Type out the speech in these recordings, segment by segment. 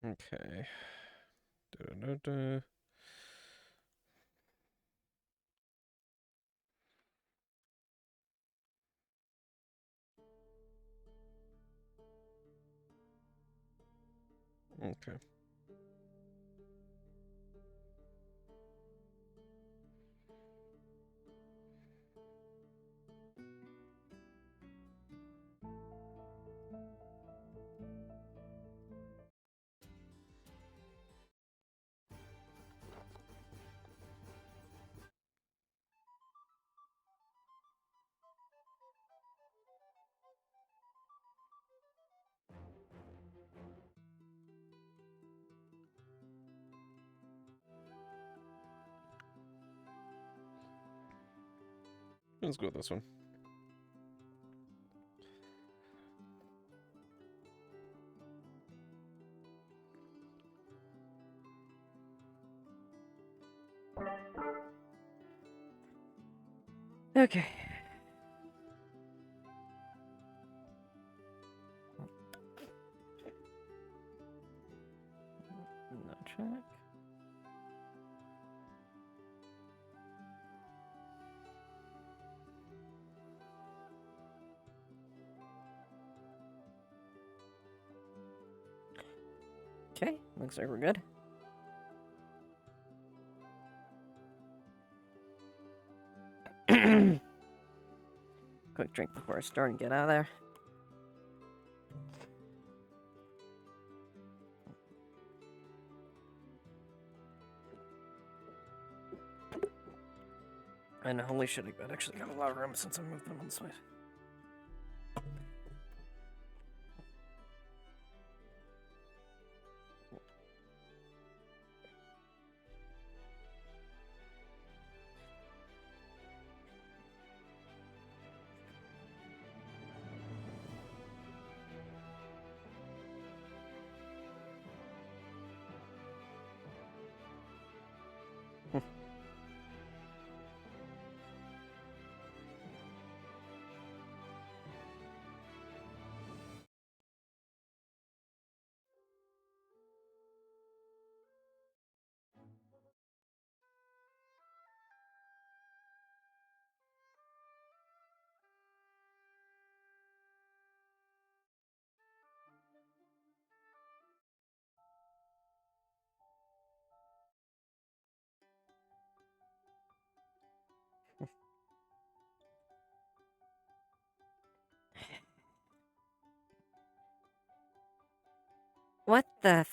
Okay. Da-da-da-da. Okay. Let's go with this one. Okay. No check. Okay, looks like we're good. Quick drink before I start and get out of there. And holy shit, I've actually got a lot of room since I moved them on this way. What the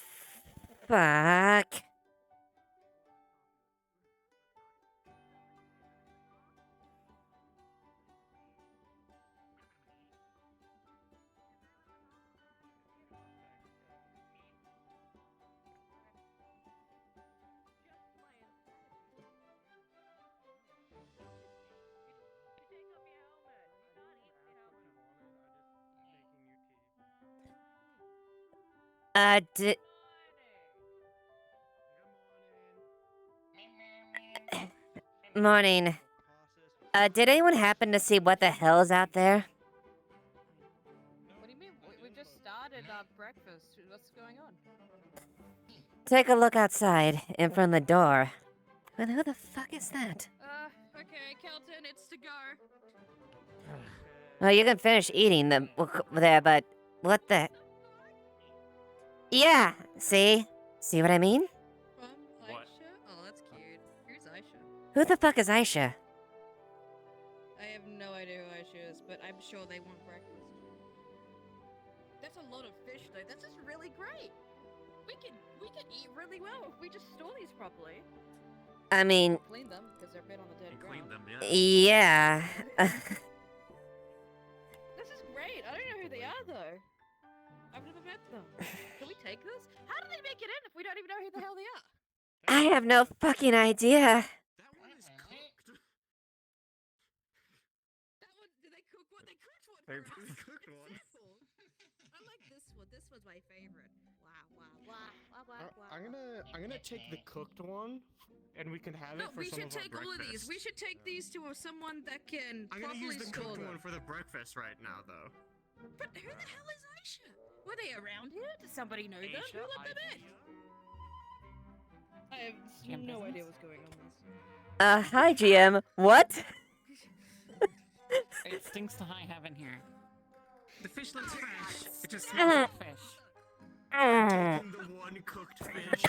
fuck? Did... Morning. Did anyone happen to see what the hell is out there? What do you mean? We've just started breakfast. What's going on? Take a look outside, in front of the door. But who the fuck is that? Okay, Kelton, it's to go. Well, you can finish eating there, but what the... Yeah, see? See what I mean? Aisha? Oh, that's cute. Who's Aisha? Who the fuck is Aisha? I have no idea who Aisha is, but I'm sure they want breakfast. That's a lot of fish, though. That's just really great. We can eat really well if we just store these properly. I mean... Clean them, because they're a bit on the dead ground. Clean them, yeah. Yeah. This is great. I don't know who they are, though. I've never met them. Can we take this? How do they make it in if we don't even know who the hell they are? I have no fucking idea. That one is cooked. That one, did they cook one? They cooked one They for us. cooked It's one. simple. I like this one. This one's my favorite. I'm gonna take the cooked one, and we can have No, it for we some should of our take all of these. breakfast. We should take these to someone that can I'm gonna properly use the store cooked them. one for the breakfast right now, though. But who the hell is Aisha? Were they around here? Does somebody know them? Who let them in? I have no idea what's going on with this. Hi, GM. What? It stinks to high heaven here. The fish looks fresh. It just smells like fish. Taking the one cooked fish.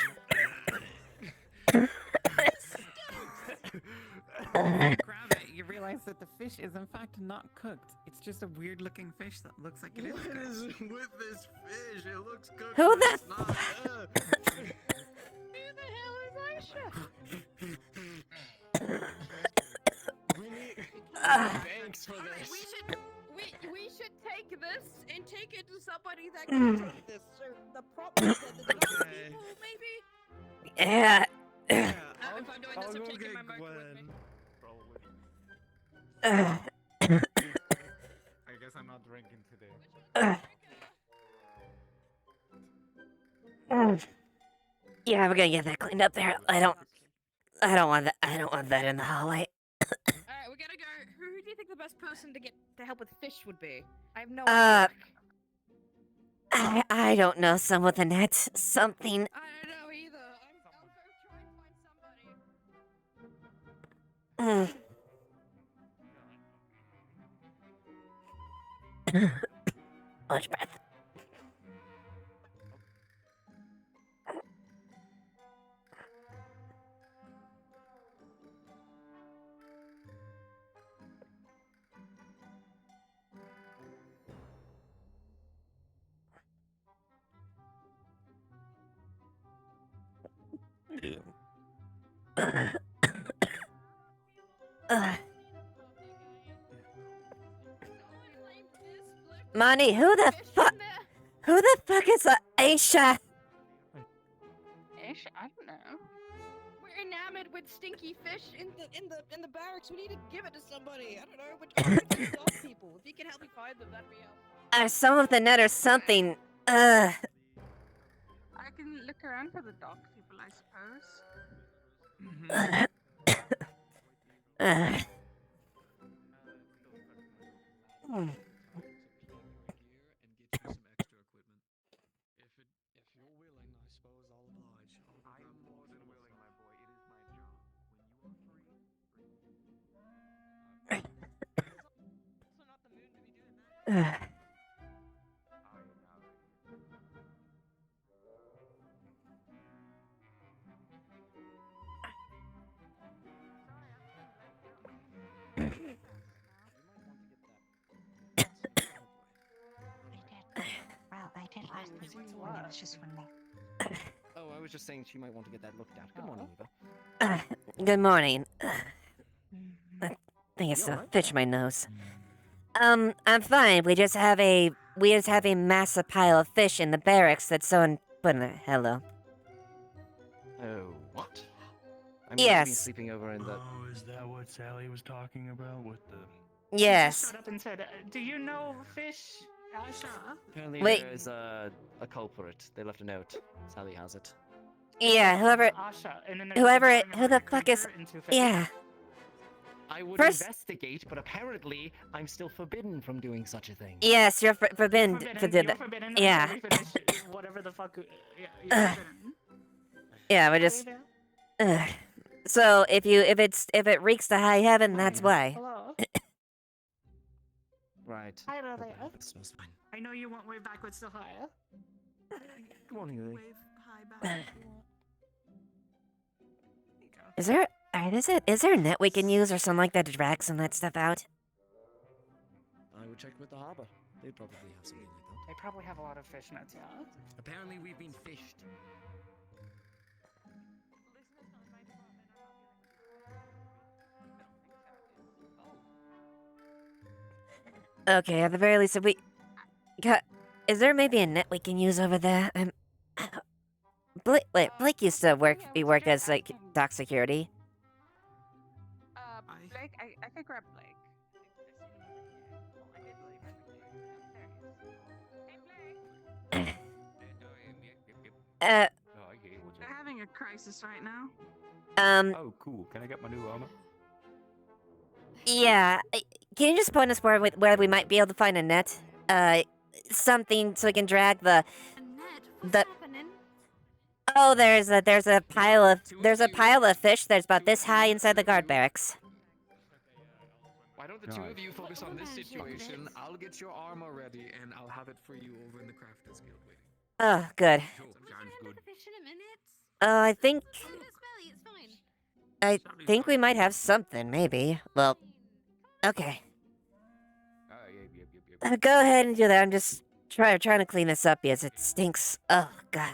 Grab it, you realize that the fish is in fact not cooked. It's just a weird looking fish that looks like it is What cooked. is with this fish? It looks cooked. Who but the it's not. Who the hell is Aisha? We need thanks for Alright, this. we should take this and take it to somebody that can take this. So the problem that the doctor Okay. people, maybe? Yeah. Yeah, If I'm doing this, I'll I'm go taking get my motor with me. Gwen. I guess I'm not drinking today. Yeah, we're gonna get that cleaned up there. I don't want that. I don't want that in the hallway. Alright, we gotta go. Who do you think the best person to get to help with fish would be? I have no Uh, idea. I don't know. Some with a net. Something. I don't know either. I'll go try and find somebody. Much breath. Monty, who the fuck? Who the fuck is Aisha? Ish? I don't know. We're enamored with stinky fish in the barracks. We need to give it to somebody. I don't know. We're trying to find dog people. If you can help me find them, that'd be helpful. Some with the net or something. I can look around for the dog people, I suppose. I did last week when I was just wondering. Oh, I was just saying she might want to get that looked at. Good morning, Eva. Good morning. I think it's the fish in my nose. I'm fine. We just have a massive pile of fish in the barracks that someone put in there. Hello. Oh, what? I mean, I've been Yes. sleeping over in the. Oh, is that what Sally was talking about with the? Yes. Shut up and said, "Do you know fish, Asha?" Apparently, Wait. there's a culprit. They left a note. Sally has it. Yeah. Whoever. Asha, and then Whoever there's it- a who the creature fuck is- into fish. Yeah. I would First- investigate, but apparently I'm still forbidden from doing such a thing. Yes. You're forbidden to do You're that. forbidden Yeah. until we finish whatever the fuck. Yeah, you're forbidden. Yeah. We're just. So if it reeks to high heaven, that's why. Hello. Right. Hi there. That smells fine. I know you want wave backwards to higher. Good morning, Lily. Wave high back. Is there? Is there a net we can use or something like that to drag some of that stuff out? I would check with the harbor. They'd probably have something like that. They probably have a lot of fish nets, yeah. Apparently, we've been fished. Okay, at the very least, if we got, is there maybe a net we can use over there? Blake used to work as like dock security. Blake, I could grab Blake. Uh, They're having a crisis right now. Oh, cool. Can I get my new armor? Yeah. Can you just point us where we might be able to find a net? something so we can drag the. Annette, what's The- happening? Oh, there's a pile of fish. There's about this high inside the guard barracks. Why don't the two of you focus on this situation? I'll get your armor ready, and I'll have it for you over in the Crafters Guild waiting. Oh, good. Sounds good. The fish in a minute. I think It's smelly, it's fine. I think we might have something. Maybe. Well, okay. Yep. Go ahead and do that. I'm just trying to clean this up because it stinks. Oh God.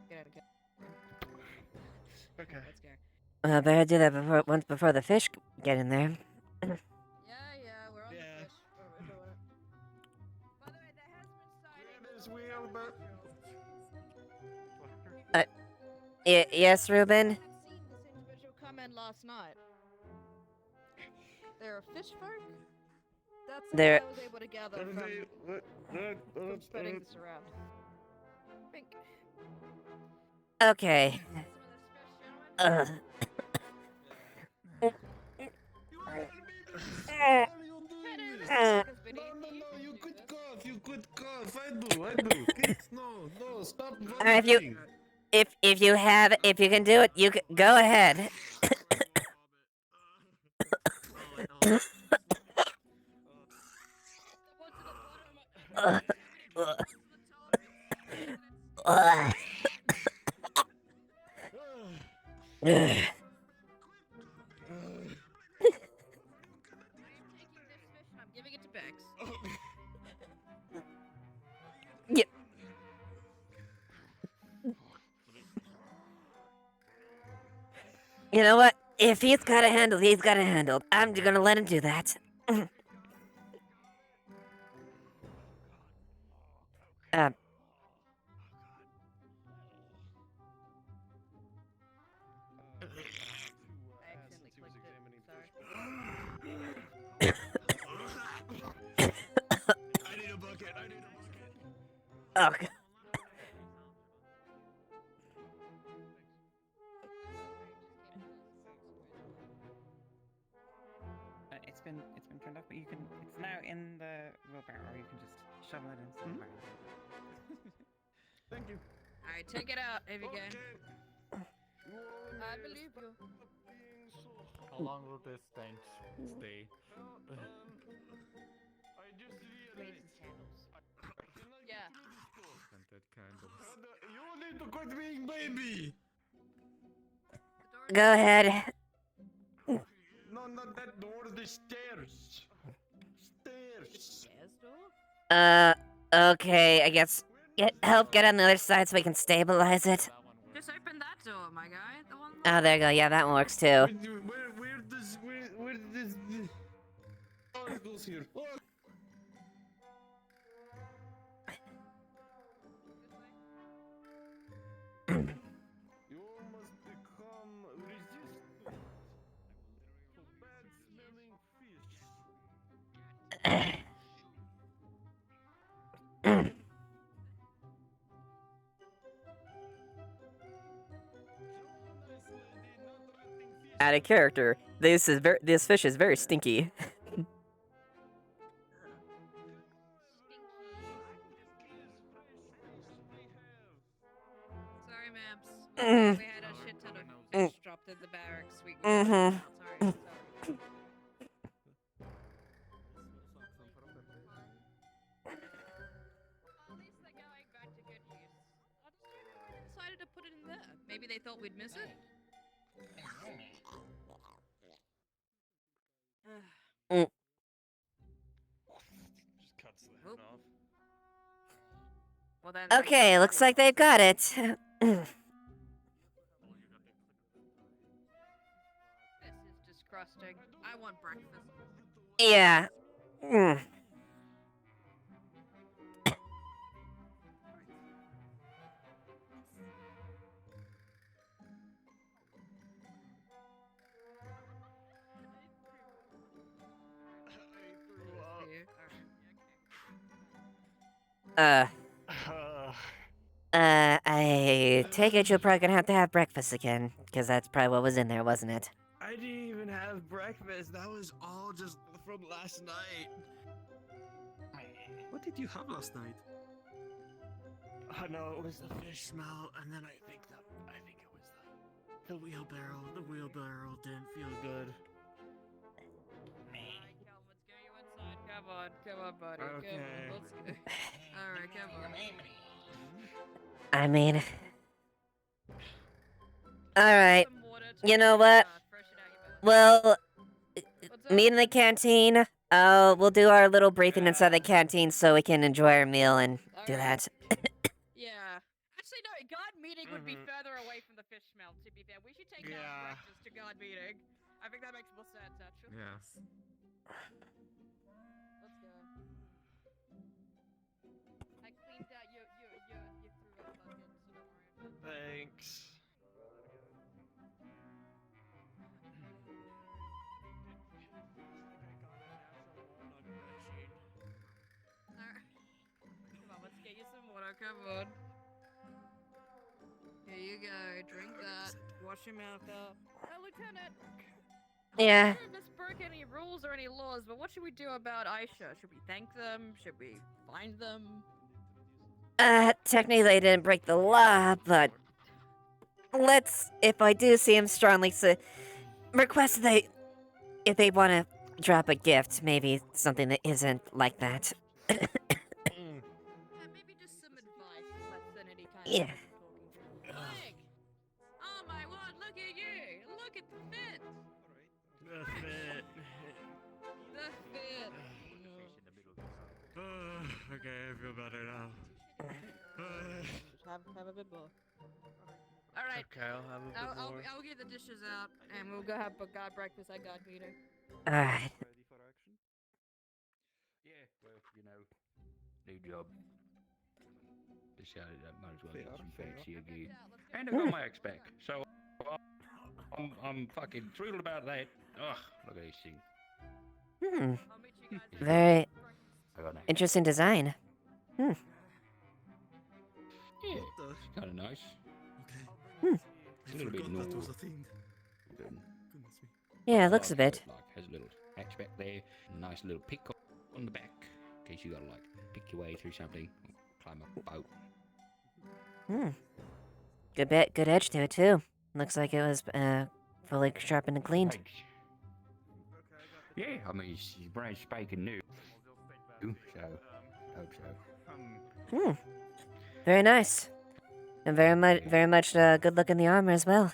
Get out of here. Okay. Let's go. Better do that once before the fish get in there. Yeah, we're on Yeah. the fish. We're doing it. By the way, there has been sightings. Where is Wilbur? Yes, Ruben. I had seen this individual come in last night. They're a fish folk? That's what They're- I was able to gather What are from they? from spreading this around. Think. Okay. Some of this fish, gentlemen. You could cough. You could cough. I do. Kids, no, stop Alright, if you can do it, you can go ahead. I'm giving it to Bex. You know what? If he's got it handled, he's got it handled. I'm just gonna let him do that. I accidentally clicked it. Sorry. I need a bucket. Oh, God. It's been turned off, but it's now in the wheelbarrow, or you can just shovel it into the barrel. Thank you. Alright, take it out if you can. Okay. I believe you. How long will this stench stay? I just realized. Yeah. Scented candles. You need to quit being baby. Go ahead. No, not that door. The stairs. Stairs. Stairs door? Okay, I guess help get on the other side so we can stabilize it. That one works. Just open that door, my guy. The one. Oh, there you go. Yeah, that one works too. Where this? Oh, it goes here. Oh. You must become resistant to bad-smelling fish. Out of character. This fish is very stinky. Sorry, Maps. Mm. We had a shit ton of Mm. fish dropped in the barracks. We Mhm. Sorry. At least they're going back to good use. I just don't know why they decided to put it in there. Maybe they thought we'd miss it. Just cuts the Oop. head off. Well then. Okay, looks like they've got it. This is disgusting. I want breakfast. Yeah. Mm. I take it you're probably gonna have to have breakfast again, because that's probably what was in there, wasn't it? I didn't even have breakfast. That was all just from last night. What did you have last night? Oh no, it was the fish smell, and then I think it was the wheelbarrow. The wheelbarrow didn't feel good. Alright, Cal, let's get you inside. Come on, buddy. Okay. Come on, let's go. Alright, come on. I mean... Alright, Some water to, you know what? freshen out your mouth. Well, What's up? meet in the canteen. We'll do our little briefing inside the canteen so we can enjoy our meal and do Alright. that. Yeah. Actually, no, guard meeting would be further away from the fish smell, to be fair. We should take our breakfast to guard meeting. I think that makes more sense, actually. Yes. Let's go. I cleaned out your threw up bucket, so don't worry about it. Thanks. Alright. Come on, let's get you some water. Come on. Here you go. Drink that. Wash your mouth up. Lieutenant. Yeah. I'm not sure if this broke any rules or any laws, but what should we do about Aisha? Should we thank them? Should we find them? Technically they didn't break the law, but... if I do see him strongly, request if they want to drop a gift, maybe something that isn't like that. Yeah, maybe just some advice, less than any kind Yeah. of talking. Like, oh my word, look at you! Look at the fit! The fit. The fit! Okay, I feel better now. Just have a bit more. Alright, Okay, I'll have a bit more. I'll get the dishes out, and we'll go have guard breakfast at guard meeting. Alright. Ready for action? Yeah, well, you know, new job. Decided I might as well get some fancier gear. And I got my X back, so I'm fucking thrilled about that. Ugh, look at this thing. Hmm. I'll meet you guys. Very I got an X. interesting design. Yeah, it's kind of nice. Hmm. It's a little bit That was new. a thing. Good. Goodness me. Yeah, it looks a bit. Like, has a little hatch back there, a nice little pick on the back, in case you gotta like pick your way through something, or climb a boat. Hmm. Good edge to it too. Looks like it was fully sharpened and cleaned. Thanks. Yeah, I mean it's brand spanking new, so hope so. Hmm. Very nice. And very much good look in the armor as well.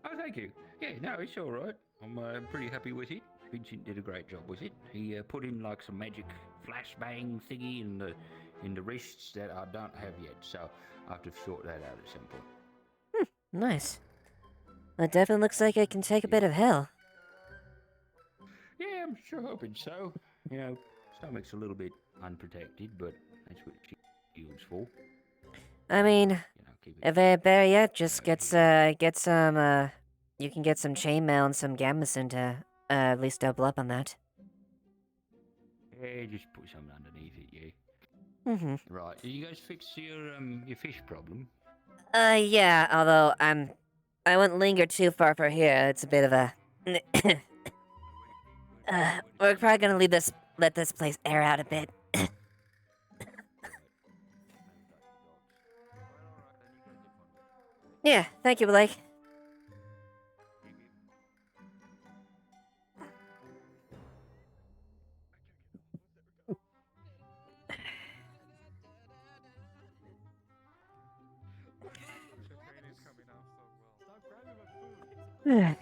Oh, thank you. Yeah, no, it's all right. I'm pretty happy with it. Vincent did a great job with it. He put in like some magic flashbang thingy in the wrists that I don't have yet, so I have to sort that out at some point. Nice. It definitely looks like it can take a bit of hell. Yeah, I'm sure hoping so. You know, stomach's a little bit unprotected, but that's what shield's for. I mean, You know, keep it. if better yet, just get some you can get some chainmail and some gambeson to at least double up on that. Yeah, just put something underneath it, yeah. Mm-hmm. Right, did you guys fix your fish problem? Yeah, although I wouldn't linger too far from here. It's a bit of a we're probably gonna let this place air out a bit. Yeah, thank you, Blake. Lieutenant,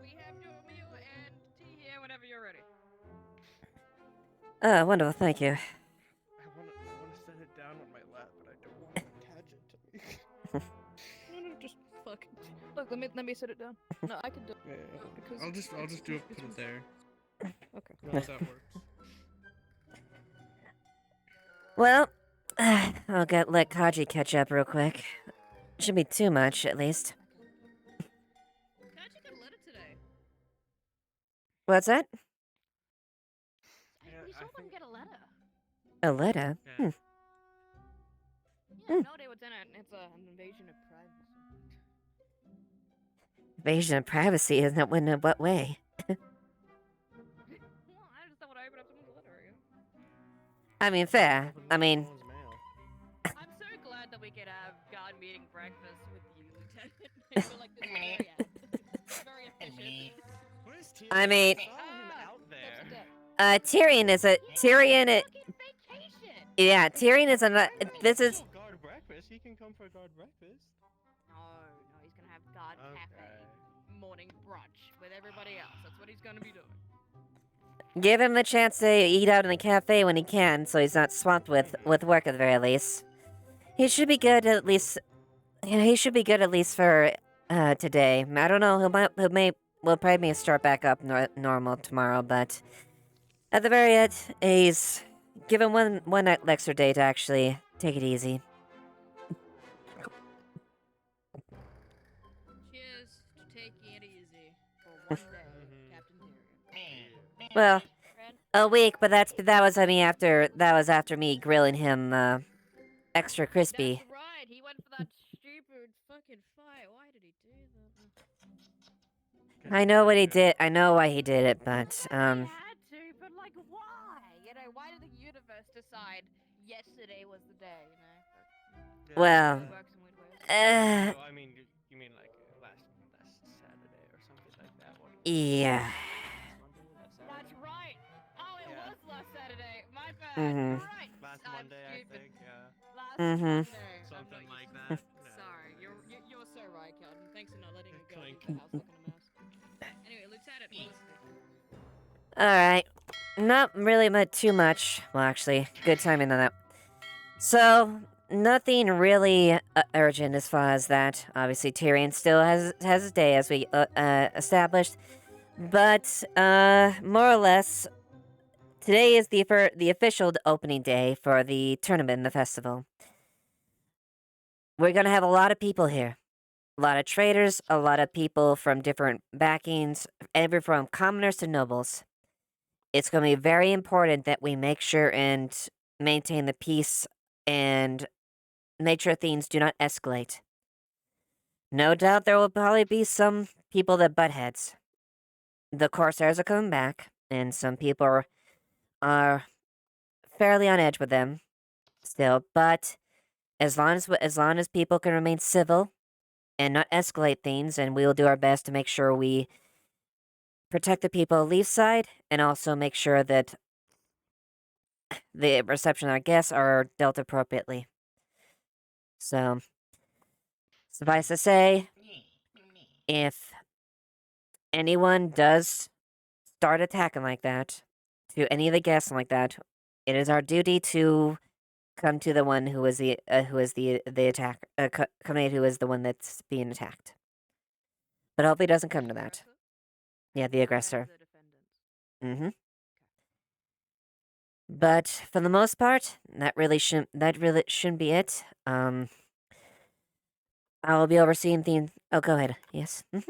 we have your meal and tea here whenever you're ready. Wonderful, thank you. I wanna set it down on my lap, but I don't want to attach it to me. No, just fuck. Look, let me set it down. No, I can do it. Yeah, because I'll just do it. Put it there. Okay. No, that works. Well, I'll let Kaji catch up real quick. Shouldn't be too much, at least. Kaji got a letter today. What's that? saw them get a letter. A letter? Yeah. Yeah, no idea what's in it. It's an invasion of privacy. Invasion of privacy, isn't it? In what way? Well, I just don't want to open up someone's letter again. I mean, fair. I mean, I'm so glad that we could have guard meeting breakfast with you, Lieutenant. I feel like this is very efficient. Where's Tyrion? I mean- I saw him out there. Tyrion is a Tyrion. Fucking vacation. Yeah, Tyrion is a. This is. Still guard breakfast. He can come for guard breakfast. No, he's gonna have guard cafe morning brunch with everybody else. That's what he's gonna be doing. Give him the chance to eat out in the cafe when he can, so he's not swamped with work at the very least. He should be good at least. Yeah, he should be good at least for today. I don't know. We'll probably start back up normal tomorrow, but at the very end, he's given one extra day to actually take it easy. Cheers to taking it easy for one day, Captain Tyrion. Well, Red? a week, but that was after me grilling him extra crispy. That's right. He went for that stupid fucking fight. Why did he do that? I know what he did. I know why he did it, but He had to, but like, why? You know, why did the universe decide yesterday was the day? You know. Well, It works in weird ways. So, I mean, you mean like last Saturday or something like that? Yeah. That's right. Oh, it Yeah. was last Saturday. My bad. Mhm. You're right. Last I'm Monday, I stupid. think. Yeah. Last Mhm. Monday. Something I'm like not- that. Sorry, you're so right, Calvin. Thanks for not letting me go Clink. leave the house looking a mess. Anyway, Lieutenant, listen. Alright. Not really too much. Well, actually, good timing on that. So, nothing really urgent as far as that. Obviously, Tyrion still has his day, as we established. But, more or less, today is the official opening day for the tournament, the festival. We're gonna have a lot of people here. A lot of traders, a lot of people from different backings, from commoners to nobles. It's going to be very important that we make sure and maintain the peace and make sure things do not escalate. No doubt there will probably be some people that butt heads. The Corsairs are coming back, and some people are fairly on edge with them still, but as long as people can remain civil and not escalate things, and we will do our best to make sure we protect the people of Leaf side, and also make sure that the reception of our guests are dealt appropriately. So, suffice to say, if anyone does start attacking like that, to any of the guests like that, it is our duty to come to the one who is the attack, come to who is the one that's being attacked. But hopefully it doesn't come to that. Yeah, the aggressor. The defendants. But for the most part, that really shouldn't be it. I'll be overseeing things. Oh, go ahead. Yes. Yes,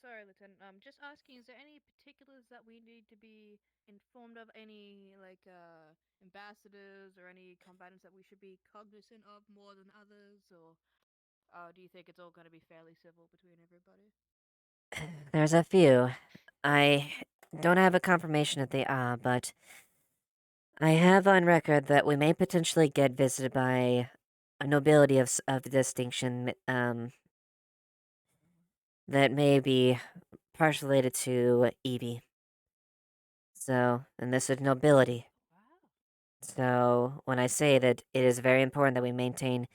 sorry, Lieutenant. Just asking, is there any particulars that we need to be informed of? Any, like, ambassadors or any combatants that we should be cognizant of more than others? Or do you think it's all going to be fairly civil between everybody? There's a few. I don't have a confirmation that they are, but I have on record that we may potentially get visited by a nobility of distinction, that may be partially related to Evie. So, and this is nobility. So, when I say that it is very important that we maintain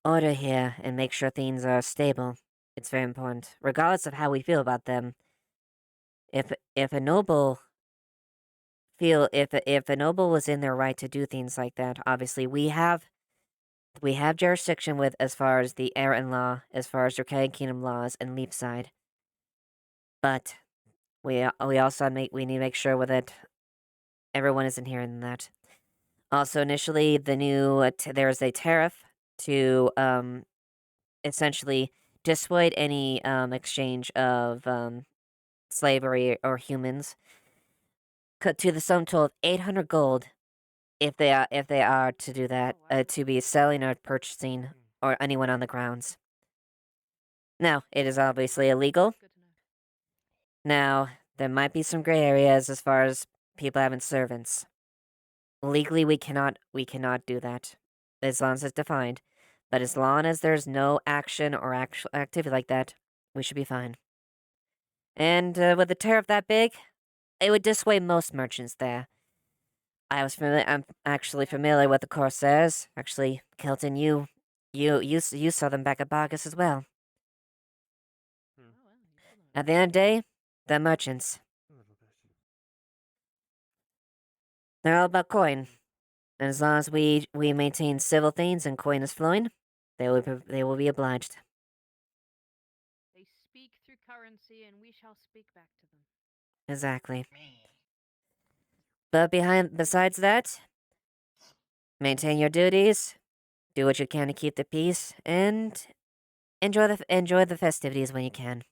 order here and make sure things are stable, it's very important, regardless of how we feel about them. If a noble if a noble was in their right to do things like that, obviously we have jurisdiction with as far as the heir-in-law, as far as Draconic Kingdom laws and Leapside. But we also we need to make sure that everyone is adhering to that. Also, initially, there's a tariff to essentially dissuade any exchange of slavery or humans cut to the sum total of 800 gold, if they are to do that, to be selling or purchasing, or anyone on the grounds. Now, it is obviously illegal. Good to know. Now, there might be some gray areas as far as people having servants. Legally, we cannot do that, as long as it's defined. But as long as there's no action or actual activity like that, we should be fine. And with a tariff that big, it would dissuade most merchants there. I'm actually familiar with the Corsairs. Actually, Kelton, you saw them back at Bargus as well. Oh, well, you still know. At the end of the day, they're merchants. They're all about coin. And as long as we maintain civil things and coin is flowing, they will be obliged. They speak through currency, and we shall speak back to them. Exactly. But besides that, maintain your duties, do what you can to keep the peace, and enjoy the festivities when you can.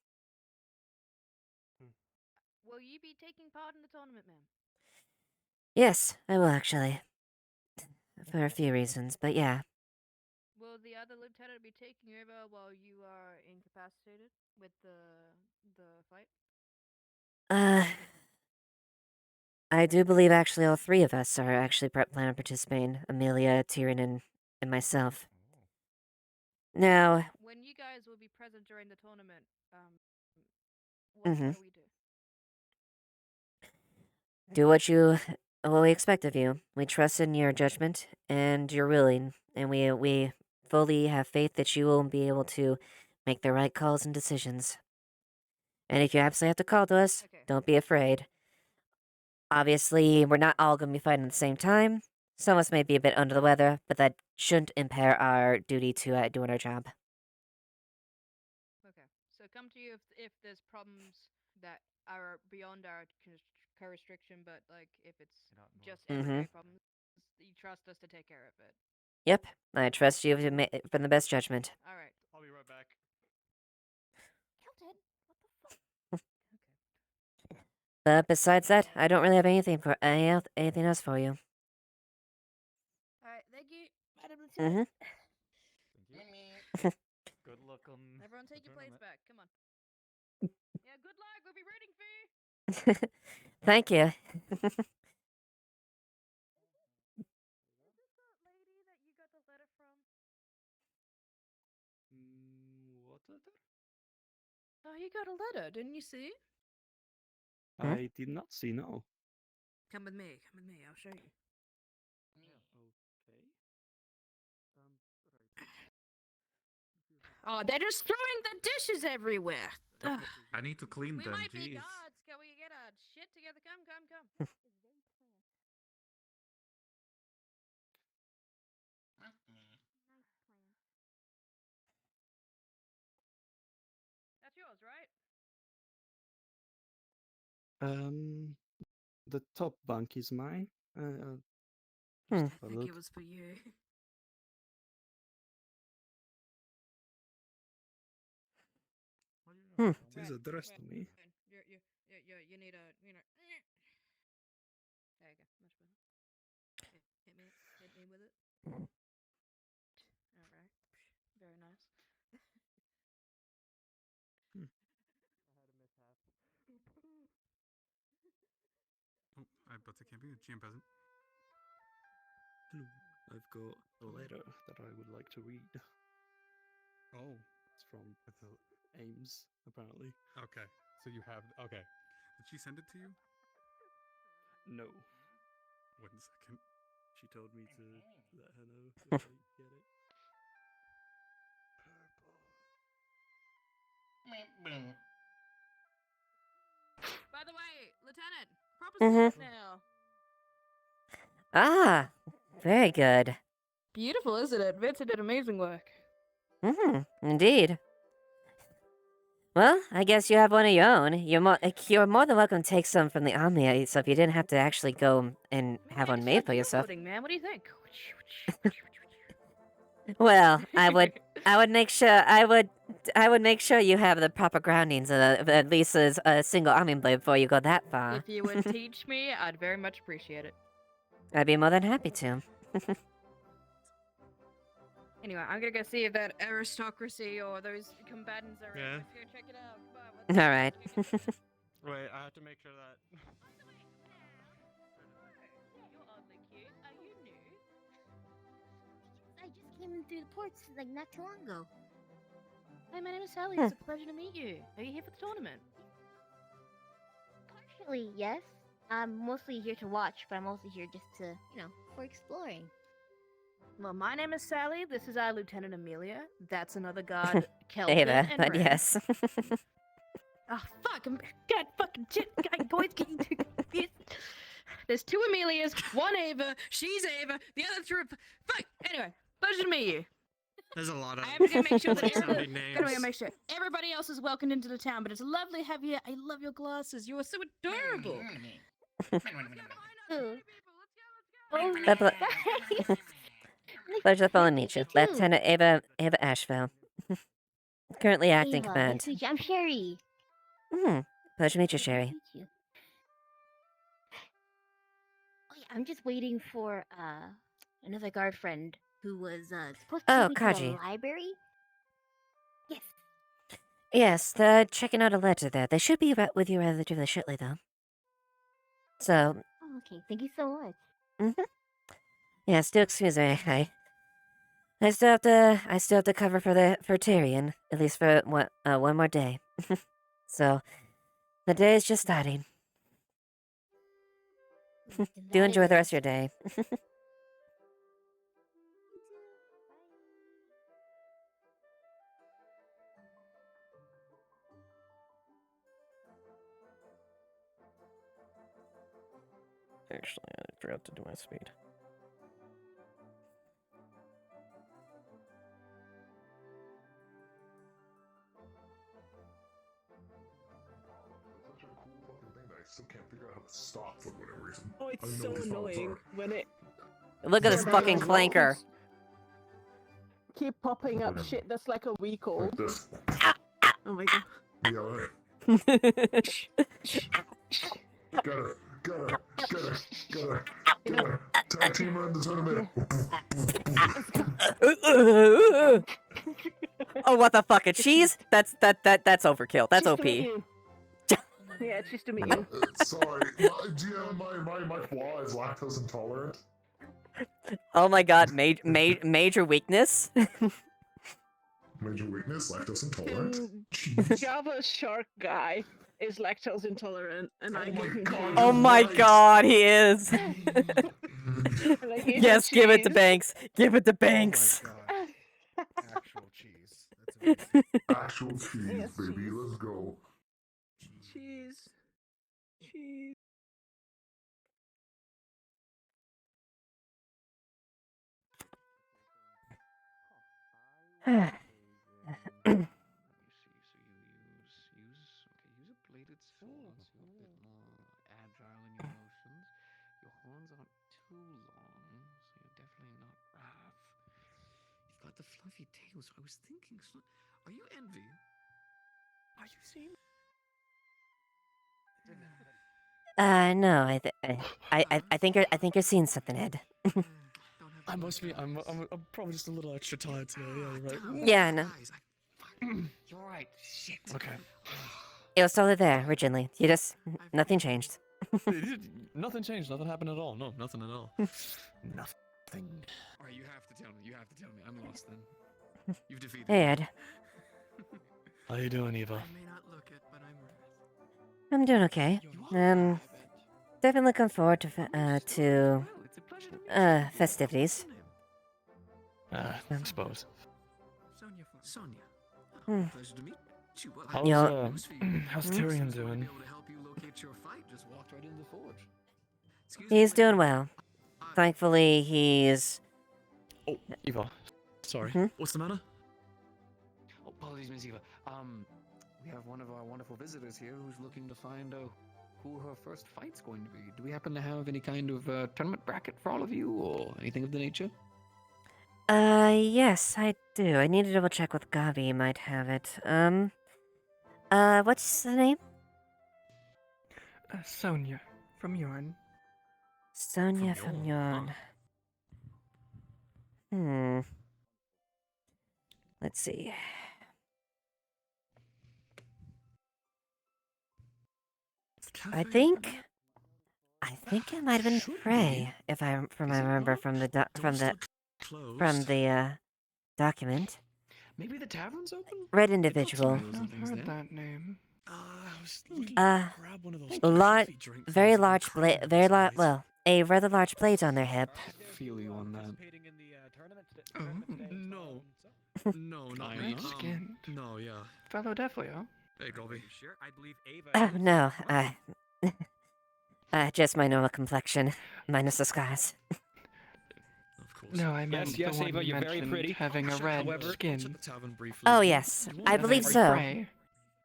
Will you be taking part in the tournament, ma'am? Yes, I will actually. For a few reasons, but yeah. Will the other lieutenant be taking over while you are incapacitated with the fight? I do believe actually all three of us are actually planning on participating. Amelia, Tyrion, and myself. Now, When you guys will be present during the tournament, what Mhm. do we do? do what we expect of you. We trust in your judgment and your ruling, and we fully have faith that you will be able to make the right calls and decisions. And if you absolutely have to call to us, Okay. don't be afraid. Obviously, we're not all going to be fighting at the same time. Some of us may be a bit under the weather, but that shouldn't impair our duty to doing our job. Okay. So come to you if there's problems that are beyond our co-restriction, but like if it's just everyday problems, you trust us to take care of it. Yep, I trust you from the best judgment. All right. I'll be right back. Kelton, what the fuck? Okay. But besides that, I don't really have anything else for you. All right. Thank you, Madam Lieutenant. Thank you. Good luck on. Everyone, take the your plates tournament. back. Come on. Yeah. Good luck. We'll be rooting for you. Thank you. Is this the lady that you got the letter from? What letter? Oh, you got a letter, didn't you see? I did not see, no. Come with me. Come with me. I'll show you. Okay. Oh, they're just throwing the dishes everywhere. Ugh. I need to clean We them. might be Jeez. gods. Can we get our shit together? Come, come, come. That's yours, right? The top bunk is mine. Hmm. Just have a I think look. it was for you. Hmm. It is addressed to me. You need a, you know. There you go. Much better. Hit me with it. All right. Very nice. Oh, but it can't be a GM peasant. Hello. I've got a letter that I would like to read. Oh, It's from it's a, Ames, apparently. okay. So you have okay. Did she send it to you? No. 1 second. She told me to let her know if I get it. By the way, Lieutenant, proper Mhm. salute now. Ah, very good. Beautiful, isn't it? Vincent did amazing work. Indeed. Well, I guess you have one of your own. You're more than welcome to take some from the army, so if you didn't have to actually go and have one made for yourself. Loading, man. What do you think? Well, I would make sure I would I would make sure you have the proper groundings of at least a single arming blade before you go that far. If you would teach me, I'd very much appreciate it. I'd be more than happy to. Anyway, I'm gonna go see if that aristocracy or those combatants are Yeah. Let's go check it out. Come on, let's go. All right. Wait, I have to make sure that. You're oddly cute. Are you new? I just came in through the ports like not too long ago. Hi, my name is Sally. It's a pleasure to meet you. Are you here for the tournament? Partially, yes. I'm mostly here to watch, but I'm also here just to, for exploring. Well, my name is Sally. This is our Lieutenant Amelia. That's another guard, Kelvin Ava, and but Ren. yes. Oh, fuck. God, fucking shit. God, boys getting too confused. There's 2 Amelias, 1 Ava. She's Ava. The other 3 fuck. Anyway, pleasure to meet you. There's a lot of. I have to go make sure that sounding gotta names. make sure everybody else is welcomed into the town. But it's lovely to have you. I love your glasses. You are so adorable. Ooh. A pleasure to follow meet you, Lieutenant Ava Ashevail. Currently acting Ava, command. nice to meet you. I'm Sherry. Pleasure to meet you, Nice to Sherry. meet you. Oh, yeah, I'm just waiting for another guard friend who was supposed to Oh, take me to Kaji. the library. Yes. Yes, they're checking out a letter there. They should be with you relatively shortly, though. So, Oh, okay. Thank you so much. yeah, still excuse me. I still have to cover for Tyrion, at least for one more day. So, the day is just starting. Do enjoy the rest of your day. Actually, I forgot to do my speed. Such a cool fucking thing that I still can't figure out how to stop for whatever reason. Oh, I it's don't know so what these knobs annoying are. when it Look at this Yeah, fucking but- clanker. keep popping up Whatever. shit that's like a week Like old. this. Oh my god. Yeah, right. Gotta. Tag team run the tournament. Oh, what the fuck? A cheese? That's overkill. That's Just OP. to meet you. Yeah, it's just to meet you. Sorry, my flaw is lactose intolerant. Oh my god, major weakness? Major weakness, lactose intolerant. Java shark guy is lactose intolerant, and I give him cheese. Oh my god, he is. And I give him Yes, give it to cheese. Banks. Give it to Banks. Oh my god. Actual cheese. That's amazing. Actual cheese, Yes, baby. cheese. Let's go. Cheese. Cheese. Use a bladed sword so you're a bit more agile in your motions. Your horns aren't too long, so you're definitely not rough. You've got the fluffy tail, so I was thinking, are you Envy? Are you seeing? No, I think you're seeing something, Ed. I must be. I'm probably just a little extra tired today. Yeah, you're right. Yeah, no. You're right. Shit. Okay. It was totally there originally. You just nothing changed. Nothing changed. Nothing happened at all. No, nothing at all. Nothing. Alright, you have to tell me. You have to tell me. I'm lost then. You've defeated Hey, me. Ed. How you doing, Eva? I may not look it, but I'm I'm doing okay. Definitely looking forward to It's a pleasure to meet you. festivities. I suppose. Sonia. Hmm. Pleasure to meet you. Well, How's, Yeah. news for you. how's Since I Tyrion was going to doing? be able to help you locate your fight, just walked right into the forge. Excuse me, He's lady. doing well. Thankfully, he's. Oh, Eva. Sorry. Mhm. What's the matter? Oh, apologies, Miss Eva. We have one of our wonderful visitors here who's looking to find who her first fight's going to be. Do we happen to have any kind of tournament bracket for all of you, or anything of the nature? Yes, I do. I need to double check with Gavi. He might have it. What's the name? Sonia, from Yorn. Sonia from Yorn. Let's see. I think it might have been Frey, if I remember from the document. Maybe the tavern's open? Red individual. I've heard that name. I was looking to grab one of those coffee drink very things large with cream blade, in very these large, days. well, a rather large blade on their hip. Feel you on that. Oh. No. No, not me. Red-skinned. No, yeah. Fellow Defleo. Hey, Colby. Sure, I believe Ava. Oh, no, just my normal complexion, minus the scars. Of course. No, I meant yes, the one Ava, you you're very mentioned pretty. having a red However, skin. I'll check the tavern briefly. Oh, yes, I believe so. Frey.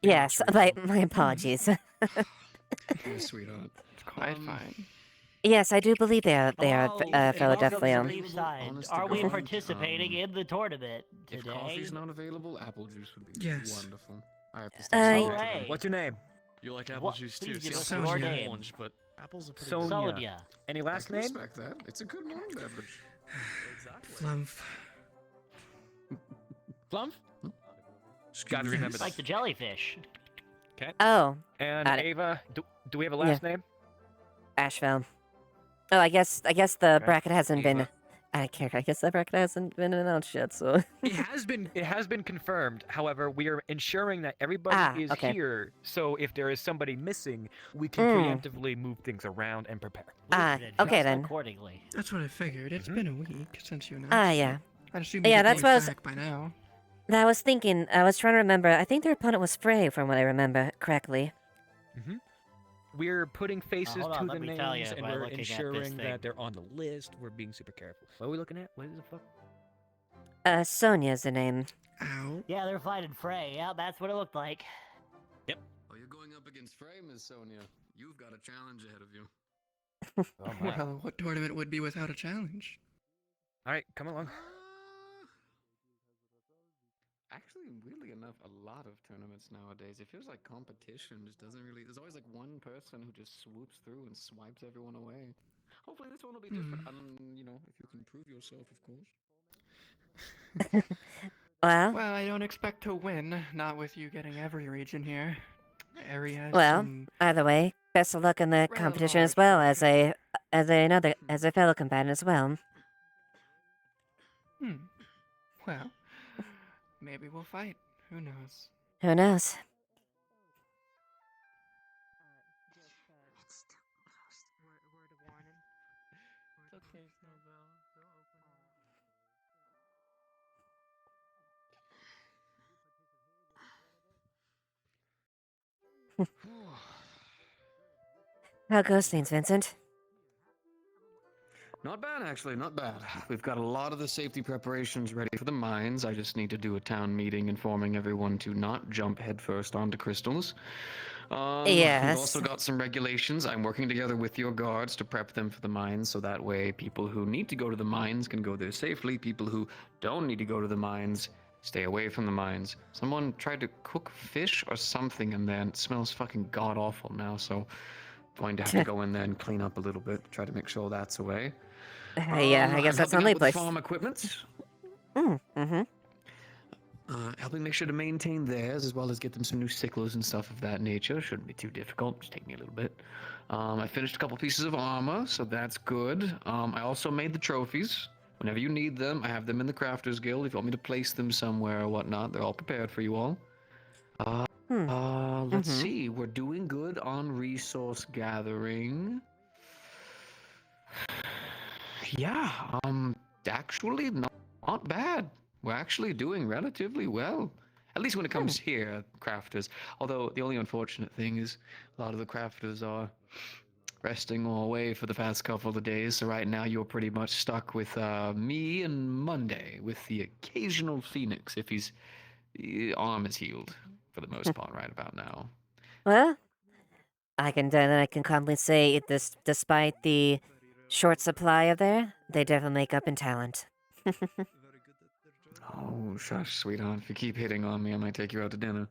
Yes, my apologies. Yeah, sweetheart. It's quite fine. Yes, I do believe they are fellow Welcome to the Defleo. Leaf side. Honest to Are we God, participating in the tournament If today? coffee's not available, apple juice would be Yes. wonderful. I have to Uh, stay Hooray. What's your name? You like apple What- juice please too? give See, us I'm your not name. orange, but apples are pretty Sonia. good. Sonia. Any I last can name? respect that. It's a good morning beverage. Flumph. Flump? Excuse Gotta me. remember It's that. like the jellyfish. Okay. Oh, And got it. Ava, do we have a last name? Ashevail. Oh, I guess the Okay. bracket hasn't been. Ava. I don't care. I guess the bracket hasn't been announced yet. So. It has been confirmed. However, we are ensuring that everybody is okay. here. So if there is somebody missing, we can preemptively move things around and prepare. We can okay adjust then. accordingly. That's what I figured. It's been a week since you announced. Yeah. I'd assume Yeah, you'd that's be what I was- back by now. I was thinking. I was trying to remember. I think their opponent was Frey, from what I remember correctly. We're putting faces hold on, to let the me tell names, you and by we're looking at this ensuring that thing. they're on the list. We're being super careful. What are we looking at? What is the fuck? Sonia's the name. Ow. Yeah, they're fighting Frey. Yeah, that's what it looked like. Oh, you're going up against Frey, Miss Sonia. You've got a challenge ahead of you. Oh my. Well, what tournament would be without a challenge? All right, come along. Actually, weirdly enough, a lot of tournaments nowadays, it feels like competition just doesn't really. There's always like one person who just swoops through and swipes everyone away. Hopefully, this one will be different. You know, if you can prove yourself, of course. Well, Well, I don't expect to win, not with you getting every region here. Areas well. and Either way, best of luck in the Rather competition as large well as a fellow combatant as well. well, maybe we'll fight. Who knows? Who knows? How goes things, Vincent? Not bad, actually, not bad. We've got a lot of the safety preparations ready for the mines. I just need to do a town meeting informing everyone to not jump headfirst onto crystals. We've Yes. also got some regulations. I'm working together with your guards to prep them for the mines, so that way people who need to go to the mines can go there safely. People who don't need to go to the mines stay away from the mines. Someone tried to cook fish or something in there, and it smells fucking god-awful now, so going to have to go in there and clean up a little bit, try to make sure that's away. Yeah, I guess I'm that's the helping only out with place. farm equipment. Helping make sure to maintain theirs, as well as get them some new sickles and stuff of that nature. Shouldn't be too difficult. Just take me a little bit. I finished a couple pieces of armor, so that's good. I also made the trophies. Whenever you need them, I have them in the Crafters Guild. If you want me to place them somewhere or whatnot, they're all prepared for you all. Let's see. We're doing good on resource gathering. Yeah, actually not bad. We're actually doing relatively well. At least when it comes here, crafters. Although the only unfortunate thing is a lot of the crafters are resting all away for the past couple of days. So right now you're pretty much stuck with me and Monday, with the occasional Phoenix if his arm is healed for the most part right about now. Well, I can confidently say this, despite the short supply of there, they definitely make up in talent. Oh, shush, sweetheart. If you keep hitting on me, I might take you out to dinner.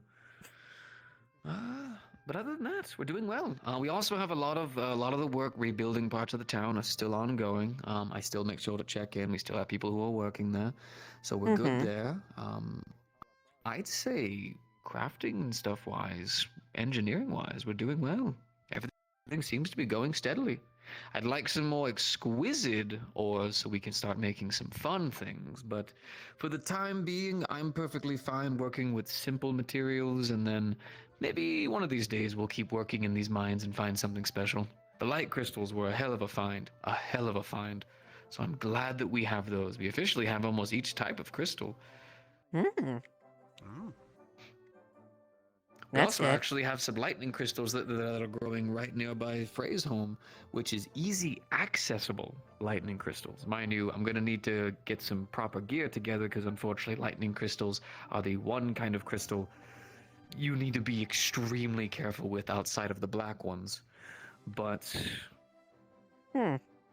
But other than that, we're doing well. We also have a lot of the work rebuilding parts of the town are still ongoing. I still make sure to check in. We still have people who are working there, so we're good there. I'd say crafting and stuff wise, engineering wise, we're doing well. Everything seems to be going steadily. I'd like some more exquisite ores so we can start making some fun things, but for the time being, I'm perfectly fine working with simple materials, and then maybe one of these days we'll keep working in these mines and find something special. The light crystals were a hell of a find, So I'm glad that we have those. We officially have almost each type of crystal. We That's also good. actually have some lightning crystals that are growing right nearby Frey's home, which is easy accessible lightning crystals. Mind you, I'm going to need to get some proper gear together because unfortunately lightning crystals are the one kind of crystal you need to be extremely careful with outside of the black ones. But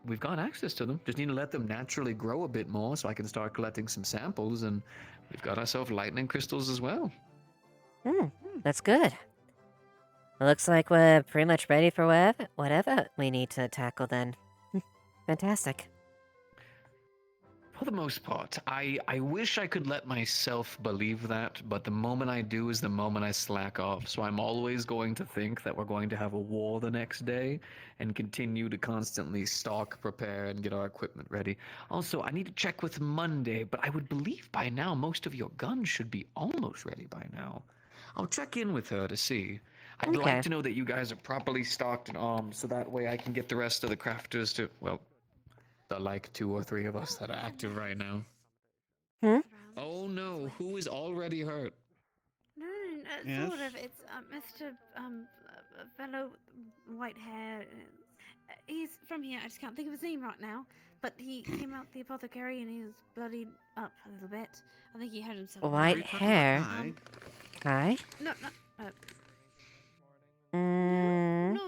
we've got access to them. Just need to let them naturally grow a bit more so I can start collecting some samples, and we've got ourselves lightning crystals as well. That's good. It looks like we're pretty much ready for whatever we need to tackle then. Fantastic. For the most part, I wish I could let myself believe that, but the moment I do is the moment I slack off. So I'm always going to think that we're going to have a war the next day and continue to constantly stock, prepare, and get our equipment ready. Also, I need to check with Monday, but I would believe by now most of your guns should be almost ready by now. I'll check in with her to see. I'd like to know that you guys are properly stocked and armed, so that way I can get the rest of the crafters to, well, the like 2 or 3 of us that are active right now. Oh no, who is already hurt? No, sort of. It's Mr. Fellow White Hair. He's from here. I just can't think of his name right now. But he came out the apothecary and he was bloodied up a little bit. I think he had himself. White hair. Hi. No,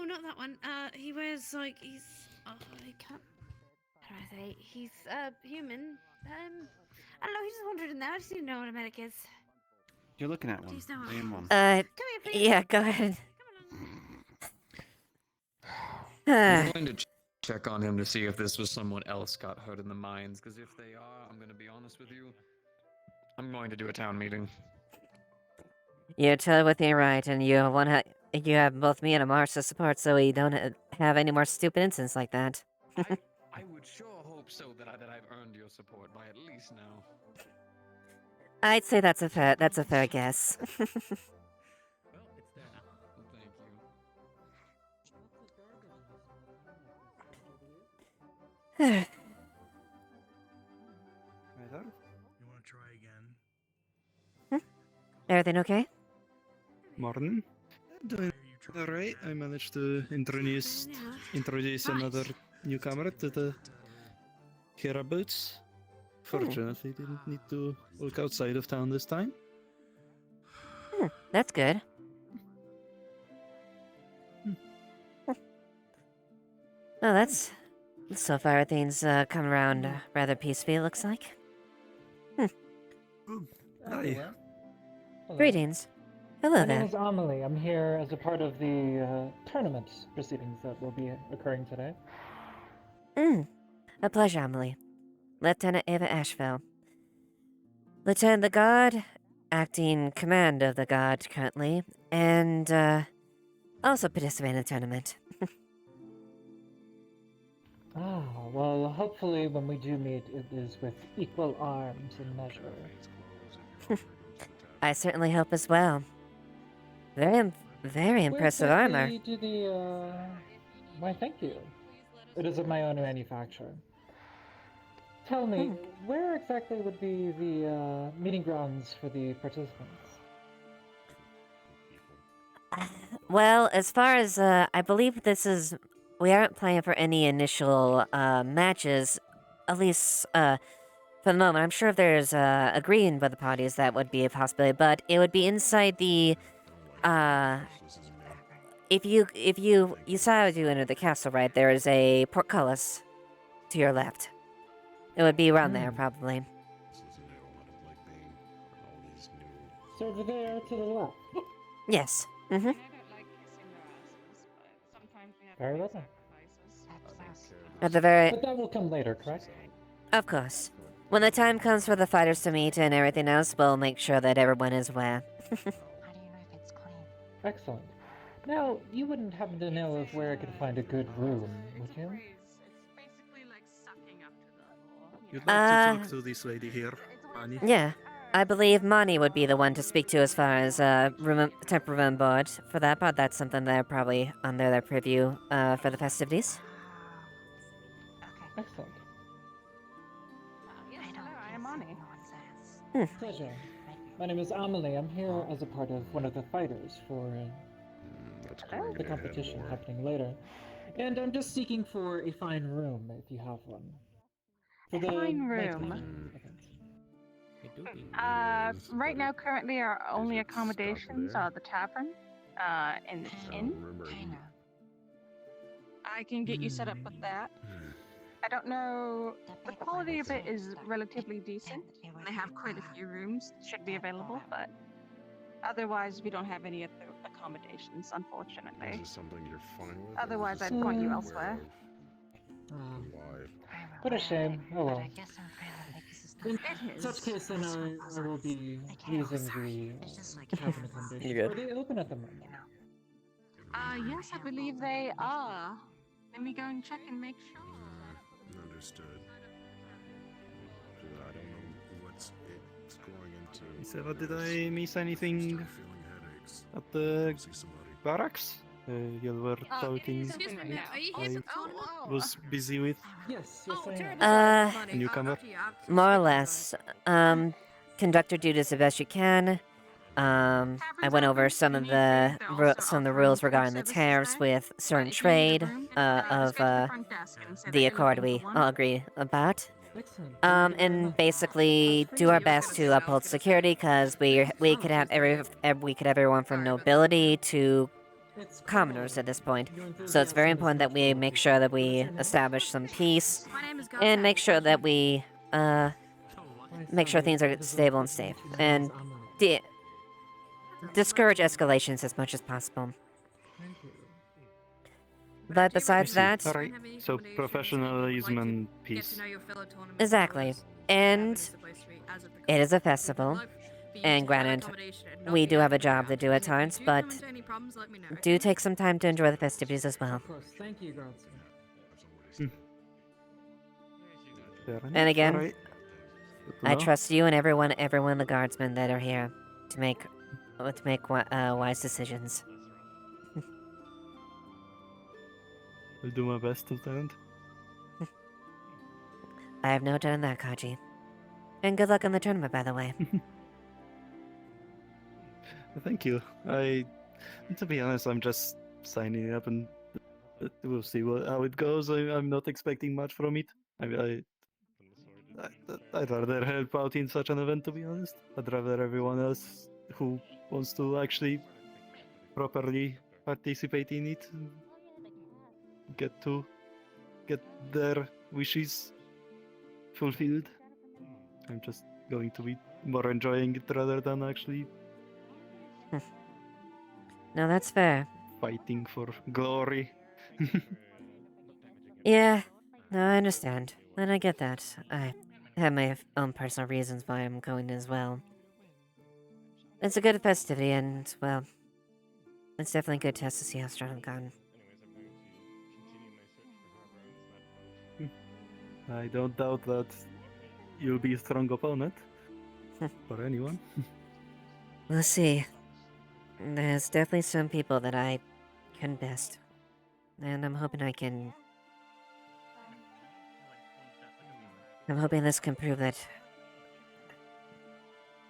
not that one. He wears like he's. Oh, I can't. How do I say? He's human. I don't know. He just wandered in there. I just didn't know what a medic is. You're looking at one. Please don't. I am one. Come here, please. Yeah, go ahead. I'm going to check on him to see if this was someone else got hurt in the mines, because if they are, I'm going to be honest with you, I'm going to do a town meeting. You're totally with me, right? And you have both me and Amars to support, so we don't have any more stupid incidents like that. I would sure hope so that I've earned your support by at least now. I'd say that's a fair guess. Well, it's there now. Thank you. You want to try again? Everything okay? Morning. Doing alright. I managed to introduce another newcomer to the hereabouts. Fortunately, didn't need to walk outside of town this time. That's good. Well, that's... So far, everything's come around rather peacefully, it looks like. Hi. Greetings. Hello My there. name is Amelie. I'm here as a part of the tournament proceedings that will be occurring today. A pleasure, Amelie. Lieutenant Ava Ashevail. Lieutenant of the Guard, acting command of the Guard currently, and also participating in the tournament. Well, hopefully when we do meet, it is with equal arms and measure. I certainly hope as well. Very impressive armor. Why, thank you. It is of my own manufacture. Tell me, where exactly would be the meeting grounds for the participants? Well, as far as, I believe we aren't planning for any initial, matches, at least, for the moment. I'm sure if there's, agreeing by the parties, that would be a possibility, but it would be inside the, if you saw as you enter the castle, right, there is a portcullis to your left. It would be around there, probably. over there to the left. Yes. Mm-hmm. Very well then. At the very... But that will come later, correct? Of course. When the time comes for the fighters to meet and everything else, we'll make sure that everyone is aware. Excellent. Now, you wouldn't happen to know of where I could find a good room, would you? You'd like to talk to this lady here, Annie? Yeah. I believe Mani would be the one to speak to as far as temporary room board. For that part, that's something they're probably under their preview for the festivities. Excellent. I am Ani. Pleasure. My name is Amelie. I'm here as a part of one of the fighters for the competition happening later. And I'm just seeking for a fine room, if you have one. For the Fine nighttime room. event. Right now, currently, our only accommodations are the tavern, and the inn. I can get you set up with that. I don't know. The quality of it is relatively decent. They have quite a few rooms should be available, but otherwise, we don't have any other accommodations, unfortunately. Is this something you're fine with? Otherwise, I'd point you elsewhere. What a shame. Oh well. In It such is. case, then I will be using the tavern accommodation. You good? Are they open at the moment? Yes, I believe they are. Let me go and check and make sure. Understood. I don't know what's it's going into. Sarah, did I miss anything at the barracks? You were talking. I was busy with. Yes, Uh, A newcomer. more or less. Conductor duties the best you can. I went over some of the rules regarding the tariffs with certain trade of the accord we all agree about. And basically do our best to uphold security because we could have everyone from nobility to commoners at this point. So it's very important that we make sure that we establish some peace and make sure that we make sure things are stable and safe and discourage escalations as much as possible. But besides that, Alright, so professionalism and peace. exactly. And it is a festival. And granted, we do have a job to do at times, but do take some time to enjoy the festivities as well. Of course. Thank you, Guardsman. And again, Alright. I trust you and everyone in the guardsmen that are here to make wise decisions. I'll do my best, Lieutenant. I have no doubt in that, Kaji. And good luck in the tournament, by the way. Thank you. To be honest, I'm just signing up, and we'll see how it goes. I'm not expecting much from it. I'd rather help out in such an event, to be honest. I'd rather everyone else who wants to actually properly participate in it get their wishes fulfilled. I'm just going to be more enjoying it rather than actually No, that's fair. fighting for glory. Yeah, no, I understand. And I get that. I have my own personal reasons why I'm going as well. It's a good festivity, and, well, it's definitely a good test to see how strong I've gotten. I don't doubt that you'll be a strong opponent for anyone. We'll see. There's definitely some people that I can best. And I'm hoping this can prove that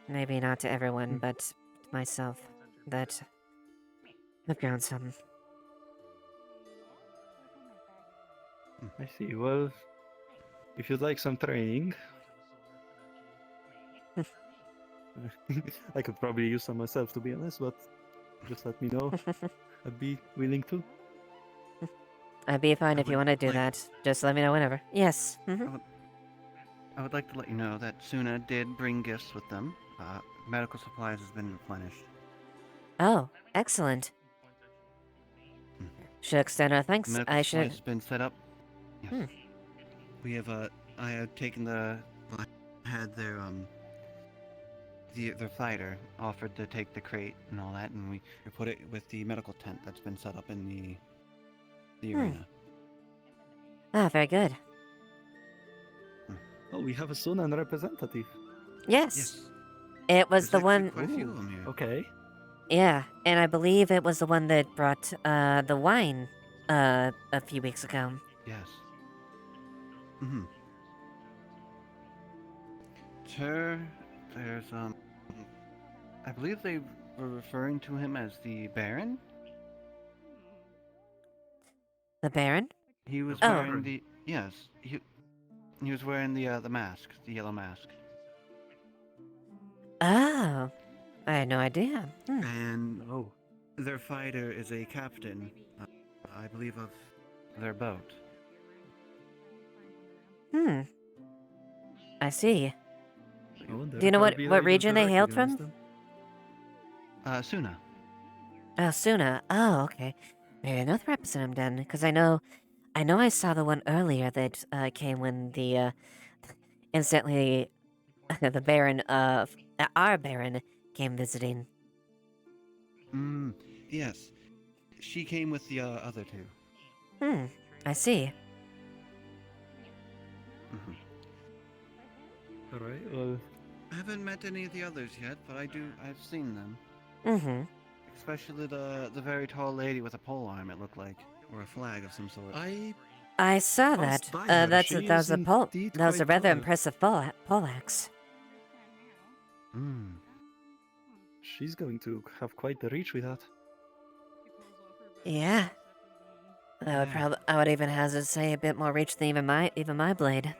maybe not to everyone, but to myself, that I've grown some. I see. Well, if you'd like some training, I could probably use some myself, to be honest, but just let me know. I'd be willing to. I'd be fine if you want to do that. Just let me know whenever. Yes. I would like to let you know that Suna did bring gifts with them. medical supplies has been replenished. Oh, excellent. Should extend our thanks. Medical I supplies should. has been set up. Yes. We have I have taken the. I had their fighter offered to take the crate and all that, and we put it with the medical tent that's been set up in the arena. Ah, very good. Oh, we have a Sunan representative. Yes. It was the one. Quite a few of them here. Okay. Yeah, and I believe it was the one that brought the wine a few weeks ago. Yes. Mm-hmm. There's I believe they were referring to him as the Baron. The Baron? He was Oh. wearing the he was wearing the mask, the yellow mask. Oh, I had no idea. And their fighter is a captain, I believe, of their boat. I see. Oh, Do you know what region they hailed from? Suna. Oh, Suna. Oh, okay. Maybe another representative then, because I know I saw the one earlier that came when the instantly the Baron of our Baron came visiting. Yes. She came with the other two. I see. Alright, well... I haven't met any of the others yet, but I've seen them. Especially the very tall lady with a pole arm, it looked like. Or a flag of some sort. I saw that. That was a pole. That was a rather impressive poleaxe. She's going to have quite the reach with that. Yeah. I would even hazard to say a bit more reach than even my blade.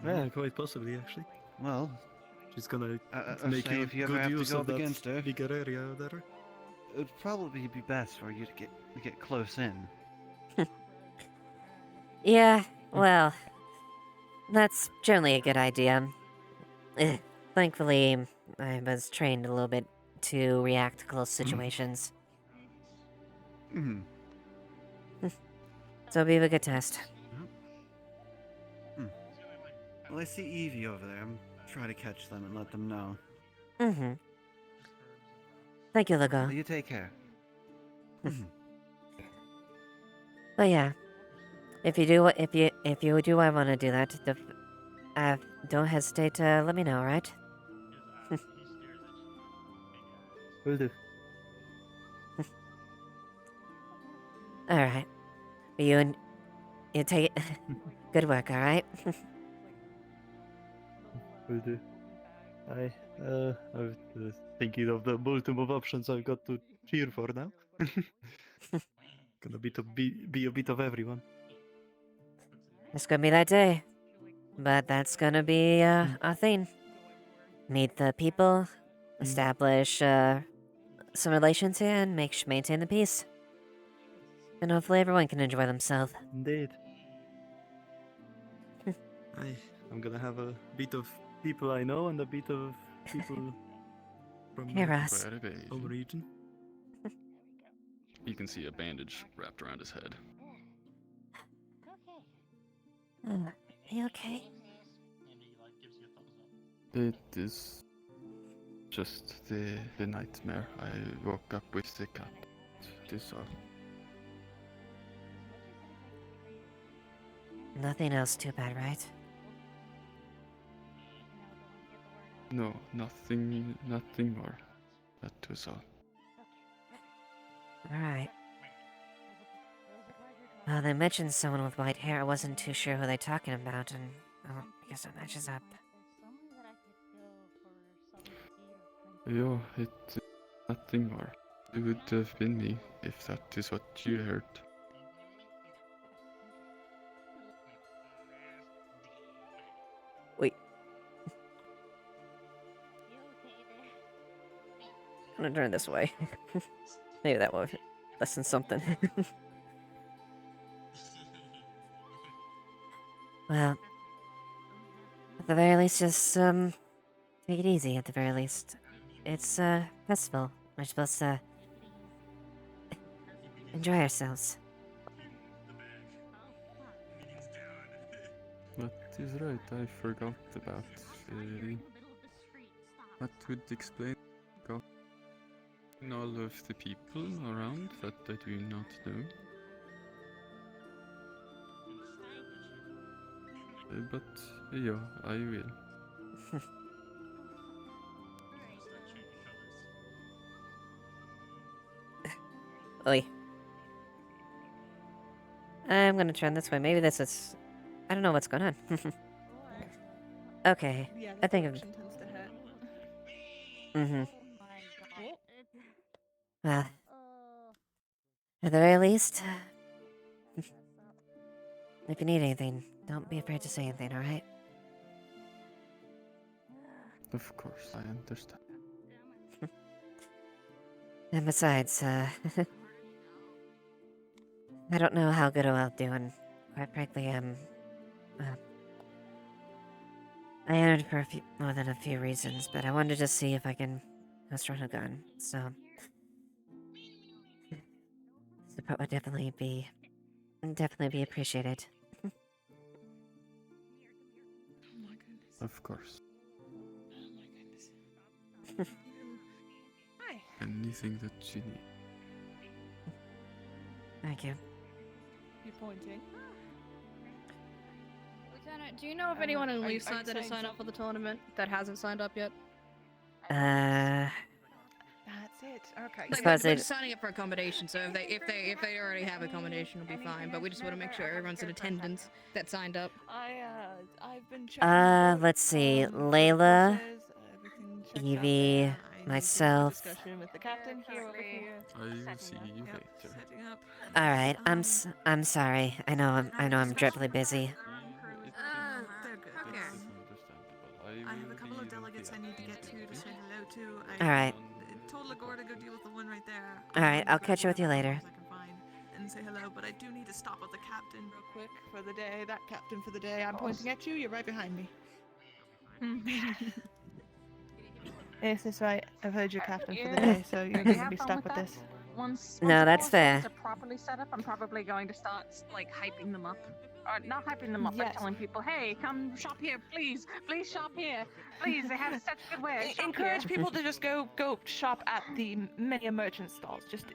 Yeah, quite possibly actually. Well, she's gonna make you if you ever good have to use go of up against her. that bigger area there. It would probably be best for you to get close in. Yeah, well, that's generally a good idea. Thankfully, I was trained a little bit to react to close situations. So it'll be a good test. Well, I see Evie over there. I'm trying to catch them and let them know. Thank you, Lago. Well, you take care. But yeah, if you do what I want to do that, don't hesitate to let me know, right? Will do. All right. You take it. Good work. All right. Will do. I was thinking of the multiple of options I've got to cheer for now. Gonna be a bit of everyone. It's gonna be that day, but that's gonna be our thing. Meet the people, establish some relations here, and maintain the peace. And hopefully everyone can enjoy themselves. Indeed. I'm gonna have a bit of people I know and a bit of people from home region. You can see a bandage wrapped around his head. Are you okay? It is just the nightmare. I woke up with the cat. It is all. Nothing else too bad, right? No, nothing more. That was all. Alright. Well, they mentioned someone with white hair. I wasn't too sure who they're talking about, and I guess it matches up. Yeah, it's nothing more. It would have been me if that is what you heard. Wait. I'm gonna turn this way. Maybe that will lessen something. Well, at the very least, just take it easy at the very least. It's a festival. We're supposed to enjoy ourselves. That is right, I forgot about that would explain all of the people around that I do not know. But yeah, I will. Oi. I'm gonna turn this way. Maybe this is... I don't know what's going on. Okay. Yeah, I think... tends to hurt. Mm-hmm. Oh. Well, at the very least, if you need anything, don't be afraid to say anything, alright? Of course, I understand. And besides, I don't know how good I'll do, and quite frankly, I entered for more than a few reasons, but I wanted to see if I can strong a gun, so... Support would definitely be appreciated. Of course. Hi. Anything that you need. Thank you. You're pointing. Lieutenant, do you know of anyone in Leaf's side that has signed up for the tournament that hasn't signed up yet? That's it. Okay. Like, we're just signing up for accommodation, so if they already have accommodation, it'll be fine. But we just want to make sure everyone's in attendance that signed up. I've been checking. Let's see. Layla, Evie, myself. Discussion with the captain here over here. I will see you later. All right. I'm sorry. I know I'm dreadfully busy. Okay. I have a couple of delegates I need to get to say hello to. All right. Told Lagor to go deal with the one right there. All right. I'll catch you with you later. I can find and say hello, but I do need to stop with the captain real quick for the day. That captain for the day. I'm pointing at you. You're right behind me. Yes, that's right. I've heard you're captain for the day, so you're going to be stuck with this. Once No, the that's fair. are properly set up, I'm probably going to start like hyping them up, or not hyping them up, but telling people, "Hey, come shop here, please shop here, please. They have such good wares." Shop Encourage here." people to just go shop at the many merchant stalls. Just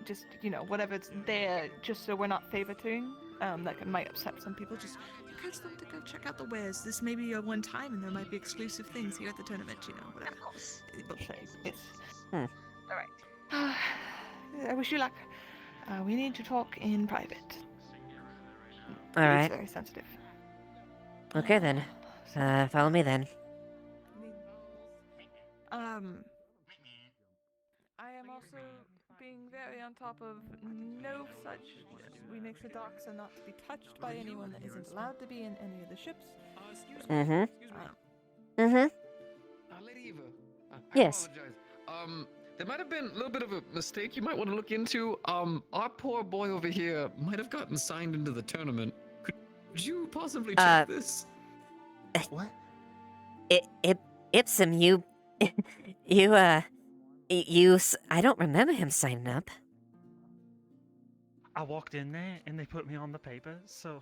whatever's there, just so we're not favoriting. That might upset some people. Just encourage them to go check out the wares. This may be a one time, and there might be exclusive things here at the tournament. Whatever. Of course. Yes. Hmm. All right. I wish you luck. We need to talk in private. All right. It's very sensitive. Okay then. Follow me then. I am also being very on top of no such. We make the docks are not to be touched by anyone that isn't allowed to be in any of the ships. Mm-hmm. Lady Eva. Yes. Apologize. There might have been a little bit of a mistake you might want to look into. Our poor boy over here might have gotten signed into the tournament. Could you possibly check this? What? Ipsum, I don't remember him signing up. I walked in there and they put me on the paper, so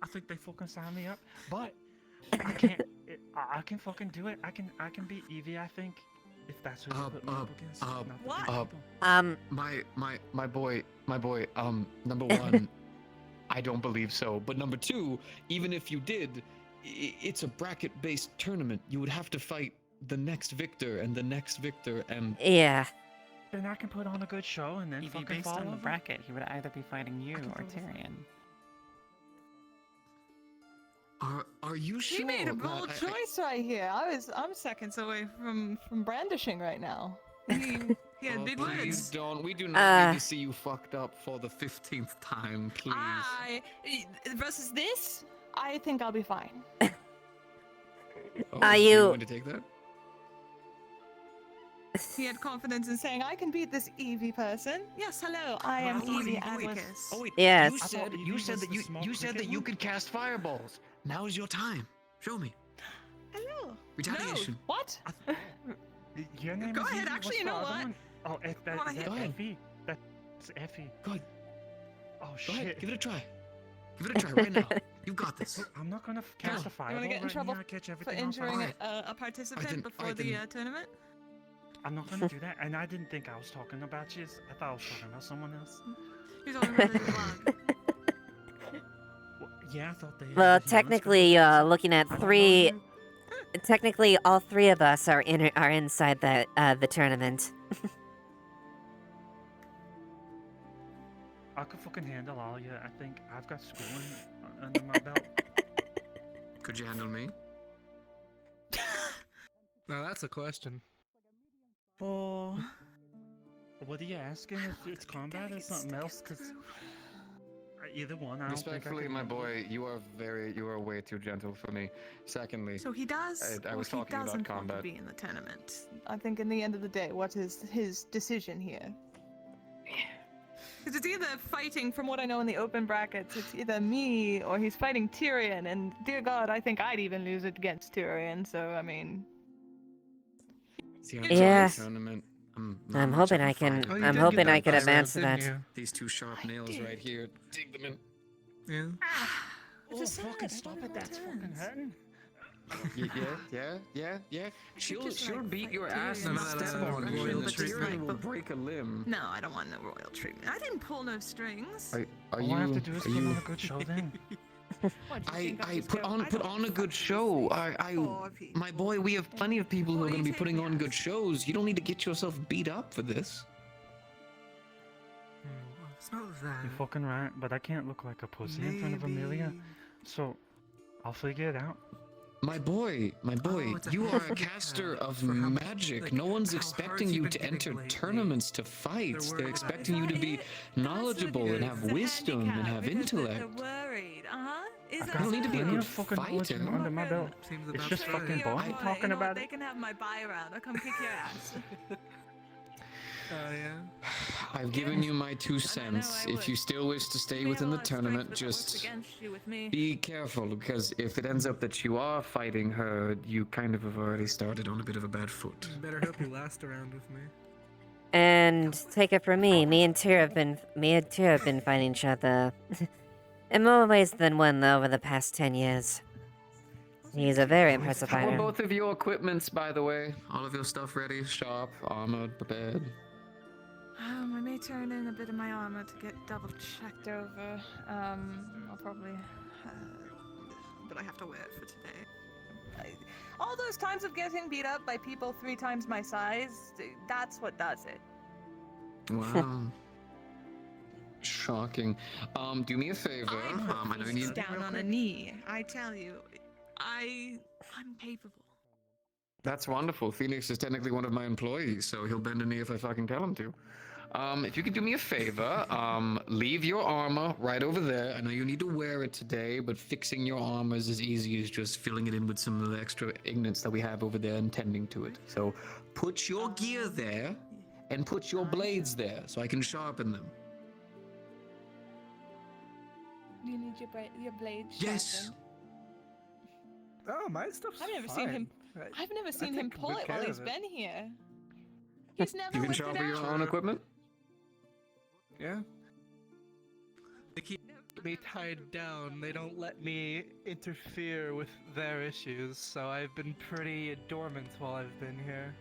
I think they fucking signed me up. But I can't. I can fucking do it. I can beat Evie. I think if that's who they put me up against. What? My boy. Number one, I don't believe so. But number two, even if you did, it's a bracket-based tournament. You would have to fight the next victor and the next victor and. Yeah. Then I can put on a good show and then If he fucking based follow on the them. bracket, he would either be fighting you or Tyrion. Are you sure? He made a bold that choice right here. I'm seconds away from brandishing right now. He had big please words. don't. We do not need to see you fucked up for the 15th time, please. Versus this, I think I'll be fine. Are you going to take that? He had confidence in saying, "I can beat this Evie person." Yes, hello, I am Evie Atlas. Oh wait, Yes. You said that you could cast fireballs. Now is your time. Show me. Hello. Retaliation. No. What? Your name Go is ahead. Evie. Actually, What's you the know other what? one? Oh, Go on is that ahead. Effie? That's Effie. Go ahead. Oh, Go shit. ahead. Give it a try. Give it a try right now. You got this. I'm not gonna cast a You fireball want to get in right trouble now. Catch for everything on injuring fire. a participant then- before alright, the then- tournament? I'm not gonna do that, and I didn't think I was talking about you. I thought I was talking about someone else. You're talking about the blog. Well, yeah, I thought they. Well, technically, looking at three, technically all three of us are inside the tournament. I could fucking handle all you. I think I've got schooling under my belt. Could you handle me? Now that's a question. Oh. What are you asking? If it's combat or something else? Because either one. I don't think I Respectfully, could my handle it. boy, you are way too gentle for me. Secondly, So he does. I or was he talking about doesn't want to combat. be in the tournament. I think in the end of the day, what is his decision here? Because it's either fighting, from what I know in the open brackets, it's either me or he's fighting Tyrion. And dear God, I think I'd even lose it against Tyrion. So I mean, See, I'm Yeah. the tournament. not I'm much hoping of a I can. fighter. Oh, you I'm did hoping get I that can by advance to round, that. didn't These two sharp nails right here. Dig them in. Yeah. it's just sad. fucking I stop wanted it! more That's fucking turns. hurting. Yeah. She'll just, she'll like, beat fight your Tyrion ass and None of that, step on you, royal and the treatment. Tyrion will break a limb. No, I don't want no royal treatment. I didn't pull no strings. Are All you? I have to do is are put you? on a good show then. What, do you think I'm I just put go- on I put don't on a fight good these show. things. Poor people. My boy, we have plenty of people who are What do going to you be take putting me on as? good shows. You don't need to get yourself beat up for this. It's not that. You're fucking right, but I can't look like a pussy in front of Amelia. So, I'll figure it out. My boy, it's a you are a handicap caster of for how much- magic. like, No one's how expecting hard you you've to been enter getting lately. tournaments to fight. They're They're worried expecting about you to it. be knowledgeable and have wisdom and have intellect. Worried, Is I've that got You don't need to be a plenty good of fucking knowledge fighter. under my belt. Seems It's about just right. fucking boring talking about They it. can have my buy around. I'll come kick your ass. Oh yeah. I've given you my 2 cents. If you still wish to stay within the tournament, just against you with me. be careful, because if it ends up that you are fighting her, you kind of have already started on a bit of a bad foot. Better hope you last around with me. And take it from me, me and Tyr have been fighting each other in more ways than one over the past 10 years. He's a very impressive How are fighter. both of your equipments, by the way? All of your stuff ready? Sharp, armored, prepared? I may turn in a bit of my armor to get double checked over. I'll probably, but I have to wear it for today. All those times of getting beat up by people 3 times my size, that's what does it. Wow. Shocking. Do me a favor. I know you need. Down on a knee. I tell you, I'm capable. That's wonderful. Phoenix is technically one of my employees, so he'll bend a knee if I fucking tell him to. If you could do me a favor, leave your armor right over there. I know you need to wear it today, but fixing your armor is as easy as just filling it in with some of the extra ignites that we have over there and tending to it. So put your gear there and put your blades there so I can sharpen them. You need your blade Yes. sharpened. Oh, my stuff's I've never fine. seen him. I've never seen him take pull good it while care he's of it. been here. He's never You can lifted sharpen your out. own equipment? Yeah. They keep me tied down. They don't let me interfere with their issues, so I've been pretty dormant while I've been here.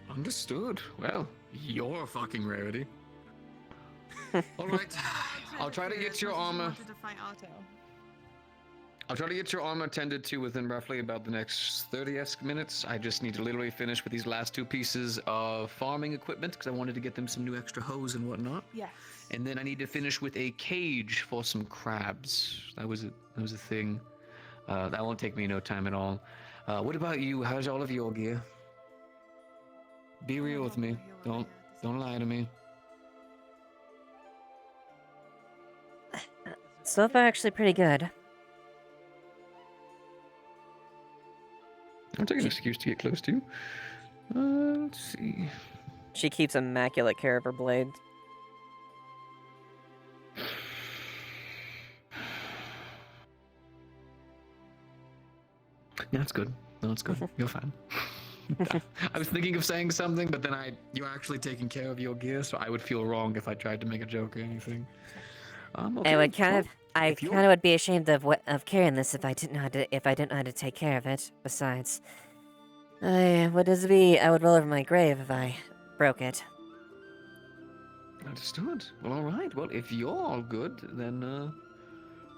Understood. Well, you're a fucking rarity. Alright. I'll try to get your armor. Wanted to fight Otto. I'll try to get your armor tended to within roughly about the next 30-esque minutes. I just need to literally finish with these last 2 pieces of farming equipment because I wanted to get them some new extra hose and whatnot. Yes. And then I need to finish with a cage for some crabs. That was a thing. That won't take me no time at all. What about you? How's all of your gear? Be real with me. Don't lie to me. So far, actually pretty good. I'll take an excuse to get close to you. Let's see. She keeps immaculate care of her blades. That's good. No, it's good. You're fine. I was thinking of saying something, but then you're actually taking care of your gear, so I would feel wrong if I tried to make a joke or anything. Okay. I would kind well, of, I if you're- kind of would be ashamed of carrying this if I didn't know how to take care of it. Besides, I would roll over my grave if I broke it. Understood. Well, all right. Well, if you're all good, then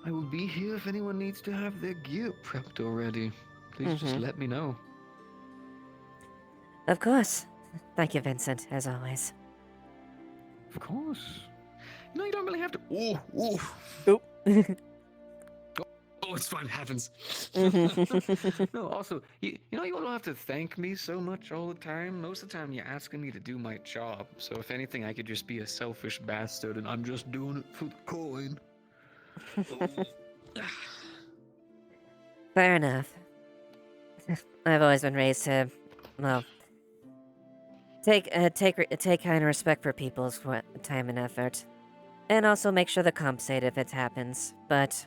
I will be here if anyone needs to have their gear prepped already. Please just let me know. Of course. Thank you, Vincent, as always. Of course. No, you don't really have to. Oh. Oh, it's fine. It happens. No, also, you know, you don't have to thank me so much all the time. Most of the time, you're asking me to do my job. So, if anything, I could just be a selfish bastard, and I'm just doing it for the coin. Fair enough. I've always been raised to, well, take kind of respect for people's time and effort, and also make sure they're compensated if it happens. But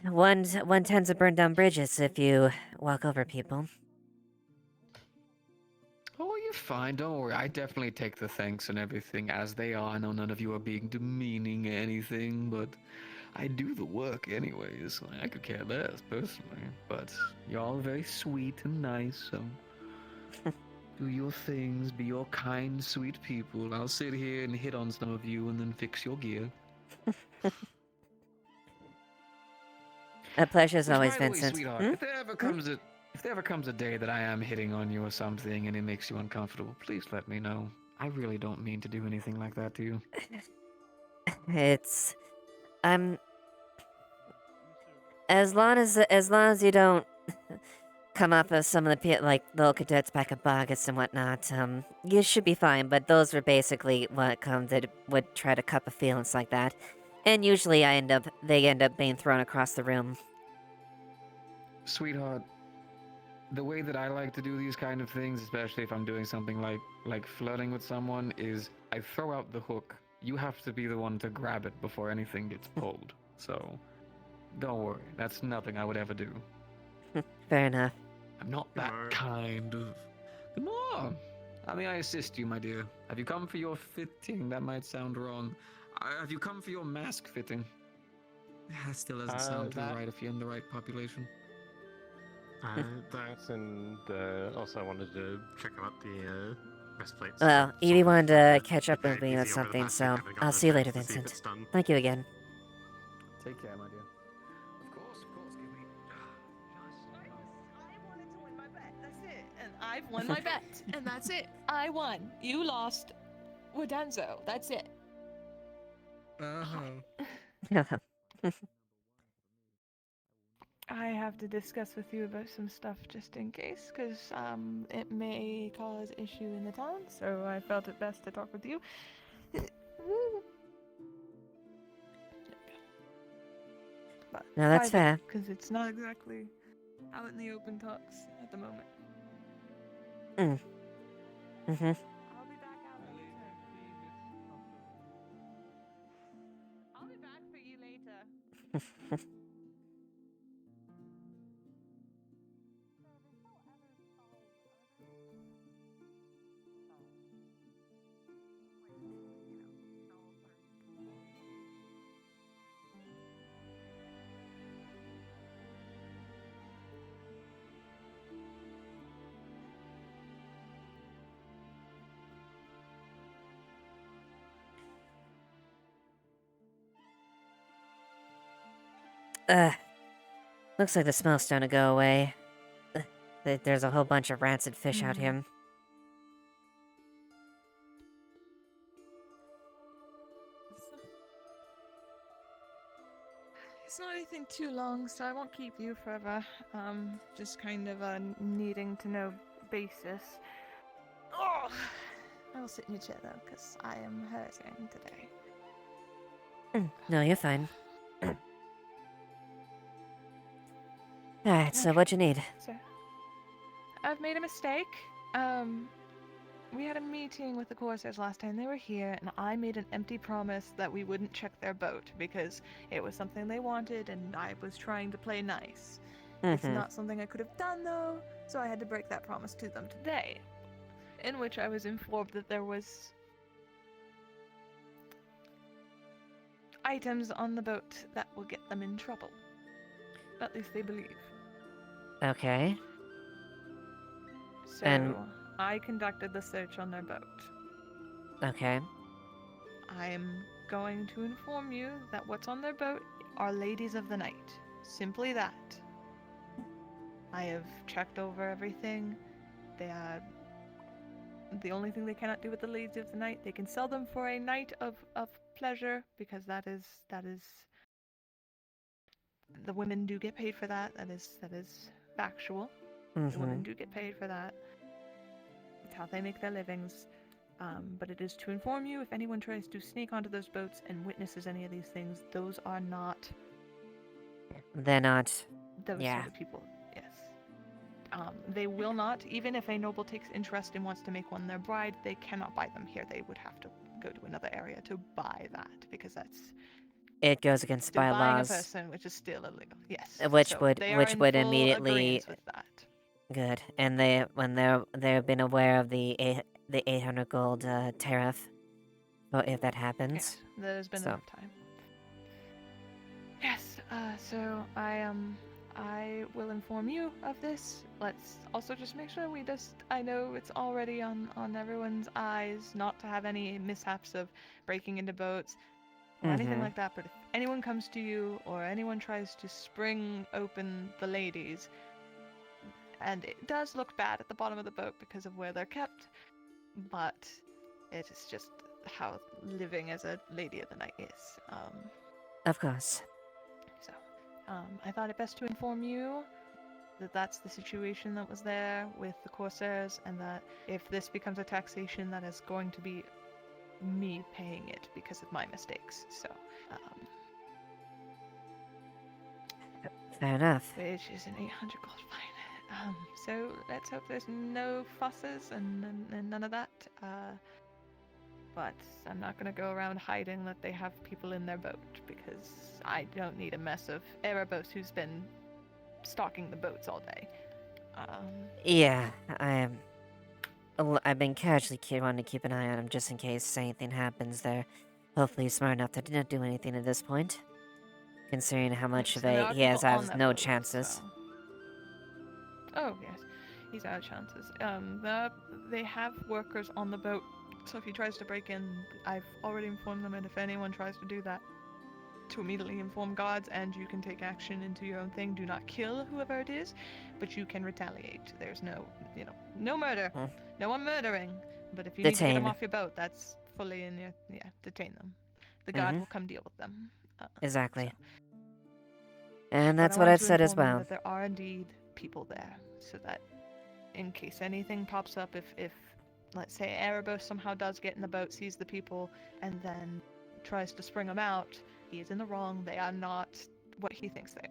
one tends to burn down bridges if you walk over people. Oh, you're fine. Don't worry. I definitely take the thanks and everything as they are. I know none of you are being demeaning or anything, but I do the work anyways. I could care less, personally. But you're all very sweet and nice, so do your things. Be your kind, sweet people. I'll sit here and hit on some of you and then fix your gear. A pleasure as Which, always, by the way, Vincent. sweetheart, if there ever comes a day that I am hitting on you or something and it makes you uncomfortable, please let me know. I really don't mean to do anything like that to you. It's, as long as you don't come up with some of the like little cadets back at Bogus and whatnot, you should be fine. But those were basically what that would try to cup of feelings like that, and usually they end up being thrown across the room. Sweetheart, the way that I like to do these kind of things, especially if I'm doing something like flirting with someone, is I throw out the hook. You have to be the one to grab it before anything gets pulled. So, don't worry. That's nothing I would ever do. Fair enough. I'm not that kind of... Come on! How may I assist you, my dear? Have you come for your fitting? That might sound wrong. Have you come for your mask fitting? That still doesn't sound too right if you're in the right population. That and also I wanted to check out the breastplates. Well, Evie wanted to catch up with me with something, so I'll see you later, Vincent. Thank you again. Take care, my dear. Of course, give me... I wanted to win my bet. That's it. And I've won my bet. And that's it. I won. You lost. Wadanzo. That's it. I have to discuss with you about some stuff just in case, because it may cause issue in the town, so I felt it best to talk with you. No, that's fair. Because it's not exactly out in the open talks at the moment. Mm-hmm. I'll be back out later. I'll be back for you later. Looks like the smell's starting to go away. There's a whole bunch of rancid fish out here. It's not anything too long, so I won't keep you forever. Just kind of a needing to know basis. Oh, I will sit in your chair though, because I am hurting today. No, you're fine. Alright, so what'd you need? So, I've made a mistake. we had a meeting with the Corsairs last time they were here, and I made an empty promise that we wouldn't check their boat because it was something they wanted, and I was trying to play nice. It's not something I could have done though, so I had to break that promise to them today, in which I was informed that there was items on the boat that will get them in trouble. At least they believe. Okay. So And- I conducted the search on their boat. Okay. I am going to inform you that what's on their boat are ladies of the night. Simply that. I have checked over everything. They are the only thing they cannot do with the ladies of the night. They can sell them for a night of pleasure because that is the women do get paid for that. That is factual. The women do get paid for that. It's how they make their livings. But it is to inform you if anyone tries to sneak onto those boats and witnesses any of these things, those are not They're not. those Yeah. sort of people. Yes. They will not, even if a noble takes interest and wants to make one their bride, they cannot buy them here. They would have to go to another area to buy that because that's It goes against still buying a bylaws. person, which is still illegal. Yes. Which so would they are which in would full immediately agreeance with that. good. And they've been aware of the 800 gold tariff. Well, if that happens. Yes, there's been So. enough time. Yes, so I will inform you of this. Let's also just make sure I know it's already on everyone's eyes not to have any mishaps of breaking into boats or anything like that, but if anyone comes to you or anyone tries to spring open the ladies, and it does look bad at the bottom of the boat because of where they're kept, but it is just how living as a lady of the night is. Of course. So, I thought it best to inform you that that's the situation that was there with the Corsairs, and that if this becomes a taxation, that is going to be me paying it because of my mistakes. So, Fair enough. which is an 800 gold fine. So let's hope there's no fusses and none of that. But I'm not gonna go around hiding that they have people in their boat because I don't need a mess of Erebos who's been stalking the boats all day. Yeah, I've been casually wanting to keep an eye on him just in case anything happens there. Hopefully he's smart enough to not do anything at this point. Considering how much So of there a are he has people on has that no boat, chances. so- Oh yes, he's out of chances. They have workers on the boat, so if he tries to break in, I've already informed them, and if anyone tries to do that, to immediately inform guards, and you can take action into your own thing. Do not kill whoever it is, but you can retaliate. There's no murder, no one murdering. But if you need to get them Detain. off your boat, that's fully in your detain them. The guard will come deal with them. Exactly. So. And But that's I what wanted I've to said as inform you well. that there are indeed people there, so that in case anything pops up, if let's say Erebos somehow does get in the boat, sees the people, and then tries to spring them out, he is in the wrong. They are not what he thinks they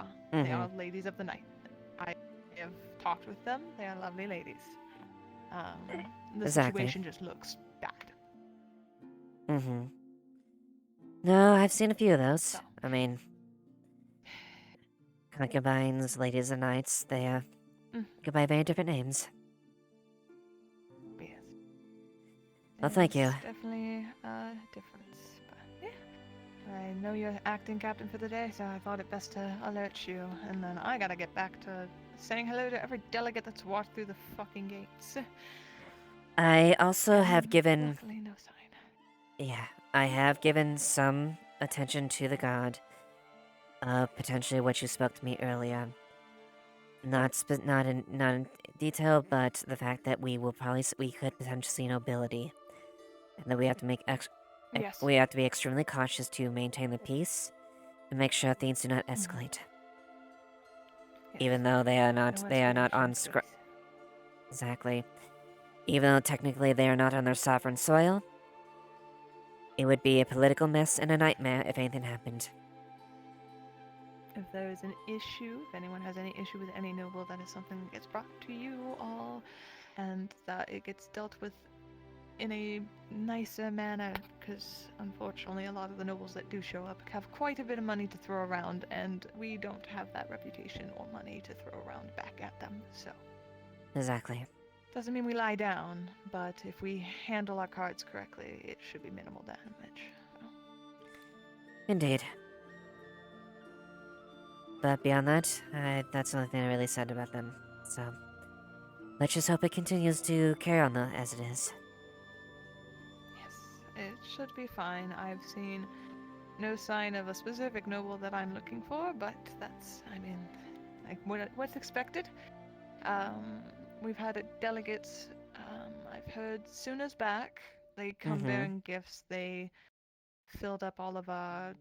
are. They are ladies of the night. I have talked with them. They are lovely ladies. The Exactly. situation just looks bad. No, I've seen a few of those. I mean, concubines, ladies of nights, they go by very different names. Yes. Well, thank you. There's definitely a difference, but yeah. I know you're acting captain for the day, so I thought it best to alert you, and then I gotta get back to saying hello to every delegate that's walked through the fucking gates. I also have given. Luckily, no sign. Yeah, I have given some attention to the god. Potentially what you spoke to me earlier. Not in detail, but the fact that we could potentially see nobility, and that we have to Yes. we have to be extremely cautious to maintain the peace and make sure things do not escalate. Even though they are not on Exactly. Even though technically they are not on their sovereign soil, it would be a political mess and a nightmare if anything happened. If there is an issue, if anyone has any issue with any noble, that is something that gets brought to you all, and that it gets dealt with in a nicer manner, because unfortunately a lot of the nobles that do show up have quite a bit of money to throw around, and we don't have that reputation or money to throw around back at them, so. Exactly. Doesn't mean we lie down, but if we handle our cards correctly, it should be minimal damage. Indeed. But beyond that, that's the only thing I really said about them. So, let's just hope it continues to carry on as it is. It should be fine. I've seen no sign of a specific noble that I'm looking for, but that's, I mean, like what's expected. We've had delegates. I've heard Suna's back. They come bearing gifts. They filled up all of our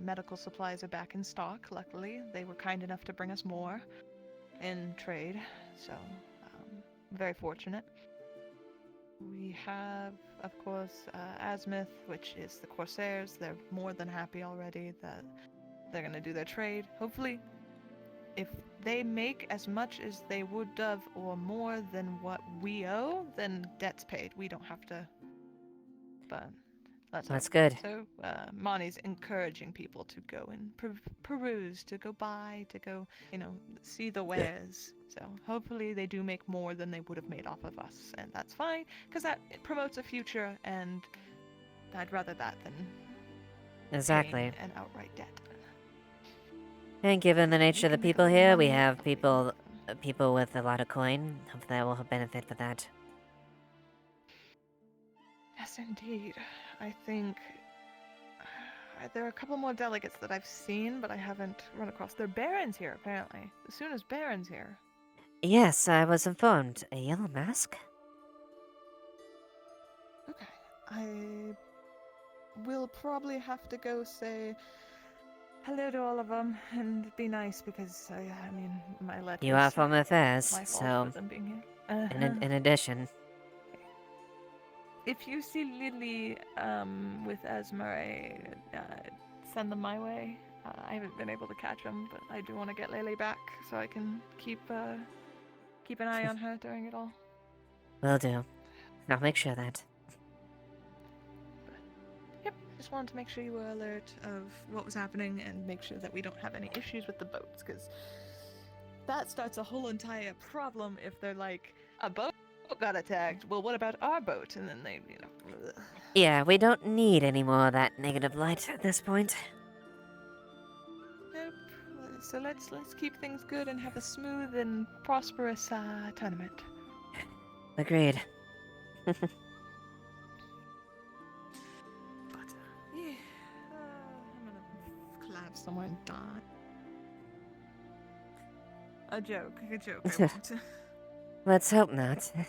medical supplies are back in stock. Luckily, they were kind enough to bring us more in trade. So, very fortunate. We have, of course, Asmith, which is the Corsairs. They're more than happy already that they're going to do their trade. Hopefully, if they make as much as they would have or more than what we owe, then debt's paid. We don't have to. But that's That's good. So, Monty's encouraging people to go and peruse, to go buy, to go, see the wares. So hopefully they do make more than they would have made off of us, and that's fine, because that promotes a future, and I'd rather that than Exactly. paying an outright debt. And given the nature of the people here, we have people with a lot of coin. Hope that will benefit for that. Yes, indeed. I think there are a couple more delegates that I've seen, but I haven't run across. They're barons here, apparently. As soon as barons here. Yes, I was informed. A yellow mask? Okay. I will probably have to go say hello to all of them and be nice, because I mean, my letters. You are from affairs, my fault so. for them being here. In addition. If you see Lily with Esmeralda, send them my way. I haven't been able to catch them, but I do want to get Lily back so I can keep an eye on her during it all. Will do. I'll make sure that. Yep, just wanted to make sure you were alert of what was happening and make sure that we don't have any issues with the boats, because that starts a whole entire problem if they're like, a boat got attacked. Well, what about our boat? And then they, ugh. Yeah, we don't need any more of that negative light at this point. Nope. So let's keep things good and have a smooth and prosperous tournament. Agreed. Yeah. I'm gonna collapse somewhere and die. A joke. I won't. Let's hope not. Busy.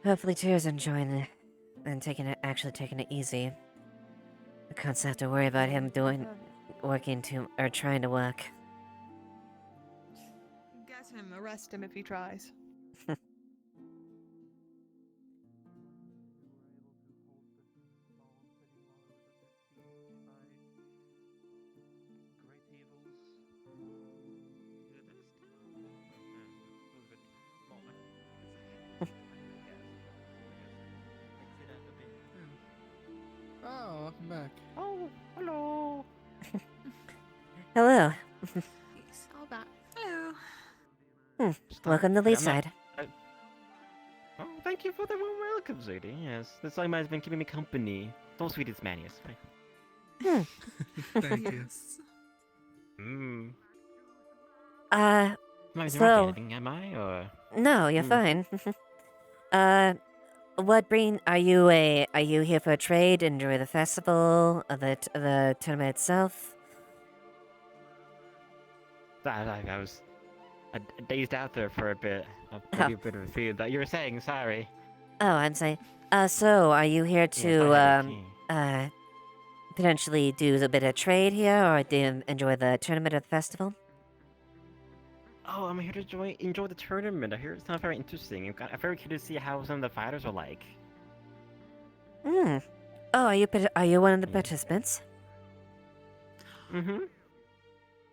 Hopefully Tyr's enjoying it and actually taking it easy. I can't have to worry about him trying to work. Get him, arrest him if he tries. Oh, welcome back. Oh, hello. Hello. He's all back. Hello. Welcome to Leaside. Oh, thank you for the warm welcome, Zadie. Yes, this Lima has been keeping me company. So sweet as Manius, right? Thank you. Am I So... anything, am I, or...? No, you're fine. Are you here for a trade, enjoy the festival, the tournament itself? I was dazed out there for a bit. I'll give you a bit of a feel that you were saying, sorry. Oh, I'm saying, so are you here to, potentially do a bit of trade here, or do you enjoy the tournament or the festival? Oh, I'm here to enjoy the tournament. I hear it's not very interesting. I'm very curious to see how some of the fighters are like. Hmm. Oh, are you one of the participants? Mm-hmm.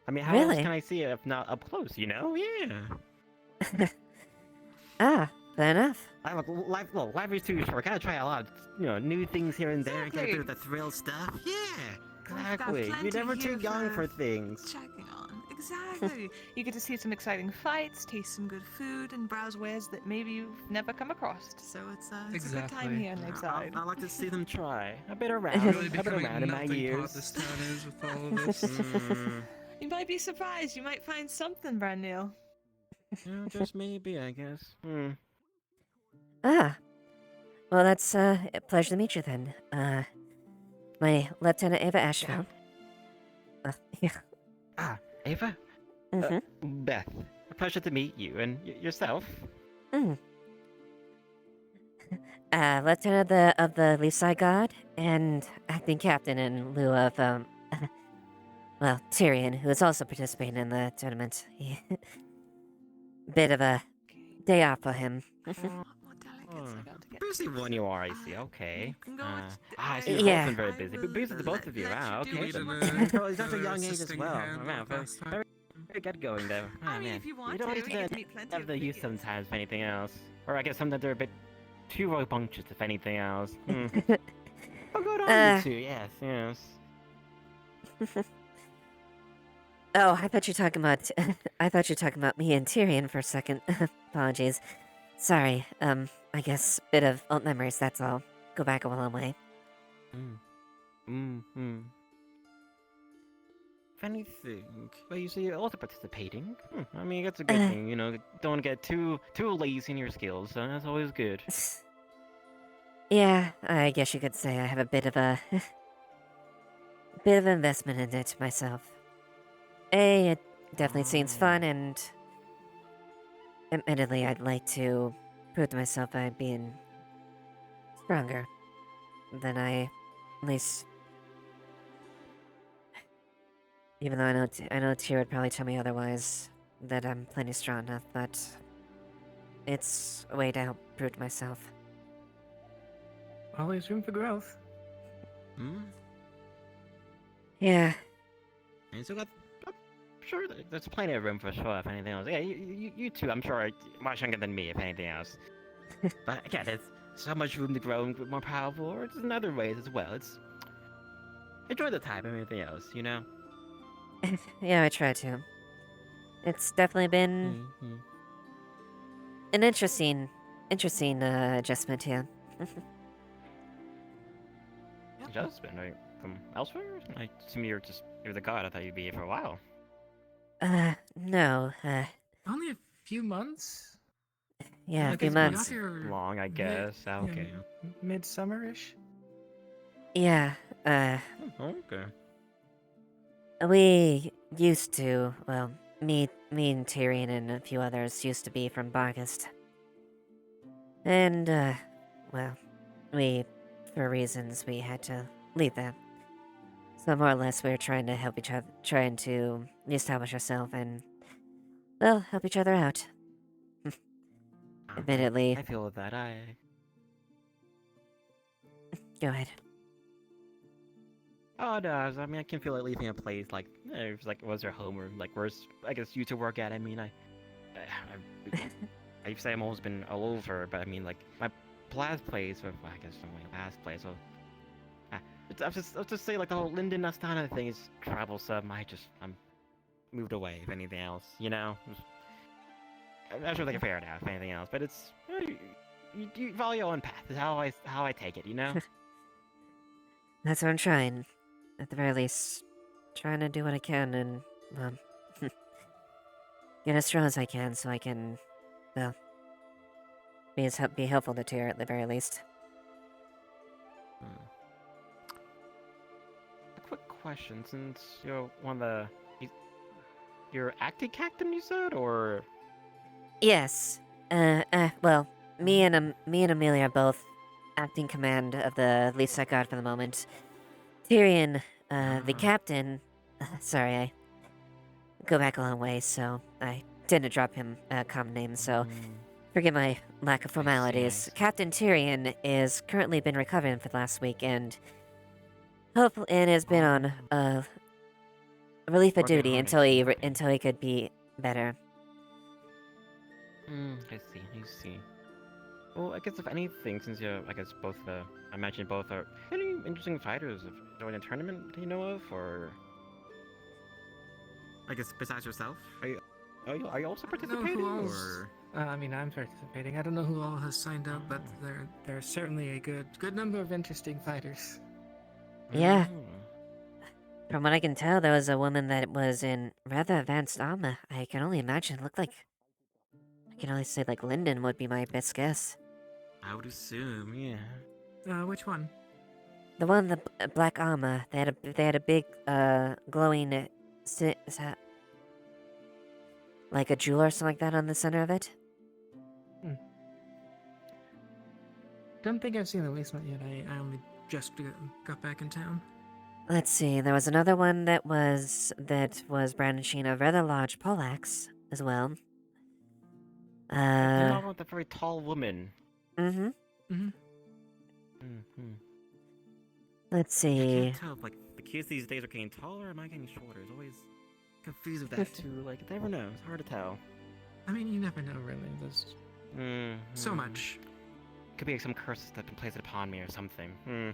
I mean, how else Really? can I see it if not up close, you know? Yeah. Ah, fair enough. Life is too short. Gotta try a lot of, new things here and there. Get a bit Exactly. of the thrill stuff. Yeah, We've got exactly. You're plenty never too here young for for things. checking on. Exactly. You get to see some exciting fights, taste some good food, and browse wares that maybe you've never come across. So it's a good time here on Lakeside. I like to see them try. I've been Really around. I've been becoming a around in my melting years. pot this town is with all of this. You might be surprised. You might find something brand new. Yeah, just maybe, I guess. Ah. Well, that's a pleasure to meet you then. My Lieutenant Ava Ashevail. Yeah. Ah, Ava? Beth, a pleasure to meet you, and yourself. Lieutenant of the Leaside Guard, and acting captain in lieu of, well, Tyrion, who is also participating in the tournament. Bit of a day off for him. Busy one you are, I see. Okay. I see you've Yeah. both been very busy. But busy to both of you. Wow, okay. Leading He's such a young age as assisting well. hand Wow, very, last time. very good going there. Oh, I mean, man. if you want You don't to, need you get to meet plenty have of the use sometimes for anything else. Or I guess sometimes they're a bit too rambunctious, if anything else. Oh, good on you two. Yes, yes. Oh, I thought you were talking about. I thought you were talking about me and Tyrion for a second. Apologies. Sorry. I guess bit of old memories. That's all. Go back a long way. If anything, well, you see, you're also participating. I mean, that's a good thing. Don't get too lazy in your skills. So that's always good. Yeah, I guess you could say I have a bit of a bit of investment in it myself. It definitely seems fun, and admittedly, I'd like to prove to myself by being stronger than at least. Even though I know Tyr would probably tell me otherwise, that I'm plenty strong enough, but it's a way to help prove to myself. Always room for growth. Yeah. And so I'm sure there's plenty of room for sure, if anything else. Yeah, you two, I'm sure, are much younger than me, if anything else. But again, there's so much room to grow and get more powerful, or it's in other ways as well. It's enjoy the time and everything else, you know? Yeah, I try to. It's definitely been an interesting adjustment here. Adjustment? Are you from elsewhere? I assume you're the god. I thought you'd be here for a while. No, Only a few months? yeah, a few guess we got months. here Long, I guess. Okay. Midsummer-ish? Yeah, Okay. we used to, well, me and Tyrion and a few others used to be from Bargast. And, well, for reasons, we had to leave that. So more or less, we were trying to help each other, trying to establish ourselves and, well, help each other out. Admittedly. I feel that. Go ahead. Oh no, I mean I can feel it leaving a place like it's like was their home or like where's I guess you to work at. I mean I say I'm always been all over, but I mean like my last place, or I guess my last place. So I'll just say like the whole Linden Astana thing is troublesome. I'm moved away. If anything else, you know. I'm not sure if I can figure it out. If anything else, but it's you follow your own path. Is how I take it. You know. That's what I'm trying. At the very least, trying to do what I can and, get as strong as I can so I can, well, be helpful to Tyr at the very least. A quick question, since you're one of you're acting captain, you said, or? Yes. Well, me and Amelia are both acting command of the Lisa Guard for the moment. Tyrion, the captain. Sorry, I go back a long way, so I didn't drop him a common name, so forgive my lack of formalities. Captain Tyrion is currently been recovering for the last week, and hopefully, and has been on relief of Working duty hard, I until see, until he could be better. I see. Well, I guess if anything, since you're, I guess both, I imagine both are any interesting fighters of joining a tournament that you know of, or I guess besides yourself, are you also I don't know participating, who else. or? I mean, I'm participating. I don't know who all has signed up, but there's certainly a good number of interesting fighters. Yeah. From what I can tell, there was a woman that was in rather advanced armor. I can only imagine. It looked like. I can only say like Lyndon would be my best guess. I would assume, yeah. Which one? The one in the black armor. They had a big glowing like a jewel or something like that on the center of it. Don't think I've seen the basement yet. I only just got back in town. Let's see. There was another one that was brandishing a rather large poleaxe as well. You know about the very tall woman. Mm-hmm. Mm-hmm. Let's I see. can't tell if, like, the kids these days are getting taller, or am I getting shorter? It's always confused with that too. Like, I never know. It's hard to tell. I mean, you never know, really. There's so much. Could be like some curse that's been placed upon me or something. I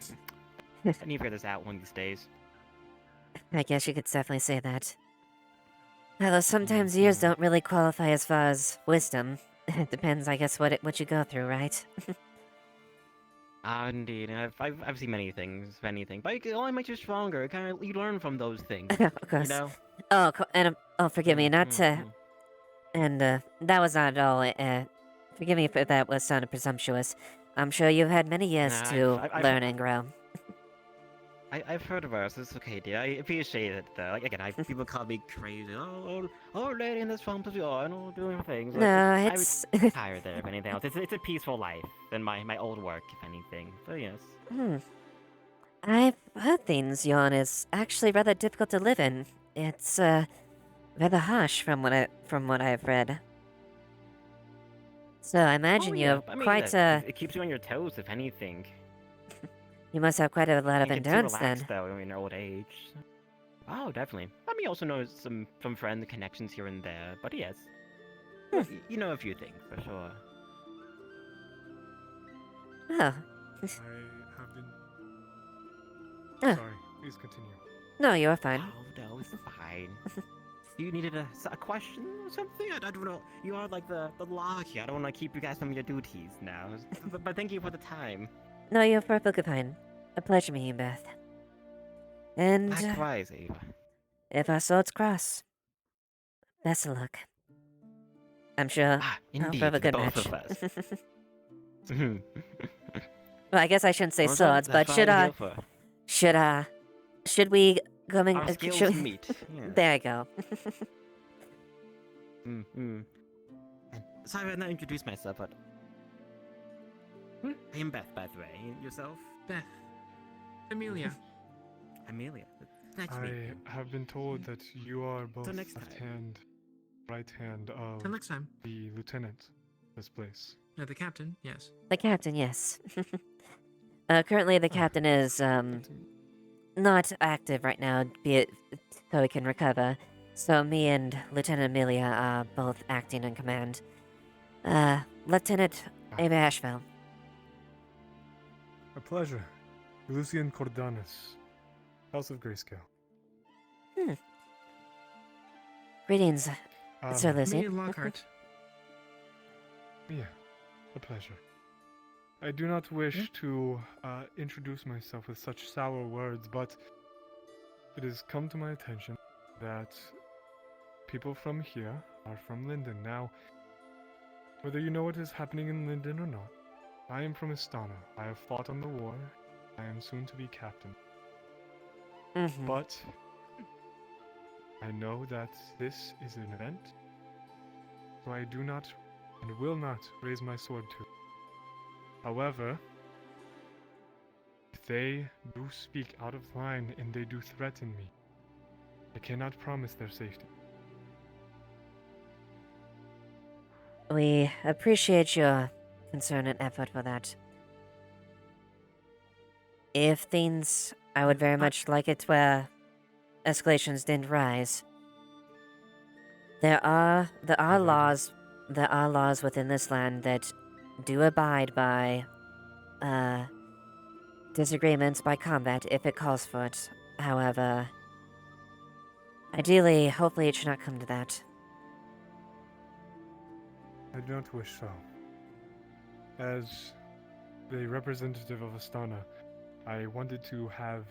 need to figure this out one of these days. I guess you could definitely say that. Although sometimes years don't really qualify as far as wisdom. It depends, I guess, what you go through, right? Indeed. I've seen many things, but it only makes you stronger. You learn from those things. Of course. You know? Forgive me, not to... And, that was not at all, forgive me if that was sounded presumptuous. I'm sure you've had many years to learn and grow. I've heard of us. It's okay, dear. I appreciate it, though. Like, again, people call me crazy. Oh, lady in this swamp, doing things. Like, No, I it's... was tired there, if anything else. It's a peaceful life than my old work, if anything. So, yes. I've heard things Yon is actually rather difficult to live in. It's, rather harsh from what I've read. So I imagine you're quite, It keeps you on your toes, if anything. You must have quite a lot of You get too endurance relaxed, then. though, in your old age. Oh, definitely. I mean, you also know some friends and connections here and there, but yes. You know a few things, for sure. Oh. I have been... Sorry, please continue. No, you're fine. Oh, no, it's fine. You needed a question or something? I don't know. You are like the law here. I don't want to keep you guys from your duties now. But thank you for the time. No, you're perfectly fine. A pleasure meeting you, Beth. And Likewise, Ava. If our swords cross, best of luck. I'm sure indeed, we'll have a good both match. of us. Well, I guess I shouldn't say Well, swords, but that's what I'm here for. should we come in? Our skills should we- meet. Yeah. There you go. Sorry, I've not introduced myself, but I am Beth, by the way. Yourself? Beth. Amelia. Amelia. Nice to meet you. I have been told that you are both next time. left hand, right hand of Till next time. the lieutenant of this place. The captain, yes. The captain, yes. Currently, the captain is not active right now, be it so he can recover. So me and Lieutenant Amelia are both acting in command. Lieutenant Ava Ashevail. A pleasure. Lucian Cordanis, House of Grayscale. Greetings, Sir Me Lucian. and Lockhart. Yeah, a pleasure. I do not wish to introduce myself with such sour words, but it has come to my attention that people from here are from Linden. Now, whether you know what is happening in Linden or not, I am from Istana. I have fought on the war. I am soon to be captain. But I know that this is an event, so I do not and will not raise my sword to it. However, if they do speak out of line and they do threaten me, I cannot promise their safety. We appreciate your concern and effort for that. If things, I would very much like it where escalations didn't rise. There are laws within this land that do abide by disagreements by combat if it calls for it. However, ideally, hopefully it should not come to that. I do not wish so. As the representative of Astana, I wanted to have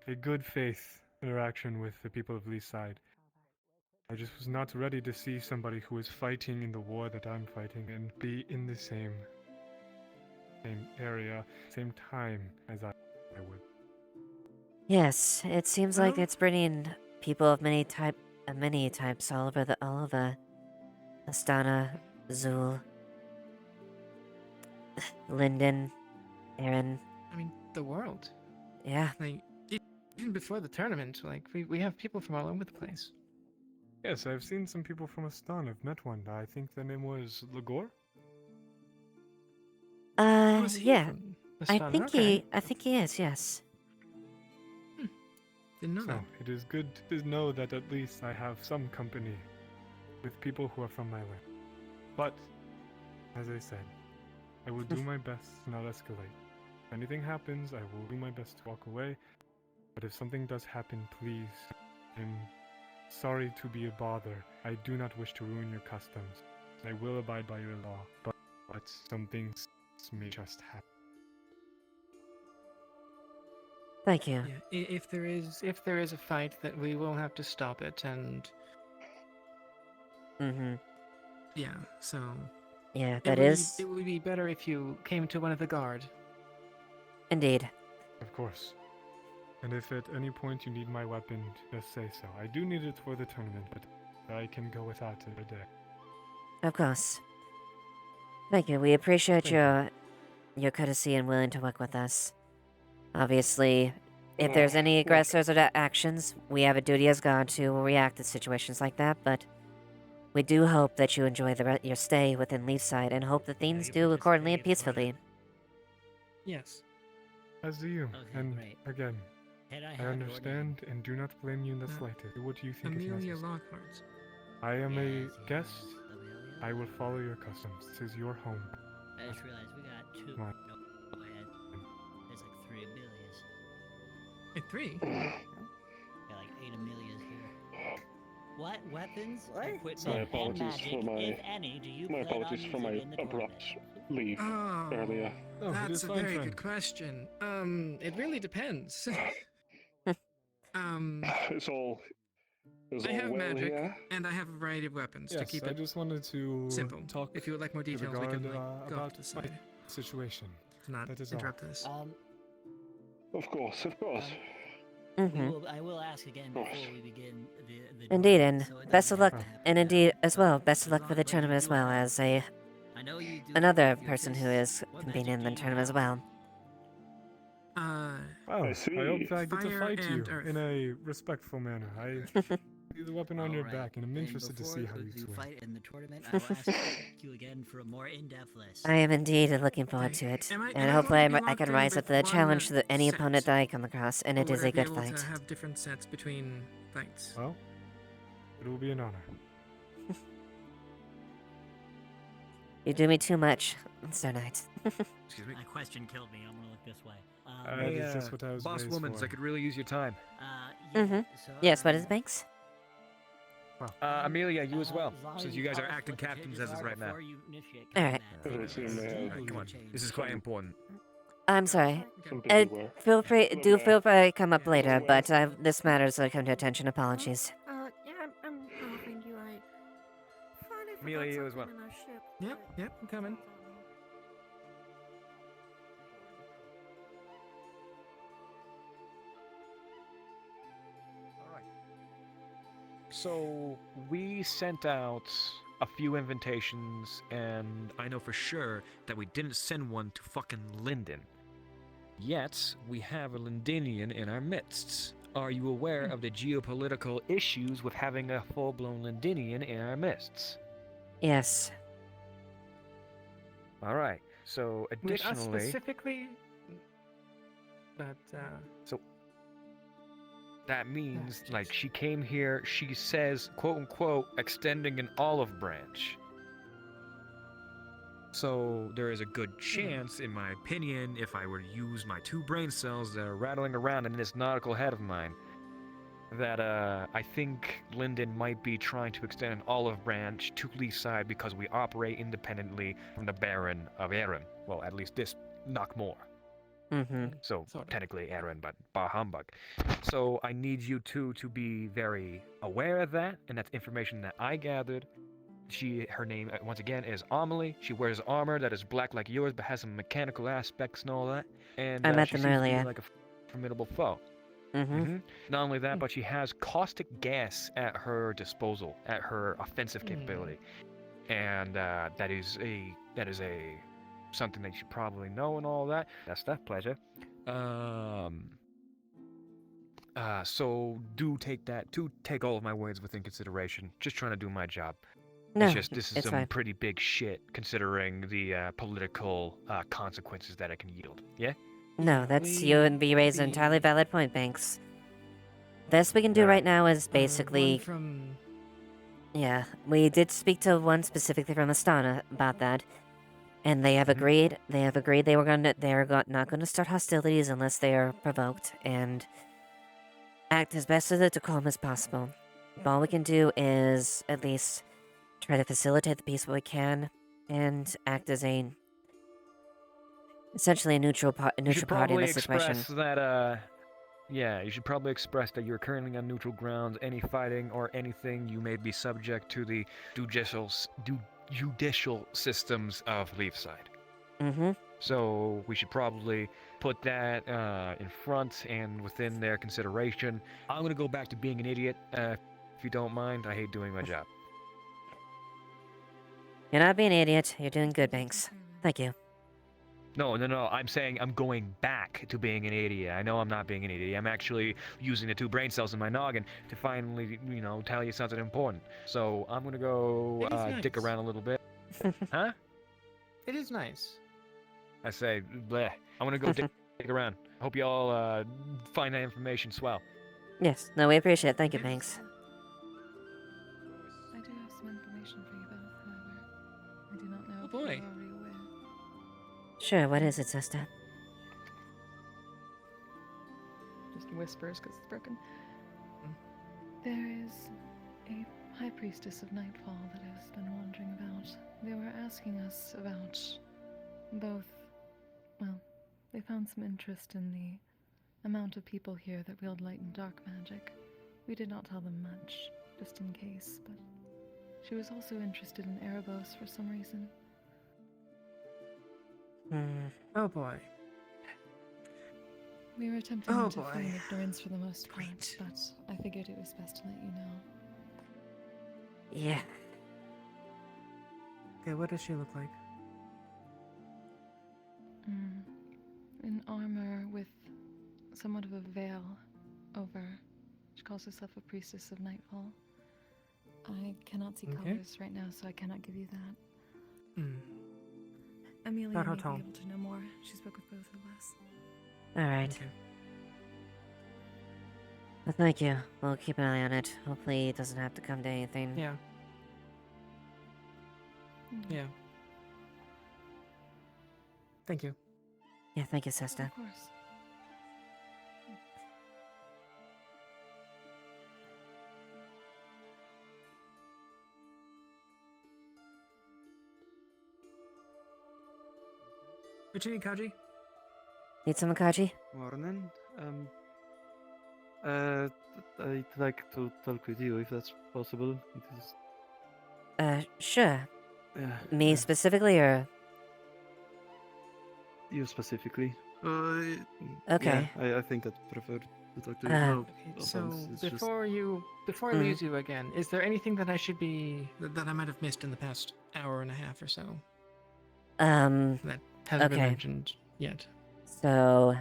a good faith interaction with the people of Lee's side. I just was not ready to see somebody who is fighting in the war that I'm fighting and be in the same area, same time as I would. Yes, it seems like it's bringing people of many types all over Astana, Zul, Linden, Aaron. I mean, the world. Yeah. Like, even before the tournament, like, we have people from all over the place. Yes, I've seen some people from Astana. I've met one. I think the name was Lagor? Yeah. I Astana? think Okay. he is, yes. Didn't know So, that. it is good to know that at least I have some company with people who are from my land. But, as I said, I will do my best to not escalate. If anything happens, I will do my best to walk away. But if something does happen, please, I'm sorry to be a bother. I do not wish to ruin your customs. I will abide by your law, but some things may just happen. Thank you. Yeah, if there is a fight, that we will have to stop it, and yeah. So Yeah, it would be better if you came to one of the guard. Indeed. Of course. And if at any point you need my weapon, just say so. I do need it for the tournament, but I can go without it a day. Of course. Thank you. We appreciate your courtesy and willing to work with us. Obviously, if there's any aggressors or actions, we have a duty as guard to react to situations like that, but we do hope that you enjoy your stay within Leafside and hope that things do accordingly and peacefully. Yes. As do you. Okay, And great. again, Can I I have your understand and do not blame you in the slightest. Do what you think is Amelia necessary. Lockhart. I am a guest. I will follow your customs. This is your home. I just realized we got two. Come on. No, there's like 3 Amelias. Hey, 3? Yeah, like 8 Amelias here. What weapons, equipment, My and apologies magic, for my if any, do you my plan on apologies for using my in the tournament? abrupt leave Oh, earlier. Oh, it that's is a fine, very friend. good question. It really depends. It's all I have well magic, here. and I have a variety of weapons to Yes, keep I it just wanted to simple. talk If you would like more to the details, we can guard, like, go about off to the my side. situation. Not That is all. interrupt this. Of course, of course. I will ask again before we begin the Indeed, tournament, and so it best of doesn't luck, happen and now. indeed, as well, best of luck for the tournament as well as I know you do another have your person who fists. is What competing in the magic do you tournament as have? well. Oh, I see. I hope I get to Fire fight you and earth. in a respectful manner. I see the weapon on your Alright, back, and I'm then interested to before see how you you swing. fight in the tournament, I will ask you again for a more in-depth list. I am indeed looking forward to it, Am I and allowed hopefully to be I locked can in rise up with to the one challenge to any set? opponent that I come across, and Or it would is I a be good able fight. to have different sets between fights? Well, it will be an honor. You do me too much, Sir Knight. Excuse me. That question killed me. I'm gonna look this way. That is just what I was Boss raised Woman's, for. I could really use your time. Yes, what is Banks? Amelia, you as well, since you guys are acting captains as of right now. Alright. Come on, this is quite important. I'm sorry. Some busy work. Feel free to come up later, but this matters come to attention. Apologies. Yeah, I'm helping you. I finally forgot Amelia, you as well. something in our ship. Yep, I'm coming. So we sent out a few invitations, and I know for sure that we didn't send one to fucking Linden. Yet we have a Lindinian in our midst. Are you aware of the geopolitical issues with having a full-blown Lindinian in our midst? Yes. All right. So With us additionally, specifically, but so that means like she came here. She says, "quote unquote," extending an olive branch. So there is a good chance, in my opinion, if I were to use my 2 brain cells that are rattling around in this nautical head of mine, that I think Lyndon might be trying to extend an olive branch to Leafside because we operate independently from the Baron of Erin. Well, at least this Knockmore. Mm-hmm. So technically Erin, but bah humbug. So I need you two to be very aware of that, and that's information that I gathered. Her name, once again, is Amelie. She wears armor that is black like yours, but has some mechanical aspects and all that. And I met she them seems to earlier. be like a formidable foe. Mm-hmm. Not only that, but she has caustic gas at her disposal, at her offensive capability, and that is something that you should probably know and all that. That's that pleasure. So do take all of my words within consideration. Just trying to do my job. No, This is it's some fine. pretty big shit considering the political consequences that it can yield. Yeah. No, that's you and B raised an entirely valid point, Banks. Best we can do right now is basically. Yeah, we did speak to one specifically from Astana about that, and they have agreed. They have agreed they were not going to start hostilities unless they are provoked, and act as best as a decorum as possible. All we can do is at least try to facilitate the peace what we can, and act as essentially a neutral party in this situation. Express that. Yeah, you should probably express that you're currently on neutral grounds. Any fighting or anything, you may be subject to the judicial systems of Leafside. Mm-hmm. So we should probably put that in front and within their consideration. I'm gonna go back to being an idiot, if you don't mind. I hate doing my job. You're not being an idiot. You're doing good, Banks. Thank you. No. I'm saying I'm going back to being an idiot. I know I'm not being an idiot. I'm actually using the 2 brain cells in my noggin to finally, tell you something important. So I'm gonna go dick around a little bit. Huh? It is nice. I say, bleh. I'm gonna go dick around. Hope y'all find that information swell. Yes. No, we appreciate it. Thank you, Banks. I do have some information for you both, however. I do not know if boy. you're already aware. Sure, what is it, sister? Just whispers because it's broken. There is a high priestess of Nightfall that I've been wondering about. They were asking us about both. Well, they found some interest in the amount of people here that wield light and dark magic. We did not tell them much, just in case, but she was also interested in Erebos for some reason. Oh boy. We were attempting Oh to boy. feign ignorance for the most part, but I figured it was best to let you know. Yeah. Okay, what does she look like? In armor with somewhat of a veil over. She calls herself a priestess of Nightfall. I cannot see colors right now, so I cannot give you that. Amelia About how may tall? be able to know more. She spoke with both of us. Alright. Well, thank you. We'll keep an eye on it. Hopefully it doesn't have to come to anything. Yeah. Yeah. Thank you. Yeah, thank you, sister. Of course. Richie, Kaji? Need some Kaji? Morning. I'd like to talk with you if that's possible. It is... Sure. Yeah, Me specifically, or? You specifically. Okay. Yeah, I think I'd prefer to talk to you. Um, So it's just- before I lose you again, is there anything that I should be that I might have missed in the past hour and a half or so that hasn't been okay. mentioned yet? So,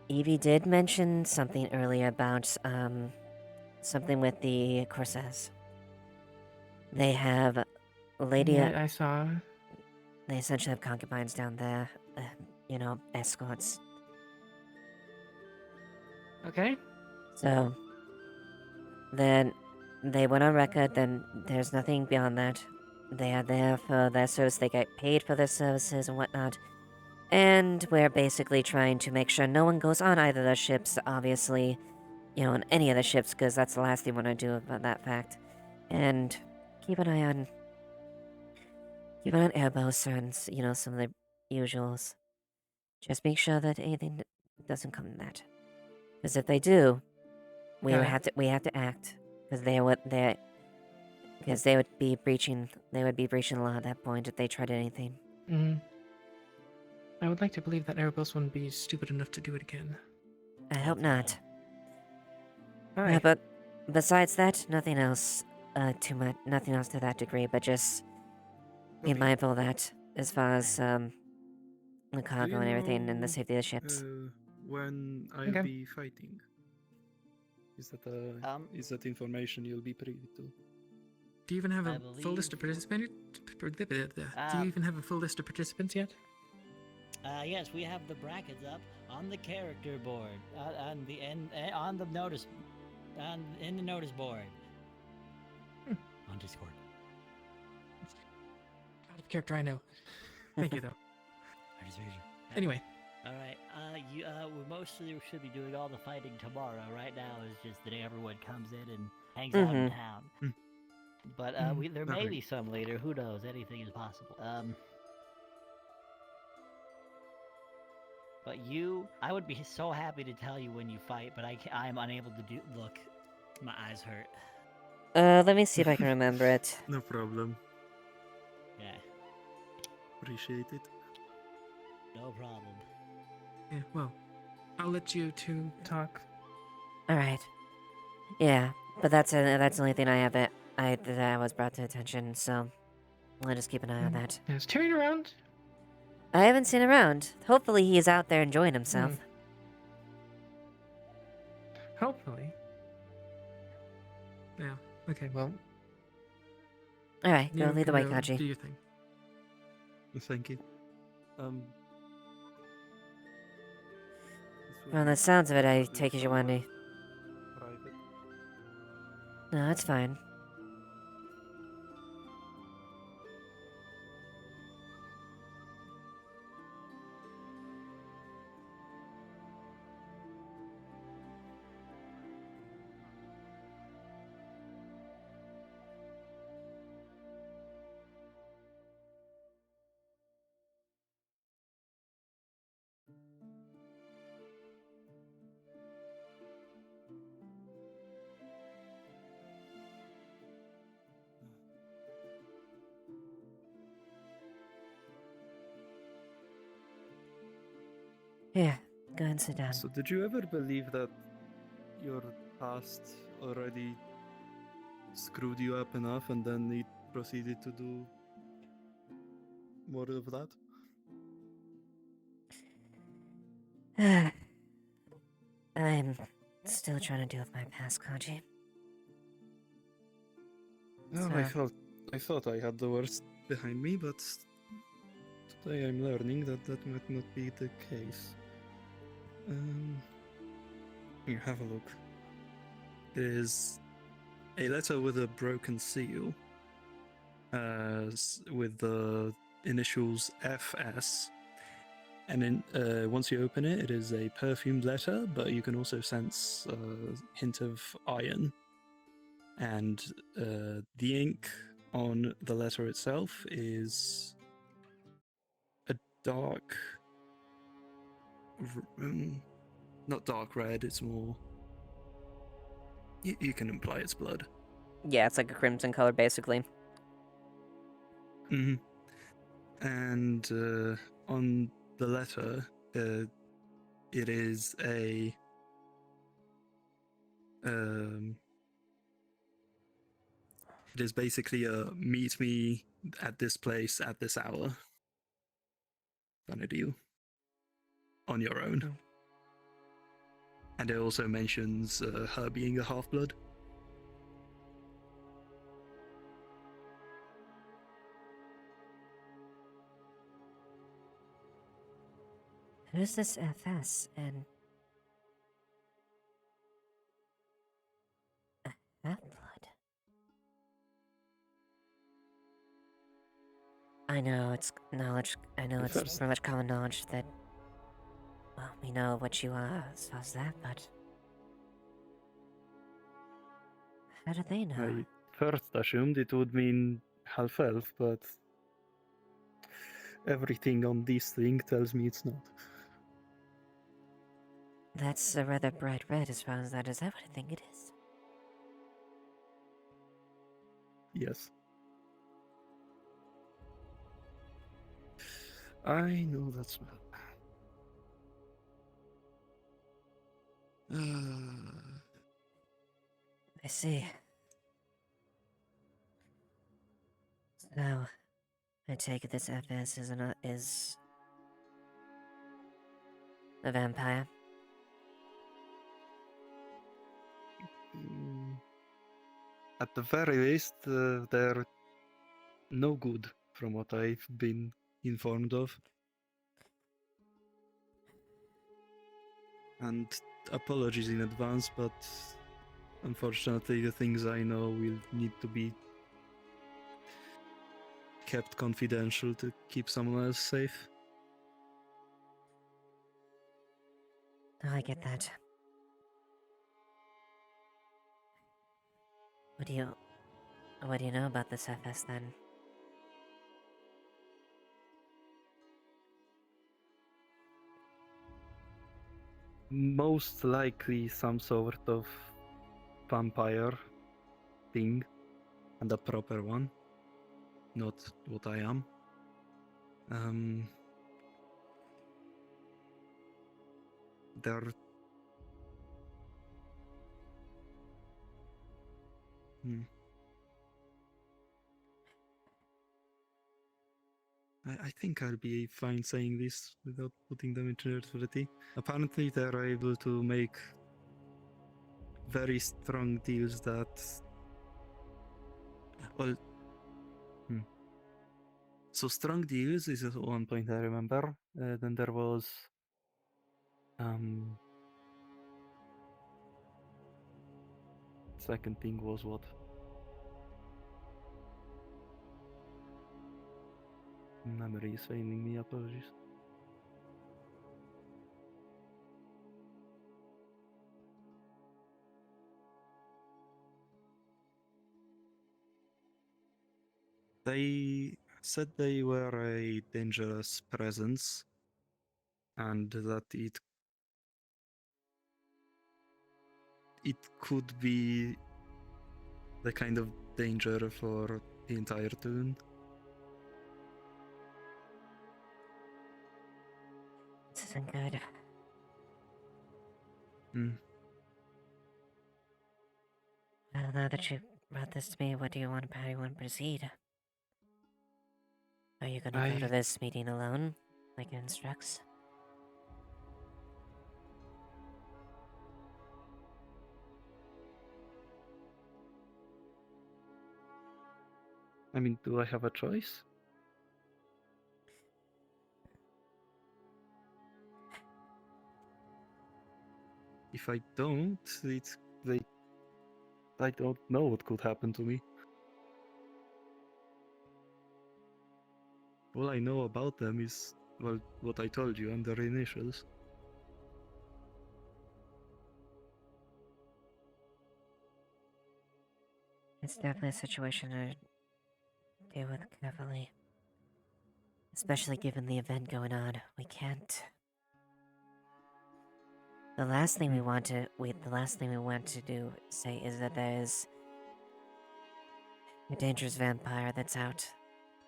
Evie did mention something earlier about, something with the Corsairs. They have Lady... Yeah, I saw. they essentially have concubines down there. Escorts. Okay. So, then they went on record, then there's nothing beyond that. They are there for their service, they get paid for their services and whatnot. And we're basically trying to make sure no one goes on either of the ships, obviously, on any of the ships, because that's the last thing we want to do about that fact. And keep an eye on airboats and, some of the usuals. Just make sure that anything doesn't come to that. Because if they do, we have to act. Because they would be breaching the law at that point if they tried anything. I would like to believe that Erebos wouldn't be stupid enough to do it again. I hope not. Alright. Yeah, but besides that, nothing else too much, nothing else to that degree, but just be mindful of that as far as the cargo and everything and the safety of the ships. When I'll be fighting? Is that information you'll be privy to? Do you even have a full list of participants? Do you even have a full list of participants yet? Yes, we have the brackets up on the character board, on the notice board on Discord. Out of character, I know. Thank you, though. Anyway. All right. We mostly should be doing all the fighting tomorrow. Right now is just the day everyone comes in and hangs out in town. But there may be some later. Who knows? Anything is possible. But I would be so happy to tell you when you fight, but I'm unable to do. Look, my eyes hurt. Let me see if I can remember it. No problem. Yeah. Appreciate it. No problem. Yeah, well, I'll let you two talk. Alright. Yeah, but that's the only thing I have that was brought to attention, so I'll just keep an eye on that. Is Tyrion around? I haven't seen him around. Hopefully he's out there enjoying himself. Hopefully. Yeah, okay, well. Alright, go lead the way, Kaji. Do your thing. Thank you. From the sounds of it, I take it you want to... No, that's fine. Here, go and sit down. So did you ever believe that your past already screwed you up enough and then it proceeded to do more of that? I'm still trying to deal with my past, Kaji. Well, I thought I had the worst behind me, but today I'm learning that might not be the case. Here, have a look. There's a letter with a broken seal, with the initials FS, and then once you open it, it is a perfumed letter, but you can also sense a hint of iron. And the ink on the letter itself is a dark, not dark red, it's more, you can imply it's blood. Yeah, it's like a crimson color, basically. Mm-hmm. And on the letter, it is a it is basically a meet me at this place at this hour kind of deal on your own. And it also mentions her being a half-blood. Who's this FS and Half-Blood? I know it's knowledge. I know it's First- pretty much common knowledge that, well, we know what you are as far as that, but how do they know? I first assumed it would mean half-elf, but everything on this thing tells me it's not. That's a rather bright red as far as that is. That what I think it is. Yes. I know that's well. I see. So, I take it this FS is a vampire. At the very least, they're no good, from what I've been informed of. And apologies in advance, but unfortunately the things I know will need to be kept confidential to keep someone else safe. Oh, I get that. What do you know about this FS then? Most likely some sort of vampire thing, and a proper one, not what I am. They're I think I'll be fine saying this without putting them into neutrality. Apparently, they're able to make very strong deals that. Well. So, strong deals is one point I remember. Then there was. Second thing was what? Memory is failing me, apologies. They said they were a dangerous presence and that it could be the kind of danger for the entire town. This isn't good. Well, now that you brought this to me, how do you want to proceed? Are you gonna go to this meeting alone, like it instructs? I mean, do I have a choice? If I don't, I don't know what could happen to me. All I know about them is, well, what I told you, and their initials. It's definitely a situation to deal with carefully. Especially given the event going on. We can't. The last thing we want to do say is that there is a dangerous vampire that's out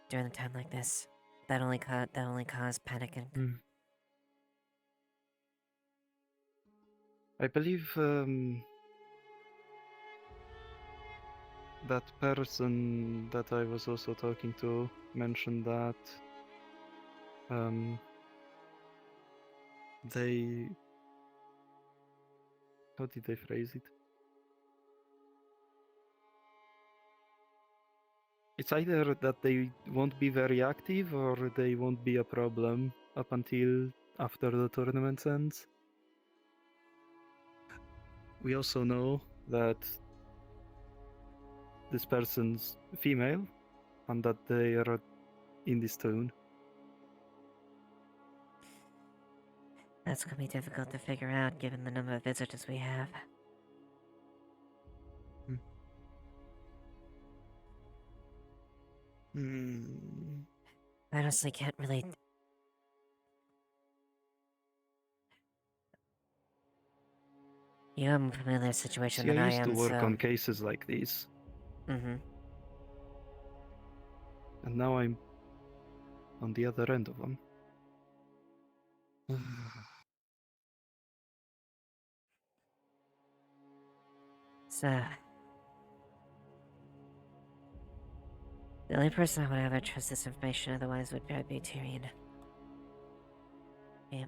during a time like this. That only cause panic and I believe that person that I was also talking to mentioned that they. How did they phrase it? It's either that they won't be very active or they won't be a problem up until after the tournament ends. We also know that this person's female and that they are in this town. That's gonna be difficult to figure out given the number of visitors we have. I honestly can't really. You have a more familiar situation See, than I I used to am, work so. on cases like these. Mm-hmm. And now I'm on the other end of them. So. The only person I would ever trust this information otherwise would be Tyrion. Yeah.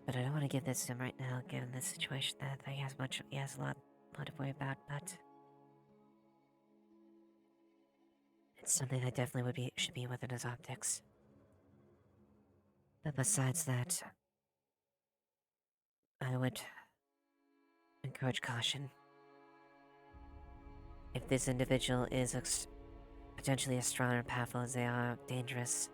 But I don't want to give this to him right now, given the situation that he has a lot to worry about, but it's something that definitely should be within his optics. But besides that, I would encourage caution. If this individual is potentially as strong and powerful as they are dangerous,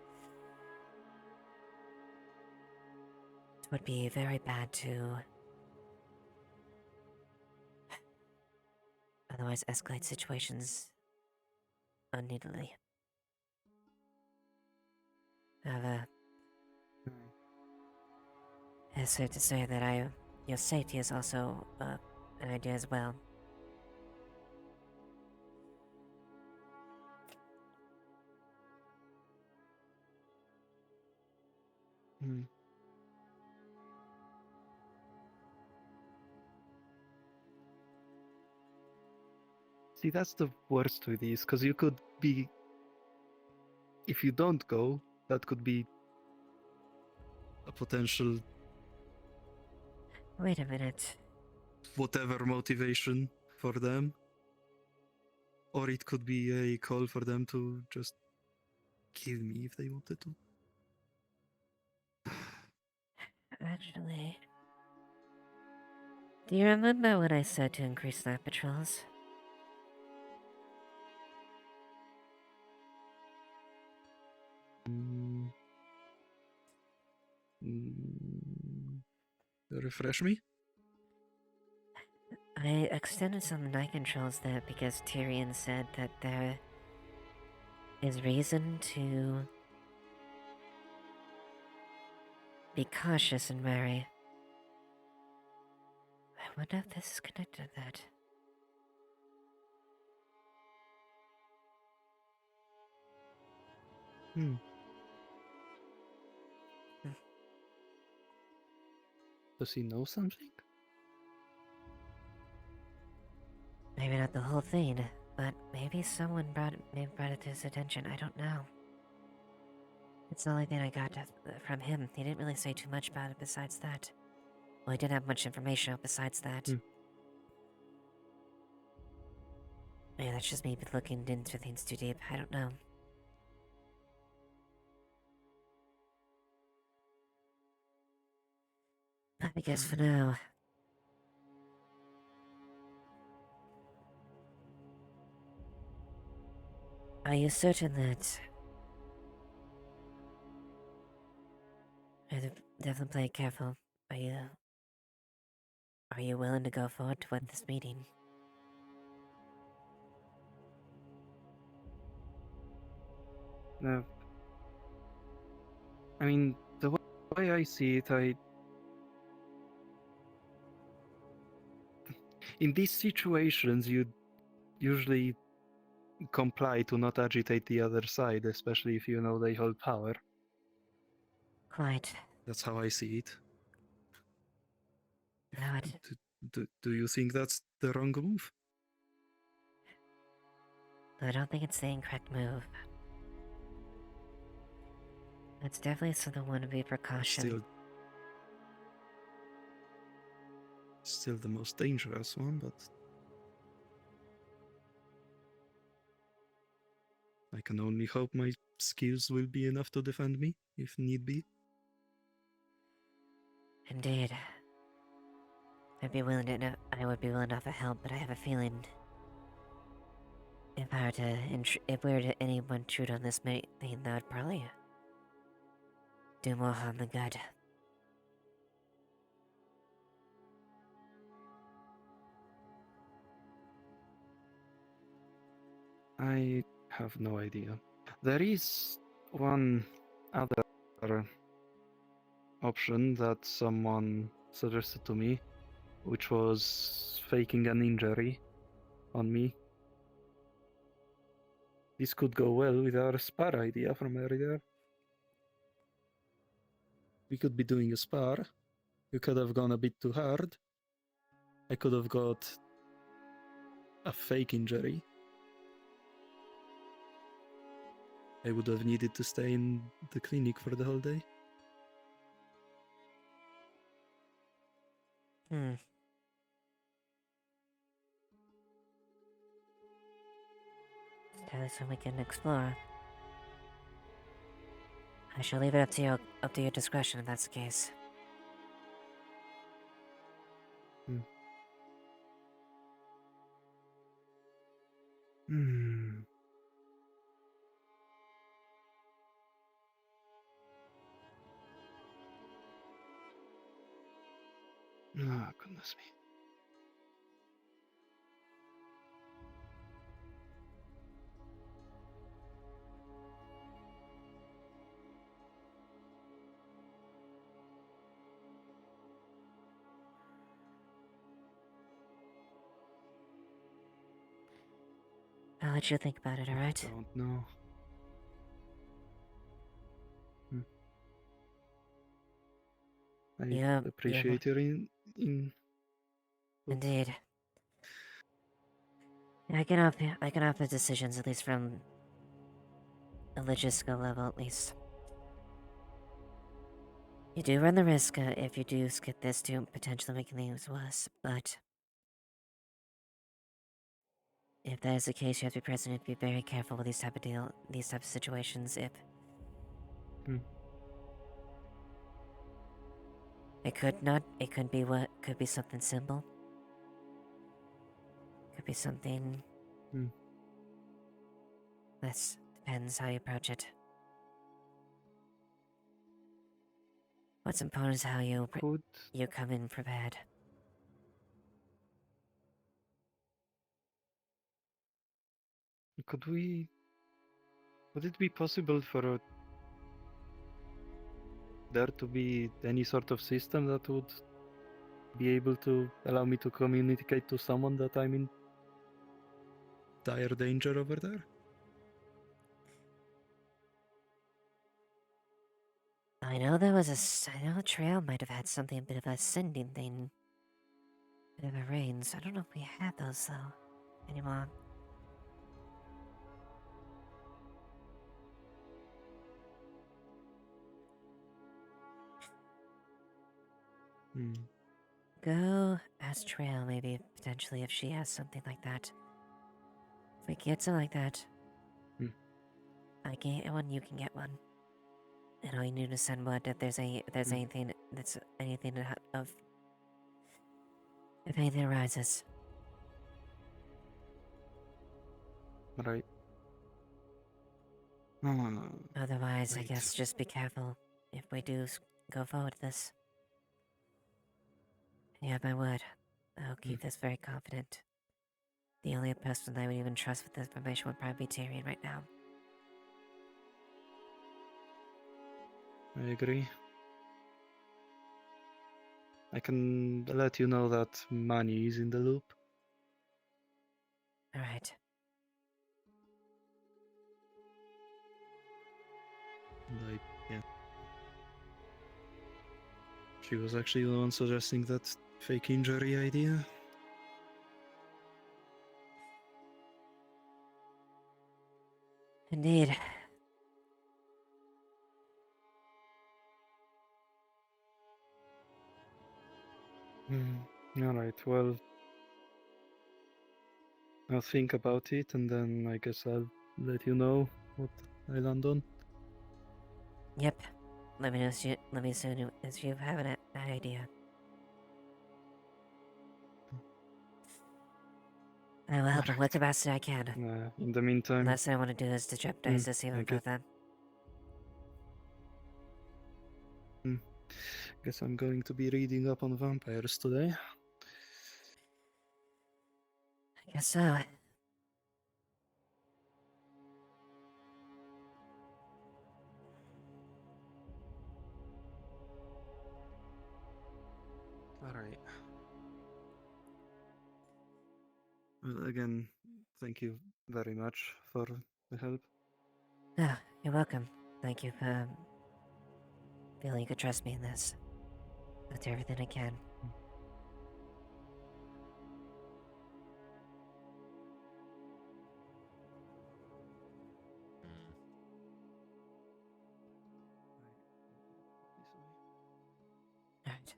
it would be very bad to otherwise escalate situations unneededly. However, it's safe to say that your safety is also an idea as well. See, that's the worst with these, because you could be... If you don't go, that could be a potential... Wait a minute. Whatever motivation for them. Or it could be a call for them to just kill me if they wanted to. Actually, do you remember what I said to increase night patrols? Refresh me? I extended some night controls there because Tyrion said that there is reason to be cautious and wary. I wonder if this is connected to that. Does he know something? Maybe not the whole thing, but maybe someone brought it to his attention. I don't know. It's the only thing I got from him. He didn't really say too much about it besides that. Well, he didn't have much information besides that. Maybe that's just me looking into things too deep. I don't know. I guess for now. Are you certain that... Definitely play it careful. Are you willing to go forward with this meeting? No. I mean, the way I see it, in these situations, you usually comply to not agitate the other side, especially if you know they hold power. Quite. That's how I see it. No, Do you think that's the wrong move? I don't think it's the incorrect move. It's definitely something one to be precaution. Still the most dangerous one, but I can only hope my skills will be enough to defend me, if need be. Indeed. I would be willing to offer help, but I have a feeling if we were to anyone intrude on this thing, that would probably do more harm than good. I have no idea. There is one other option that someone suggested to me, which was faking an injury on me. This could go well with our spar idea from earlier. We could be doing a spar. You could have gone a bit too hard. I could have got a fake injury. I would have needed to stay in the clinic for the whole day. Tell us when we can explore. I shall leave it up to your discretion if that's the case. Oh, goodness me. I'll let you think about it, alright? Don't know. I appreciate your Indeed. I can offer decisions, at least from a logistical level, at least. You do run the risk, if you do skip this, to potentially making things worse, but if that is the case, you have to be present and be very careful with these type of situations. If it could be something simple. Could be something. This depends how you approach it. What's important is how you come in prepared. Would it be possible for there to be any sort of system that would be able to allow me to communicate to someone that I'm in dire danger over there? I know I know the trail might have had something, a bit of a sending thing. Bit of a range. I don't know if we have those though anymore. Go ask Trail, maybe, potentially, if she has something like that. If we get something like that, I can get one, you can get one. And all you need to send word if there's anything if anything arises. Right. Otherwise, I Right. guess just be careful if we do go forward with this. You have my word. I'll keep this very confident. The only person that I would even trust with this information would probably be Tyrion right now. I agree. I can let you know that Manny is in the loop. Alright. Yeah. She was actually the one suggesting that fake injury idea. Indeed. Alright, well, I'll think about it and then I guess I'll let you know what island done? Yep. Let me know as soon as you have an idea. I will help them with the best that I can. In the meantime... Last thing I want to do is to jeopardize this even further. Guess I'm going to be reading up on vampires today. I guess so. Alright. Well, again, thank you very much for the help. Oh, you're welcome. Thank you for feeling you could trust me in this. I'll do everything I can. Alright.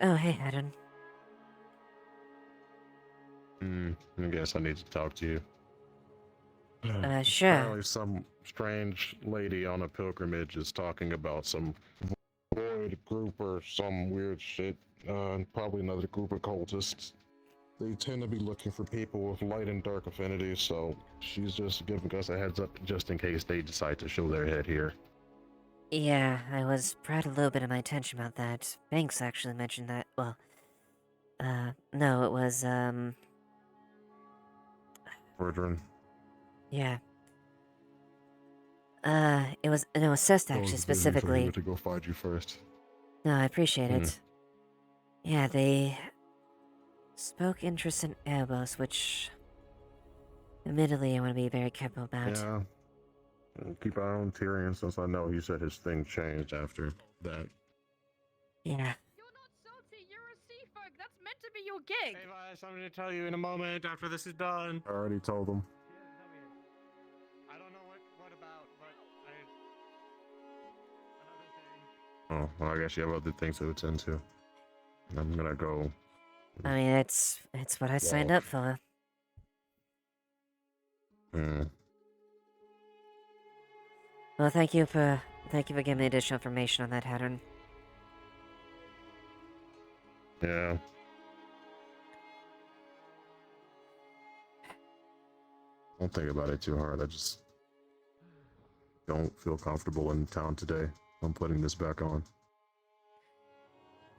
Oh, hey, Adam. I guess I need to talk to you. Sure. Apparently some strange lady on a pilgrimage is talking about some void group or some weird shit, and probably another group of cultists. They tend to be looking for people with light and dark affinities, so she's just giving us a heads up just in case they decide to show their head here. Yeah, I was brought a little bit of my attention about that. Banks actually mentioned that. Well, no, it was, Verdrin. yeah. It was Sest actually specifically. To go find you first. No, I appreciate it. Yeah, they spoke interest in Erebos, which, admittedly, I want to be very careful about. Yeah. I'll keep an eye on Tyrion since I know he said his thing changed after that. Yeah. That's meant to be your gig. Hey, I have something to tell you in a moment after this is done. I already told him. I don't know what about, but Oh, well, I guess you have other things to attend to. I'm gonna go. I mean, it's what I signed up for. Well, thank you for giving me additional information on that, Hattern. Yeah. Don't think about it too hard. I just don't feel comfortable in town today. I'm putting this back on.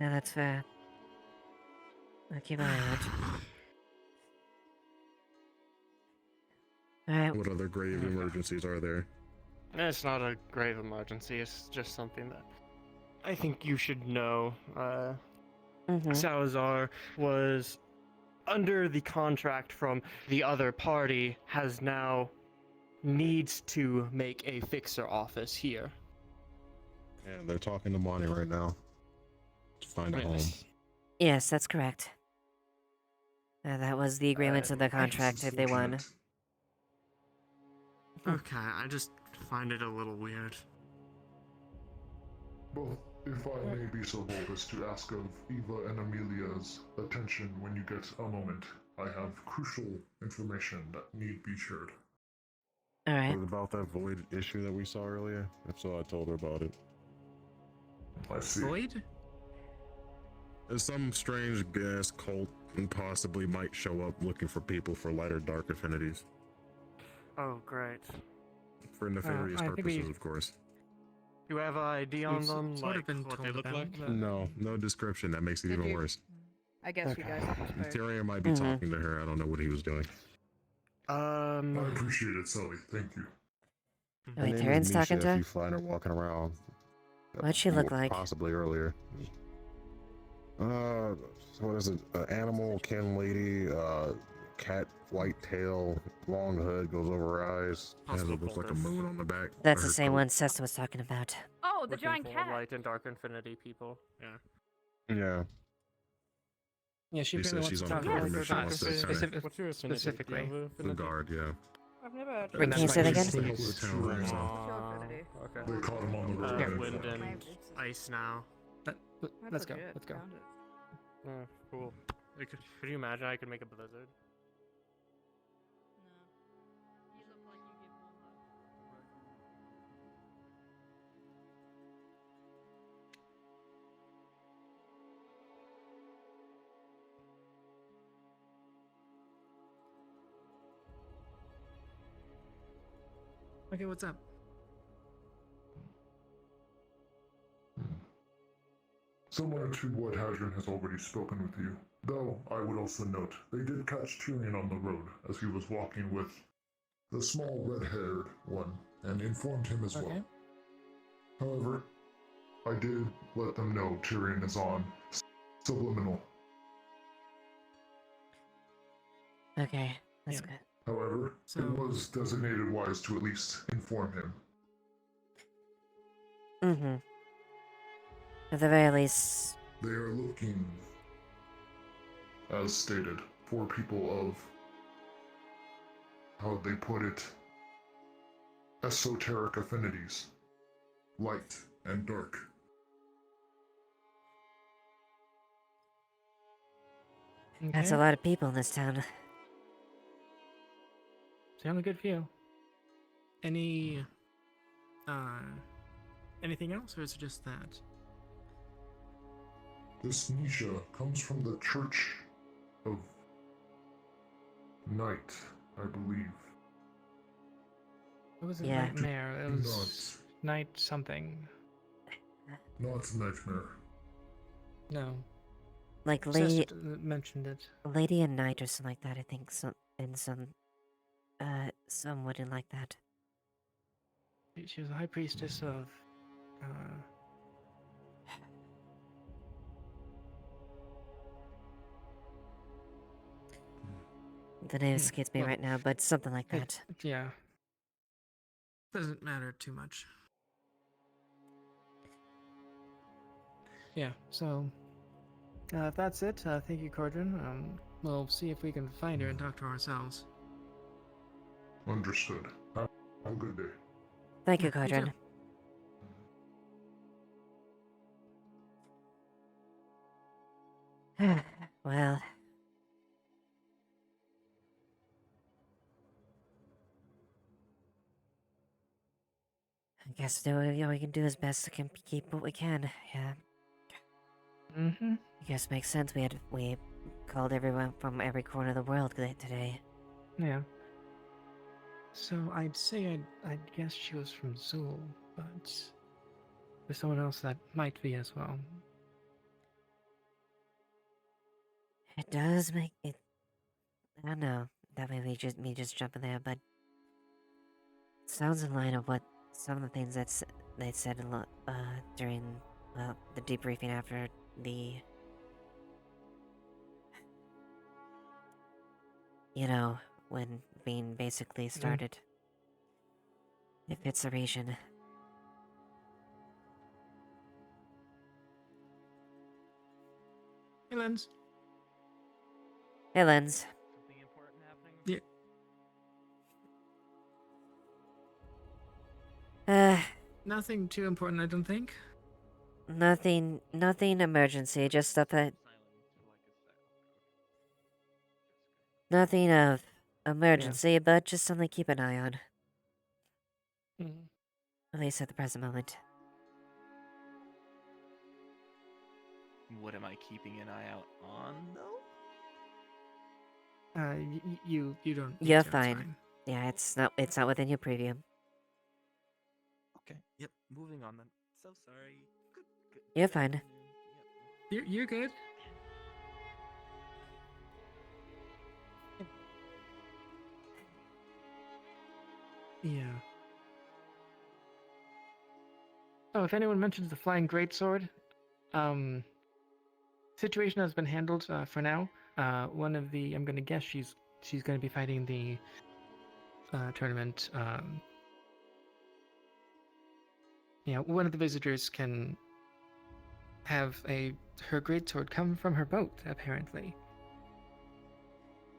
No, that's fair. I'll keep an eye on it. Alright. What other grave emergencies are there? it's not a grave emergency. It's just something that I think you should know. Salazar was under the contract from the other party, has now needs to make a fixer office here. Yeah, they're talking to Monty right now to find a home. Yes, that's correct. That was the agreement of the contract if they won. Okay, I just find it a little weird. Both, if I may be so bold as to ask of Eva and Amelia's attention when you get a moment, I have crucial information that need be shared. Alright. Was it about that void issue that we saw earlier? If so, I told her about it. I see. Void? There's some strange gas cult and possibly might show up looking for people for light or dark affinities. Oh, great. For nefarious purposes, of course. You have an ID on them, sort of like been what told they look about like? No description. That makes it even worse. I guess you guys have to Tyrion might be talking to her. I don't know what he was doing. I appreciate it, Sully. Thank you. Wait, Tyrion's talking to her? If you find her walking around. What'd she look like? Possibly earlier. What is it? Animal, kin lady, cat, white tail, long hood, goes over her eyes, has it looks like a moon on the back. That's the same one Sesta was talking about. Oh, the giant cat. Light and dark infinity people. Yeah. Yeah. Yeah, she She really says wants she's to on a talk to pilgrimage. the She wants doctor to kind of What's your affinity? specifically. Do you have a the affinity? guard, yeah. I've never heard And Can you that's say why that she's again? thinking. The town runs on. Okay. They caught him on the road. and Wind fought. and ice now. Let's go. Let's go. Cool. Could you imagine I could make a blizzard? Okay, what's up? Someone to what Hadron has already spoken with you. Though, I would also note, they did catch Tyrion on the road as he was walking with the small red-haired one, and informed him as well. However, I did let them know Tyrion is on subliminal. Okay, that's good. However, it was designated wise to at least inform him. Mm-hmm. At the very least... They are looking, as stated, for people of, how they put it, esoteric affinities, light and dark. That's a lot of people in this town. Sound good for you. Any, anything else, or is it just that? This Nisha comes from the Church of Night, I believe. It wasn't Yeah. nightmare. It was night something. Not Nightmare. No. Like Just mentioned it. Lady and Knight or something like that, I think. Some wouldn't like that. She was a high priestess of, The name escapes me right now, but something like that. Yeah. Doesn't matter too much. Yeah, so if that's it, thank you, Cordrin. We'll see if we can find her and talk to her ourselves. Understood. Have a good day. Thank you, You too. Cordrin. Well... I guess all we can do is best to keep what we can, yeah. Mm-hmm. I guess makes sense. We called everyone from every corner of the world today. Yeah. So I'd say I'd guess she was from Zool, but there's someone else that might be as well. It does make it. I don't know. That may be just me jumping there, but it sounds in line of what some of the things they said during the debriefing after the. You know, when being basically started. It fits the region. Hey, Lens. Hey, Lens. Something important happening? Yeah. Nothing too important, I don't think. Nothing emergency, just stuff that... Nothing of emergency, but just something to keep an eye on. Mm. At least at the present moment. What am I keeping an eye out on, though? You don't. You're fine. Yeah, it's not within your preview. Okay. Yep. Moving on then. So sorry. Good. You're fine. You're good. Yeah. Oh, if anyone mentions the flying greatsword, situation has been handled for now. One of the, I'm gonna guess she's gonna be fighting the tournament. Yeah, one of the visitors can have her greatsword come from her boat, apparently.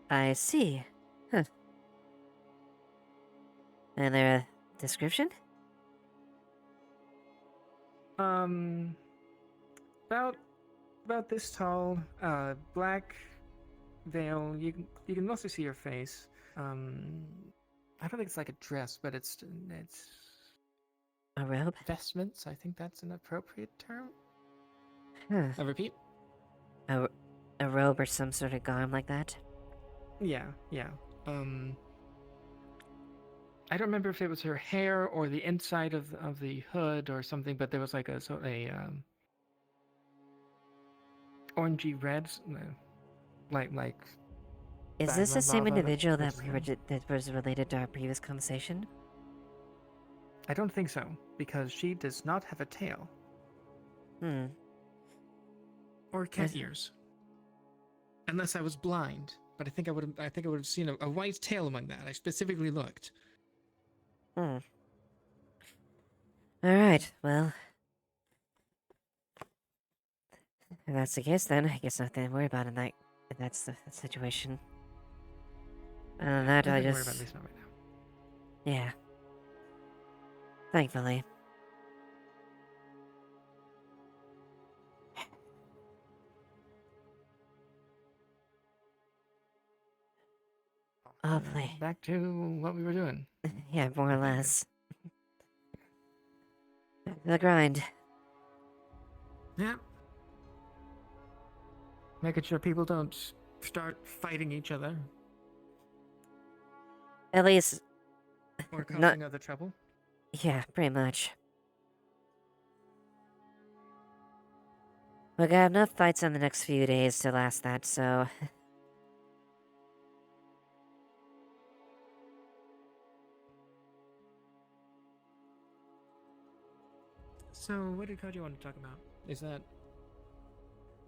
I see. Huh. And their description? About this tall, black veil. You can mostly see her face. I don't think it's like a dress, but it's a robe. Vestments. I think that's an appropriate term. Huh. I repeat. A robe or some sort of garb like that. Yeah. I don't remember if it was her hair or the inside of the hood or something, but there was like a orangey red, like. Is this the same lava individual that that's- that was related to our previous conversation? I don't think so, because she does not have a tail. Or cat ears. Unless I was blind, but I think I would have seen a white tail among that. I specifically looked. All right. Well, if that's the case, then I guess nothing to worry about in that. If that's the situation. That Nothing I to worry just. about, at least not right now. Yeah. Thankfully. Hopefully. Back to what we were doing. Yeah, more or less. The grind. Yeah. Making sure people don't start fighting each other. At least. Or causing other trouble. Yeah, pretty much. We're gonna have enough fights in the next few days to last that, so. So, what did Koji want to talk about? Is that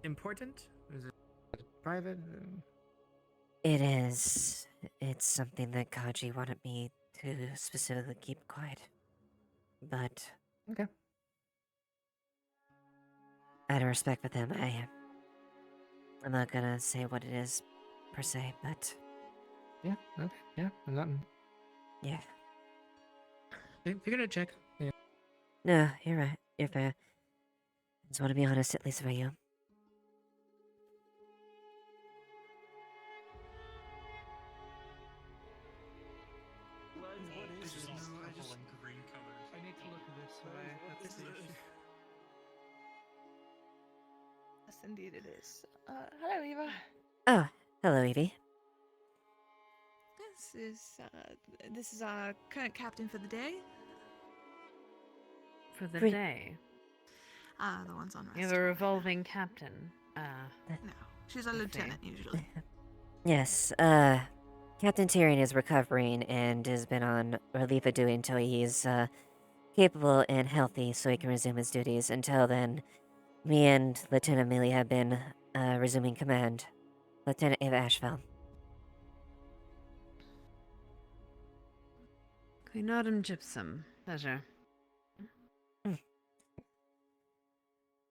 important? Is it private? It is. It's something that Kaji wanted me to specifically keep quiet. But. Okay. Out of respect for them, I'm not gonna say what it is, per se, but. Yeah, okay. Yeah, nothing. Yeah. You're gonna check. Yeah. No, you're right. You're fair. Just want to be honest, at least about you. I need to look at this. That's the issue. Yes, indeed it is. Hello, Eva. Oh, hello, Evie. This is our current captain for the day. For the Great. day. The one's on rest. You have a revolving captain. No, she's a lieutenant usually. Yes, Captain Tyrion is recovering and has been on relief of duty until he's, capable and healthy so he can resume his duties. Until then, me and Lieutenant Millie have been, resuming command. Lieutenant Eva Ashevail. Queen Autumn Gypsum. Pleasure.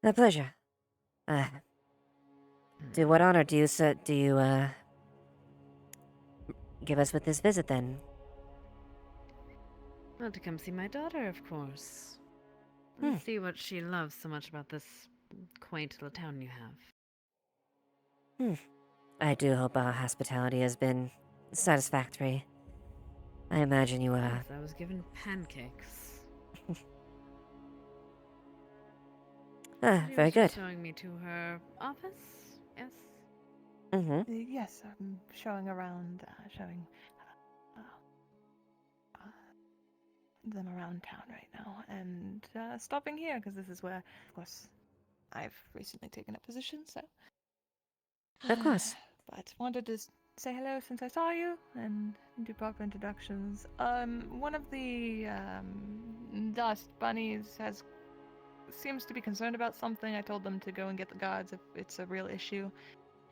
A pleasure. Do what honor do you, give us with this visit, then? Well, to come see my daughter, of course. Hmm. And see what she loves so much about this quaint little town you have. I do hope our hospitality has been satisfactory. I imagine you, Yes, I was given pancakes. She very was good. just showing me to her office. Yes. Yes, I'm showing around, showing them around town right now, and stopping here because this is where, of course, I've recently taken a position. So, Of course. but wanted to say hello since I saw you and do proper introductions. One of the dust bunnies seems to be concerned about something. I told them to go and get the guards if it's a real issue.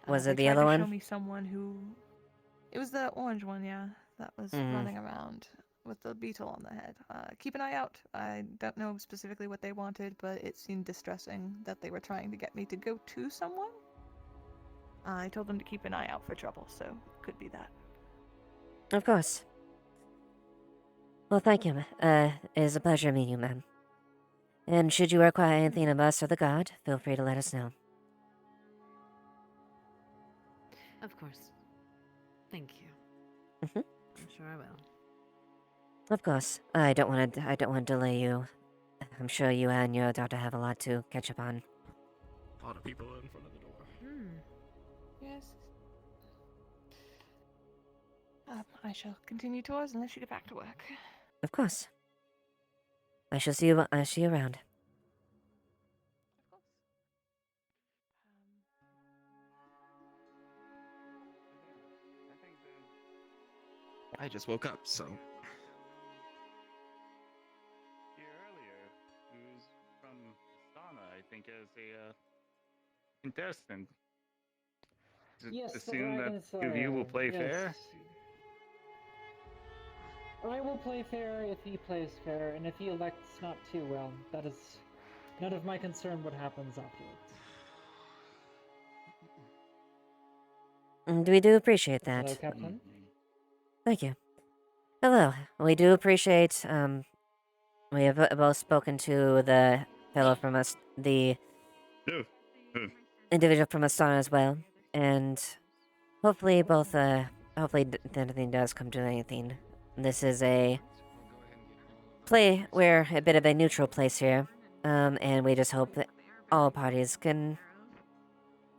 Was it They the tried other to show one? me someone who. It was the orange one, yeah, that was running around with the beetle on the head. Keep an eye out. I don't know specifically what they wanted, but it seemed distressing that they were trying to get me to go to someone. I told them to keep an eye out for trouble, so could be that. Of course. Well, thank you. It is a pleasure meeting you, ma'am. And should you require anything of us or the guard, feel free to let us know. Of course. Thank you. Mhm. I'm sure I will. Of course. I don't want to delay you. I'm sure you and your daughter have a lot to catch up on. A lot of people in front of the door. Yes. I shall continue tours and let you get back to work. Of course. I shall see you around. I just woke up, so. Here earlier, who's from Astana, I think, as a contestant. Yes, the assume that Dragon two of you will Slayer, play yes. fair? I will play fair if he plays fair, and if he elects not to, well, that is none of my concern what happens afterwards. We do appreciate that. Hello, Captain. Thank you. Hello. We do appreciate, we have both spoken to the fellow from us, the individual from Astana as well, and hopefully nothing does come to anything. This is we're a bit of a neutral place here, and we just hope that all parties can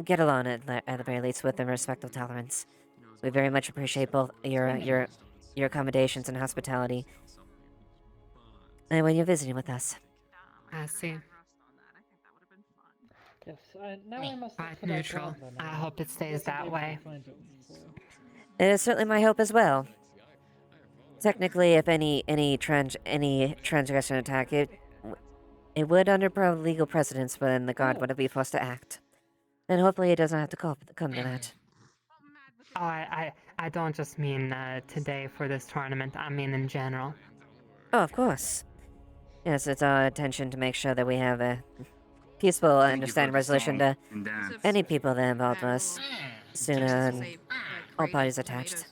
get along at the very least with their respective tolerance. We very much appreciate both your accommodations and hospitality. And when you're visiting with us. I see. Yes, now I must Quite put out neutral. Goblin. I hope it stays that way. It is certainly my hope as well. Technically, if any transgression attack, it would under legal precedence, but then the guard would be forced to act. And hopefully it doesn't have to come to that. Oh, I don't just mean today for this tournament. I mean in general. Oh, of course. Yes, it's our intention to make sure that we have a peaceful, understanding resolution to any people that involve us sooner and all parties attached.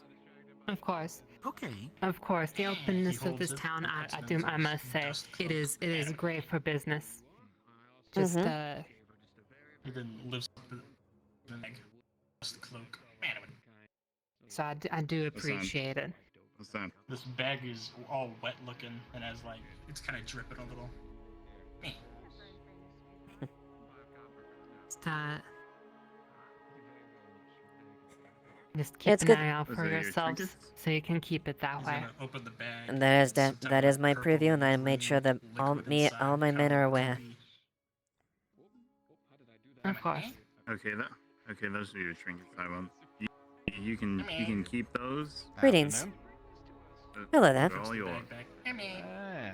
Of course. Okay. Of course, the openness of this town, I must say, it is great for business. Just He then lifts up the bag, the cloak. Man, so I do appreciate it. What's that? This bag is all wet looking and has like it's kind of dripping a little. Just keep It's an good. eye out for yourselves, so you can keep it that way. Open the bag. And that is my preview, and I made sure that all my men are aware. Of course. Okay, those are your trinkets, Taiwan. You can keep those. Greetings. Hello there. They're all yours. Yeah.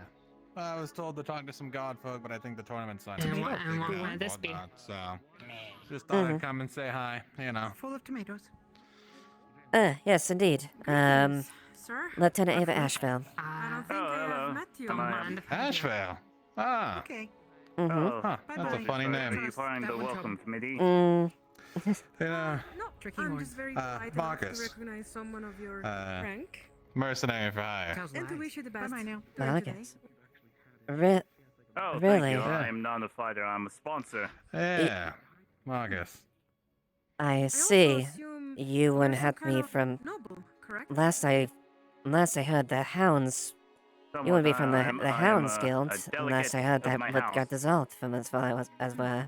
Well, I was told to talk to some god folk, but I think the tournament's on. And what might this be? So, just thought I'd come and say hi, you know. Full of tomatoes. Yes, indeed. Sir? Lieutenant Ava Ashevail. I don't think I have met you. Ashevail. Ah. Okay. Mm-hmm. Huh, that's a funny name. Are you part of the welcome committee? I'm just very delighted Marcus. to recognize someone of your rank. Mercenary for hire. And to wish you the best. Bye now. Marcus. Oh, Really? thank you. I am not a fighter. I'm a sponsor. Yeah, Marcus. I see. You wouldn't have kind me of from. noble, correct? Last I heard, the hounds. You wouldn't be from the Hounds Guild, unless I heard that what got dissolved from as well as well.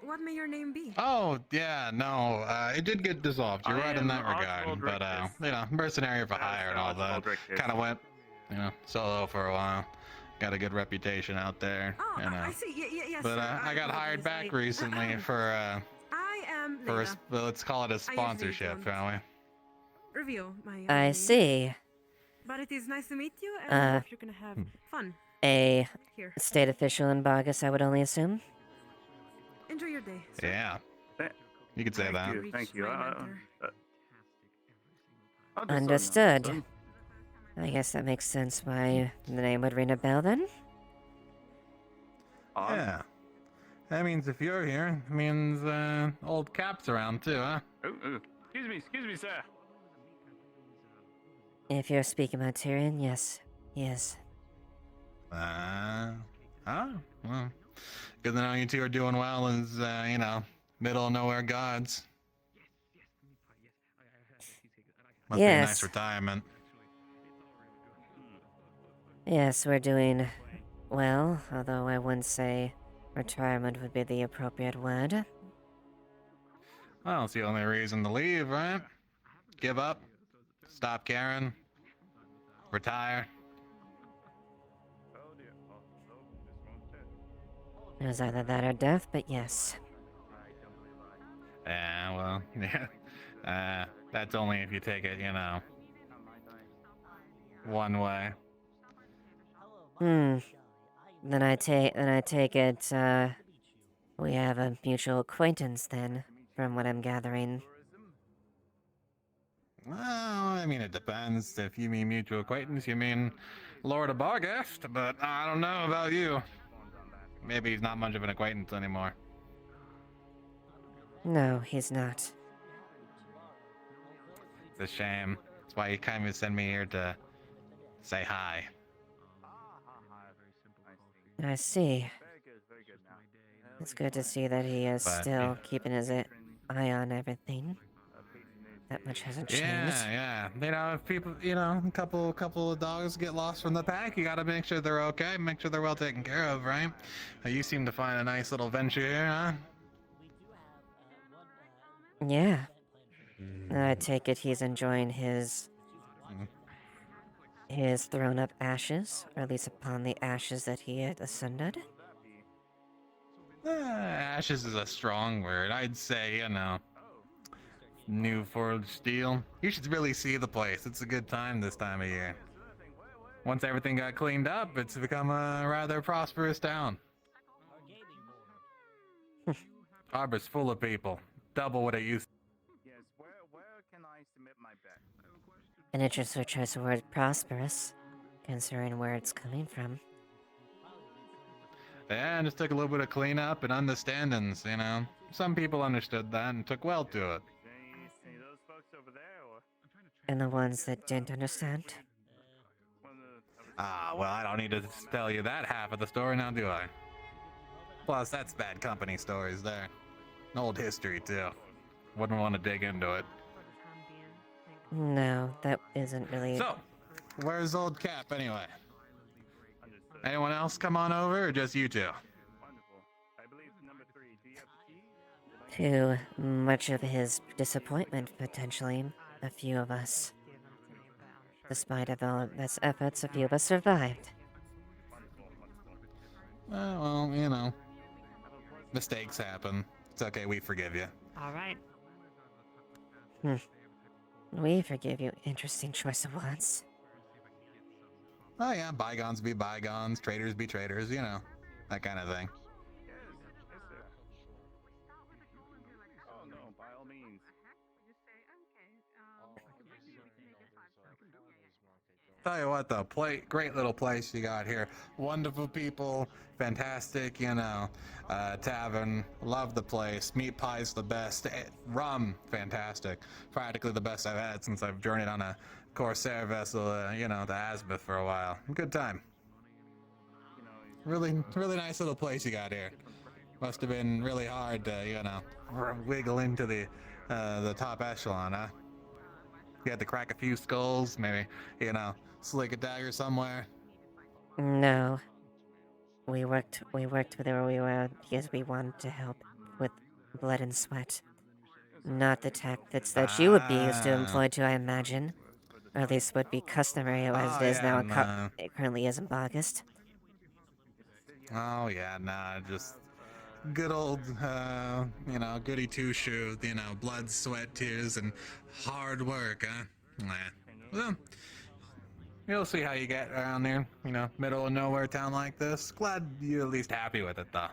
What may your name be? Oh, yeah, no, it did get dissolved. You're right in that regard. But, you know, mercenary for hire and all that. Kind of went, you know, solo for a while. Got a good reputation out there, Oh, you know. I see. Yes, But, sir. I got hired back recently for, I am Leila. let's call it a sponsorship, shall we? Reveal my I name. see. But it is nice to meet you, and I hope you're gonna have fun. A Here. state official in Vargas, I would only assume. Enjoy your day. Sir. Yeah. You could say that. Thank you. Understood. I guess that makes sense why the name would ring a bell then. Yeah. That means if you're here, it means old Cap's around too, huh? Oh, excuse me, sir. If you're speaking about Tyrion, yes, he is. Oh, well. Good to know you two are doing well as, middle of nowhere gods. Must be a nice Yes. retirement. Yes, we're doing well, although I wouldn't say retirement would be the appropriate word. Well, it's the only reason to leave, right? Give up, stop caring, retire. It was either that or death, but yes. Yeah, well, yeah. That's only if you take it, one way. Then I take it, we have a mutual acquaintance then, from what I'm gathering. Well, I mean, it depends. If you mean mutual acquaintance, you mean Lord of Barghest, but I don't know about you. Maybe he's not much of an acquaintance anymore. No, he's not. It's a shame. That's why you kind of sent me here to say hi. I see. It's good to see that he is But, still keeping his eye on everything. That much hasn't changed. Yeah. If people, a couple of dogs get lost from the pack, you gotta make sure they're okay, make sure they're well taken care of, right? You seem to find a nice little venture here, huh? Yeah. I take it he's enjoying his thrown up ashes, or at least upon the ashes that he had ascended. Ashes is a strong word. I'd say, new forged steel. You should really see the place. It's a good time this time of year. Once everything got cleaned up, it's become a rather prosperous town. Harbor's full of people. Double what it used to. Yes, where can I submit my bet? An interesting choice of word, prosperous, considering where it's coming from. Yeah, and just took a little bit of cleanup and understandings, Some people understood that and took well to it. Any of those folks over there, or? And the ones that didn't understand? Well, I don't need to tell you that half of the story now, do I? Plus, that's bad company stories there. Old history, too. Wouldn't want to dig into it. No, that isn't really... So, where's old Cap, anyway? Anyone else come on over, or just you two? I believe number 3. Do you have the key? To much of his disappointment, potentially, a few of us. Despite all of his efforts, a few of us survived. Well, mistakes happen. It's okay, we forgive you. All right. We forgive you. Interesting choice of words. Oh yeah, bygones be bygones, traitors be traitors, that kind of thing. Yes, sir. Oh no, by all means. Tell you what, though, great little place you got here. Wonderful people, fantastic, tavern. Love the place. Meat pie's the best. Rum, fantastic. Practically the best I've had since I've journeyed on a Corsair vessel, to Ashevail for a while. Good time. Really nice little place you got here. Must have been really hard to, wiggle into the top echelon, huh? You had to crack a few skulls, maybe, slick a dagger somewhere. No. We worked where we were because we wanted to help with blood and sweat. Not the tactics that you would be used to employ to, I imagine. Or at least would be customary as it is now it currently is in August. Oh yeah, nah, just good old, goody two-shoe, blood, sweat, tears, and hard work, huh? Nah. Well, you'll see how you get around there, middle of nowhere town like this. Glad you're at least happy with it, though.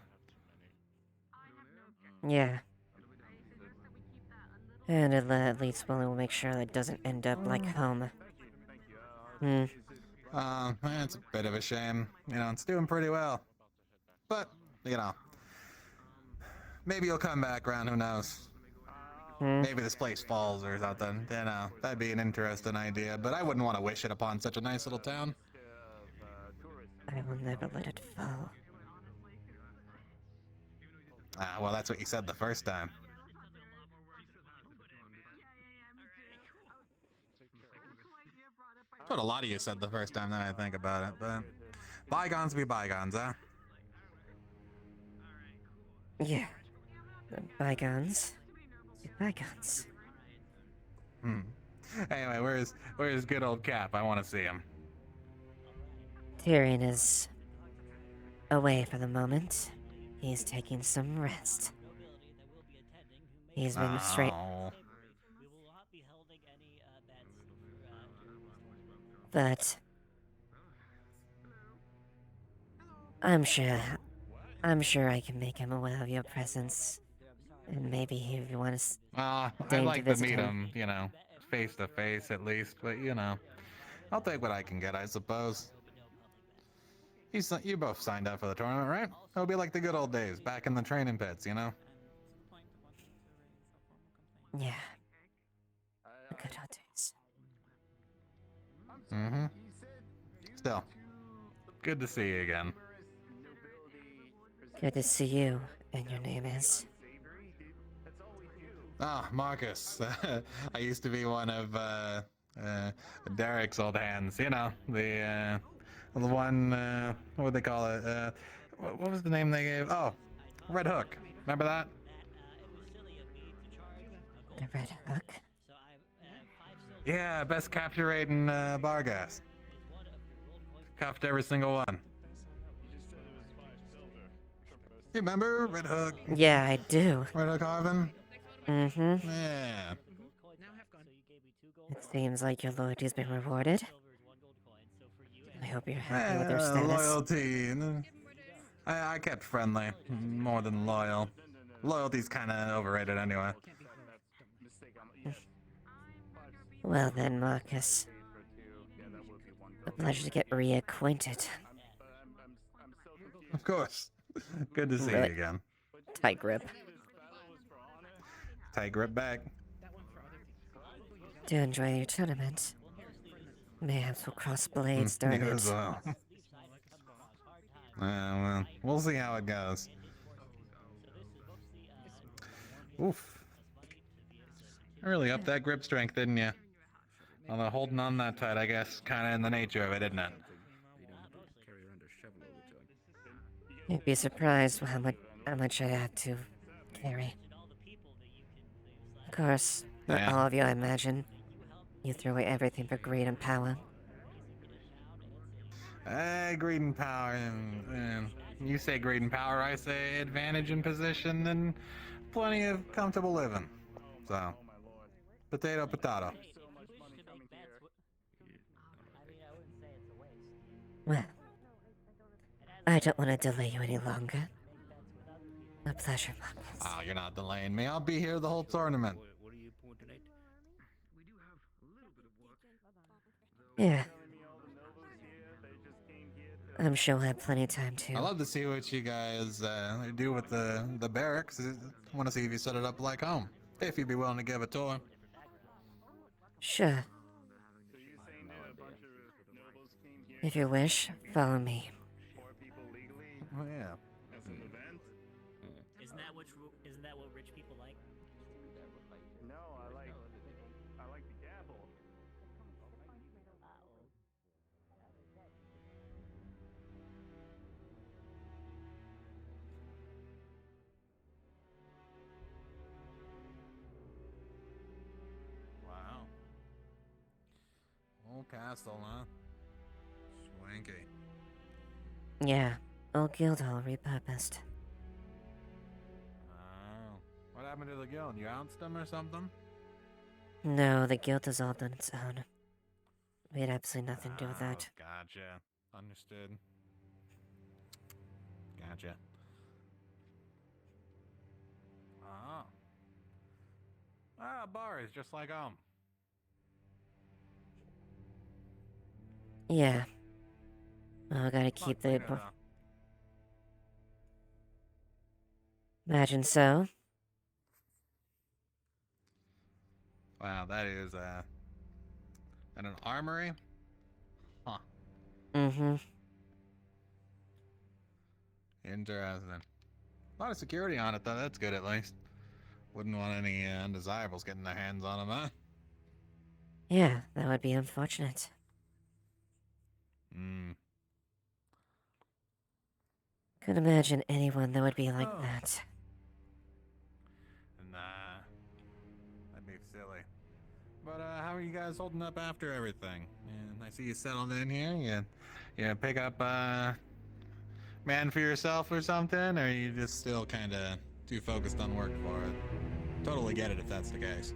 Yeah. And at least we'll make sure that it doesn't end up like home. It's a bit of a shame. You know, it's doing pretty well. But, you know, maybe you'll come back around, who knows? Maybe this place falls or something. You know, that'd be an interesting idea, but I wouldn't want to wish it upon such a nice little town. I will never let it fall. Ah, well, that's what you said the first time. That's what a lot of you said the first time that I think about it, but bygones be bygones, huh? Yeah. Bygones. Bygones. Anyway, where's good old Cap? I want to see him. Tyrion is away for the moment. He's taking some rest. He's been straight. But I'm sure I can make him aware of your presence. And maybe if you want to I'd like to meet him, you know, face to face at least, but you know, I'll take what I can get, I suppose. You both signed up for the tournament, right? It'll be like the good old days, back in the training pits, you know? Yeah. The good old days. Mm-hmm. Still, good to see you again. Good to see you, and your name is? Ah, Marcus. I used to be one of Derek's old hands. You know, the one. What would they call it? What was the name they gave? Oh, Red Hook. Remember that? The Red Hook? Yeah, best capture rate in Bargas. Cuffed every single one. You remember Red Hook? Yeah, I do. Red Hook Harvin? Mm-hmm. Yeah. It seems like your loyalty's been rewarded. I hope you're happy with your status. Loyalty. I kept friendly, more than loyal. Loyalty's kind of overrated anyway. Well then, Marcus. A pleasure to get reacquainted. Of course. Good to see you again. Tight grip. Tight grip back. Do enjoy your tournament. Perhaps we'll cross blades during You it. as well. Well, we'll see how it goes. Oof. Really upped that grip strength, didn't you? Although holding on that tight, I guess, kind of in the nature of it, isn't it? You'd be surprised how much I had to carry. Of course, not Yeah. all of you, I imagine. You threw away everything for greed and power. Greed and power, and you say greed and power, I say advantage in position and plenty of comfortable living. So, potato, potato. Well, I don't want to delay you any longer. A pleasure, Marcus. Oh, you're not delaying me. I'll be here the whole tournament. Yeah. I'm sure we'll have plenty of time to. I'd love to see what you guys do with the barracks. I want to see if you set it up like home. If you'd be willing to give a tour. Sure. If you wish, follow me. Oh, yeah. Isn't that what rich people like? No, I like the gamble. Wow. Old castle, huh? Swanky. Yeah, old Guildhall repurposed. Oh. What happened to the guild? You ousted them or something? No, the guild dissolved on its own. We had absolutely nothing to do with that. Gotcha. Understood. Gotcha. Oh. Ah, bar is just like home. Yeah, Oh, I gotta keep the. Cleaner, though. Imagine so. Wow, that is and an armory? Huh. Mm-hmm. Interesting. A lot of security on it though, that's good at least. Wouldn't want any undesirables getting their hands on them, huh? Yeah, that would be unfortunate. Hmm. Could imagine anyone that would be like Oh. that. Nah. That'd be silly. But how are you guys holding up after everything? And I see you settled in here. You pick up man for yourself or something, or are you just still kind of too focused on work for it? Totally get it if that's the case.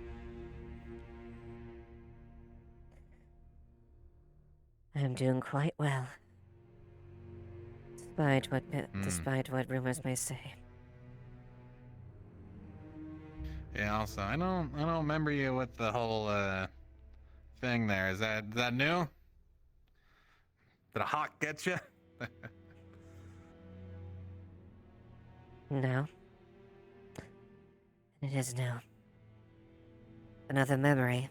I'm doing quite well. Despite what rumors may say. Yeah. Also, I don't remember you with the whole thing there. Is that new? Did a hawk get you? No. It is new. Another memory.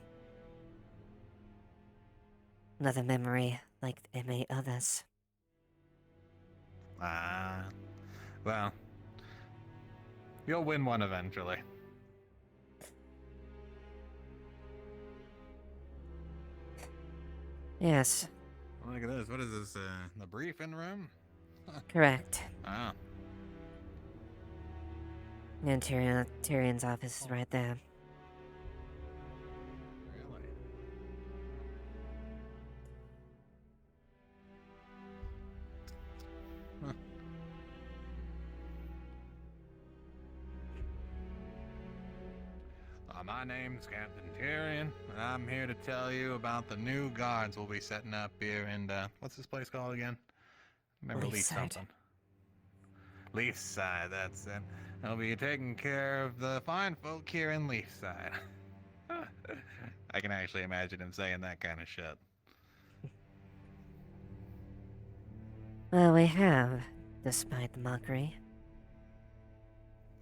Another memory like many others. Well, you'll win one eventually. Yes, Look at this. What is this? The briefing room? correct. Ah. And Tyrion's office is right there. Really? Huh. My name's Captain Tyrion, and I'm here to tell you about the new guards we'll be setting up here in, what's this place called again? Remember Leaf Leafside. something. Leafside, that's it. I'll be taking care of the fine folk here in Leafside. I can actually imagine him saying that kind of shit. Well, we have, despite the mockery.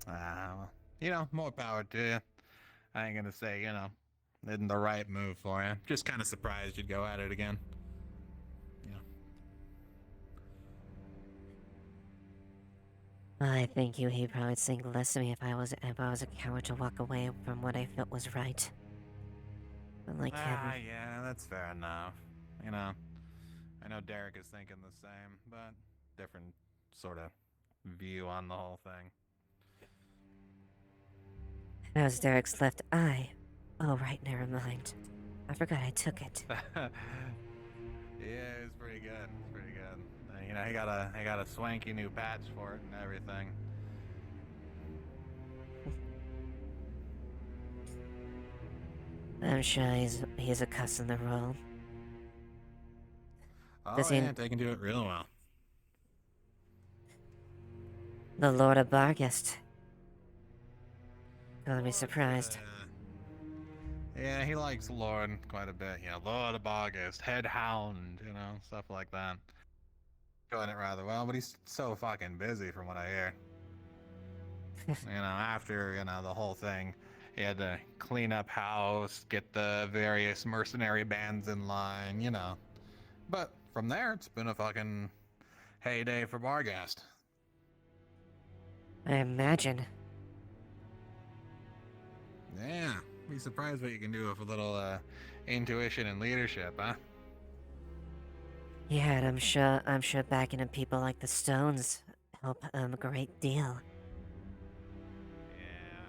Well, more power to you. I ain't gonna say, isn't the right move for you. Just kind of surprised you'd go at it again. I think he'd probably think less of me if I was a coward to walk away from what I felt was right. But like him. Yeah, that's fair enough. I know Derek is thinking the same, but different sort of view on the whole thing. That was Derek's left eye. Oh, right, never mind. I forgot I took it. Yeah, it was pretty good. It's pretty good. He got a swanky new patch for it and everything. I'm sure he's accustomed to the role. Oh, Does yeah, they can do it real well. The Lord of Bargest. Gonna be surprised. Yeah, he likes Lord quite a bit. Lord of August, Head Hound, stuff like that. Doing it rather well, but he's so fucking busy from what I hear. After, the whole thing, he had to clean up house, get the various mercenary bands in line, But from there, it's been a fucking heyday for Barghast. I imagine. Yeah, be surprised what you can do with a little intuition and leadership, huh? Yeah, and I'm sure backing up people like the Stones help a great deal. Yeah,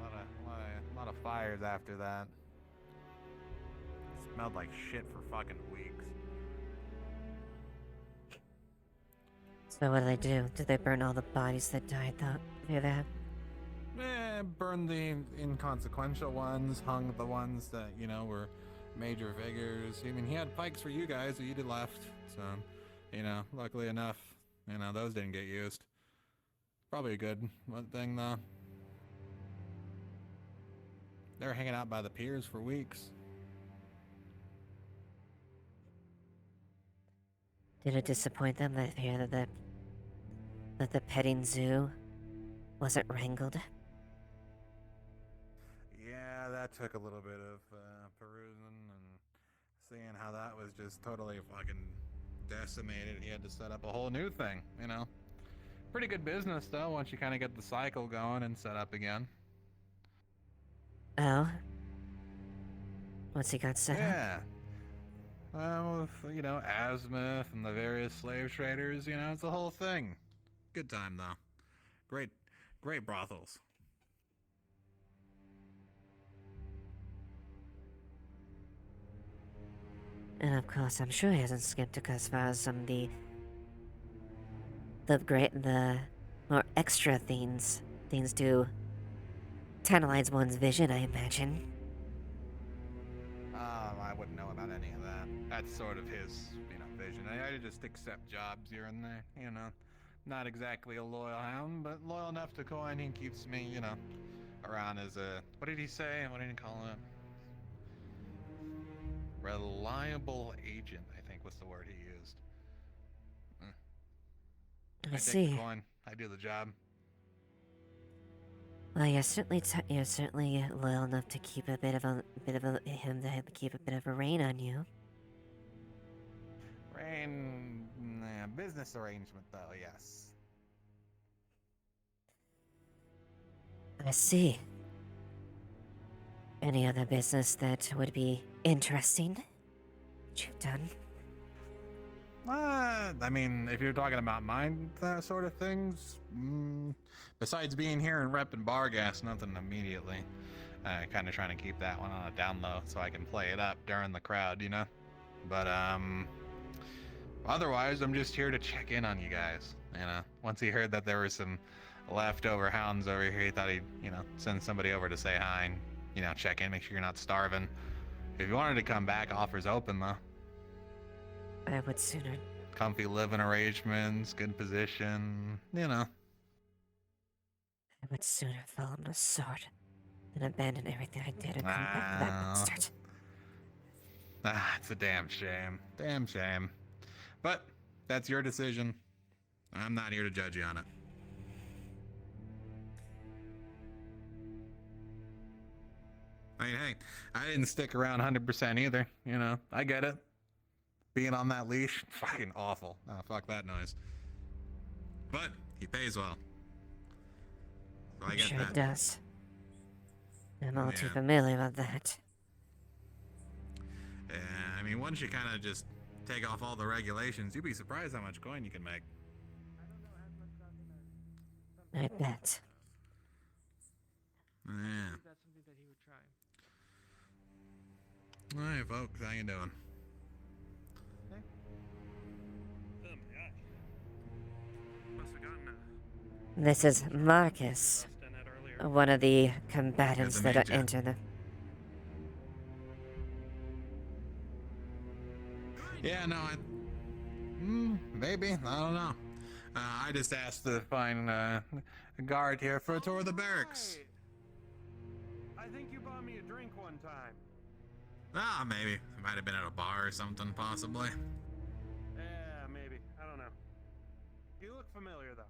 a lot of fires after that. It smelled like shit for fucking weeks. So what did they do? Did they burn all the bodies that died through that? Burned the inconsequential ones, hung the ones that, were major figures. I mean, he had pikes for you guys that you did left, so, luckily enough, those didn't get used. Probably a good thing, though. They were hanging out by the piers for weeks. Did it disappoint them that hear that the petting zoo wasn't wrangled? Yeah, that took a little bit of perusing and seeing how that was just totally fucking decimated. He had to set up a whole new thing, you know. Pretty good business though, once you kind of get the cycle going and set up again. Oh? What's he got set up? Yeah. Well, you know, azimuth and the various slave traders, you know, it's the whole thing. Good time though. Great brothels. And of course, I'm sure he hasn't skipped as far as some of the more extra things to tantalize one's vision, I imagine. I wouldn't know about any of that. That's sort of his, you know, vision. I just accept jobs here and there, you know. Not exactly a loyal hound, but loyal enough to coin. He keeps me, you know, around as a, what did he say? What did he call it? Reliable agent, I think was the word he used. I take see. the coin. I do the job. Well, you're certainly loyal enough to keep keep a bit of a rein on you. Business arrangement though, yes. I see. Any other business that would be interesting that you've done? I mean, if you're talking about mine sort of things, besides being here and repping bar gas, nothing immediately. Kind of trying to keep that one on a down low so I can play it up during the crowd, you know? But, otherwise, I'm just here to check in on you guys, you know? Once he heard that there were some leftover hounds over here, he thought he'd, you know, send somebody over to say hi and, you know, check in, make sure you're not starving. If you wanted to come back, offer's open, though. I would sooner. Comfy living arrangements, good position, you know. I would sooner fall on the sword than abandon everything I did and come back to that bastard. It's a damn shame. Damn shame. But that's your decision. I'm not here to judge you on it. I mean, hey, I didn't stick around 100% either, you know. I get it. Being on that leash, fucking awful. Oh, fuck that noise. But he pays well. So I get sure that. it does. I'm all too familiar with that. Yeah, I mean, once you kind of just take off all the regulations, you'd be surprised how much coin you can make. I bet. Yeah. That's something that he would try. All right, folks, how you doing? This is Marcus, one of the combatants that are entering the... Yeah, no, maybe, I don't know. I just asked to find a guard here for a tour of the barracks. I think you bought me a drink one time. Ah, maybe. It might have been at a bar or something, possibly. Yeah, maybe. I don't know. You look familiar, though.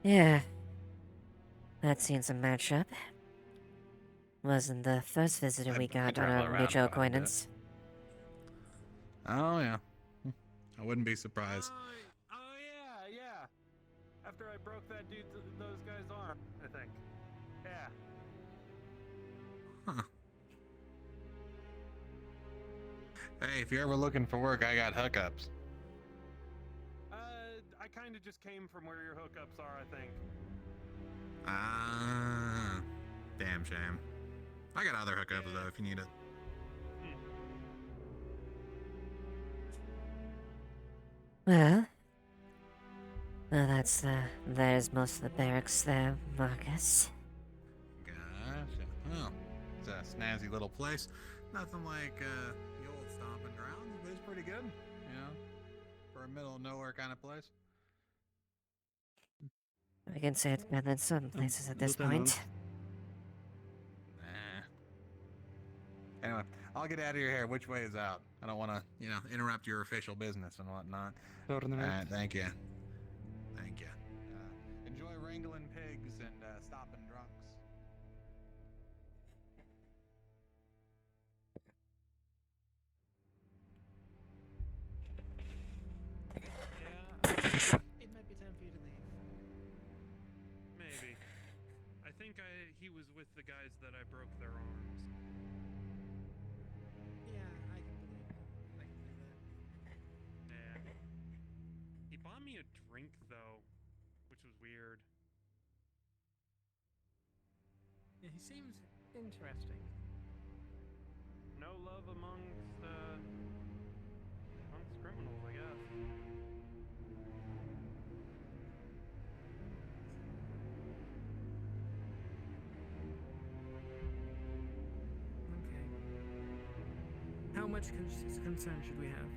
Yeah. That seems a matchup. Wasn't the first visitor we got on our mutual acquaintance. Oh, yeah. I wouldn't be surprised. Oh, yeah. After I broke that those guys' arm, I think. Yeah. Huh. Hey, if you're ever looking for work, I got hookups. I kind of just came from where your hookups are, I think. Ah, damn shame. I got other hookups though, if you need it. Well, there's most of the barracks there, Marcus. Gotcha. Well, it's a snazzy little place. Nothing like the old stomping grounds, but it's pretty good, you know, for a middle of nowhere kind of place. I can say it's better than some places at this point. Anyway, I'll get out of your hair. Which way is out? I don't want to, interrupt your official business and whatnot. Thank you. Thank you. Enjoy wrangling pigs and stopping drunks. It might be time for you to leave. Maybe. I think he was with the guys that I broke their arms. Yeah, I can believe that. Yeah. He bought me a drink though, which was weird. Yeah, he seems interesting. No love amongst criminals, I guess. Okay. How much concern should we have?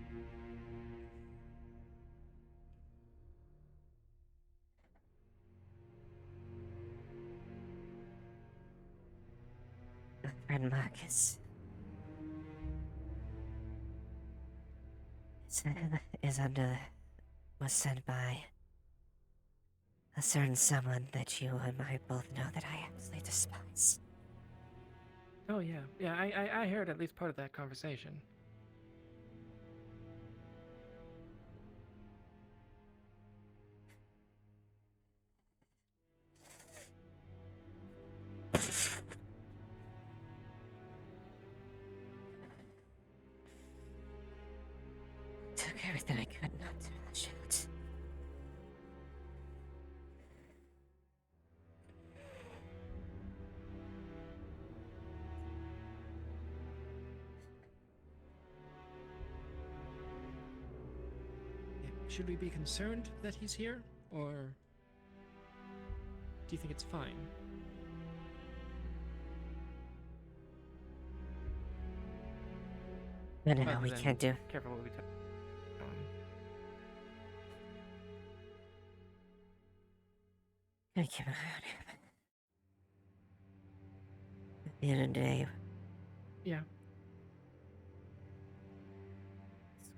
My friend Marcus was sent by a certain someone that you and I both know that I absolutely despise. Oh yeah, yeah. I heard at least part of that conversation. Took everything I could not to that shit. Yeah. Should we be concerned that he's here, or do you think it's fine? No, Other we than can't do. Careful what we talk. Gotta keep an eye on him. At the end of the day, Yeah.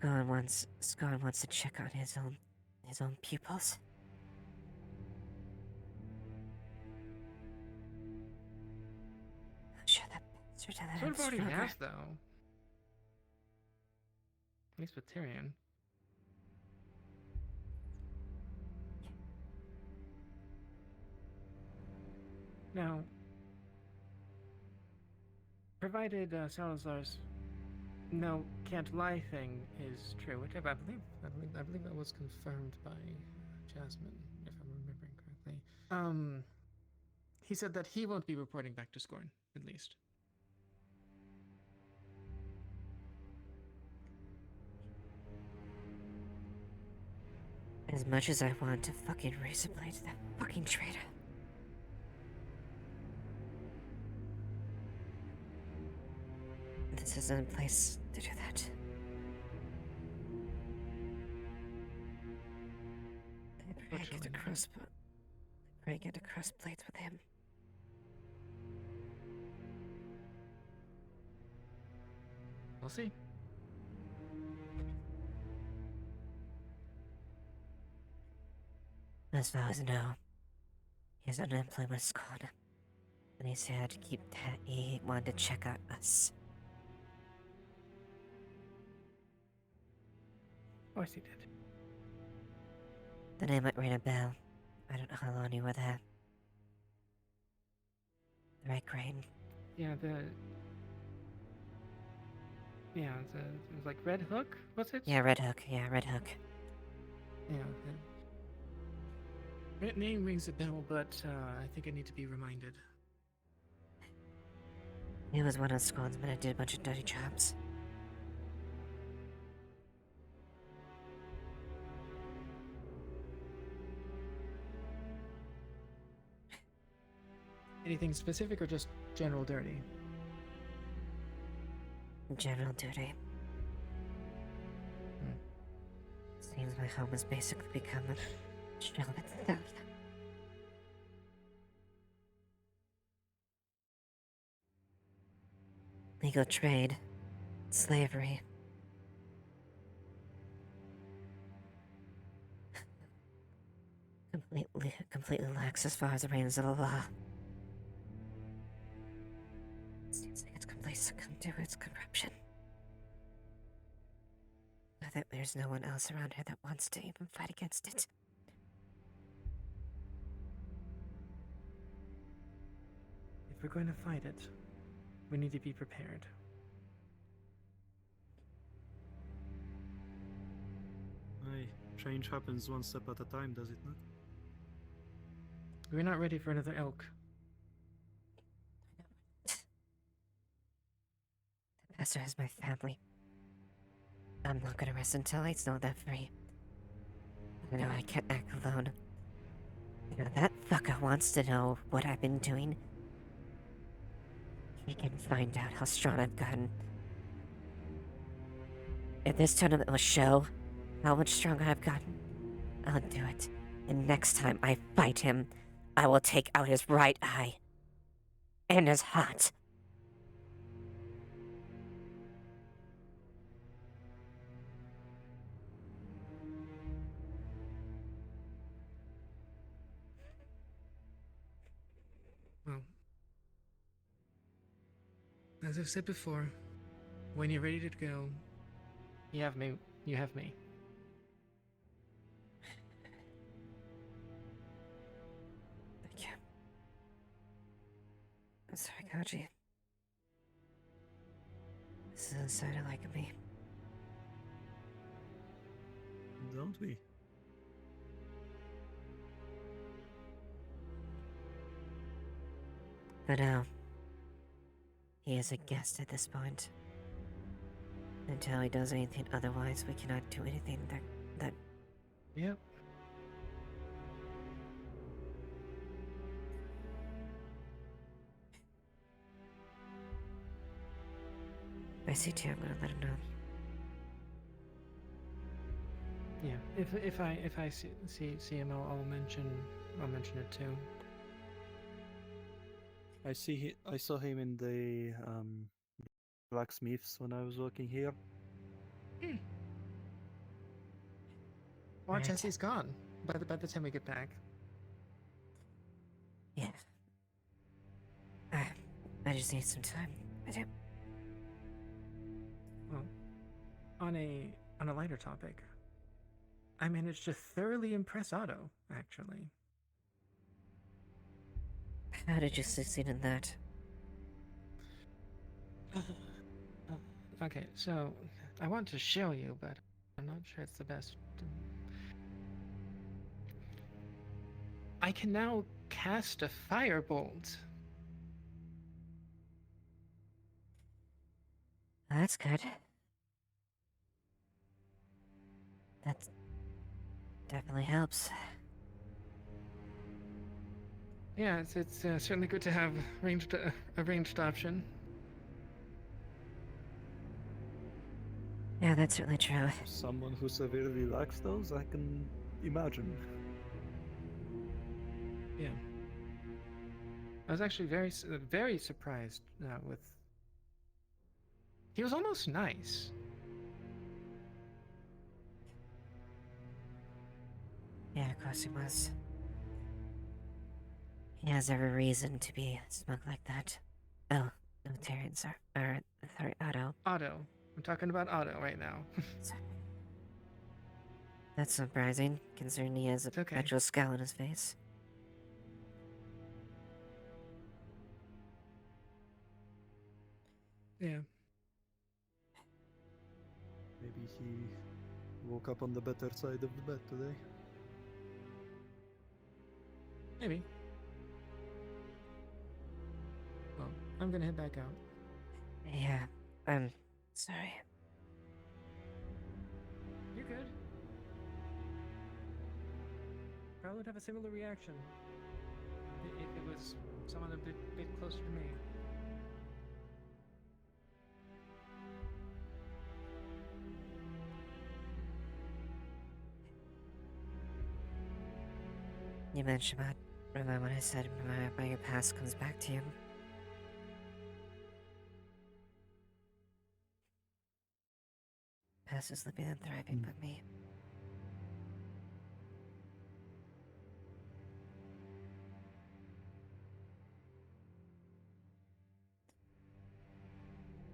Scorn wants to check on his own pupils. I'm sure that bastard had Sort of already stronger. has, though. At least with Tyrion. Now, provided Salazar's no can't lie thing is true, which I believe that was confirmed by Jasmine, if I'm remembering correctly. He said that he won't be reporting back to Scorn, at least. As much as I want to fucking razor blade that fucking traitor. This isn't a place to do that. I pray I get to cross blades with him. We'll see. As far as I know, he's unemployed with Scorn. And he said to he wanted to check out us. Of course he did. The name might ring a bell. I don't know how long you were there. The Red Crane. Yeah, it was like Red Hook, was it? Yeah, Red Hook. Yeah, Red Hook. Yeah. That name rings a bell, but I think I need to be reminded. He was one of Scorn's men that did a bunch of dirty jobs. Anything specific or just general dirty? General duty. Seems my home has basically become a shell of itself. illegal trade, slavery. Completely lax as far as the reins of the law. Seems like it's completely succumbed to its corruption. That there's no one else around here that wants to even fight against it. If we're going to fight it, we need to be prepared. Aye, change happens one step at a time, does it not? We're not ready for another elk. The pastor has my family. I'm not gonna rest until I know they're free. I know I can't act alone. You know, that fucker wants to know what I've been doing. He can find out how strong I've gotten. If this tournament will show how much stronger I've gotten, I'll do it. And next time I fight him, I will take out his right eye. And his heart. Well, as I've said before, when you're ready to go, you have me. You have me. Thank you. I'm sorry, Koji. This is inside of like me. Don't we? For now, he is a guest at this point. Until he does anything otherwise, we cannot do anything that... Yep. If I see T, I'm gonna let him know. Yeah. If I see him, I'll mention it too. I saw him in the blacksmiths when I was working here. Or Jesse's gone by the time we get back. Yeah. I just need some time. I do. Well, on a lighter topic, I managed to thoroughly impress Otto, actually. How did you succeed in that? Okay, so I want to show you, but I'm not sure it's the best. I can now cast a firebolt. That's good. That definitely helps. Yeah, it's certainly good to have a ranged option. Yeah, that's certainly true. Someone who severely lacks those, I can imagine. Yeah. I was actually very surprised with. He was almost nice. Yeah, of course he was. He has every reason to be smug like that. Oh, no, Tyrion, sorry. Sorry, Otto. Otto. I'm talking about Otto right now. That's surprising, considering he has a perpetual scowl on his face. Yeah. Maybe he woke up on the better side of the bed today. Maybe. Well, I'm gonna head back out. Yeah, I'm sorry. You're good. Probably would have a similar reaction if it was someone a bit closer to me. You mentioned remember when I said, remember your past comes back to you? house is living and thriving but me.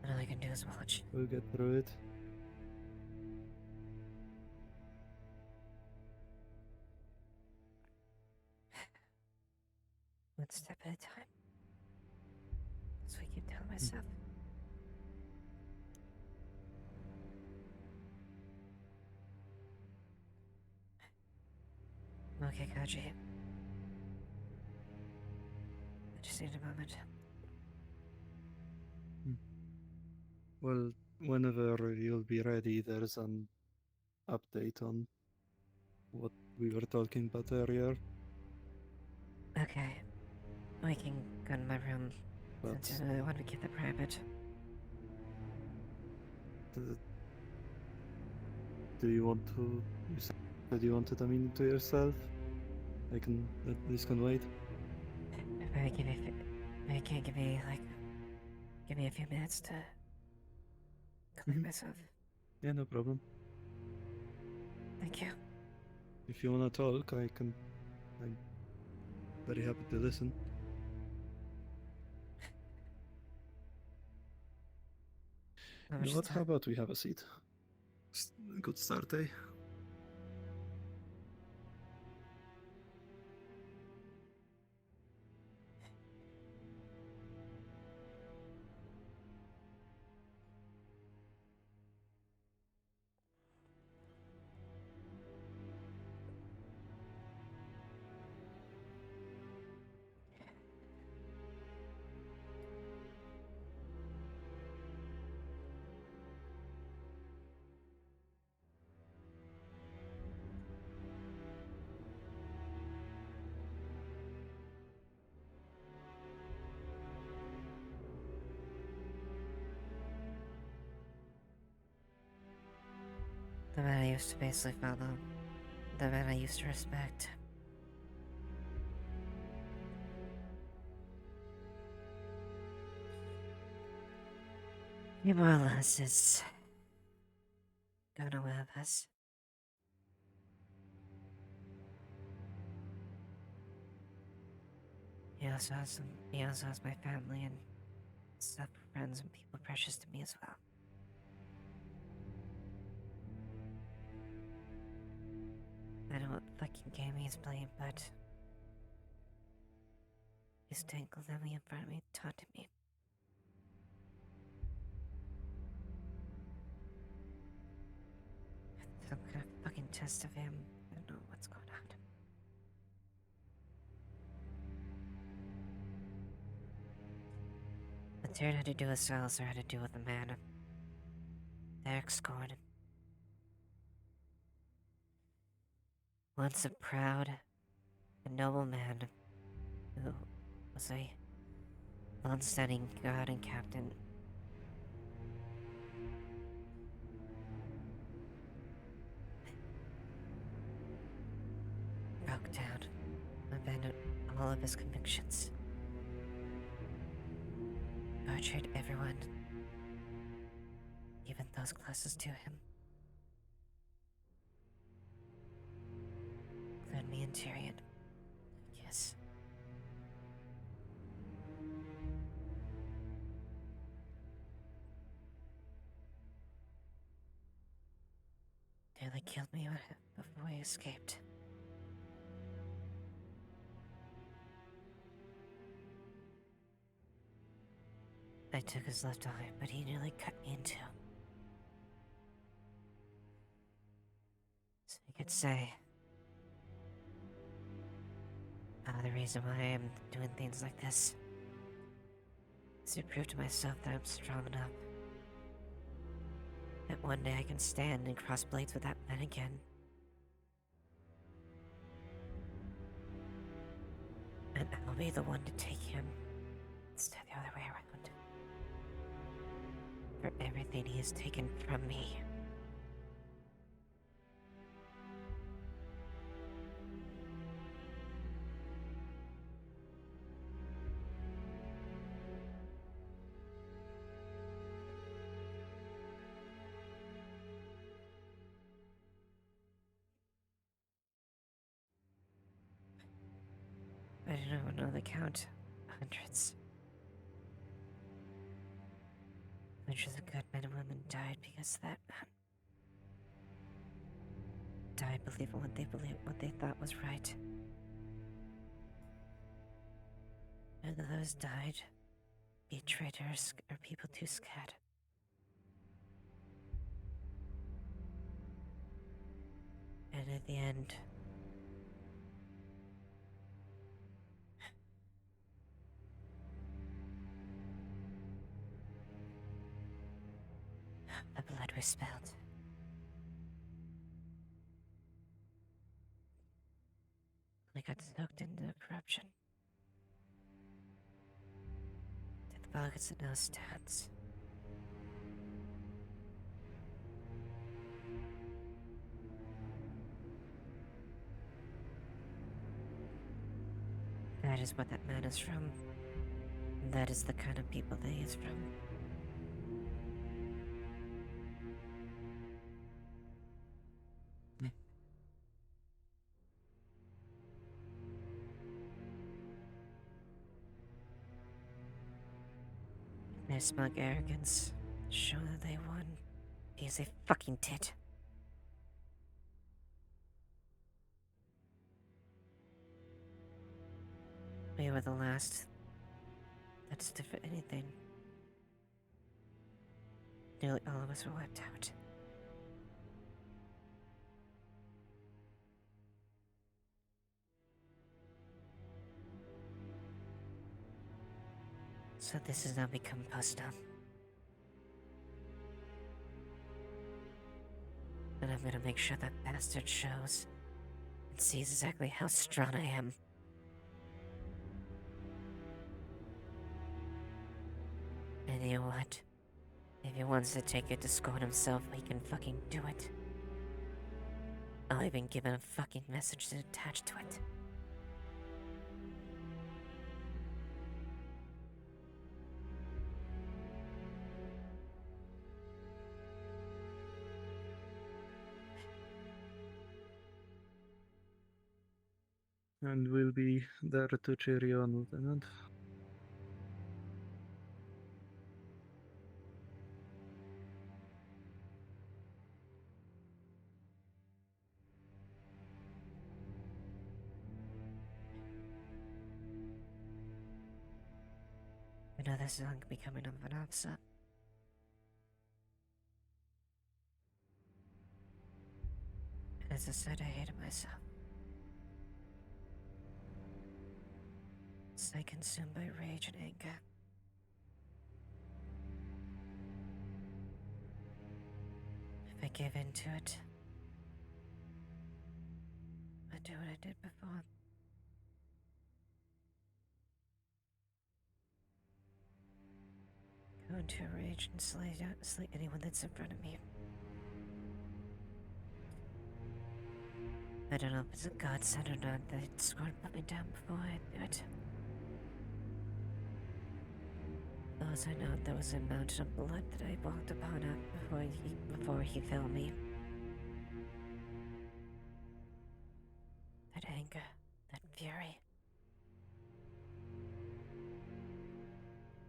And all I can do is watch. We'll get through it. One step at a time. That's what I keep telling myself. Okay, Kaji. I just need a moment. Well, whenever you'll be ready, there's an update on what we were talking about earlier. Okay. We can go to my room. But Since I really want to keep it private. do you want to? You said you wanted a minute to yourself. This can wait. Maybe give me a few minutes to collect myself. Yeah, no problem. Thank you. If you wanna talk, I'm very happy to listen. You know what? How about we have a seat? Good start, eh? The man I used to basically follow. The man I used to respect. He more or less is gone away with us. He also has my family and stuff, friends and people precious to me as well. I don't know what fucking game he's playing, but he's tangled me in front of me, taunting me. Some kind of fucking test of him. I don't know what's going on. The Tyrion had to do with Salazar had to do with the man. Derek scorned. Once a proud and noble man who was a long-standing god and captain. Broke down, abandoned all of his convictions. Betrayed everyone, even those closest to him. Including me and Tyrion. Yes. Nearly killed me before we escaped. I took his left eye, but he nearly cut me in two. So you could say, the reason why I'm doing things like this is to prove to myself that I'm strong enough. That one day I can stand and cross blades with that man again. And I'll be the one to take him instead of the other way around. For everything he has taken from me. don't know the count. Hundreds. Hundreds of good men and women died because of that. Died believing what they thought was right. And those died be traitors or people too scared. And at the end, the blood was spilled. We got soaked into the corruption. To the pockets of no stats. That is what that man is from. That is the kind of people that he is from. Their smug arrogance show that they won. He is a fucking tit. We were the last that stood for anything. Nearly all of us were wiped out. So this has now become Postum. And I'm gonna make sure that bastard shows and sees exactly how strong I am. And you know what? If he wants to take it to scorn himself, he can fucking do it. I'll even give him a fucking message attached to it. And we'll be there to cheer you on, Lieutenant. I know this is becoming of an officer. As I said, I hated myself. I consumed by rage and anger. If I give in to it, I'd do what I did before. Go into a rage and slay anyone that's in front of me. I don't know if it's a godsend or not that Squad put me down before I do it. As I know, there was a mountain of blood that I walked upon before he fell me. That anger, that fury.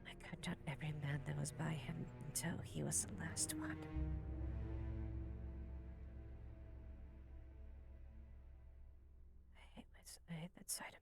I cut down every man that was by him until he was the last one. I hate that side of me.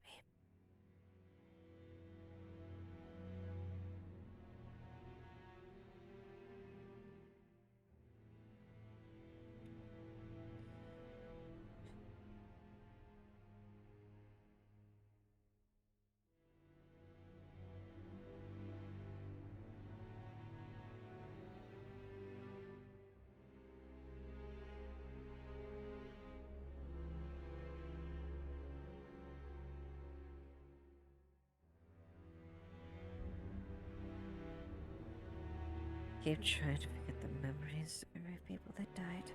Keep trying to forget the memories of every people that died.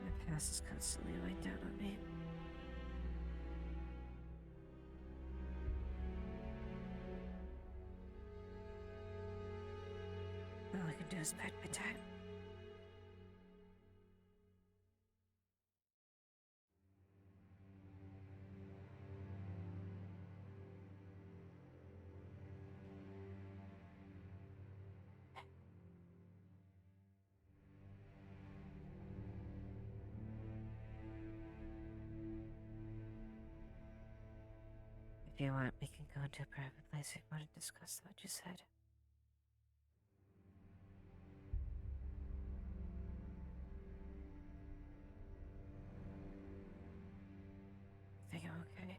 My past is constantly weighing down on me. All I can do is bide my time. If you want, we can go into a private place if you want to discuss what you said. Think I'm okay?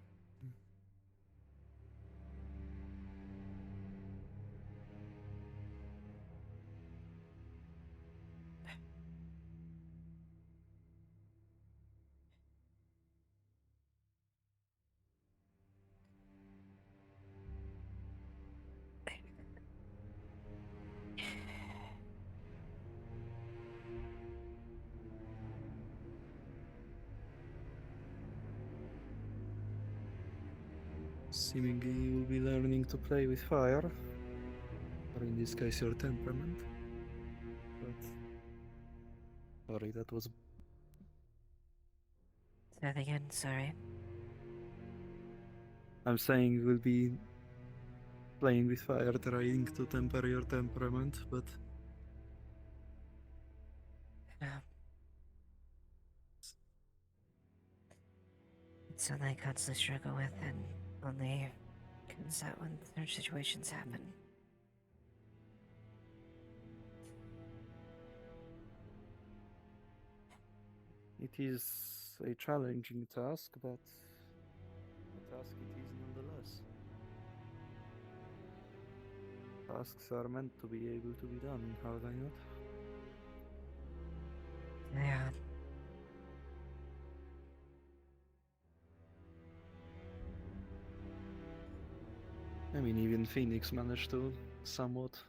Seemingly you will be learning to play with fire, or in this case your temperament. But sorry, that was. Say that again, sorry. I'm saying you will be playing with fire, trying to temper your temperament, but It's something I constantly struggle with, and only comes out when certain situations happen. it is a challenging task, but a task it is nonetheless. Tasks are meant to be able to be done, are they not? Yeah. I mean, even Phoenix managed to somewhat.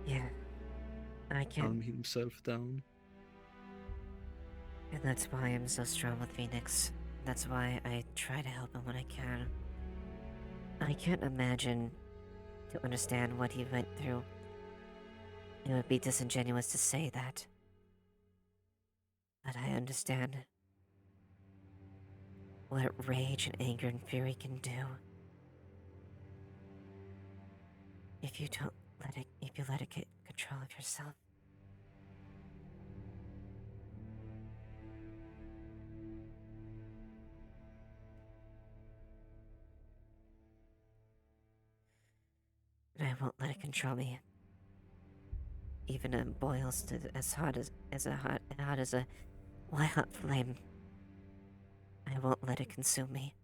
Yeah. I Calm can't. himself down. And that's why I'm so strong with Phoenix. That's why I try to help him when I can. I can't imagine to understand what he went through. It would be disingenuous to say that. But I understand what rage and anger and fury can do. If you let it get control of yourself. And I won't let it control me. Even if it boils to as hot as a white hot flame. I won't let it consume me.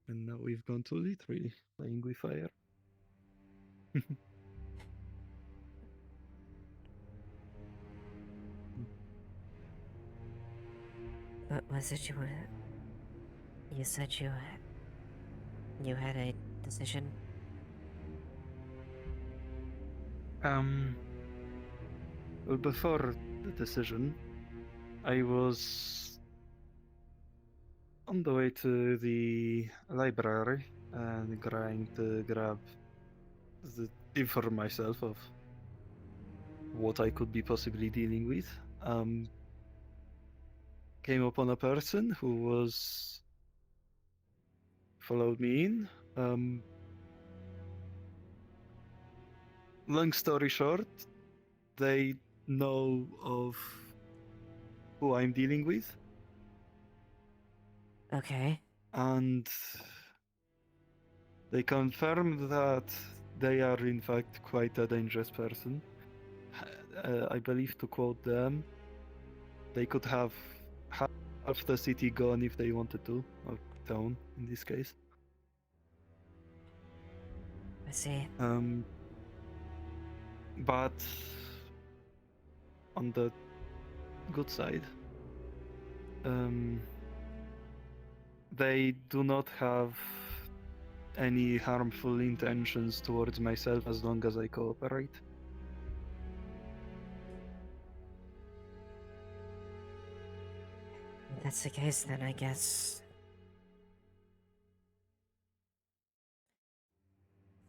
And now we've gone to literally playing with fire. What was it you were... You said you had a decision? Well, before the decision, I was on the way to the library and trying to grab the info for myself of what I could be possibly dealing with. Came upon a person who followed me in. Long story short, they know of who I'm dealing with. Okay. And they confirmed that they are in fact quite a dangerous person. I believe, to quote them, they could have half the city gone if they wanted to, or town in this case. I see. But on the good side, they do not have any harmful intentions towards myself as long as I cooperate. If that's the case, then I guess...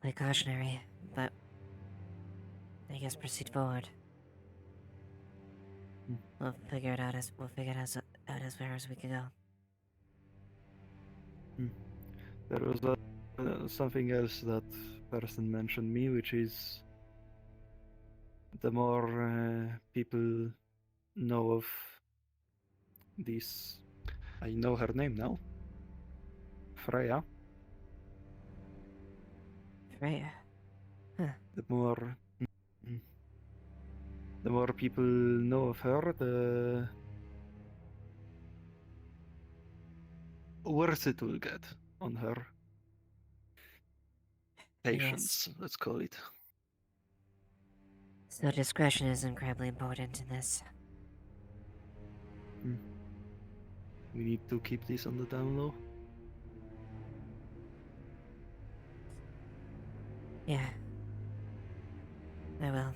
Play cautionary, but... I guess proceed forward. We'll figure it out as far as we can go. There was something else that person mentioned me, which is the more people know of this. I know her name now. Freya. Freya. Huh. The more people know of her, the worse it will get on her. Patience, let's call it. So discretion is incredibly important in this. We need to keep this on the down low. Yeah. I will.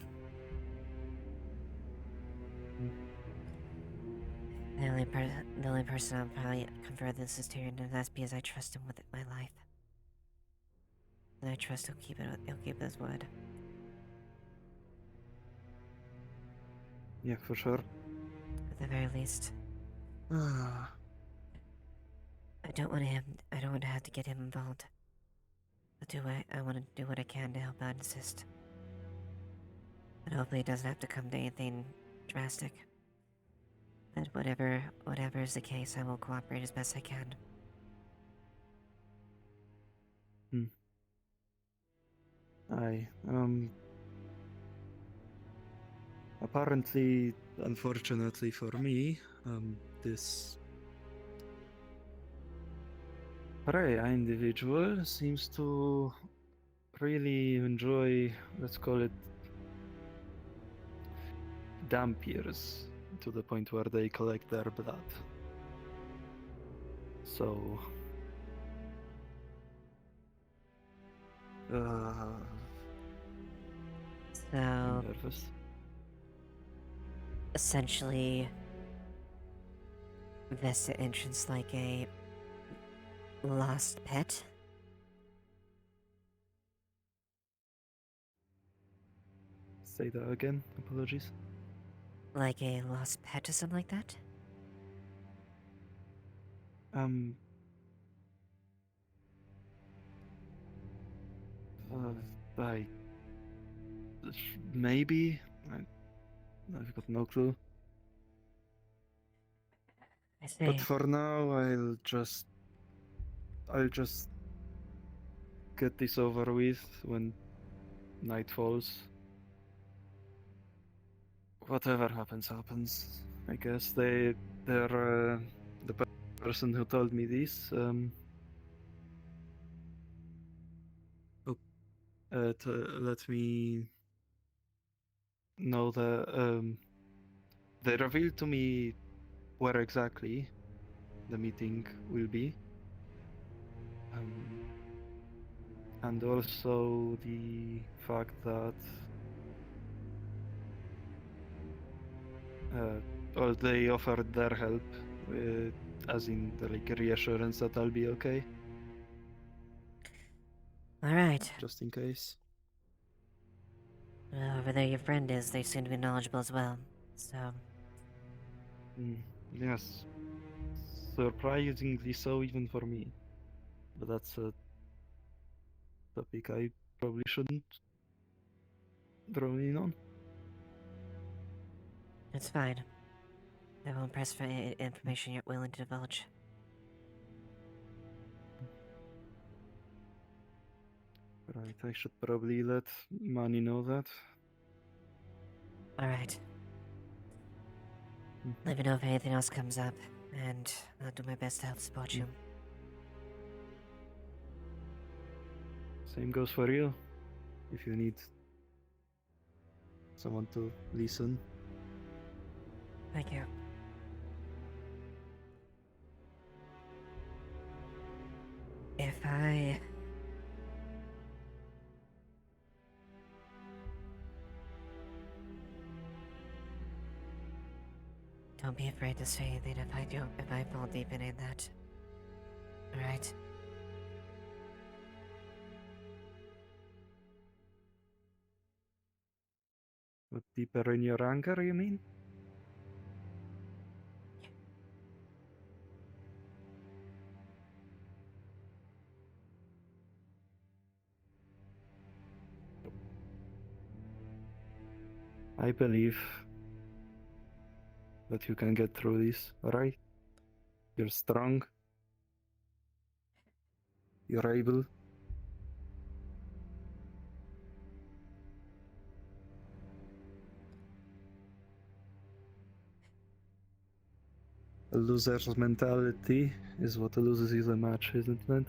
The only person I'll probably confer this is Tyrion, and that's because I trust him with my life. And I trust he'll keep his word. Yeah, for sure. At the very least. I don't want to have to get him involved. I want to do what I can to help out and assist. But hopefully it doesn't have to come to anything drastic. But whatever is the case, I will cooperate as best I can. Apparently, unfortunately for me, this Freya individual seems to really enjoy, let's call it, dampiers, to the point where they collect their blood. So... I'm nervous. Essentially, Vesta entrance like a lost pet. Say that again, apologies. Like a lost pet or something like that? Maybe. I've got no clue. I see. But for now, I'll just get this over with when night falls. Whatever happens, happens. I guess they're the person who told me this. To let me know that they revealed to me where exactly the meeting will be, and also the fact that well, they offered their help, as in the reassurance that I'll be okay. Alright. Just in case. Over there your friend is, they seem to be knowledgeable as well, so... Yes. Surprisingly so even for me. But that's a topic I probably shouldn't drone in on. It's fine. I won't press for any information you're willing to divulge. Right, I should probably let Manny know that. Alright. Let me know if anything else comes up, and I'll do my best to help support you. Same goes for you. If you need someone to listen. Thank you. If I... Don't be afraid to say anything if I fall deep in that. Alright? But deeper in your anger, you mean? I believe that you can get through this, alright? You're strong. You're able. A loser's mentality is what loses you the match, isn't it?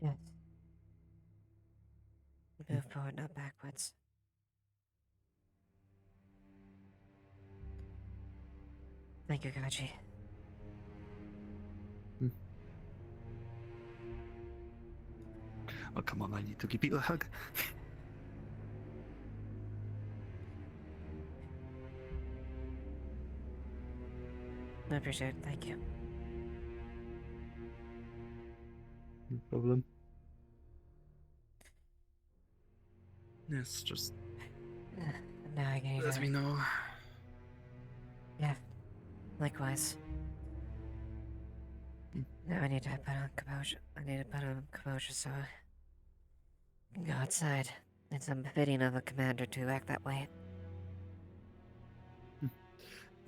Yes. Move forward, not backwards. Thank you, Gachi. Oh, come on, I need to give you a hug. I appreciate it, thank you. No problem. Yes, just Now I can let me know. Yeah, likewise. Now I need to put on composure. I need to put on composure so I can go outside. It's unbefitting of a commander to act that way.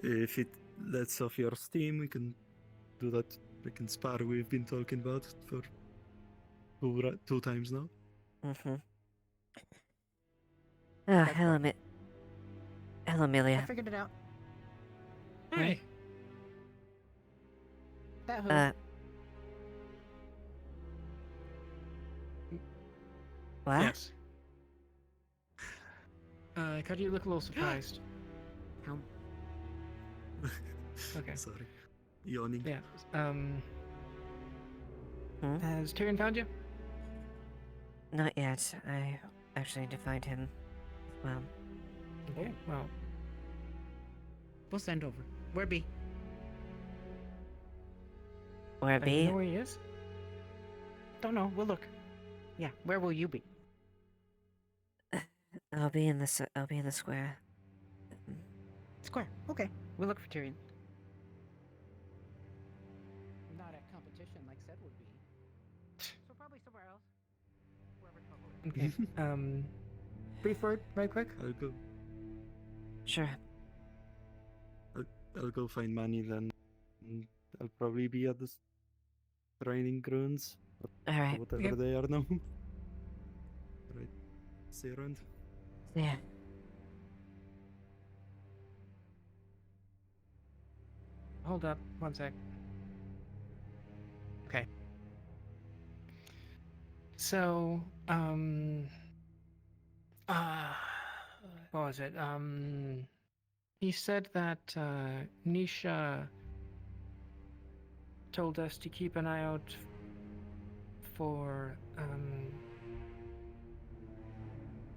If it lets off your steam, we can do that. We can spar we've been talking about for two times now. Mm-hmm. Oh, hello, hello, I Amelia. figured it out. Hey. That who? What? Yes. Could you look a little surprised? Okay. Sorry. Yawning. Yeah. Has Tyrion found you? Not yet. I actually need to find him. Well. Okay. Well. We'll send over. Where be? Where Do you be? know where he is? Don't know. We'll look. Yeah. Where will you be? I'll be in the I'll be in the square. Square. Okay. We'll look for Tyrion. Not at competition like said would be. So probably somewhere else. Wherever trouble is. Okay. Brief word, right quick. I'll go. Sure. I'll go find Manny then. I'll probably be at the training grounds. All right. Whatever Yep. they are now. Right. See you around. Yeah. Hold up, one sec. Okay. So, what was it? He said that, Nisha told us to keep an eye out for,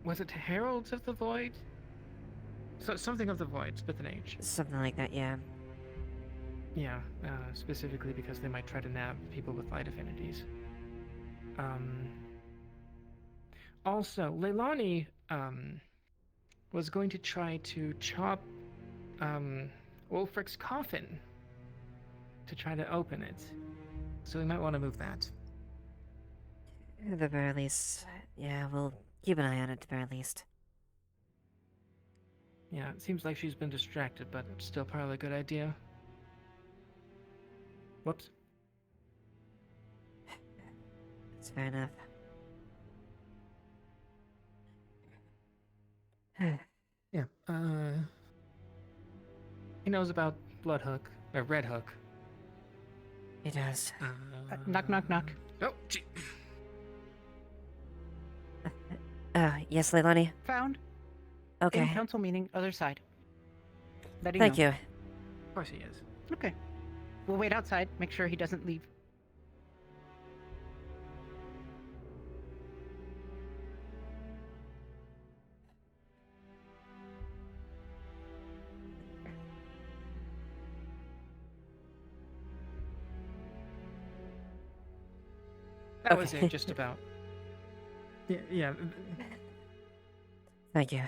was it Heralds of the Void? So, something of the Void, with an H. Something like that, yeah. Yeah, specifically because they might try to nab people with light affinities. Also, Leilani, was going to try to chop, Wolfric's coffin to try to open it. So we might want to move that. At the very least, yeah, we'll keep an eye on it at the very least. Yeah, it seems like she's been distracted, but it's still probably a good idea. Whoops. That's fair enough. Yeah, he knows about Bloodhook, or Red Hook. He does. Knock, knock, knock. Oh, gee. Yes, Leilani? Found. Okay. In council meeting, other side. Thank you. Of course he is. Okay. We'll wait outside, make sure he doesn't leave. That was it, just about. Yeah. Thank you.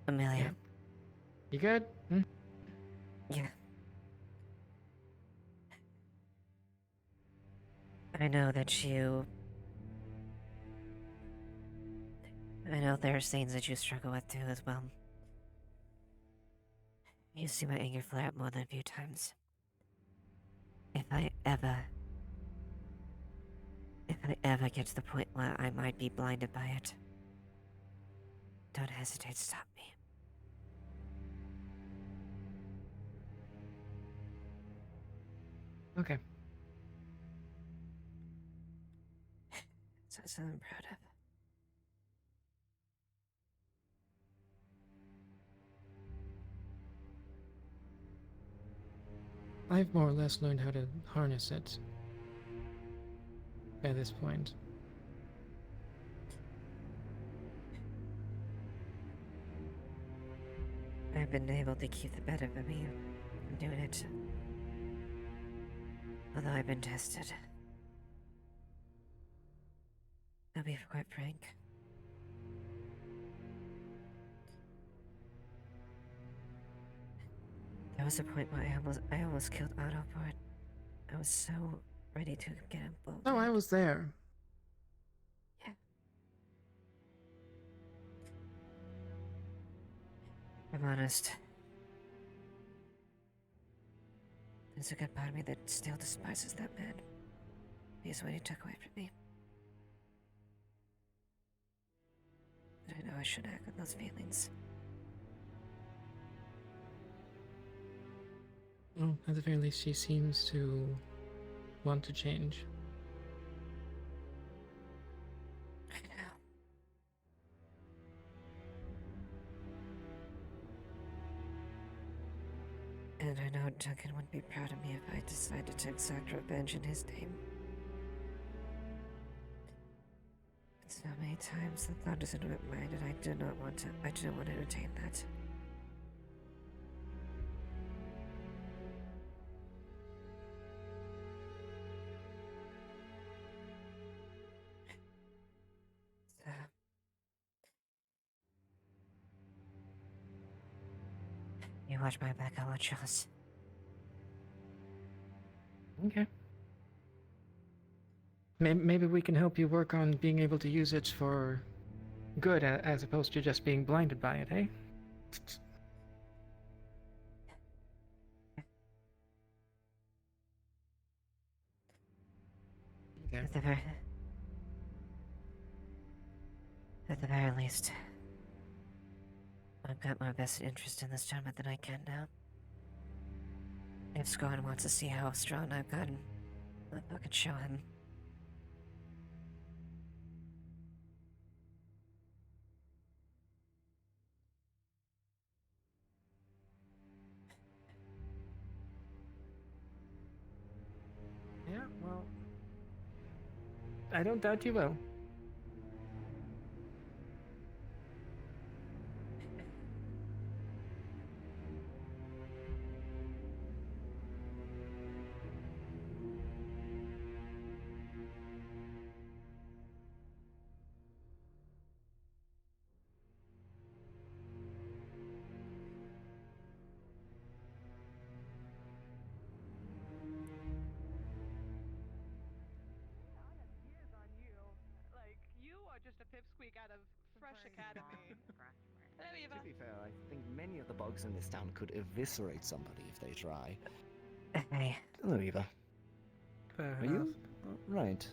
Amelia. You good? Yeah. I know that you... I know there's things that you struggle with too as well. You see my anger flare up more than a few times. If I ever get to the point where I might be blinded by it, don't hesitate to stop me. Okay. So that's what I'm proud of. I've more or less learned how to harness it by this point. I've been able to keep the better of me from doing it. Although I've been tested. I'll be quite frank. There was a point where I almost killed Otto for it. I was so ready to get involved. Oh, I was there. Yeah. I'm honest. There's a good part of me that still despises that man. Because what he took away from me. But I know I shouldn't act with those feelings. Well, at the very least, she seems to want to change. I know. And I know Duncan would be proud of me if I decided to exact revenge in his name. But so many times the thought is in my mind, and I do not want to entertain that. So, you watch my back, I'll watch yours. Okay. Maybe we can help you work on being able to use it for good as opposed to just being blinded by it, eh? Okay. At the very least, I've got my best interest in this tournament than I can now. If Scron wants to see how strong I've gotten, I can show him. Yeah, well, I don't doubt you will. Just a pipsqueak out of Fresh Academy. To be fair, I think many of the bugs in this town could eviscerate somebody if they try. Hey. Hello, Eva. Fair Are enough. you? Right.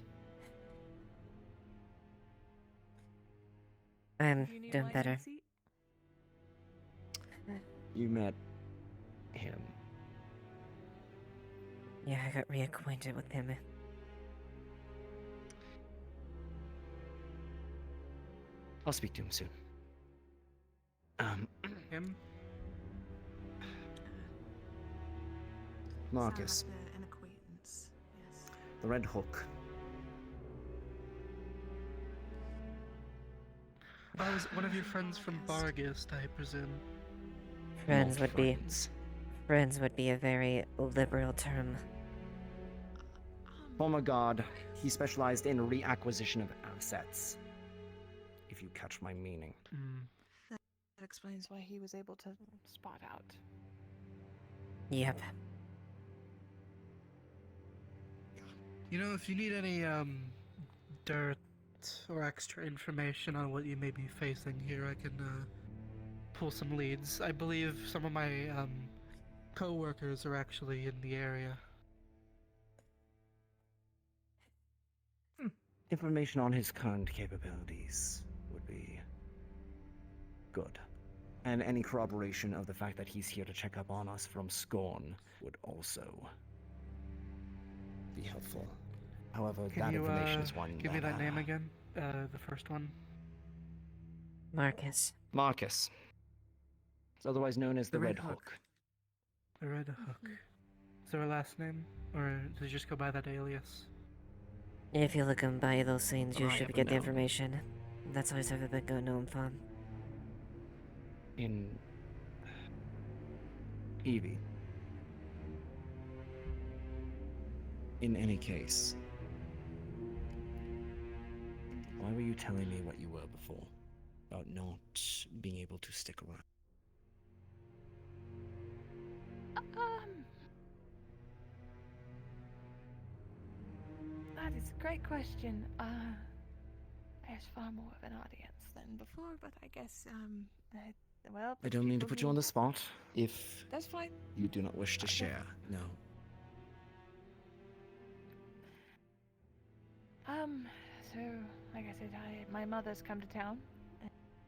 I'm doing better. You met him. Yeah, I got reacquainted with him. I'll speak to him soon. Him? Marcus. Sound like an acquaintance. Yes. The Red Hook. Oh, is one of your friends from Bargist, I presume. Friends would be a very liberal term. Former guard. He specialized in reacquisition of assets. If you catch my meaning. That explains why he was able to spot out. Yep. You know, if you need any dirt or extra information on what you may be facing here, I can pull some leads. I believe some of my co-workers are actually in the area. Information on his current capabilities would be good. And any corroboration of the fact that he's here to check up on us from Scorn would also be helpful. However, Can that you information is one give me that name again? The first one. Marcus. Marcus. It's otherwise known as the Red Hook. The Red Hook. Is there a last name? Or does he just go by that alias? If you look him by those things, you I should haven't get the known. information. That's always ever been known from. In Evie. In any case, why were you telling me what you were before? About not being able to stick around? That is a great question. There's far more of an audience than before, but I guess, well... I don't mean to put you on the spot. If That's fine. you do not wish to share, no. So, like I said, my mother's come to town,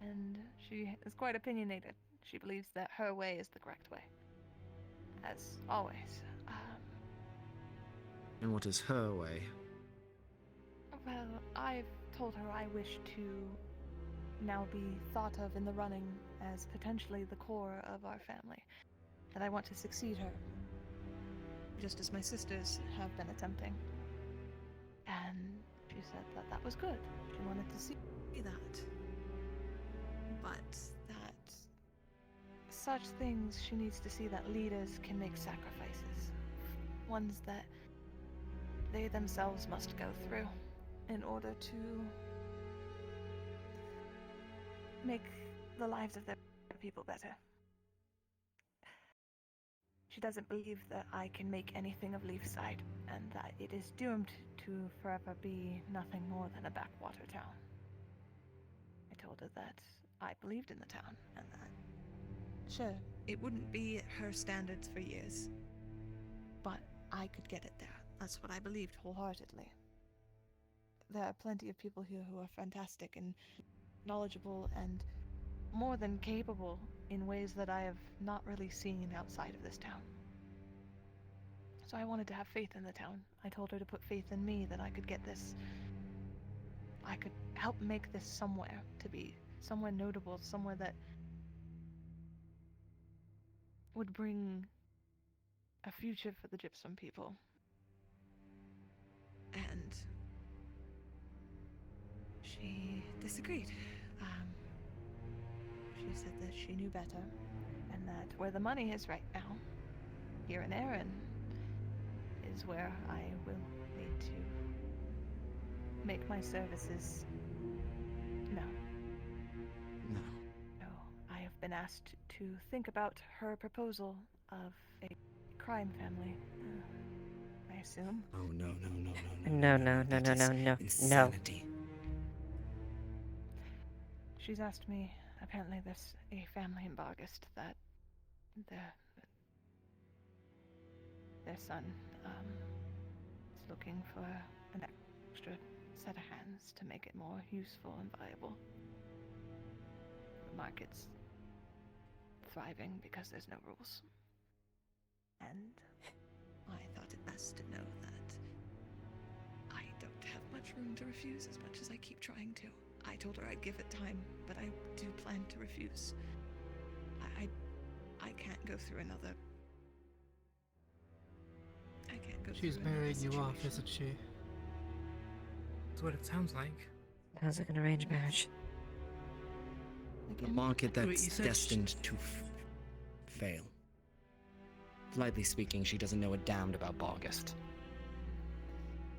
and she is quite opinionated. She believes that her way is the correct way. As always. And what is her way? Well, I've told her I wish to now be thought of in the running as potentially the core of our family. That I want to succeed her. Just as my sisters have been attempting. And she said that that was good. She wanted to see that. But that such things, she needs to see that leaders can make sacrifices. Ones that they themselves must go through in order to make the lives of their people better. She doesn't believe that I can make anything of Leafside, and that it is doomed to forever be nothing more than a backwater town. I told her that I believed in the town, and that, sure, it wouldn't be at her standards for years, but I could get it there. That's what I believed wholeheartedly. There are plenty of people here who are fantastic and knowledgeable and more than capable in ways that I have not really seen outside of this town. So I wanted to have faith in the town. I told her to put faith in me, that I could get this. I could help make this somewhere to be. Somewhere notable, somewhere that would bring a future for the Gypsum people. And she disagreed. She said that she knew better, and that where the money is right now, here in Erin, is where I will need to make my services known. No. No, I have been asked to think about her proposal of a crime family. I assume. Oh, no. No. Insanity. She's asked me, apparently there's a family in Bargast that their son is looking for an extra set of hands to make it more useful and viable. The market's thriving because there's no rules. And I thought it best to know that I don't have much room to refuse as much as I keep trying to. I told her I'd give it time, but I do plan to refuse. I can't go through another... I can't go She's through another marrying you off, situation. isn't she? That's what it sounds like. Sounds like an arranged marriage. A market Wait, that's you said destined to fail. Politely speaking, she doesn't know a damned about Bargast.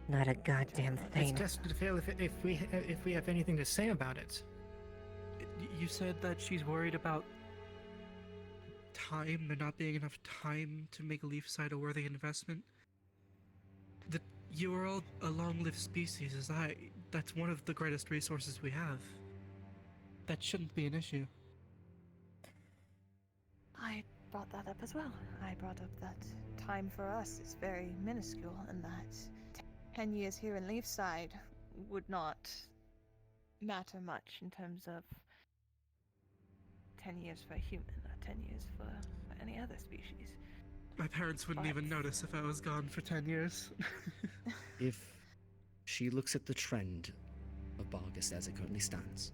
Not a goddamn It's thing. destined to fail if we have anything to say about it. You said that she's worried about time, there not being enough time to make Leafside a worthy investment. You are all a long-lived species, as that's one of the greatest resources we have. That shouldn't be an issue. I brought that up as well. I brought up that time for us is very minuscule, and that 10 years here in Leafside would not matter much in terms of 10 years for a human, or 10 years for any other species. My parents wouldn't even notice if I was gone for 10 years. If she looks at the trend of Bargus as it currently stands,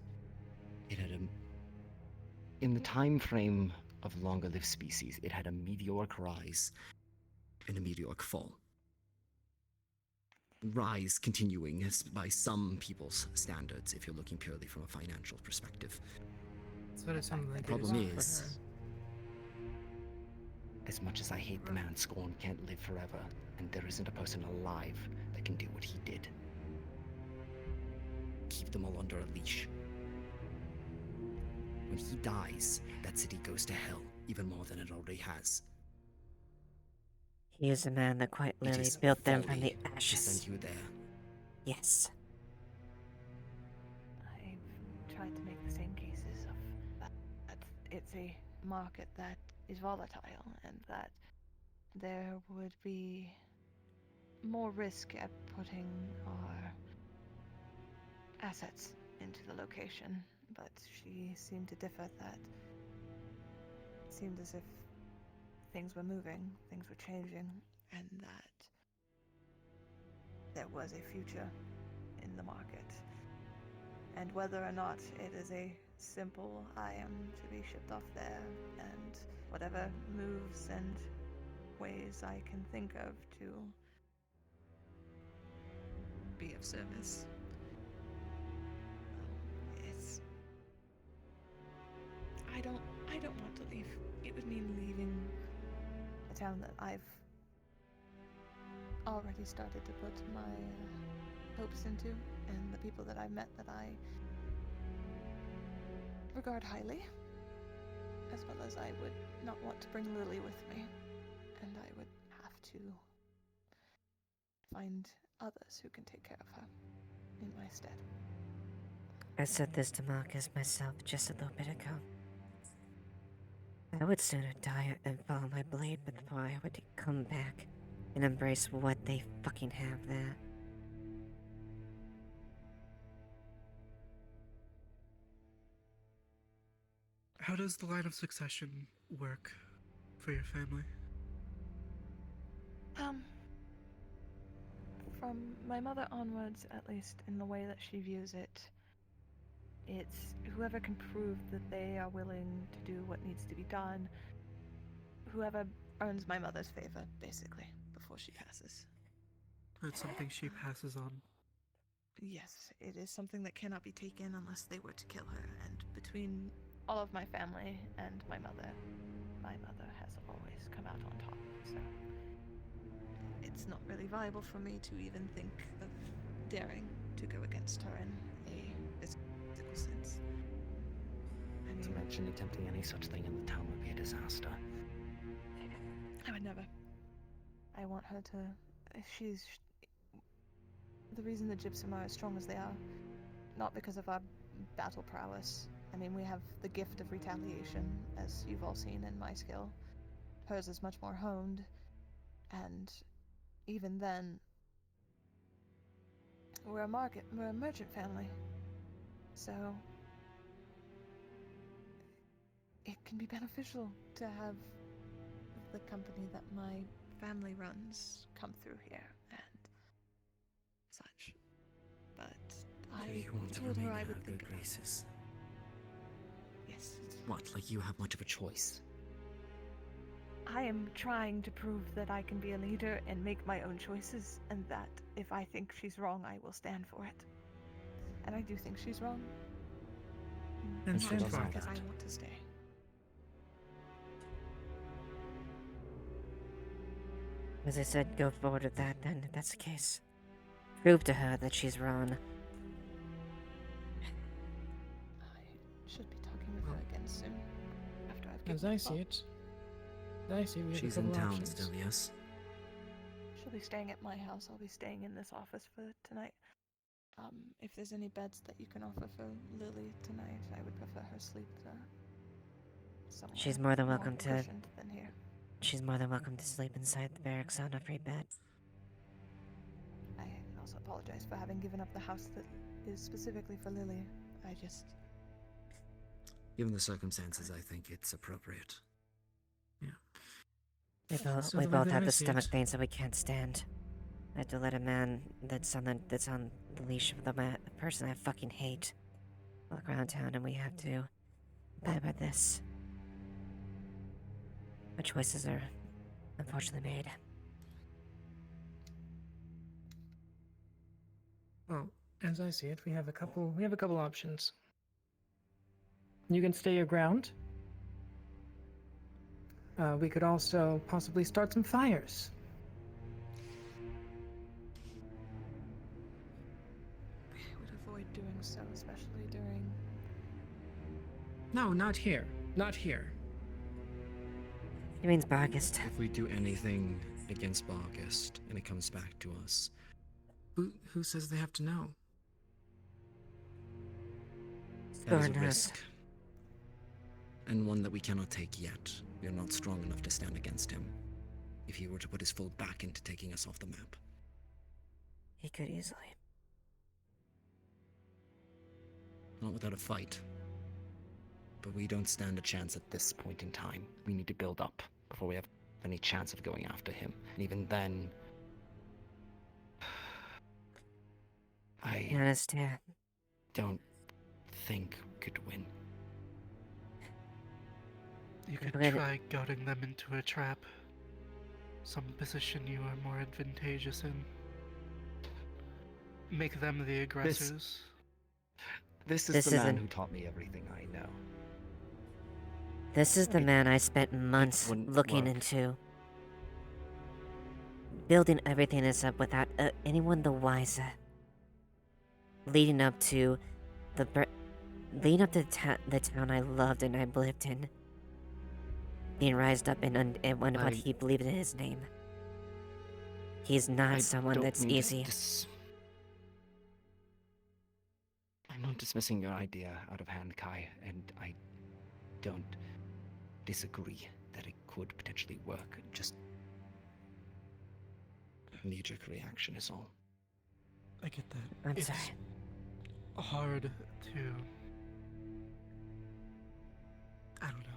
it had in the time frame of longer lived species, it had a meteoric rise and a meteoric fall. Rise continuing by some people's standards, if you're looking purely from a financial perspective. That's what it sounded like. The problem is, as much as I hate the man, Scorn can't live forever, and there isn't a person alive that can do what he did. Keep them all under a leash. When he dies, that city goes to hell, even more than it already has. He is a man that quite It literally is built them from folly the to ashes. send you there. Yes. I've tried to make the same cases of that it's a market that is volatile, and that there would be more risk at putting our assets into the location, but she seemed to differ. That it seemed as if things were moving, things were changing, and that there was a future in the market. And whether or not it is a simple I am to be shipped off there, and whatever moves and ways I can think of to be of service. It's I don't want to leave. It would mean leaving a town that I've already started to put my hopes into, and the people that I've met that I regard highly, as well as I would not want to bring Lily with me, and I would have to find others who can take care of her in my stead. I said this to Marcus myself just a little bit ago. I would sooner die and follow my blade before I would come back and embrace what they fucking have there. How does the line of succession work for your family? From my mother onwards, at least in the way that she views it, it's whoever can prove that they are willing to do what needs to be done, whoever earns my mother's favor, basically, before she passes. It's something she passes on. Yes, it is something that cannot be taken unless they were to kill her, and between all of my family and my mother has always come out on top, so it's not really viable for me to even think of daring to go against her in a physical sense. To mention attempting any such thing in the town would be a disaster. I would never. I want her to... The reason the Gypsum are as strong as they are, not because of our battle prowess. I mean, we have the gift of retaliation, as you've all seen in my skill. Hers is much more honed, and even then, we're a merchant family. So, it can be beneficial to have the company that my family runs come through here and such. But I told her I would think about graces. Yes. What, like you have much of a choice? I am trying to prove that I can be a leader and make my own choices, and that if I think she's wrong, I will stand for it. And I do think she's wrong. And not stand just for it. because I want to stay. As I said, go forward with that then, if that's the case. Prove to her that she's wrong. I should be talking with her again soon, after I've given As I her see thought. it, we have She's a in couple town options. still, yes? She'll be staying at my house. I'll be staying in this office for tonight. If there's any beds that you can offer for Lily tonight, I would prefer her sleep somewhere She's more than welcome to. cushioned than here. She's more than welcome to sleep inside the barracks on a free bed. I also apologize for having given up the house that is specifically for Lily. Given the circumstances, I think it's appropriate. We both have the stomach pains that we can't stand. I have to let a man that's on the leash of the person I fucking hate walk around town, and we have to abide by this. My choices are unfortunately made. Well, as I see it, we have a couple options. You can stay your ground. We could also possibly start some fires. I would avoid doing so, especially during... No, not here. Not here. He means Bargist. If we do anything against Bargist and it comes back to us... Who says they have to know? That is a risk. And one that we cannot take yet. We are not strong enough to stand against him. If he were to put his full back into taking us off the map. He could easily. Not without a fight. But we don't stand a chance at this point in time. We need to build up before we have any chance of going after him. And even then... I understand. Don't think we could win. You could try goading them into a trap. Some position you are more advantageous in. Make them the aggressors. This is the man who taught me everything I know. This is the man I spent months looking into. Building everything this up without anyone the wiser. Leading up to the town I loved and I believed in. Being raised up in what he believed in his name. He's not someone that's easy. I'm not dismissing your idea out of hand, Kai, and I don't disagree that it could potentially work. Just knee-jerk reaction is all. I get that. I'm it's sorry. Hard to... I don't know.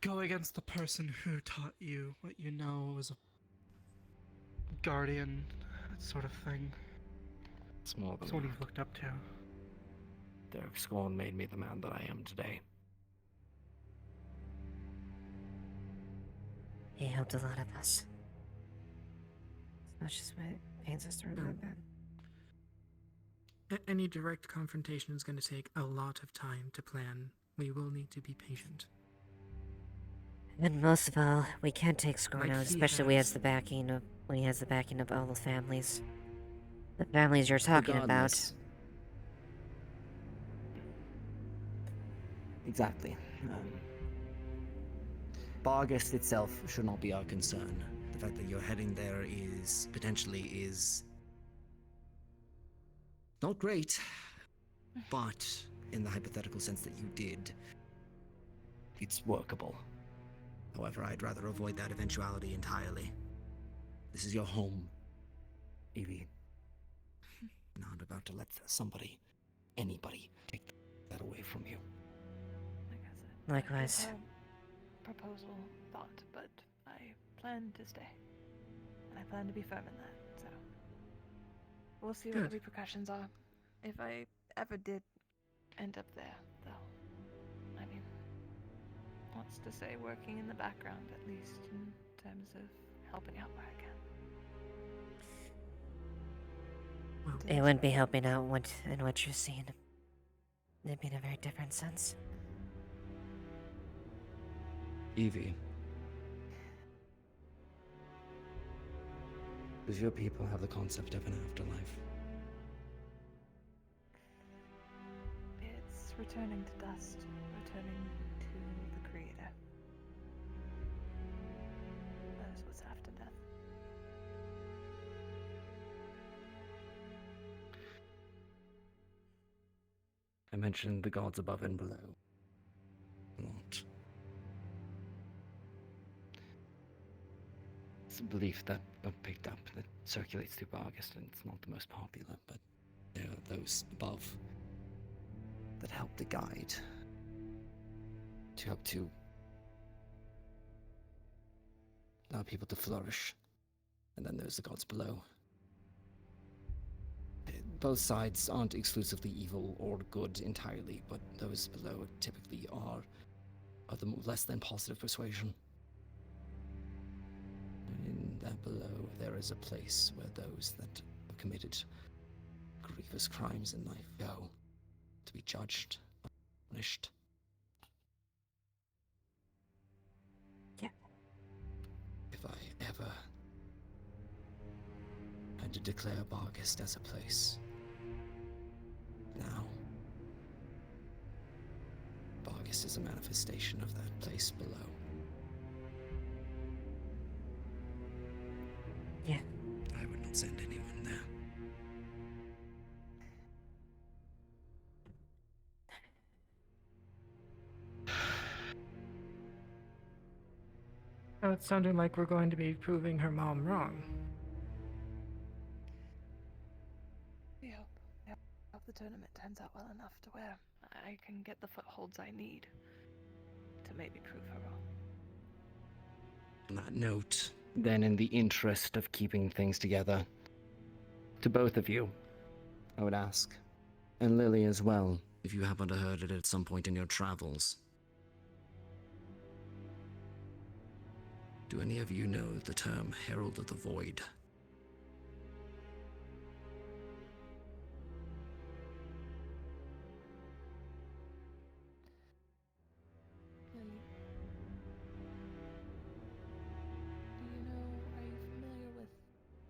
Go against the person who taught you what you know as a guardian, that sort of thing. It's more than someone you've looked up to. Their scorn made me the man that I am today. He helped a lot of us. As much as it pains us to remember. Any direct confrontation is going to take a lot of time to plan. We will need to be patient. And most of all, we can't take scorn out, especially when he has the backing of all the families. The families you're talking about. Exactly. Bargest itself should not be our concern. The fact that you're heading there is potentially not great, but in the hypothetical sense that you did, it's workable. However, I'd rather avoid that eventuality entirely. This is your home, Evie. Not about to let somebody, anybody, take that away from you. Like I said, Likewise. Proposal thought, but I plan to stay. And I plan to be firm in that, so we'll see what the repercussions are. If I ever did end up there, though. I mean, what's to say working in the background, at least in terms of helping out where I can. It wouldn't be helping out in what you're seeing. It'd be in a very different sense. Evie. Does your people have the concept of an afterlife? It's returning to dust, returning to the Creator. That is what's after death. mentioned the gods above and below. Not. It's a belief that I've picked up that circulates through Bargest, and it's not the most popular, but there are those above that help to guide, to help to allow people to flourish. And then there's the gods below. Both sides aren't exclusively evil or good entirely, but those below typically are of the less than positive persuasion. And in that below, there is a place where those that have committed grievous crimes in life go to be judged, punished. Yeah. If I ever had to declare Bargest as a place, now Bargest is a manifestation of that place below. Yeah. I would not send anyone there. Oh, it sounded like we're going to be proving her mom wrong. We hope. I hope the tournament turns out well enough to where I can get the footholds I need to maybe prove her wrong. On that note, then in the interest of keeping things together, to both of you, I would ask, and Lily as well, if you happen to heard it at some point in your travels. Do any of you know the term Herald of the Void? Lily, are you familiar with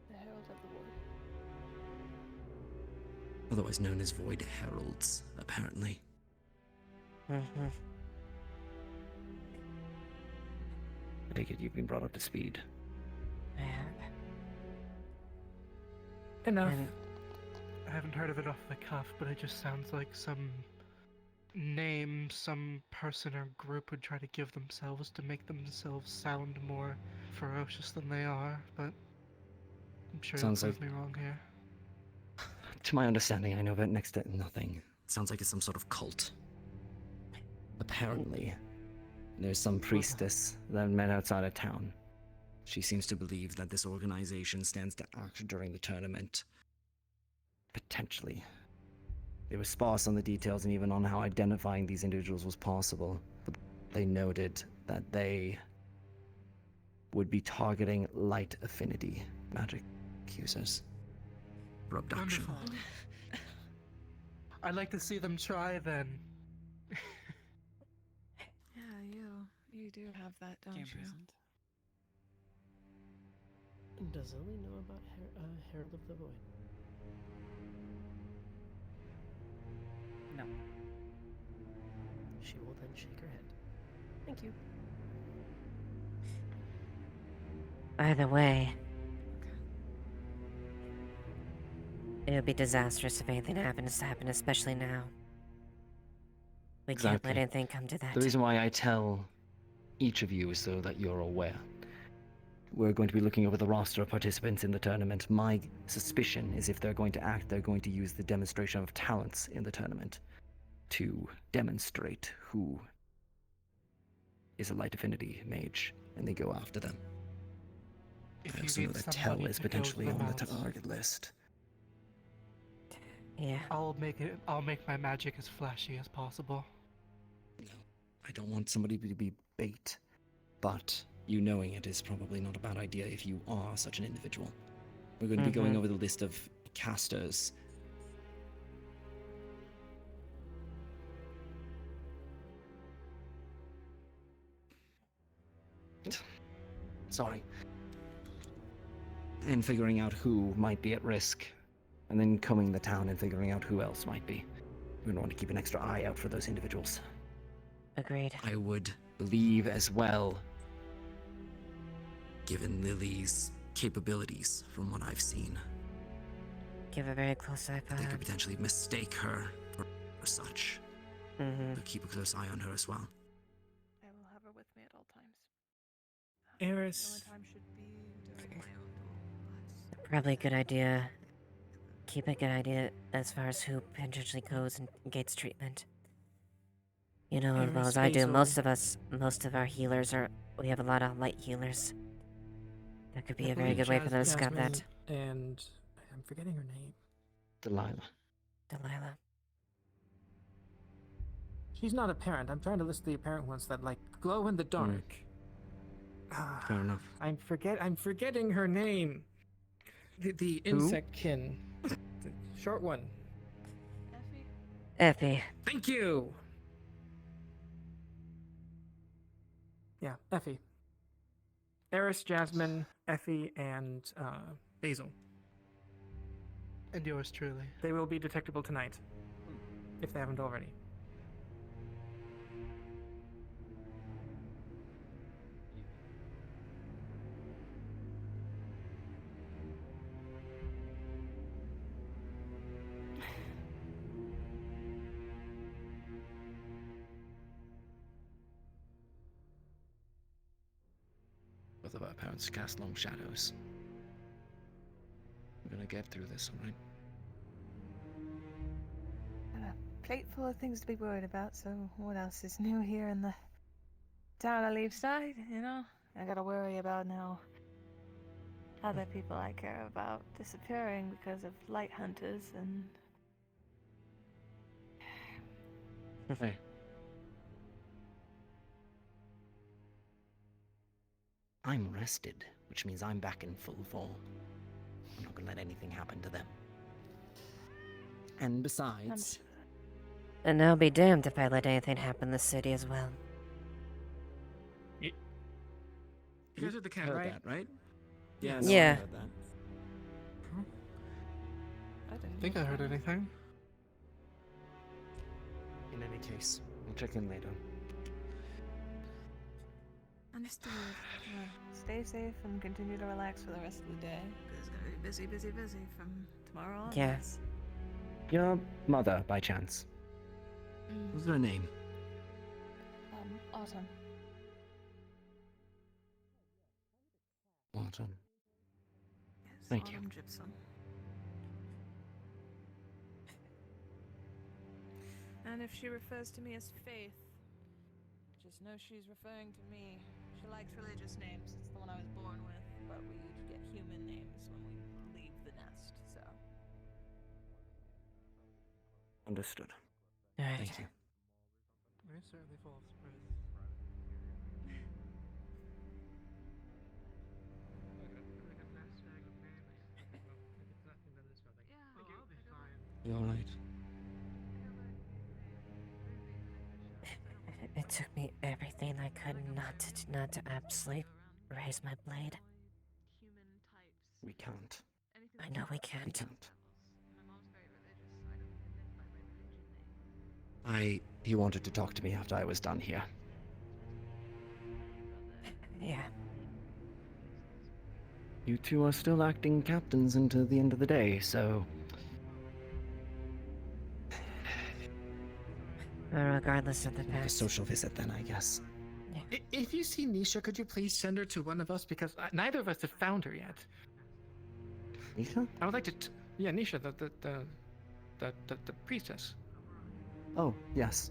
the Herald of the Void? Otherwise known as Void Heralds, apparently. Mm-hmm. I take it you've been brought up to speed. I have. Enough. I haven't heard of it off the cuff, but it just sounds like some name some person or group would try to give themselves to make themselves sound more ferocious than they are, but I'm sure you'll Sounds prove like- me wrong here. To my understanding, I know about next to nothing. Sounds like it's some sort of cult. Apparently, there's some priestess that met outside of town. She seems to believe that this organization stands to act during the tournament. Potentially. They were sparse on the details and even on how identifying these individuals was possible, but they noted that they would be targeting light affinity magic users for abduction. Wonderful. I'd like to see them try then. Yeah, you do have that, don't you? Does Lily know about Herald of the Void? No. She will then shake her head. Thank you. Either way, it would be disastrous if anything happens to happen, especially now. We can't Exactly. let anything come to that. The reason why I tell each of you is so that you're aware. We're going to be looking over the roster of participants in the tournament. My suspicion is if they're going to act, they're going to use the demonstration of talents in the tournament to demonstrate who is a light affinity mage, and they go after them. I also know that Tell is potentially on the target list. Yeah. I'll make my magic as flashy as possible. No, I don't want somebody to be bait, but you knowing it is probably not a bad idea if you are such an individual. We're going to be going over the list of casters. Sorry. And figuring out who might be at risk, and then combing the town and figuring out who else might be. We're going to want to keep an extra eye out for those individuals. Agreed. I would believe as well, given Lily's capabilities from what I've seen, Give a very close eye, they could potentially mistake her for such. Mm-hmm. But keep a close eye on her as well. I will have her with me at all times. Eris. The only time should be during my own duel. Probably a good idea. Keep a good idea as far as who potentially goes and gets treatment. You know as well as I do, most of our healers we have a lot of light healers. That could be a very good way for them to scout that. And I'm forgetting her name. Delilah. She's not apparent. I'm trying to list the apparent ones that like glow in the dark. Fair enough. I'm forgetting her name. The Who? insect kin. The short one. Effie. Thank you. Yeah, Effie. Eris, Jasmine, Effie, and Basil. And yours truly. They will be detectable tonight, if they haven't already. Both of our parents cast long shadows. We're gonna get through this, alright? Got a plate full of things to be worried about, so what else is new here in the town of Leafside, you know? I gotta worry about now other people I care about disappearing because of light hunters and... Hey. I'm rested, which means I'm back in full form. I'm not gonna let anything happen to them. And besides... And I'll be damned if I let anything happen in the city as well. You guys are the cat, heard right? that, right? Yeah. No, Yeah. I heard that. I think I heard anything. In any case, we'll check in later. Understood. Stay safe and continue to relax for the rest of the day. It's gonna be busy, busy, busy from tomorrow on. Yes. Your mother, by chance. What's her name? Autumn. Autumn. Yes, Thank you. Autumn Gypsum. And if she refers to me as Faith, just know she's referring to me. She likes religious names. It's the one I was born with, but we each get human names when we leave the nest, so. Understood. Alright. Thank you. We're certainly full of surprises. You alright? It took me everything I could not to absolutely raise my blade. We can't. I know we can't. We can't. He wanted to talk to me after I was done here. Yeah. You two are still acting captains until the end of the day, so... Regardless of the Like a past. social visit then, I guess. If you see Nisha, could you please send her to one of us? Because neither of us have found her yet. Nisha? I would like to... Yeah, Nisha, the priestess. Oh, yes.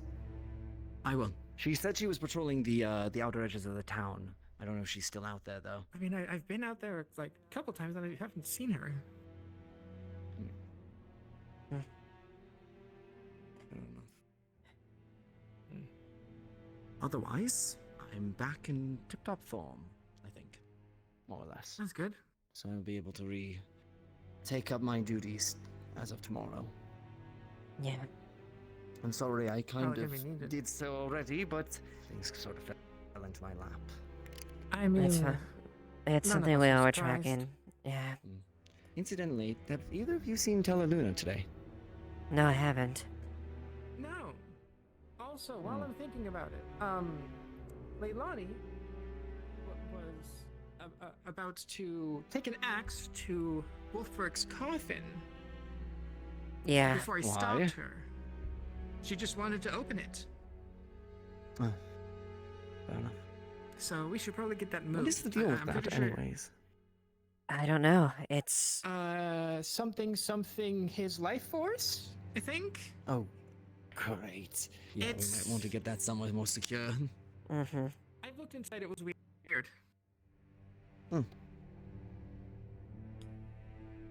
I will. She said she was patrolling the outer edges of the town. I don't know if she's still out there, though. I mean, I've been out there like a couple times and I haven't seen her. Fair enough. Otherwise, I'm back in tip-top form, I think. More or less. That's good. So I'll be able to take up my duties as of tomorrow. Yeah. I'm sorry I kind gonna of be needed. did so already, but things sort of fell into my lap. I mean... It's none of something us we are all were surprised. tracking. Yeah. Incidentally, have either of you seen Tellaluna today? No, I haven't. No. Also, while I'm thinking about it, Leilani was about to take an axe to Wolfberg's coffin. Yeah. Before I Why? stopped her. She just wanted to open it. Oh, fair enough. So we should probably get that moved. What is the deal with I'm that, pretty sure- anyways? I don't know. It's Something his life force? I think. Oh, great. Yeah, we might want to get that somewhere more secure. Mm-hmm. I looked inside. It was weird. Hmm.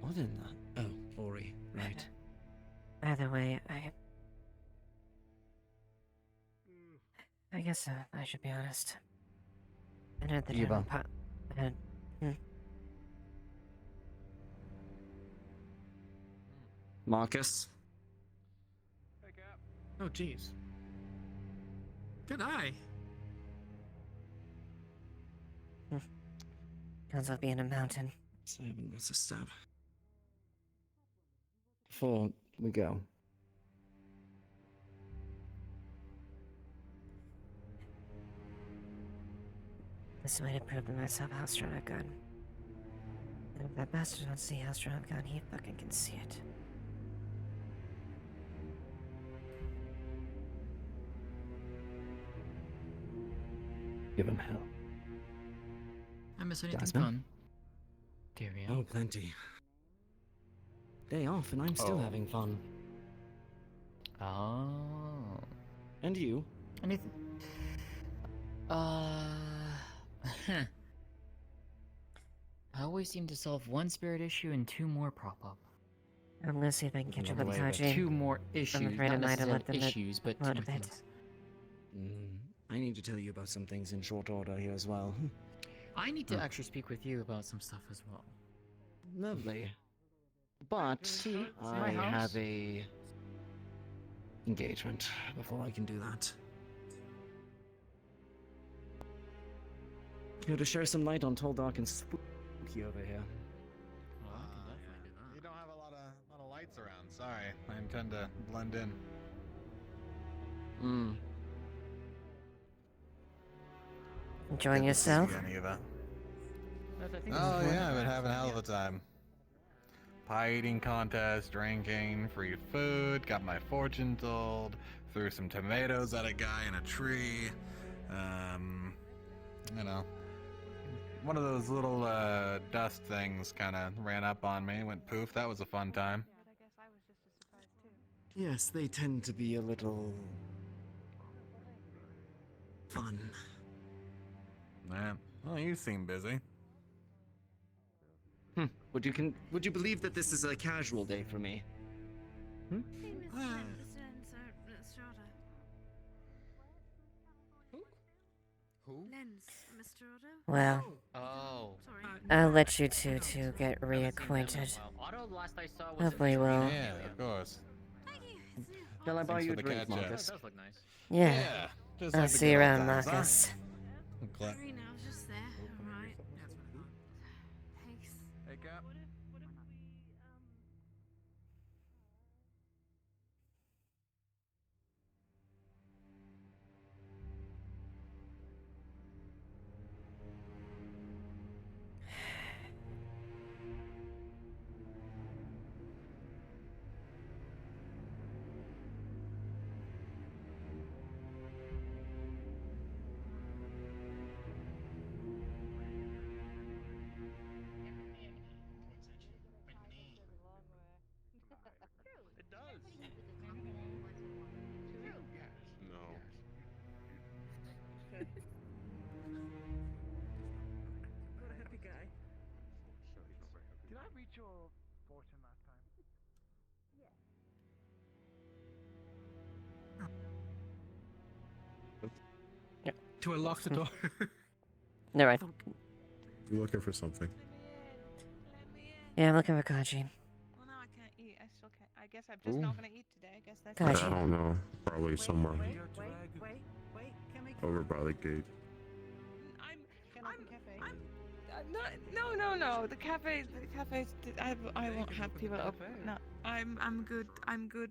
What in that? Oh, Ori, right. Either way, I guess I should be honest. I know the general Marcus? Oh, jeez. Good eye. Guns will be in a mountain. 7 was a stab. Before we go. This is the way to prove to myself how strong I've gotten. And if that bastard don't see how strong I've gotten, he fucking can see it. Give him hell. I miss anything Jasmine? fun. Tyrion. Oh, plenty. Day off, and I'm still having fun. Oh. And you? Anything? I always seem to solve one spirit issue and 2 more prop up. I'm gonna see if I can catch up with By the way, Kaji. 2 more issues, I'm afraid I not might have necessarily let them issues, but load a something bit. else. I need to tell you about some things in short order here as well. I need to actually speak with you about some stuff as well. Lovely. But I have a engagement before I can do that. Here to share some light on Tall, Dark, and Spooky over here. You don't have a lot of lights around. Sorry, I intend to blend in. Enjoying yourself? Any of that? Oh yeah, I've been having a hell of a time. Pie eating contest, drinking, free food, got my fortune told, threw some tomatoes at a guy in a tree. You know, one of those little dust things kind of ran up on me, went poof. That was a fun time. Yes, they tend to be a little fun. Yeah. Well, you seem busy. Would you believe that this is a casual day for me? Hey, Mr. Who? Lens, Mr. Otto? Well, Sorry. I'll let you two get reacquainted. Hopefully we'll... Yeah, of course. Shall I buy Thanks you for a the drink, catch-up. Marcus? Yeah. Just I'll like the see you good old around, times, huh? Marcus. Sorry, no, I was just there. Alright. Thanks. Hey, Cap. It does. No. What a happy guy. Did I read your fortune last time? To unlock the door. Never mind. You looking for something? Yeah, I'm looking for Kaji. Well, now I can't eat. I still can't. I guess I'm just Ooh. not gonna eat today. I guess that's. Kaji. I don't know. Probably somewhere Wait. Can we? over by the gate. No. The cafes. I won't have people open. No, I'm good. I'm fine.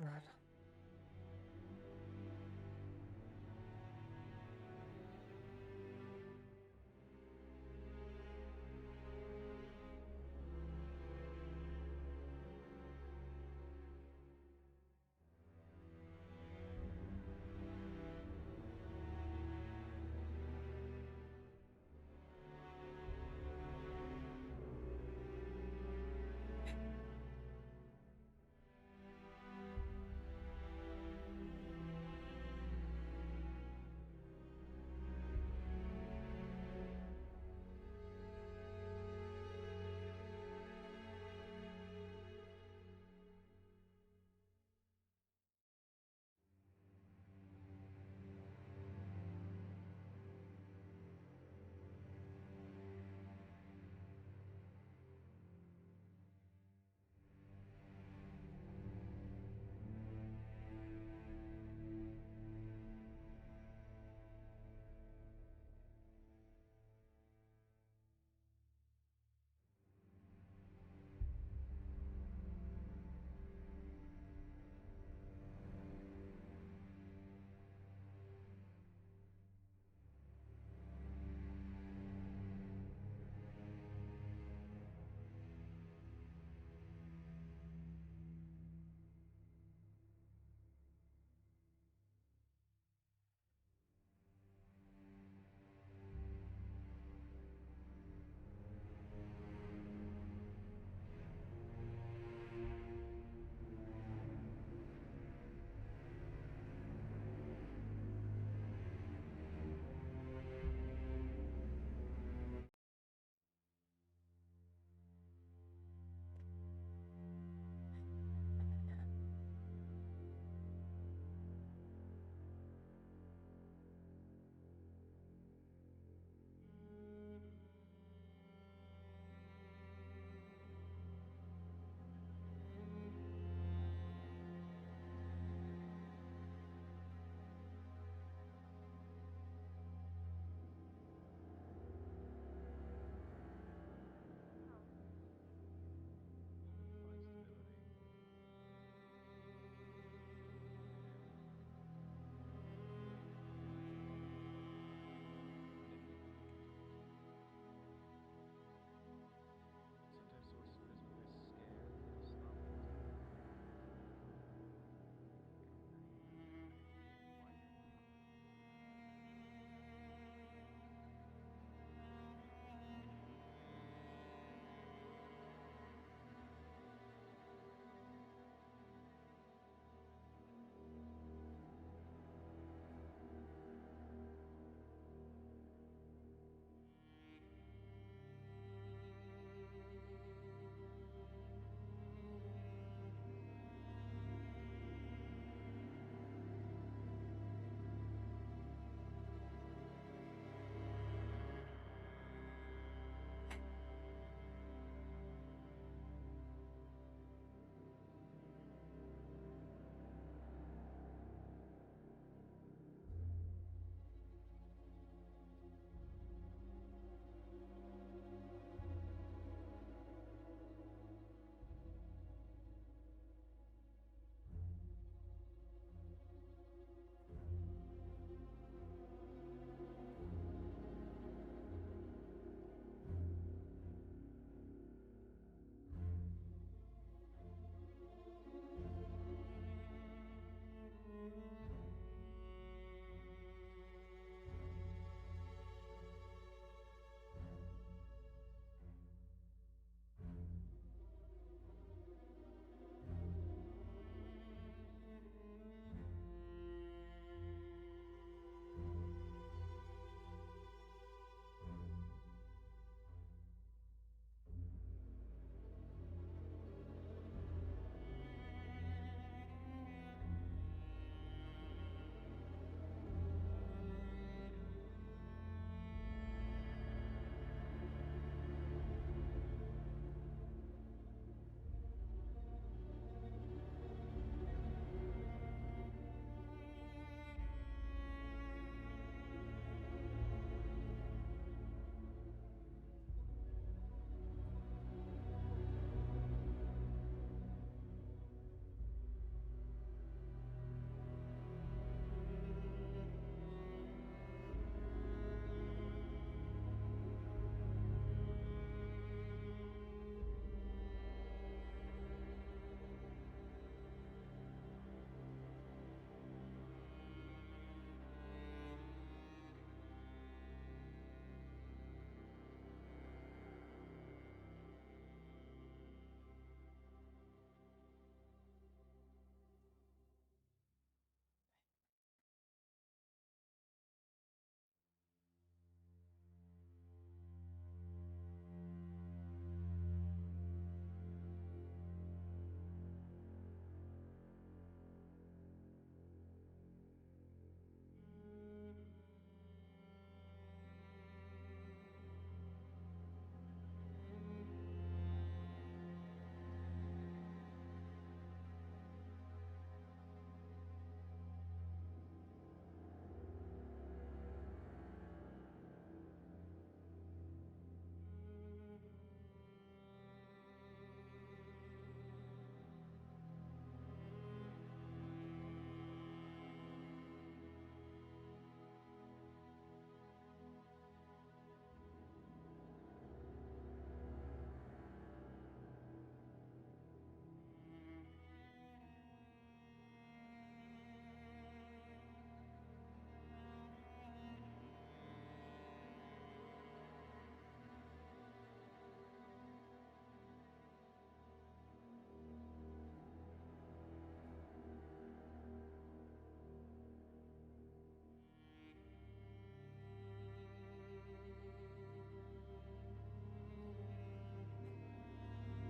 Right.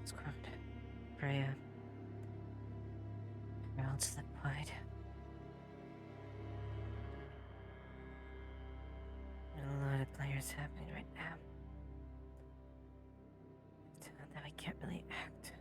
Squad. Freya. Heralds the Void. A lot of players happening right now. So that we can't really act.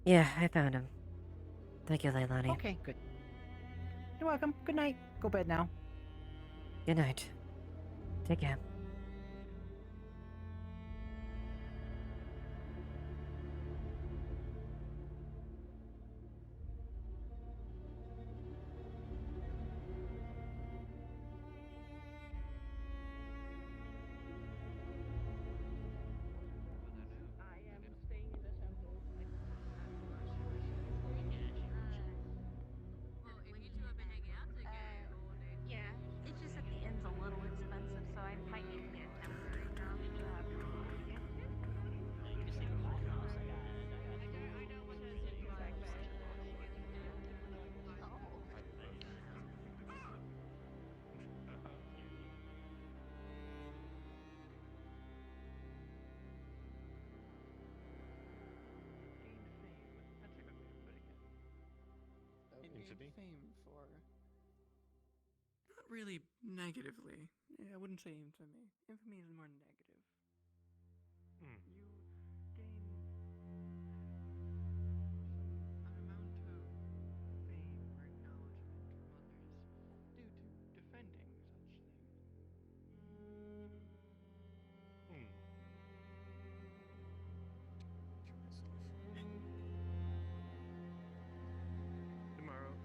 Yeah, I found him. Thank you, Leilani. Okay, good. You're welcome. Good night. Go bed now. Good night. Take care. Yeah, it's just at the end's a little expensive, so I might need to get a temporary job. Fame for. Not really negatively. Yeah, I wouldn't say infamy. Infamy is more negative. You gain an amount of fame or acknowledgement from others due to defending such things. Tomorrow.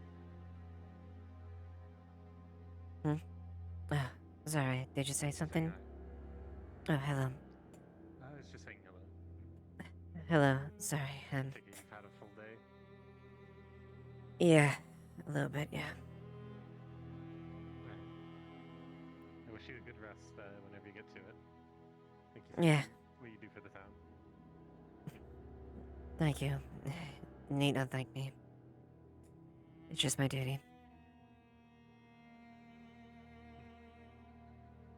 Sorry, did you say something? Oh, hello. I was just saying hello. Hello, sorry, Take it you've had a full day. Yeah, a little bit, yeah. Right. I wish you a good rest whenever you get to it. Thank you for Yeah. what you do for the town. Thank you. You need not thank me. It's just my duty.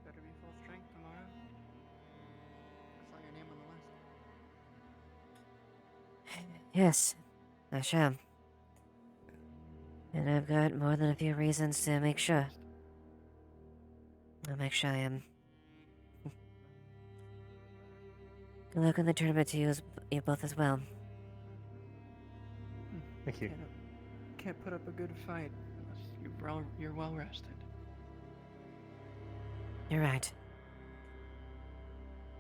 Better be full strength tomorrow. I saw your name on the list. Yes, I shall. And I've got more than a few reasons to make sure. I'll make sure I am. Good luck in the tournament to you both as well. Thank you. Can't put up a good fight unless you're well rested. You're right.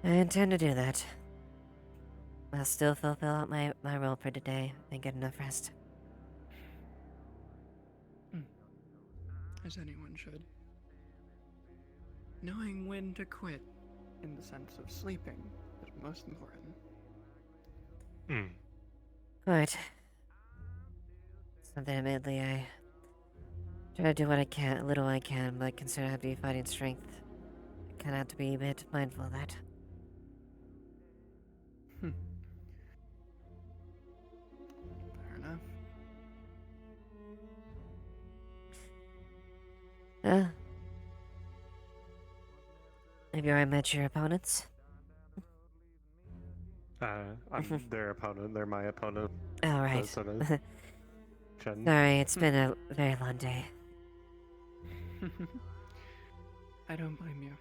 I intend to do that. I'll still fulfill out my role for today and get enough rest. As anyone should. Knowing when to quit, in the sense of sleeping, is most important. Quite. Something admittedly I try to do what I can, little I can, but consider I have to be fighting strength. I kinda have to be a bit mindful of that. Fair enough. Have you already met your opponents? I'm their opponent. They're my opponent. All right. Sort of Sorry, it's been a very long day. I don't blame you.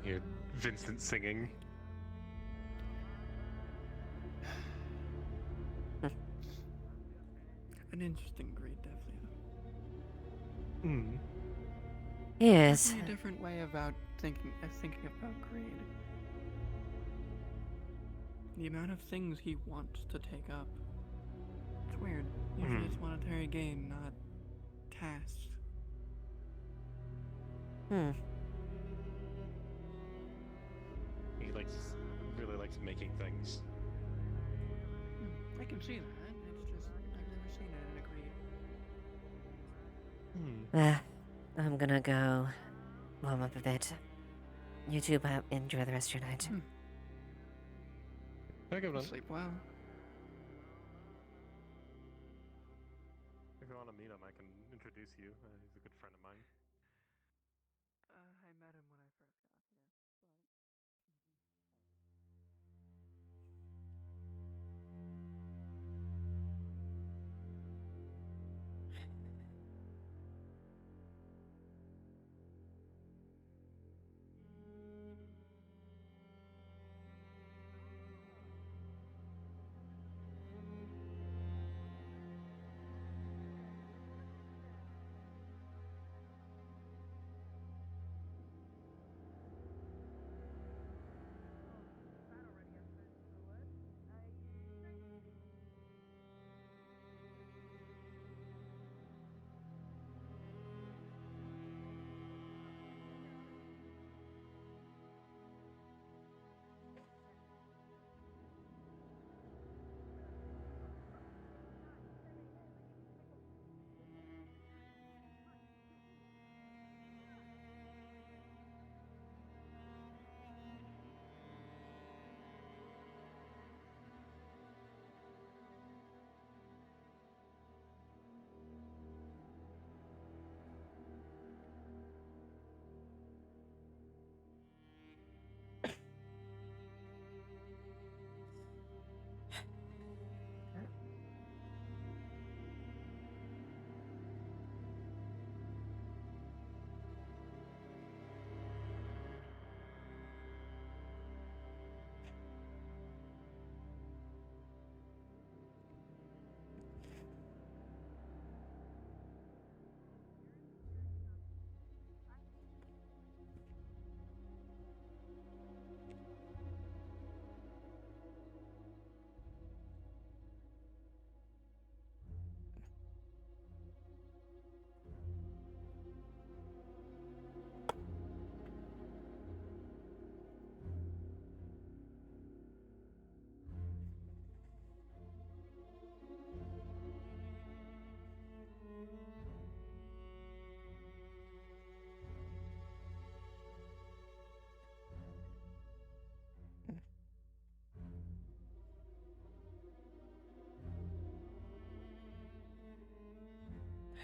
You hear Vincent singing. An interesting greed, definitely. Hmm. Yes. Definitely a different way about thinking about greed. The amount of things he wants to take up. It's weird. Usually it's monetary gain, not tasks. He really likes making things. I can see that. It's just I've never seen it in a greed. I'm gonna go warm up a bit. You two enjoy the rest of your night. Sleep well. If you want to meet him, I can introduce you. He's a good friend of mine. I met him when I first got here.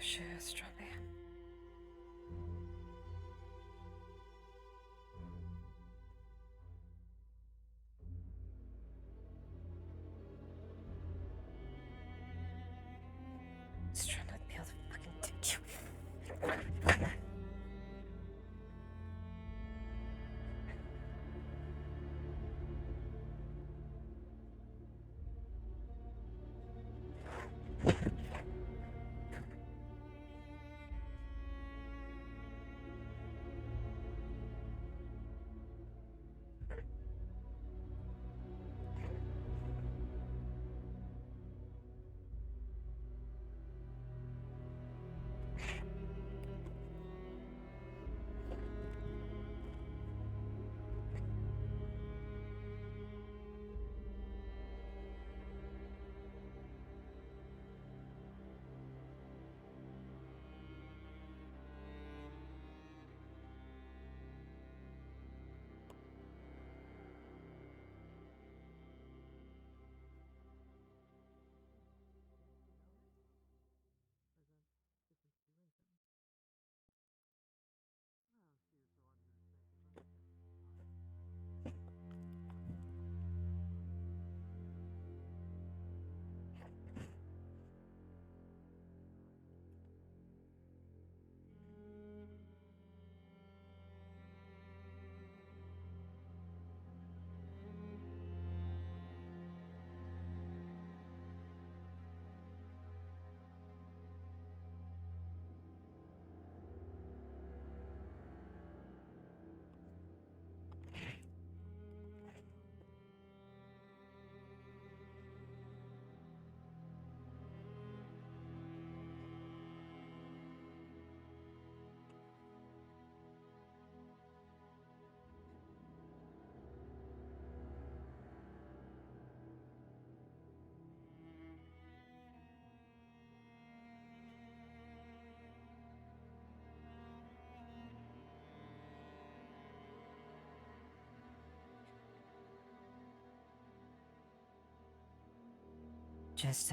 Sure, strawberry. Just trying not to be able to fucking take you. Just,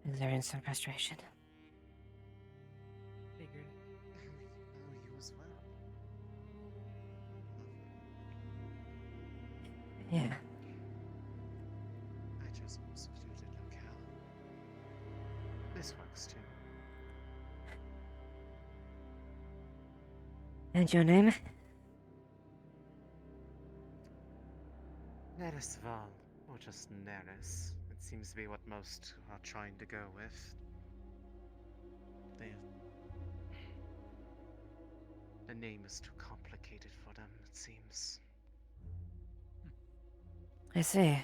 exerting some frustration. Figured. Oh, you as well. Yeah. I chose a more secluded locale. This works too. And your name? Neresval, or just Neres. It seems to be what most are trying to go with. The name is too complicated for them, it seems. I see.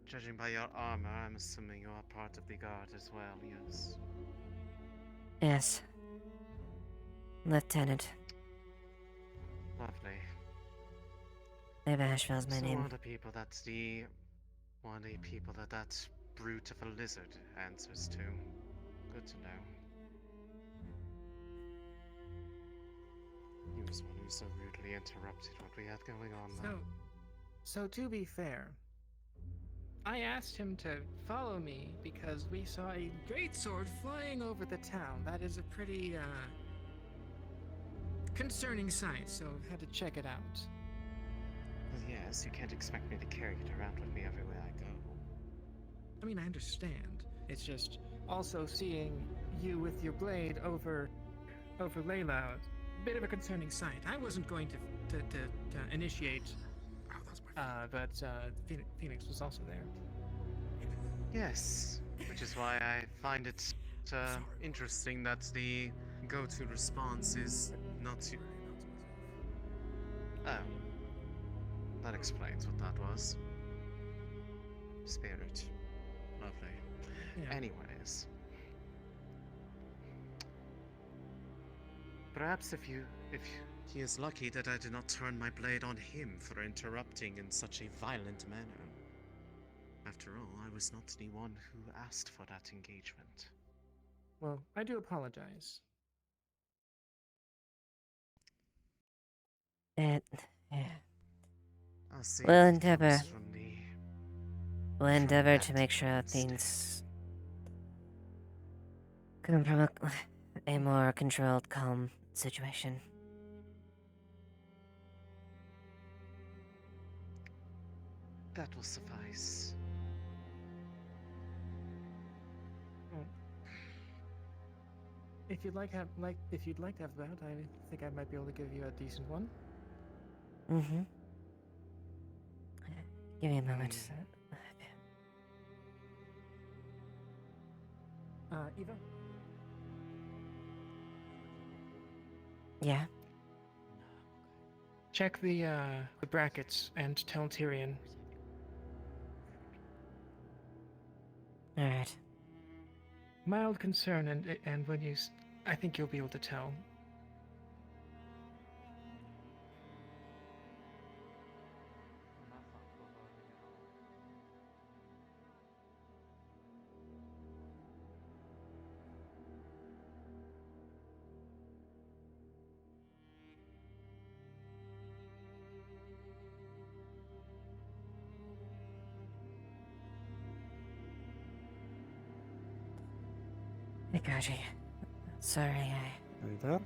Judging by your armor, I'm assuming you are part of the guard as well, yes? Yes. Lieutenant. Lovely. Ashevail's my So name. one of the people that's the... one of the people that brute of a lizard answers to. Good to know. He was one who so rudely interrupted what we had going on there. So to be fair, I asked him to follow me because we saw a great sword flying over the town. That is a pretty, concerning sight, so had to check it out. Well, yes, you can't expect me to carry it around with me everywhere I go. I mean, I understand. It's just also seeing you with your blade over Layla, a bit of a concerning sight. I wasn't going to initiate, but Phoenix was also there. Yes, which is why I find it interesting that the go-to response is not to... Oh. That explains what that was. Spirit. Lovely. Yeah. Anyways. Perhaps if he is lucky that I did not turn my blade on him for interrupting in such a violent manner. After all, I was not the one who asked for that engagement. Well, I do apologize. Yeah. I'll see We'll if it endeavor. comes from the... We'll endeavor to make sure things come from a more controlled, calm situation. That will suffice. If you'd like to have that, I think I might be able to give you a decent one. Mm-hmm. Give me a moment. Eva? Yeah? Check the brackets and tell Tyrion. Alright. Mild concern, and when you... I think you'll be able to tell. Hey, Kaji. Sorry, Are you there?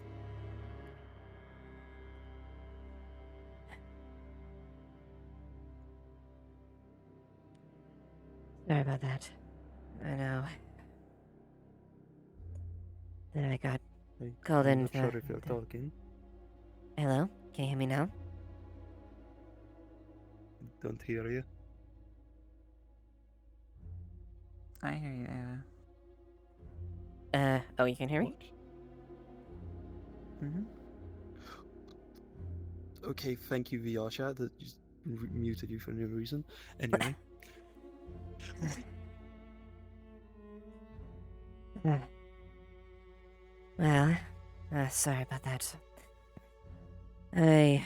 Sorry about that. I know that I got called I'm in not for... sure if you're talking. Hello? Can you hear me now? Don't hear you. I hear you, Ava. Oh, you can hear me? Mm-hmm. Okay, thank you, VR chat. That just muted you for no reason. Anyway. Well, sorry about that. I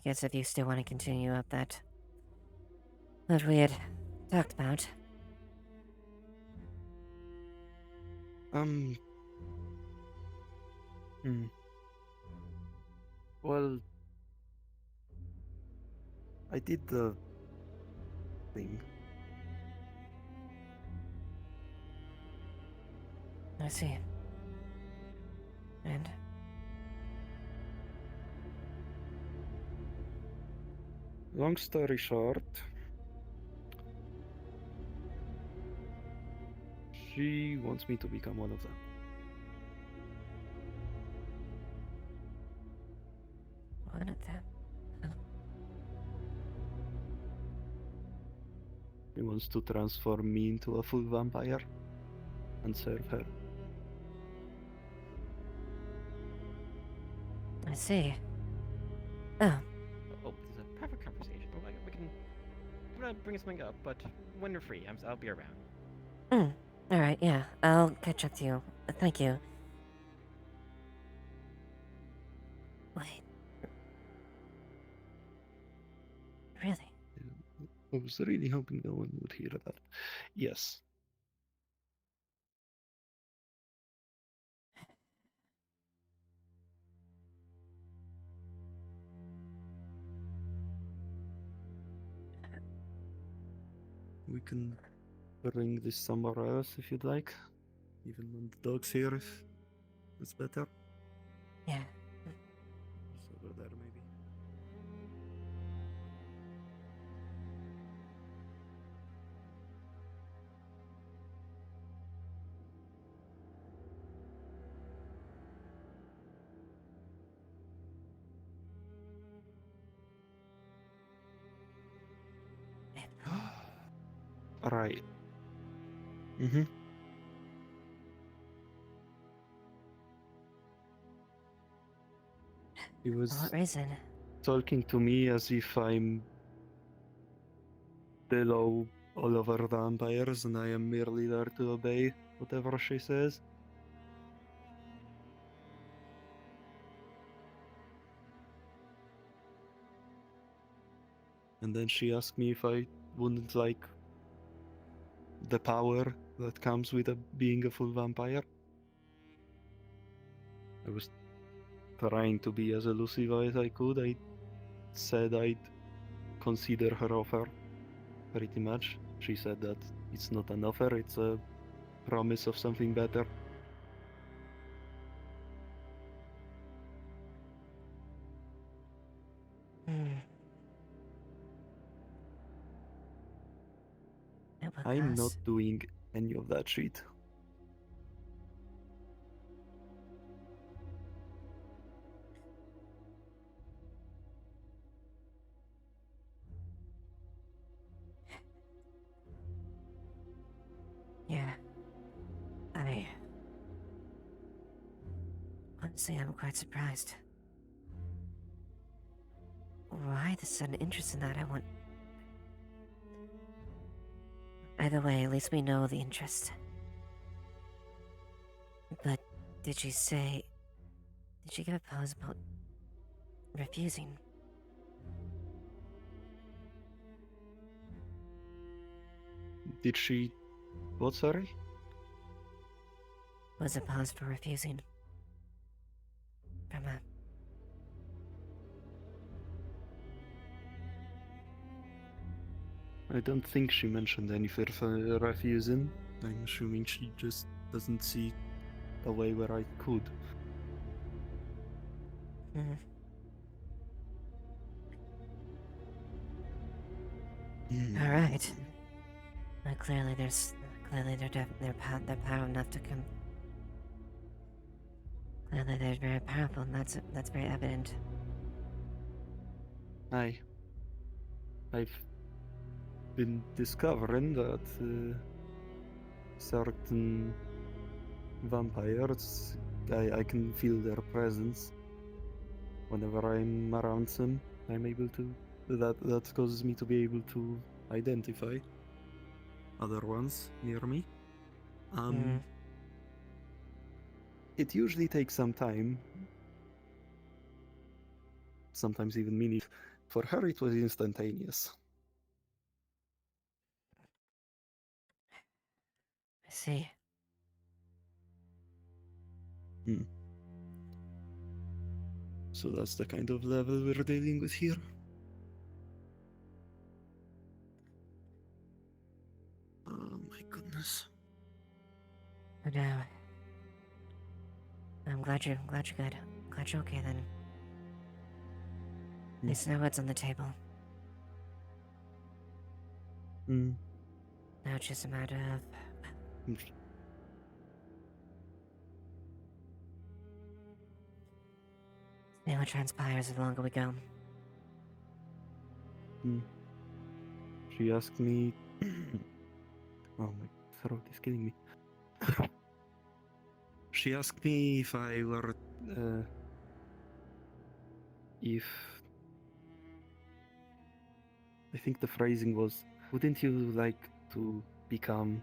guess if you still want to continue up that... what we had talked about. Well, I did the thing. I see. And Long story short, she wants me to become one of them. one of them. She wants to transform me into a full vampire and serve her. I see. Oh, Oh, this is a perfect conversation. We can. I'm gonna bring something up, but when you're free, I'll be around. alright, yeah. I'll catch up to you. Thank you. Wait. Really? I was really hoping no one would hear that. Yes. We can bring this somewhere else if you'd like. Even when the dog's here, if it's better. Yeah. It's over there, maybe. Right. Mm-hmm. He For was what reason? talking to me as if I'm below all other vampires and I am merely there to obey whatever she says. And then she asked me if I wouldn't like the power that comes with being a full vampire. I was trying to be as elusive as I could. I said I'd consider her offer, pretty much. She said that it's not an offer, it's a promise of something better. I'm not doing any of that shit. Yeah. Honestly, I'm quite surprised. Why the sudden interest in that? Either way, at least we know the interest. But did she give a pause about refusing? Did she... what, sorry? Was a pause for refusing? From a... I don't think she mentioned any further refusing. I'm assuming she just doesn't see a way where I could. All right. Clearly, they're powerful enough to come. Clearly, they're very powerful, and that's very evident. I've been discovering that certain vampires, I can feel their presence whenever I'm around them. I'm able to. That causes me to be able to identify other ones near me. It usually takes some time, sometimes even minutes. For her, it was instantaneous. I see. So that's the kind of level we're dealing with here. Oh my goodness. But I'm glad you're good. I'm glad you're okay then. At least now it's on the table. Hmm. Now it's just a matter of seeing what transpires the longer we go. She asked me. Oh, my throat is killing me. She asked me if I were. If. I think the phrasing was, wouldn't you like to become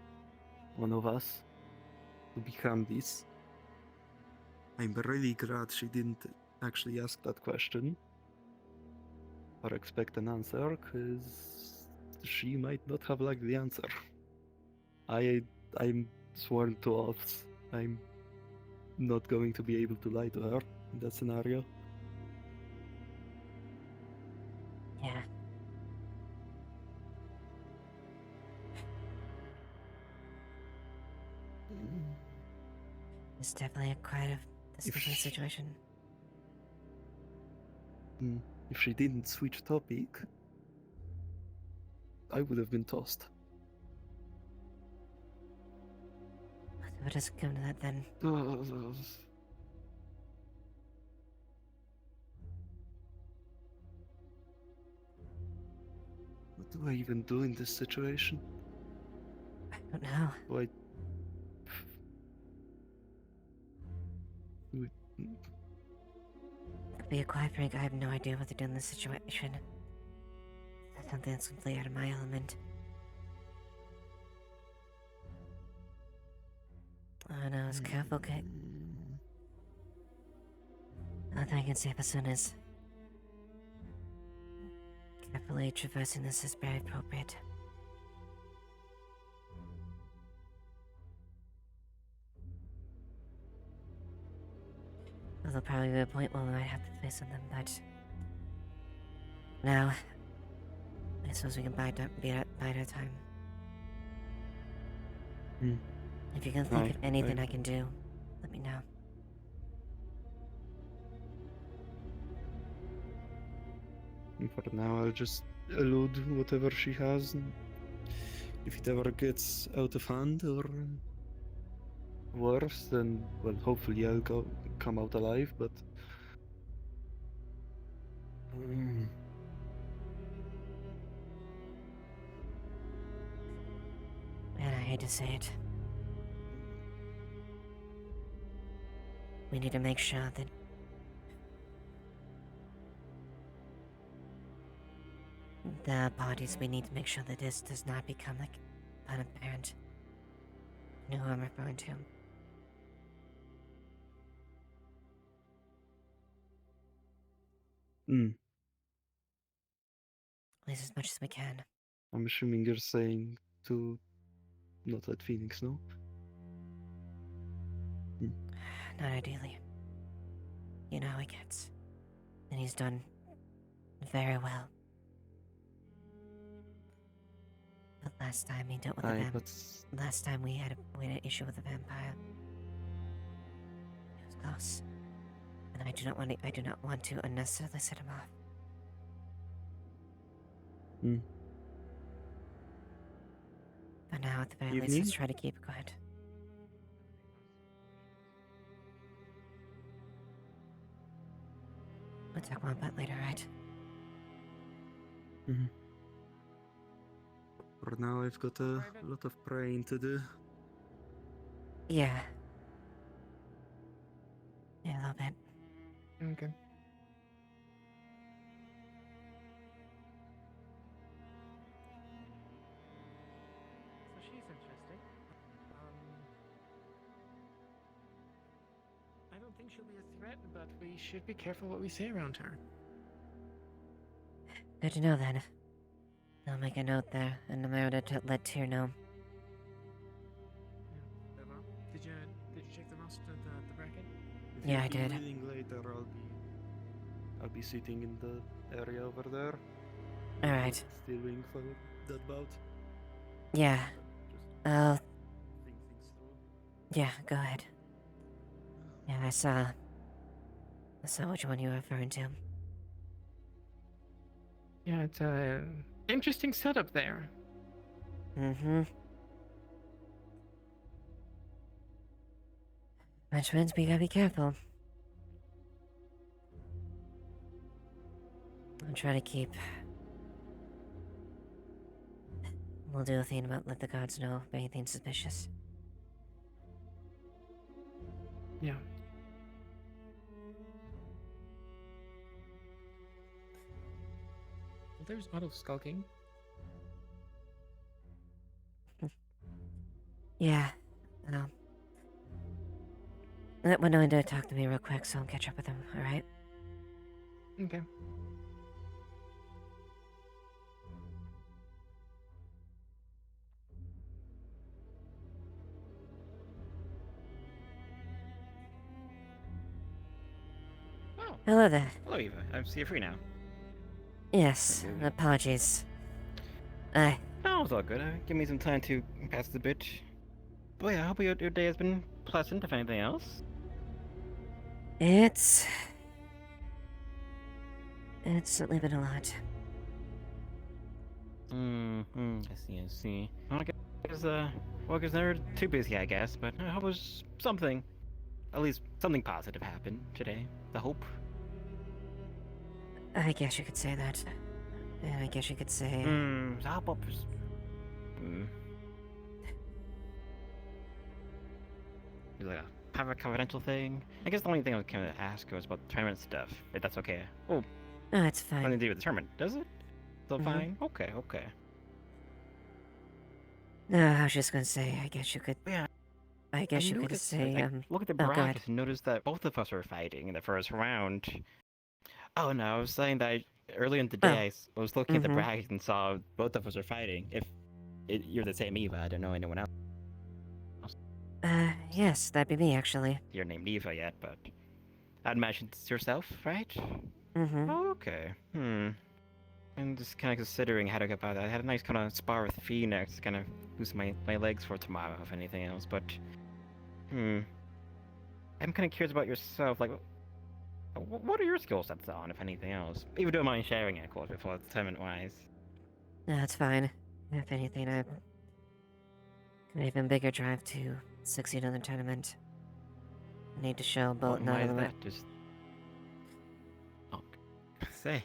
one of us? To become this? I'm really glad she didn't actually ask that question. Or expect an answer, because she might not have liked the answer. I'm sworn to oaths. I'm not going to be able to lie to her in that scenario. Yeah. It's definitely this is definitely a situation. If she didn't switch topic, I would have been tossed. What does it come to that then? What do I even do in this situation? I don't know. To be a quiet drink, I have no idea what to do in this situation. That's something that's completely out of my element. Oh no, it's careful, Kate. Nothing I can say as soon as carefully traversing this is very appropriate. There'll probably be a point where we might have to face something, but now I suppose we can bide our time. If you can think of anything I can do, let me know. For now, I'll just elude whatever she has. If it ever gets out of hand or worse, then, well, hopefully I'll come out alive, but... And I hate to say it. We need to make sure that the bodies, we need to make sure that this does not become like unapparent. You know who I'm referring to. At least as much as we can. I'm assuming you're saying to not let Phoenix know? Not ideally. You know how he gets. And he's done very well. But last time he dealt with last time we had an issue with a vampire. It was close. And I do not want to unnecessarily set him off. For now, at the very least, let's try to keep it quiet. We'll talk more about it later, right? For now, I've got a lot of praying to do. Yeah. Yeah, a little bit. Okay. So she's interesting. I don't think she'll be a threat, but we should be careful what we say around her. Good to know then. I'll make a note there, and I'm going to let Tyr know. Did you check the roster, the bracket? Yeah, I did. Later, I'll be I'll be sitting in the area over there. Alright. Still waiting for that bout. Yeah. Think things through. Yeah, go ahead. Yeah, I saw which one you were referring to. Yeah, it's a interesting setup there. Mm-hmm. Which means we gotta be careful. I'll try to keep... We'll do a thing about let the gods know if anything suspicious. Yeah. Well, there's auto skulking. Yeah. Let one know to talk to me real quick so I'll catch up with him, alright? Okay. Oh. Hello there. Hello, Eva. I see you're free now. Yes, apologies. No, it's all good. Give me some time to pass the bit. But yeah, I hope your day has been pleasant, if anything else. It's certainly been a lot. I see. Well, I guess, work is never too busy, I guess, but I hope it was something, at least something positive happened today. The hope. I guess you could say that. And I guess you could say... So how about... Is it like a private confidential thing? I guess the only thing I was kind of ask was about the tournament stuff, if that's okay. Oh, it's fine. Nothing to do with the tournament, does it? Still fine? Okay. No, I was just gonna say, I guess you could... Yeah. I guess you could noticed, say, I look at the go ahead. bracket and noticed that both of us were fighting in the first round. Oh no, I was saying that earlier in the day I was looking at the bracket and saw both of us were fighting. If you're the same Eva, I don't know anyone else. Yes, that'd be me, actually. You're named Eva yet, but I'd imagine it's yourself, right? Mm-hmm. Oh, okay. I'm just kind of considering how to go about that. I had a nice kind of spar with Phoenix, kind of boost my legs for tomorrow, if anything else, but... I'm kind of curious about yourself, like... What are your skill sets on, if anything else? If you don't mind sharing it, of course, before tournament-wise. No, that's fine. If anything, I've got an even bigger drive to succeed in the tournament. I need to show both not Why is only that? Just... Oh, say.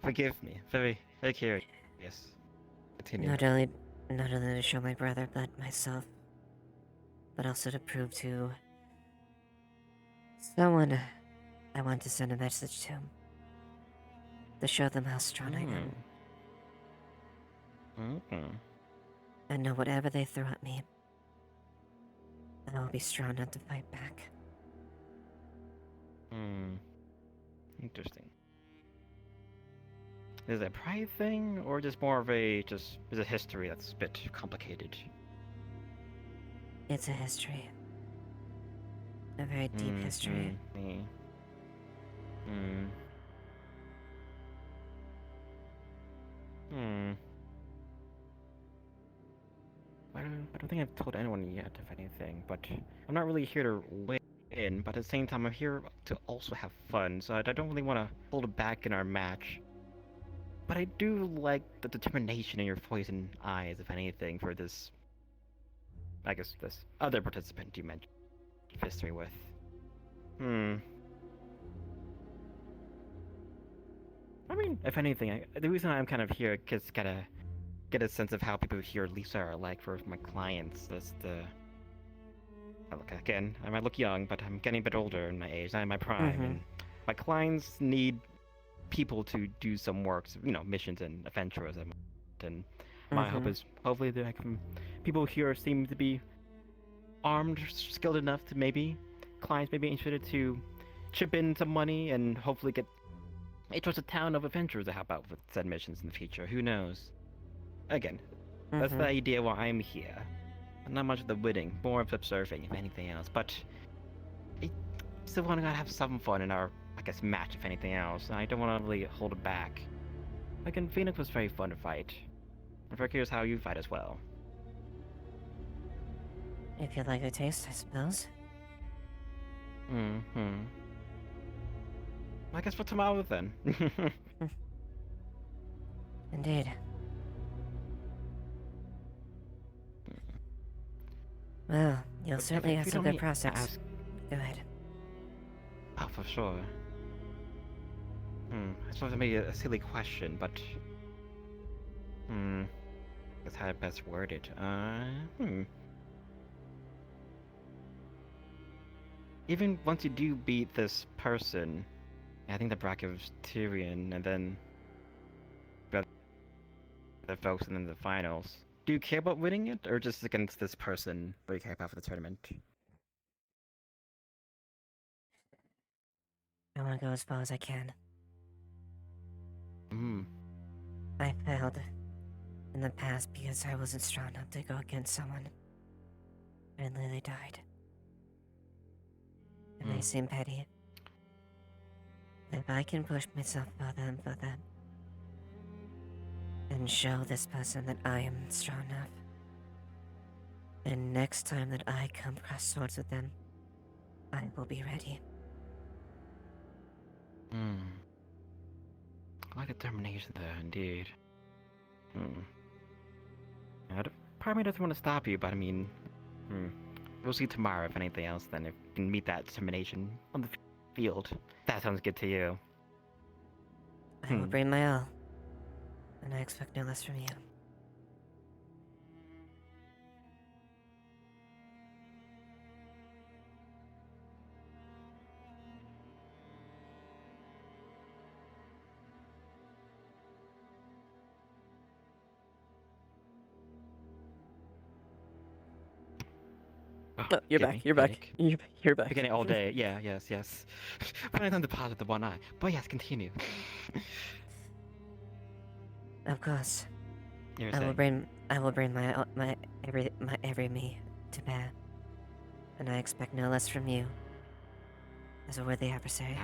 Forgive me. Very, very curious. Yes. Continue. not only to show my brother, but myself, but also to prove to someone I want to send a message to. To show them how strong I am. And know whatever they throw at me, I will be strong enough to fight back. Interesting. Is it a pride thing, or just more of a, is a history that's a bit complicated? It's a history. A very deep history. I don't think I've told anyone yet, if anything, but I'm not really here to win, but at the same time I'm here to also have fun, so I don't really want to hold back in our match. But I do like the determination in your voice and eyes, if anything, for this... I guess this other participant you mentioned history with. I mean, if anything, the reason I'm kind of here is gotta get a sense of how people here at least are like for my clients. That's the... Look, again, I might look young, but I'm getting a bit older in my age, not in my prime, and my clients need people to do some work, missions and adventures, and my hope is hopefully that people here seem to be armed, skilled enough to maybe clients may be interested to chip in some money and hopefully get towards a town of adventurers to help out with said missions in the future. Who knows? Again, that's the idea why I'm here. Not much of the winning, more of observing, if anything else. But I still want to have some fun in our I guess, match if anything else. I don't want to really hold it back. Again, Phoenix was very fun to fight. I'm very curious how you fight as well. If you'd like a taste, I suppose. I guess for tomorrow then. Indeed. Well, you'll But certainly if have you some don't good need to prospects. Go ahead. Oh, for sure. I suppose it may be a silly question, but... That's how I best word it. Even once you do beat this person, I think the bracket was Tyrion, and then... the folks and then the finals. Do you care about winning it, or just against this person do you care about for the tournament? I want to go as far as I can. Hmm. I failed in the past because I wasn't strong enough to go against someone. And Lily died. It may seem petty. If I can push myself further and further, and show this person that I am strong enough, and next time that I come cross swords with them, I will be ready. I like determination there, indeed. Part of me doesn't want to stop you, but I mean... We'll see tomorrow, if anything else, then if you can meet that determination on the field. That sounds good to you. I will bring my all, and I expect no less from you. Oh, you're back. You're back. You're back. Beginning all day. Yeah, yes. Finally time to pause with the one eye. But yes, continue. Of course. You were I will saying. bring my every me to bear, and I expect no less from you, as a worthy adversary.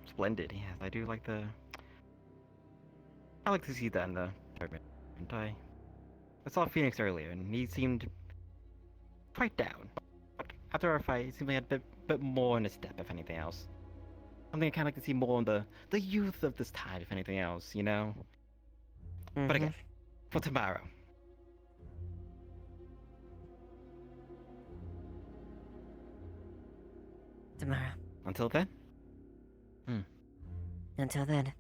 Splendid. Yes, I do like the. I like to see that in the tournament. I saw Phoenix earlier, and he seemed quite down. But after our fight, he seemed like a bit more in a step, if anything else. Something I kind of like to see more on the youth of this time, if anything else, you know? But again, for tomorrow. Tomorrow. Until then? Until then.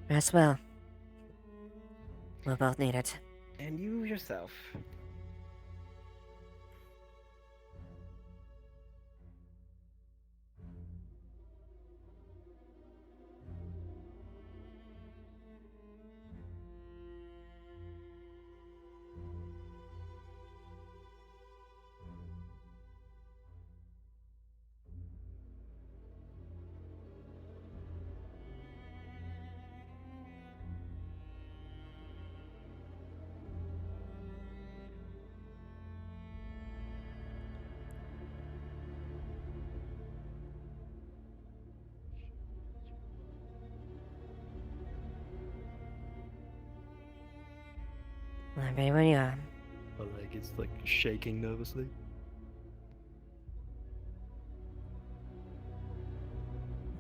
Rest well. We'll both need it. And you yourself. Well, I'm ready when you are. My leg is like shaking nervously.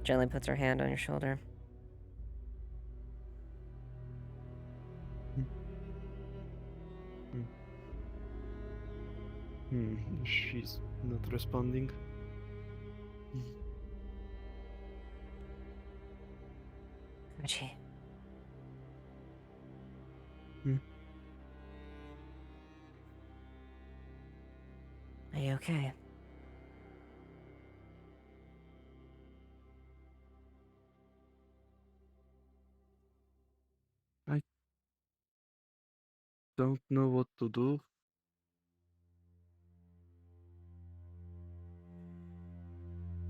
Gently puts her hand on your shoulder. She's not responding. Archie. Are you okay? I don't know what to do.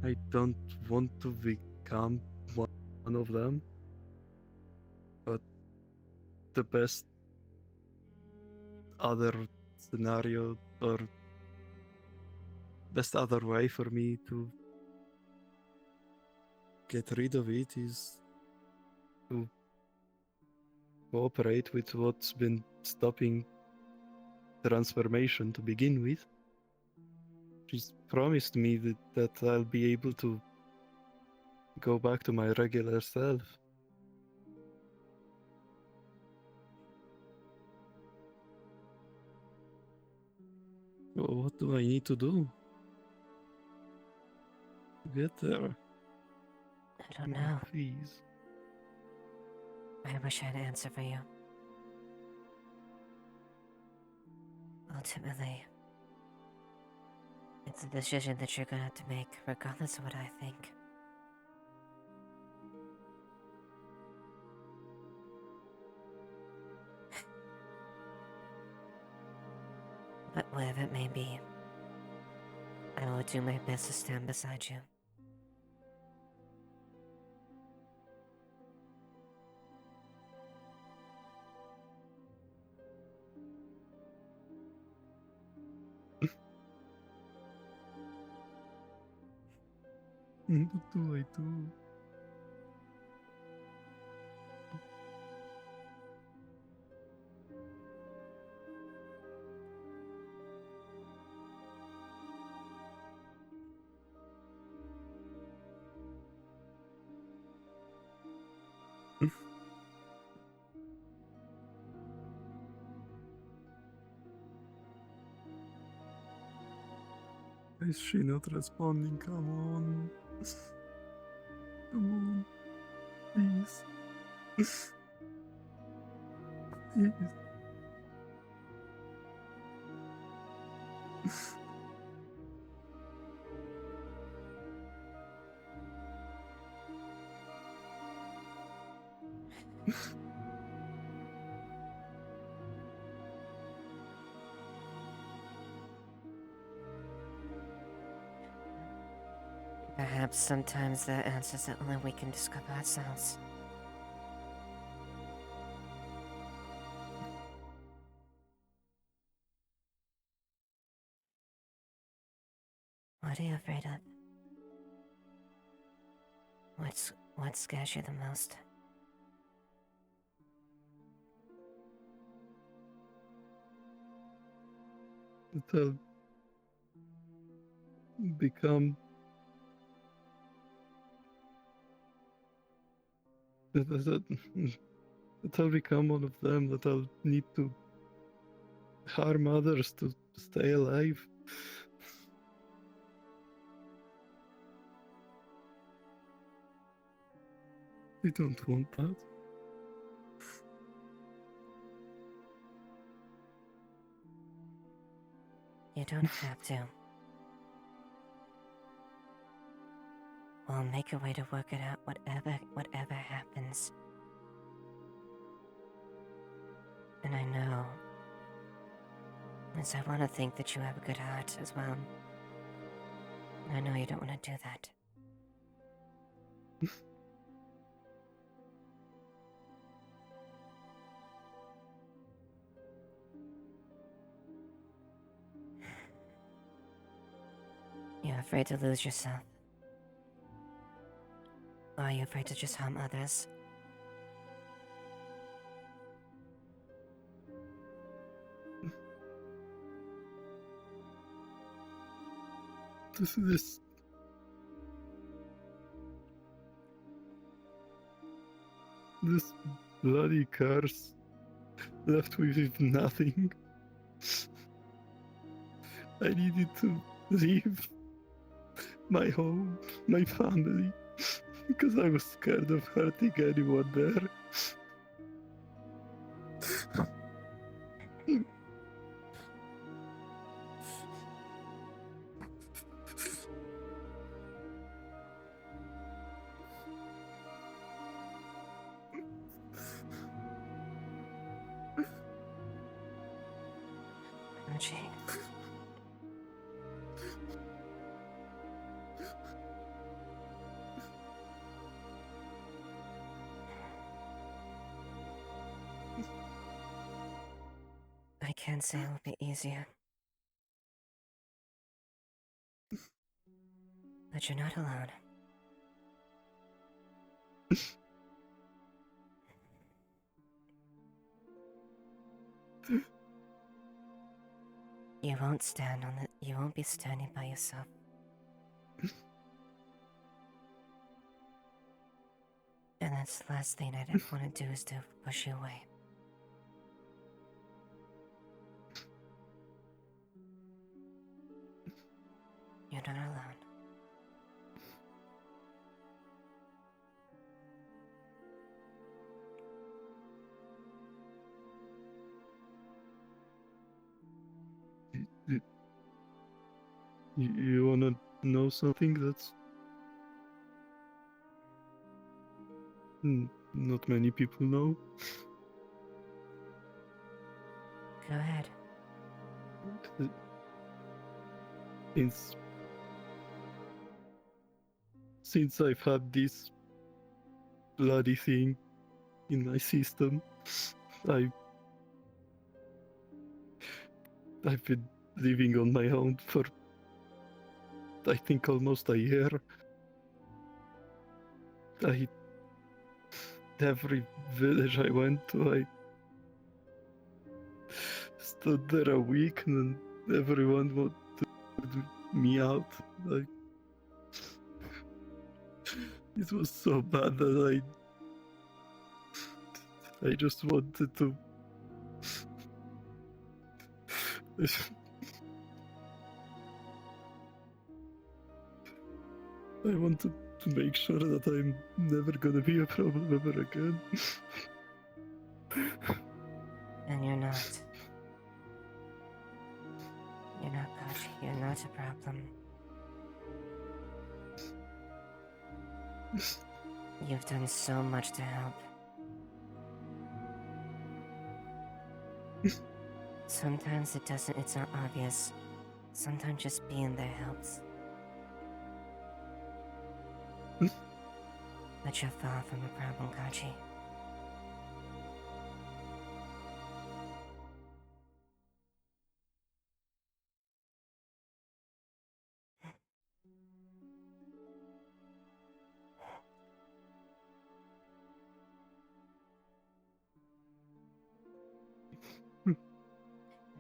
I don't want to become one of them. But the best other scenario or best other way for me to get rid of it is to cooperate with what's been stopping transformation to begin with. She's promised me that I'll be able to go back to my regular self. Well, what do I need to do to get there? I don't know. Please. I wish I had an answer for you. Ultimately, it's a decision that you're gonna have to make, regardless of what I think. But whatever it may be, I will do my best to stand beside you. What do I do? Is she not responding? Come on. Come on. Please. Please. Perhaps sometimes there are answers that only we can discover ourselves. What are you afraid of? What scares you the most? That I'll become that I'll become one of them, that I'll need to harm others to stay alive. I don't want that. You don't have to. We'll make a way to work it out, whatever happens. And I know, as I want to think that you have a good heart as well. I know you don't want to do that. You're afraid to lose yourself. Or are you afraid to just harm others? This bloody curse left me with nothing. I needed to leave my home, my family, because I was scared of hurting anyone there. Archie. I can't say it will be easier. But you're not alone. You won't be standing by yourself. And that's the last thing I'd ever want to do is to push you away. You're not alone. You wanna know something that's not many people know? Go ahead. Since I've had this bloody thing in my system, I've been living on my own for, I think, almost a year. Every village I went to, I stood there a week and everyone wanted me out. It was so bad that I just wanted to I wanted to make sure that I'm never gonna be a problem ever again. And you're not. You're not good. You're not a problem. You've done so much to help. Sometimes it's not obvious. Sometimes just being there helps. But you're far from a problem, Kachi.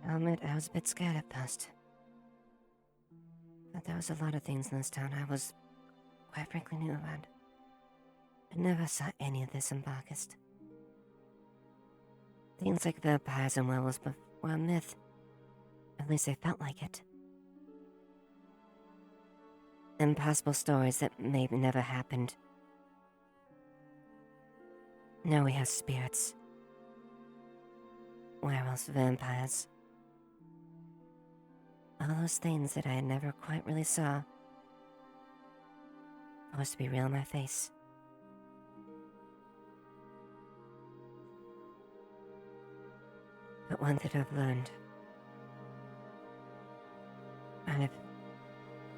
I'll admit, I was a bit scared at first. But there was a lot of things in this town I was, quite frankly, new about. I never saw any of this in Barkest. Things like vampires and werewolves were a myth. At least they felt like it. Impossible stories that maybe never happened. Now we have spirits. Werewolves, vampires. All those things that I never quite really saw. Supposed to be real in my face. But one thing I've learned.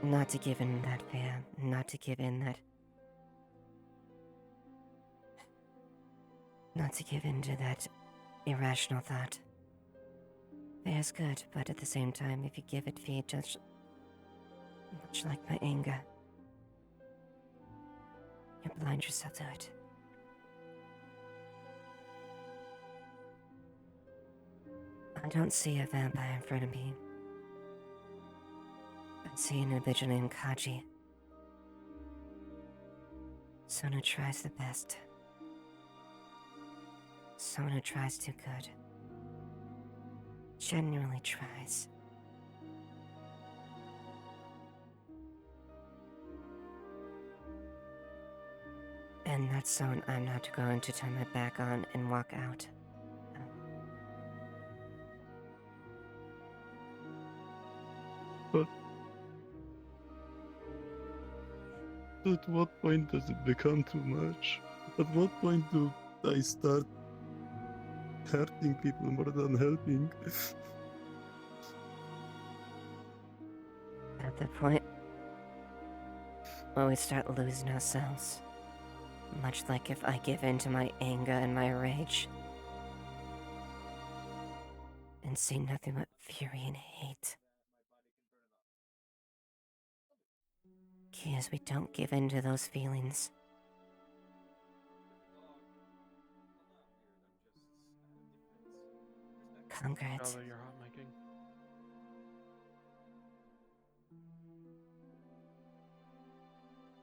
Not to give in that fear, not to give in to that irrational thought. Fear is good, but at the same time, if you give it fear, just much like my anger, you blind yourself to it. I don't see a vampire in front of me. I see an individual named Kaji. Someone who tries the best. Someone who tries too good. Genuinely tries. And that's someone I'm not going to turn my back on and walk out. But at what point does it become too much? At what point do I start hurting people more than helping? At the point where we start losing ourselves. Much like if I give in to my anger and my rage. And see nothing but fury and hate. key is we don't give in to those feelings. Conquer it. Now that you're hot micing.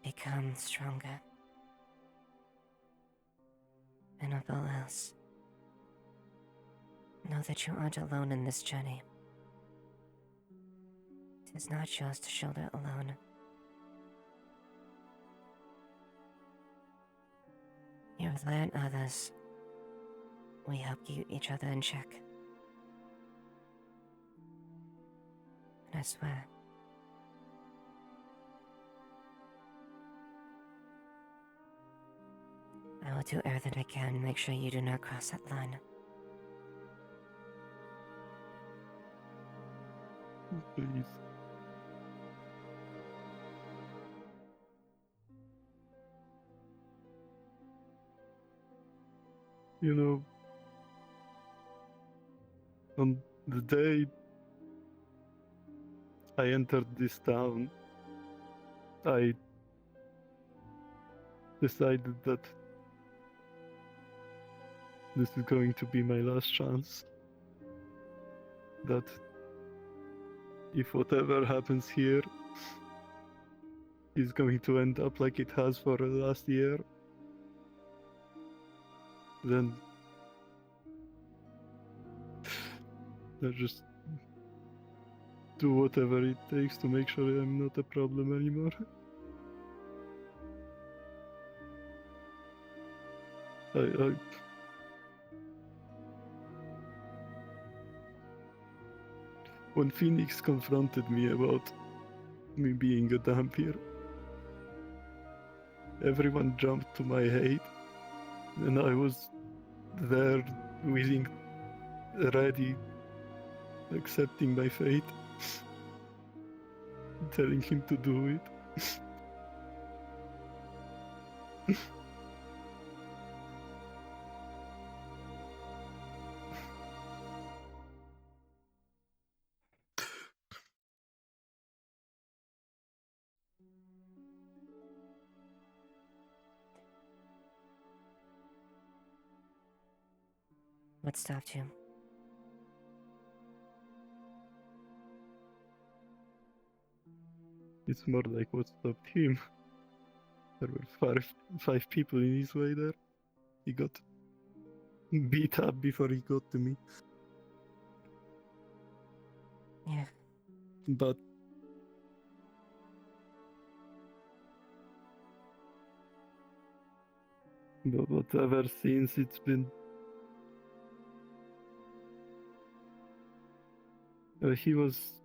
Become stronger. And above all else, know that you aren't alone in this journey. It is not yours to shoulder alone. You rely on others. We help keep each other in check. And I swear, I will do everything I can to make sure you do not cross that line. Please. You know, on the day I entered this town, I decided that this is going to be my last chance. That if whatever happens here is going to end up like it has for the last year, then I just do whatever it takes to make sure I'm not a problem anymore. When Phoenix confronted me about me being a vampire, everyone jumped to my aid, and I was there, willing, ready, accepting my fate, telling him to do it. What stopped you? It's more like what stopped him. There were five people in his way there. He got beat up before he got to me. Yeah. But ever since it's been he was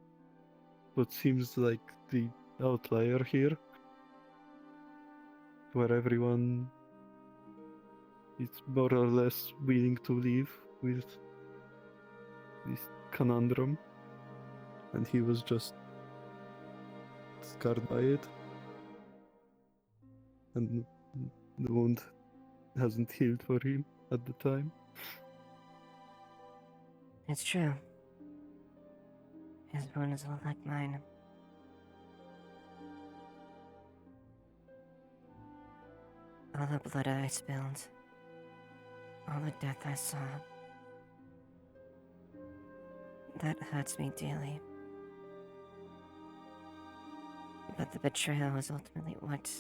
what seems like the outlier here, where everyone is more or less willing to live with this conundrum, and he was just scarred by it, and the wound hasn't healed for him at the time. It's true. His wound is a lot like mine. All the blood I spilled, all the death I saw, that hurts me dearly. But the betrayal was ultimately what...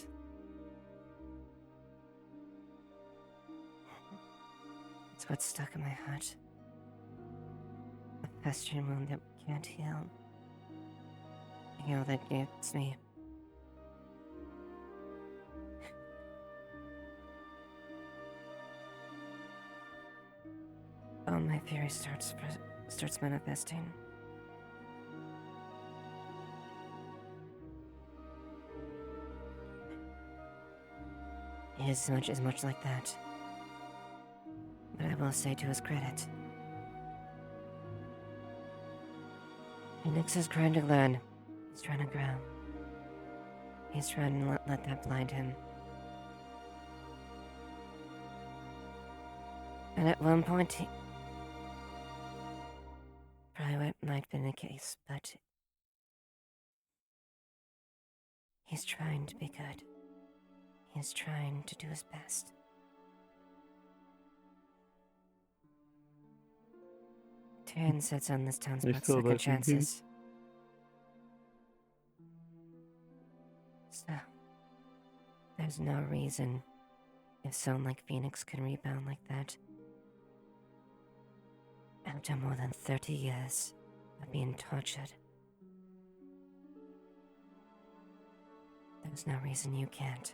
It's what's stuck in my heart. A festering wound that can't heal. Heal that gets me. All my fury starts manifesting. His much is much like that. But I will say to his credit, Phoenix is trying to learn. He's trying to grow. He's trying to let that blind him. And at one point, he... Probably what might have been the case, but... He's trying to be good. He's trying to do his best. Tyrion sits on this town's I about saw second that in him. chances. So, there's no reason if someone like Phoenix can rebound like that. After more than 30 years of being tortured, there's no reason you can't.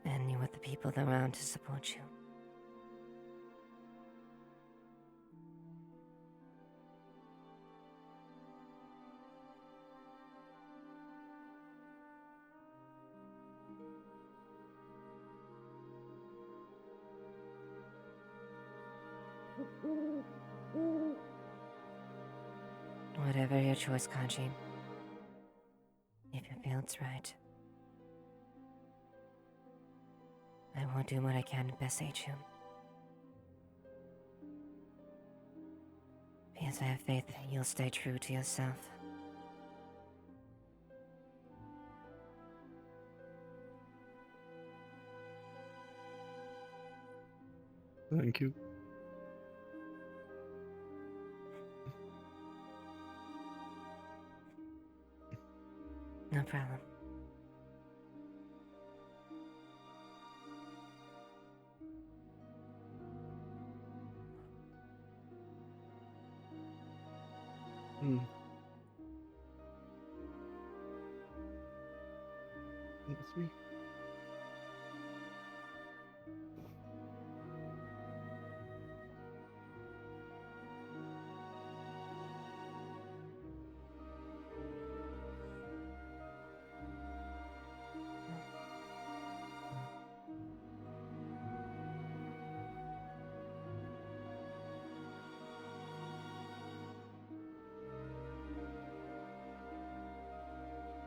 And you with the people around to support you. Whatever your choice, Kanji. If you feel it's right. I will do what I can to best aid you. Because I have faith that you'll stay true to yourself. Thank you. No problem. That's me.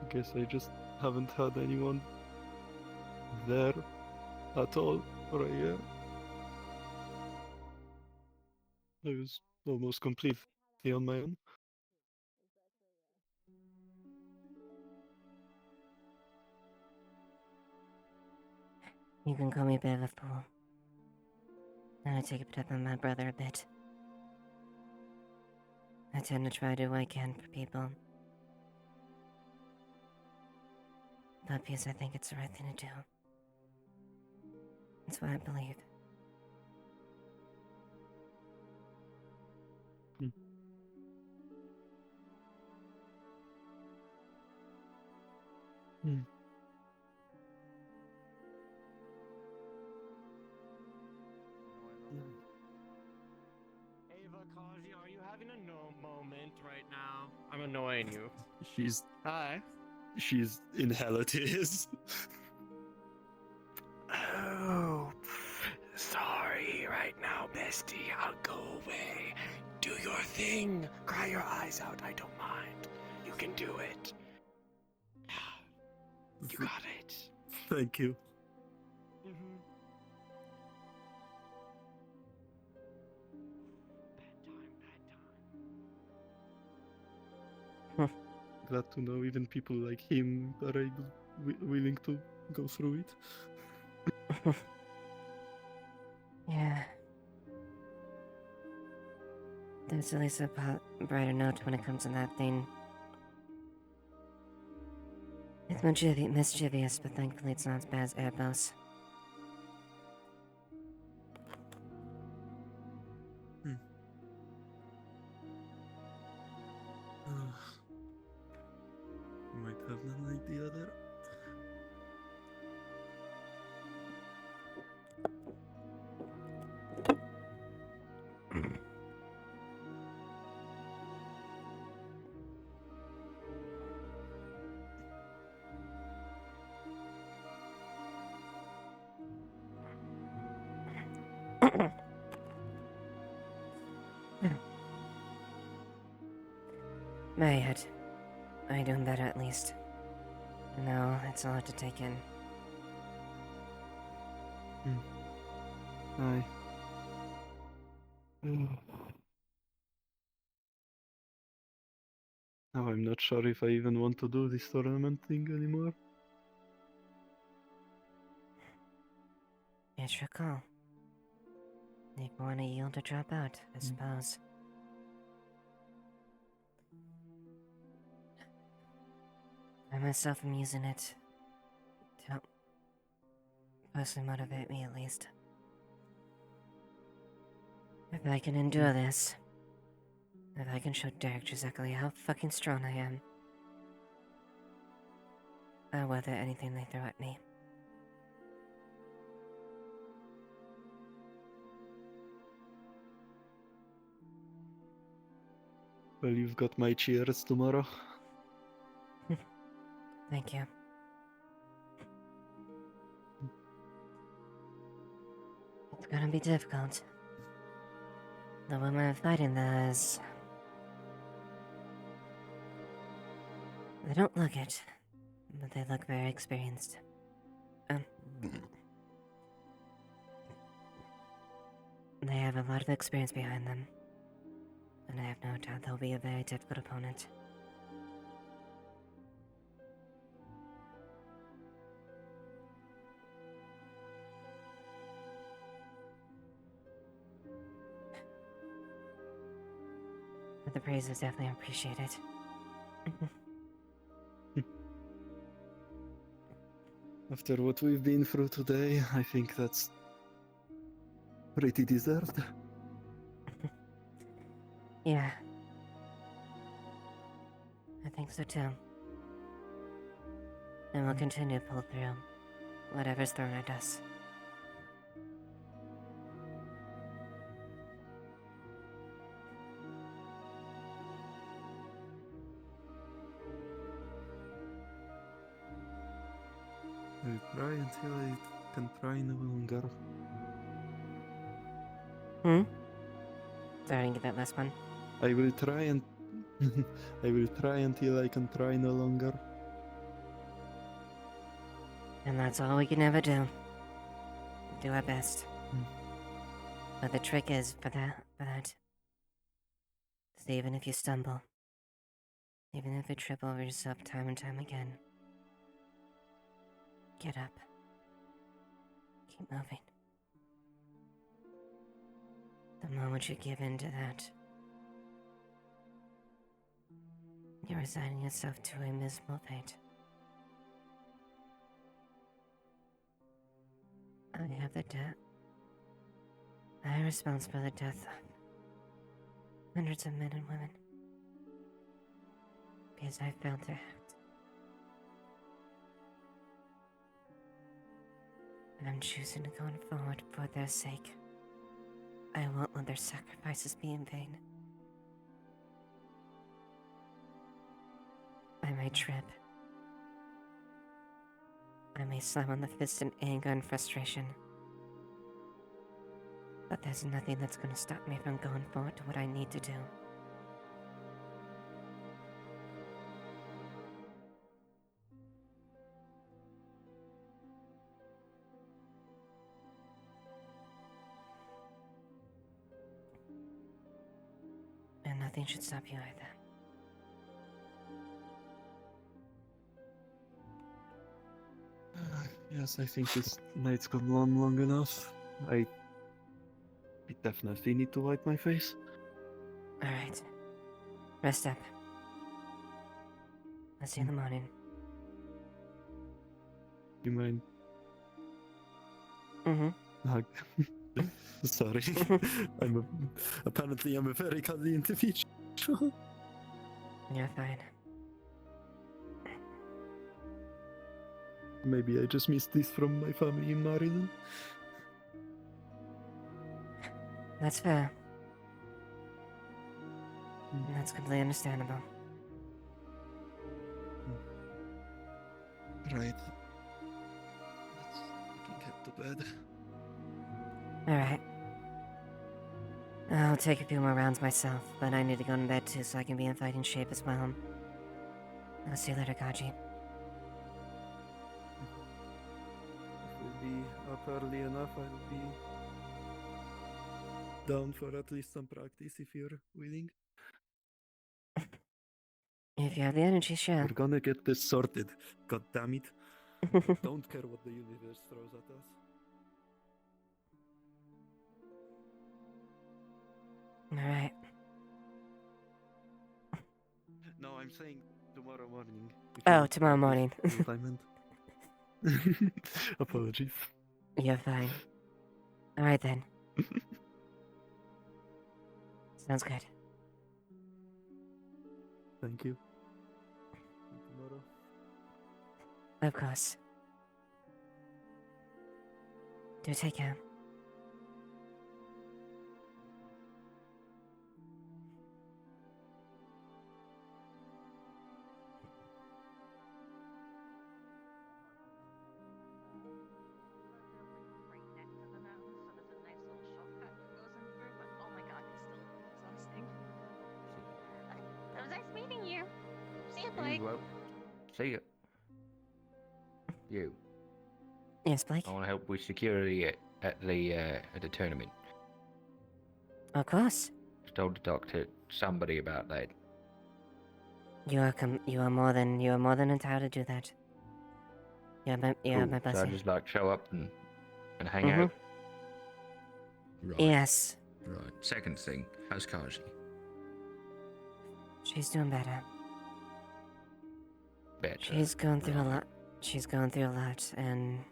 I guess I just haven't had anyone there at all for a year. I was almost completely on my own. You can call me a bit of a fool. And I take it up on my brother a bit. I tend to try to do what I can for people. Not because I think it's the right thing to do. It's what I believe. Ava, Kaji, are you having a no moment right now? I'm annoying you. She's Hi. she's in hell it is. Oh, sorry right now, bestie. I'll go away. Do your thing. Cry your eyes out. I don't mind. You can do it. You got it. Thank you. Glad to know even people like him are able, willing to go through it. Yeah. There's at least a brighter note when it comes to that thing. It's mischievous, but thankfully it's not as bad as Airbus. Might have none like the other. Mayhat. Are you doing better at least? No, it's a lot to take in. Aye. Now I I'm not sure if I even want to do this tournament thing anymore. It's your call. You want to yield or drop out, I suppose. I myself am using it to help personally motivate me, at least. If I can endure this, if I can show Derek exactly how fucking strong I am, I'll weather anything they throw at me. Well, you've got my cheers tomorrow. Thank you. It's gonna be difficult. The women I'm fighting those... They don't look it, but they look very experienced. They have a lot of experience behind them, and I have no doubt they'll be a very difficult opponent. But the praise is definitely appreciated. After what we've been through today, I think that's pretty deserved. Yeah. I think so too. And we'll continue to pull through whatever's thrown at us. I'll try until I can try no longer. Sorry, I didn't get that last one. I will try and I will try until I can try no longer. And that's all we can ever do. Do our best. But the trick is, for that, is even if you stumble, even if you trip over yourself time and time again, get up. Keep moving. The moment you give in to that, you're resigning yourself to a miserable fate. I have the debt. I am responsible for the death of hundreds of men and women. Because I failed to act. And I'm choosing to go forward for their sake. I won't let their sacrifices be in vain. I may trip. I may slam on the fist in anger and frustration. But there's nothing that's gonna stop me from going forward to what I need to do. And nothing should stop you either. Yes, I think this night's gone on long enough. I definitely need to wipe my face. Alright. Rest up. I'll see you in the morning. You mind? Mm-hmm. Sorry. Apparently I'm a very cuddly individual. You're fine. Maybe I just missed this from my family in Maryland. That's fair. That's completely understandable. Right. Let's get to bed. Alright. I'll take a few more rounds myself, but I need to go to bed too so I can be in fighting shape as well. I'll see you later, Kaji. If we'll be up early enough, I'll be down for at least some practice if you're willing. If you have the energy, sure. We're gonna get this sorted. God damn it. Don't care what the universe throws at us. Alright. No, I'm saying tomorrow morning. Oh, tomorrow morning. That's what I meant. Apologies. You're fine. Alright then. Sounds good. Thank you. Tomorrow. Of course. Do take care. It was nice meeting you. See you, You Blake. well. See ya. You. Yes, Blake? I want to help with security at the tournament. Of course. Just told to talk to somebody about that. You are more than entitled to do that. You have my Cool. So I blessing. just like show up and hang Mhm. out. Right. Yes. Right. Second thing, how's Kaji? She's doing better. Better. She's going through a lot. She's going through a lot, and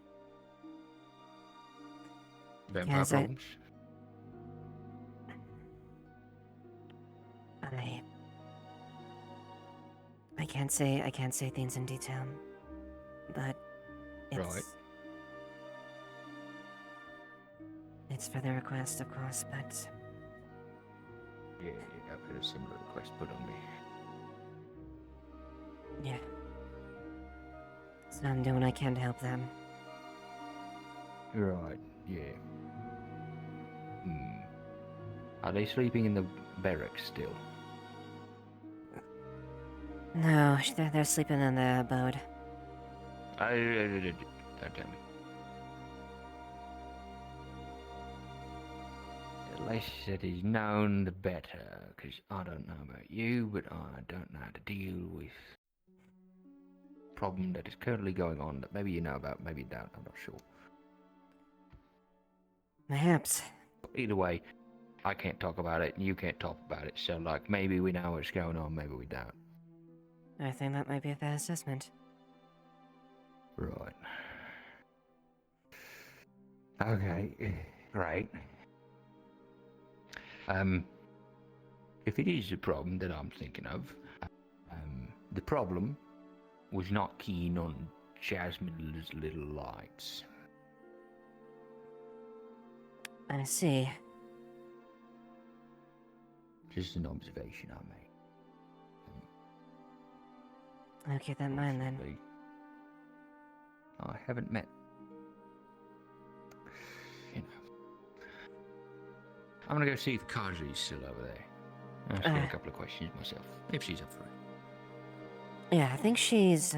Vampire yes, problems. I can't say things in detail, but it's Right. it's for the request, of course, but Yeah, I've had a similar request put on me. yeah. So I'm doing what I can to help them. Right. Yeah. Hmm. Are they sleeping in the barracks still? No, they're sleeping in the abode. Don't tell me. The less that is known, the better. Because I don't know about you, but I don't know how to deal with problem that is currently going on that maybe you know about, maybe you don't. I'm not sure. Perhaps. Either way, I can't talk about it, and you can't talk about it. So, like, maybe we know what's going on, maybe we don't. I think that might be a fair assessment. Right. Okay. Right. If it is a problem that I'm thinking of, the problem was not keen on Jasmine's little lights. I see. Just an observation I made. I'll keep that in mind then. Possibly. I haven't met. You know. I'm gonna go see if Kaji's still over there. Ask her a couple of questions myself, if she's up for it. Yeah, I think she's,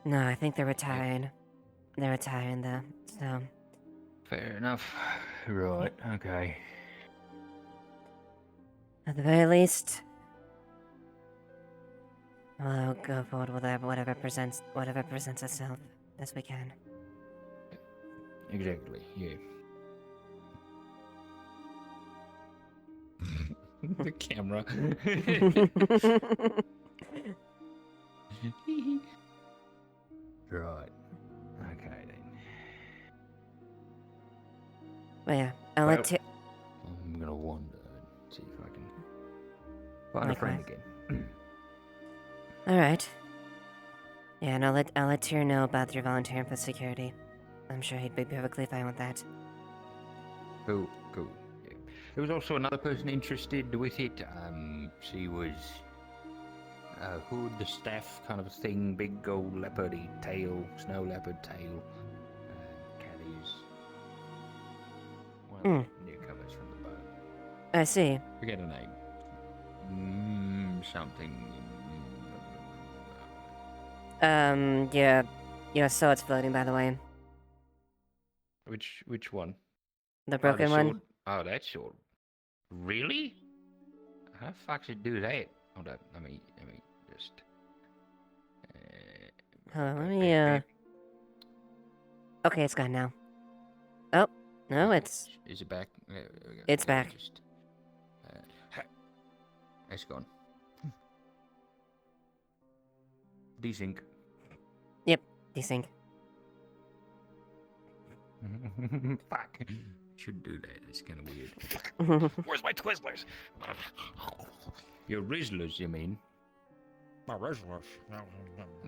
No, I think they're retired. They're retiring though, so... Fair enough. Right, okay. At the very least... I'll go forward with whatever presents itself, as we can. Exactly, yeah. The camera. Right. Okay then. Well, yeah, I'll let you... I'm gonna wander and see if I can find a friend again. Alright. Yeah, and I'll let Tyr know about your volunteering for security. I'm sure he'd be perfectly fine with that. Cool. Yeah. There was also another person interested with it. She was hood, the staff kind of a thing, big gold leopardy tail, snow leopard tail. Caddies. One of the newcomers from the boat. I see. Forget her name. Something. Your sword's floating, by the way. Which one? The broken one? Oh, that's all. Really? How the fuck should do that? Hold up. Let me just. Hold on, let me, Okay, it's gone now. Oh, no, it's... Is it back? There we go. It's back. Just, it's gone. Desync. Yep, desync. Fuck. Should do that. It's kind of weird. Where's my Twizzlers? Your Rizzlers, you mean? My Rizzlers.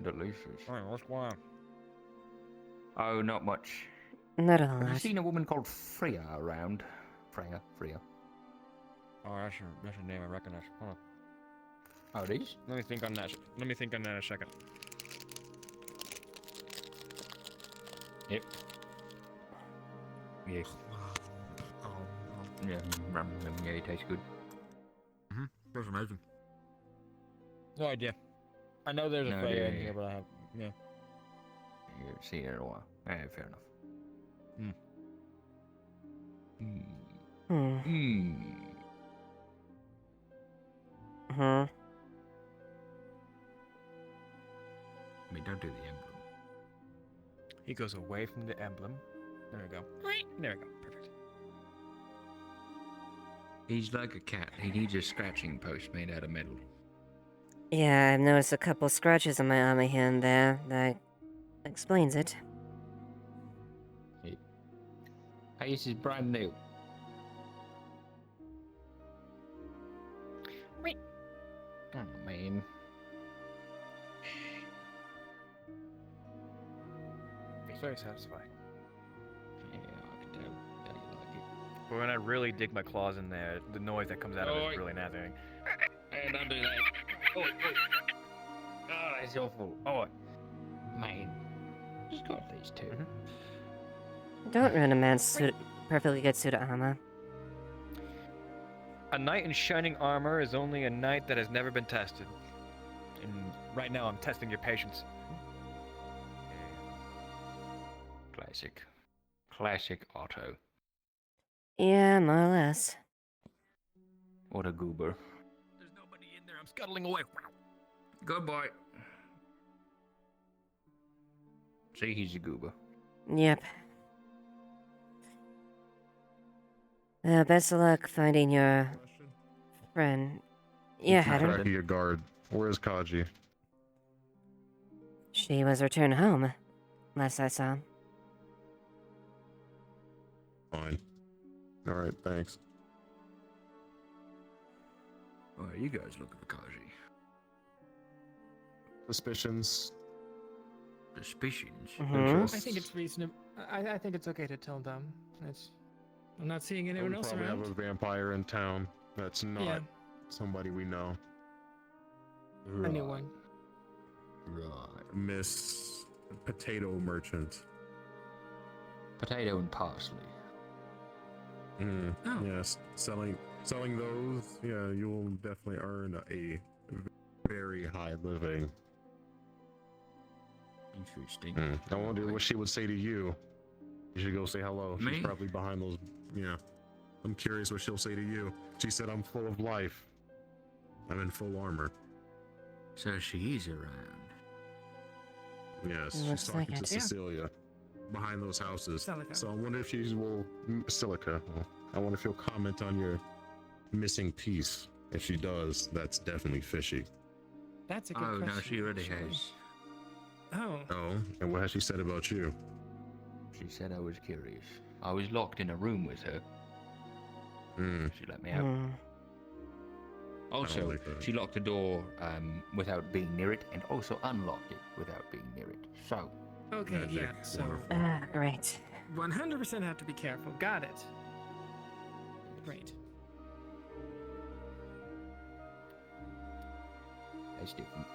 Delicious. Hey, what's going on? Oh, not much. Not a Have you lot. seen a woman called Freya around? Freya. Oh, that's your name. I recognize. Hold on. Oh, it is? Let me think on that. Let me think on that a second. Yep. Yeah. Yeah, it tastes good. That's amazing. No idea. I know there's a No Freya in idea. here, but I have. Yeah. You haven't seen it in a while. Yeah, fair enough. I mean, don't do the emblem. He goes away from the emblem. There we go. There we go. Perfect. He's like a cat. He needs a scratching post made out of metal. Yeah, I've noticed a couple scratches on my arm here and there. That explains it. Hey, this is brand new. Oh, man. It's very satisfying. Yeah, I can tell. Yeah, you like it. But when I really dig my claws in there, the noise that comes out of it is really nasty. Hey, don't do that. Oh, that's awful. Oh, man. Just got these two. Don't ruin a man's perfectly good suit of armor. A knight in shining armor is only a knight that has never been tested. And right now I'm testing your patience. Classic Otto. Yeah, more or less. What a goober. There's nobody in there. I'm scuttling away. Good boy. See, he's a goober. Yep. Best of luck finding your friend. Yeah, Hatter. Back to your guard. Where's Kaji? She was returned home, last I saw. Fine. All right, thanks. Why are you guys looking for Kaji? Suspicions. Suspicions? I think it's reasonable. I think it's okay to tell them. I'm not seeing anyone We else probably around. have a vampire in town that's not Yeah. somebody we know. Anyone. Right. Miss Potato Merchant. Potato and parsley. Yes, selling those. Yeah, you will definitely earn a very high living. Interesting. I wonder what she would say to you. You should go say hello. Me? She's probably behind those. Yeah, I'm curious what she'll say to you. She said, "I'm full of life. I'm in full armor." So she is around. Yes, Looks she's talking like to it. Yeah. Cecilia behind those houses. Silica. So I wonder if she will Silica. Well, I wonder if she'll comment on your missing piece. If she does, that's definitely fishy. That's a good Oh, question. no, she already actually. has. Oh. Oh, and what has she said about you? She said I was curious. I was locked in a room with her. She let me out. Also, like that. she locked the door without being near it, and also unlocked it without being near it. So. Okay, Magic. yeah, so. Wonderful. Great. 100% have to be careful. Got it. Great. That's different.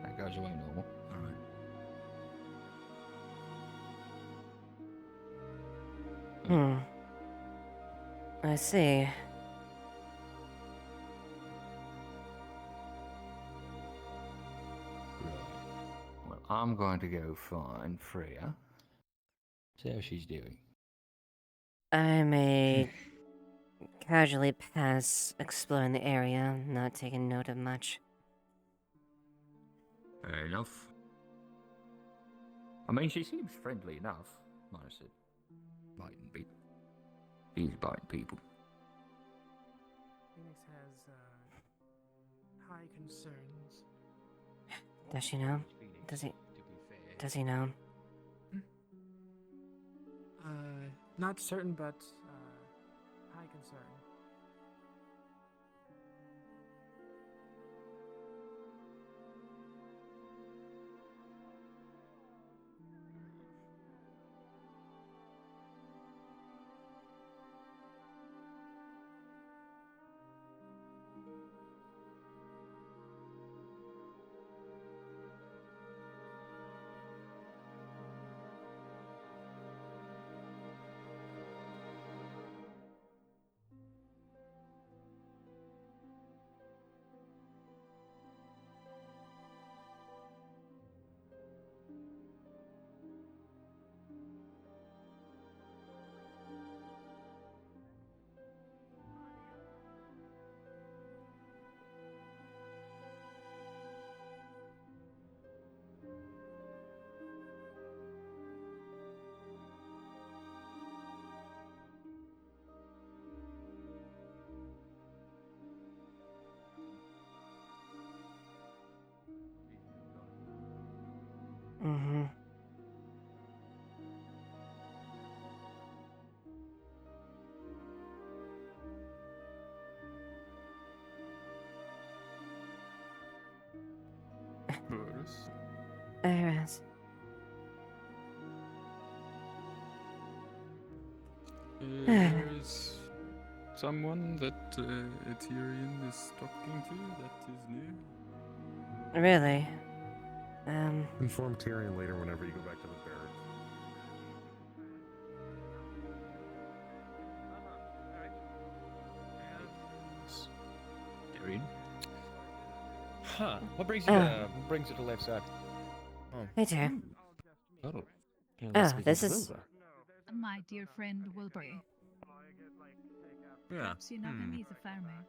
That goes away normal. Alright. I see. Well, I'm going to go find Freya. See how she's doing. I may casually pass exploring the area, not taking note of much. Fair enough. I mean, she seems friendly enough. Minus it biting people. She's biting people. Phoenix has high concerns. Does she know? Does he know? Not certain, but high concern. Mm-hmm. Eris. There is someone that Ethereum is talking to that is new. Really? Inform Tyrion later whenever you go back to the barracks. Tyrion? Huh. What brings you to the left side? Oh. Hey there. Oh. Oh, this is... My dear friend Wilbury. Yeah. Perhaps you know him, he's a farmer.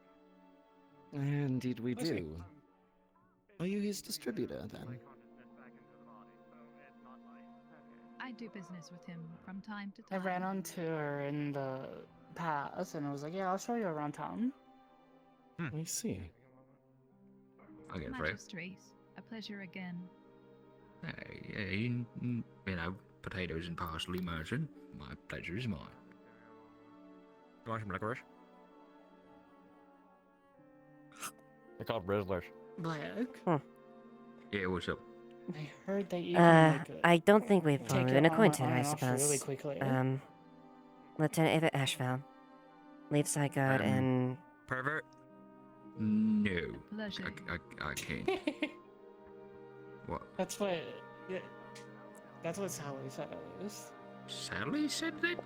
Indeed we do. Are you his distributor, then? I do business with him from time to I time. ran onto her in the past and I was like, yeah, I'll show you around town. I see. I get through. Magistrate, a pleasure again. Hey, you know, potatoes and parsley merchant. My pleasure is mine. You want some licorice? They're called Rizzlers. Black. Yeah, what's up? I heard that you can I don't think we've take been your armor acquainted, on I and off suppose. really quickly. Lieutenant Ava Ashevail. Lead side guard and... Pervert? No. Pleasure. I can't. What? That's what Sally said at least. Sally said that?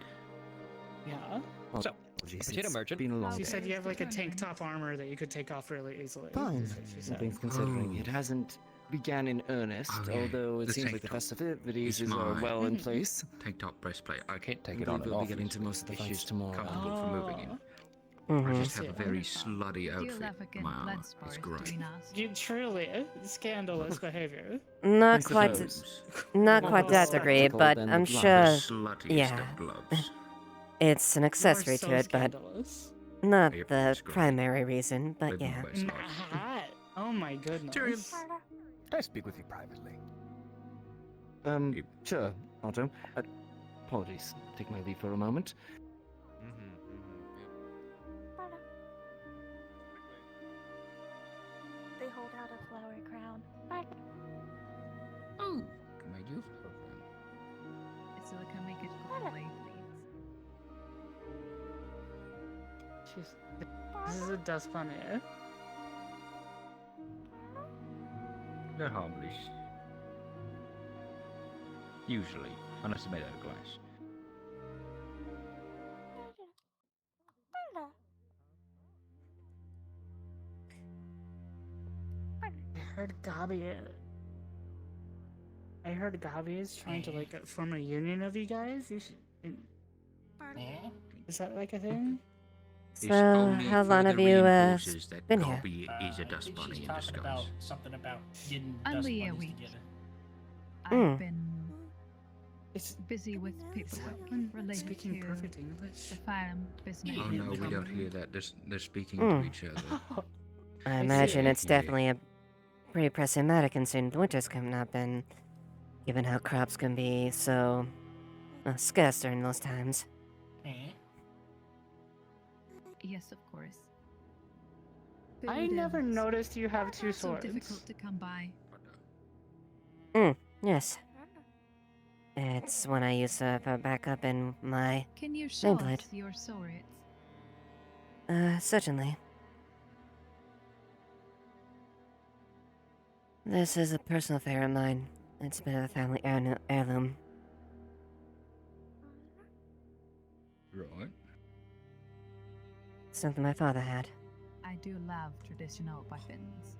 Yeah. Oh, so, potato merchant. Been a long She day. said you have like a tank top armor that you could take off really easily. Fine. That's what she said. Things considering it hasn't began in earnest, although it The seems tank like the top. festivities It's are mine. well in place. Tank top breastplate. I can't take I it on believe and we'll off. be getting to easily. most of the It's fights just tomorrow. comfortable for moving in. Mm-hmm. I just have a very slutty outfit. African My armor. blood It's sport great. between us. You truly scandalous behavior. Not I quite, suppose. not More quite that respect. degree, but Than I'm the sure, Sluttiest yeah, of gloves. it's an accessory so to it, but scandalous. not Yep, the that's great. primary reason, but Live my yeah. best life. Matt. Oh my goodness. Tyrion, can I speak with you privately? Sure, Otto. Apologies. Take my leave for a moment. They hold out a flowery crown. Oh, can I do a program? Silica, make it go away, please. This is a dust bunny. They're harmless. Usually, unless they're made out of glass. I heard Gabi I heard Gabi is trying to like form a union of you guys. You should. Is that like a thing? This So, only how long have further you reinforces that been here? Cobby is a dust bunny in disguise. Something about getting Only a week. Mm. I've been busy with paperwork related speaking to perfect English. the farm business. Oh no, we don't hear that. They're speaking Mm. to each other. I imagine it's Yeah. definitely a pretty pressing matter considering the winter's coming up and given how crops can be so scarce during those times. Yes, of course. I Food never is noticed you have two so swords. difficult to come by. Yes. It's one I use for backup in my Can you show nameplate. us your swords? Certainly. This is a personal affair of mine. It's a bit of a family heirloom. Right. Something my father had. I do love traditional weapons.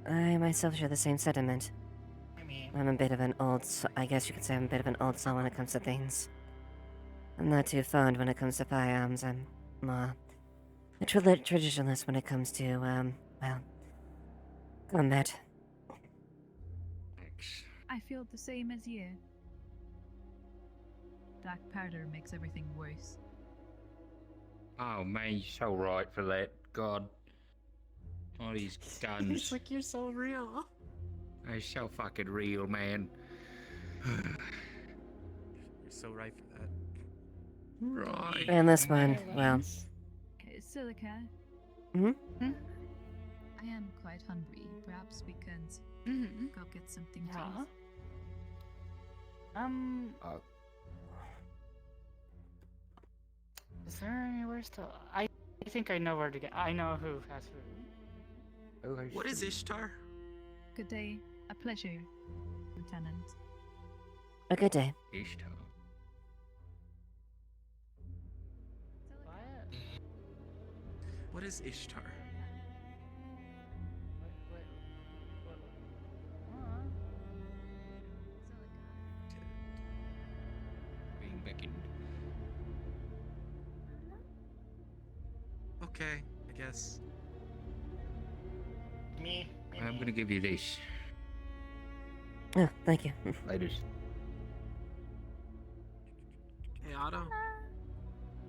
I myself share the same sentiment. I'm a bit of an I guess you could say I'm a bit of an old soul when it comes to things. I'm not too fond when it comes to firearms. I'm more a traditionalist when it comes to, well, combat. I feel the same as you. Dark powder makes everything worse. Oh man, you're so right for that. God. All these guns. It's like you're so real. They're so fucking real, man. You're so right for that. Right. And this one, well. Silica. Hmm? I am quite hungry. Perhaps we could go get something to eat. Is there anywhere still? I think I know where to get. I know who has food. What is Ishtar? Good day. A pleasure, Lieutenant. A good day. Ishtar. What is Ishtar? Being beckoned. Okay, I guess. I'm gonna give you this. Oh, thank you. Ladies. Hey, Otto.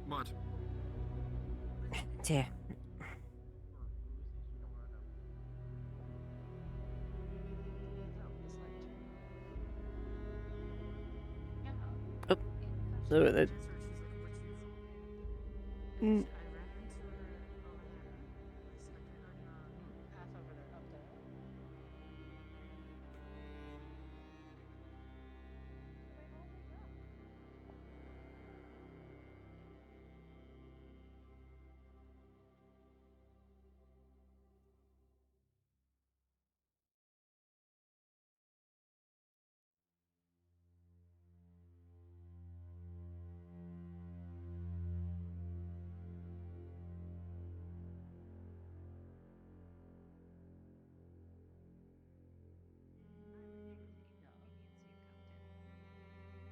What? Here. Oh. So that.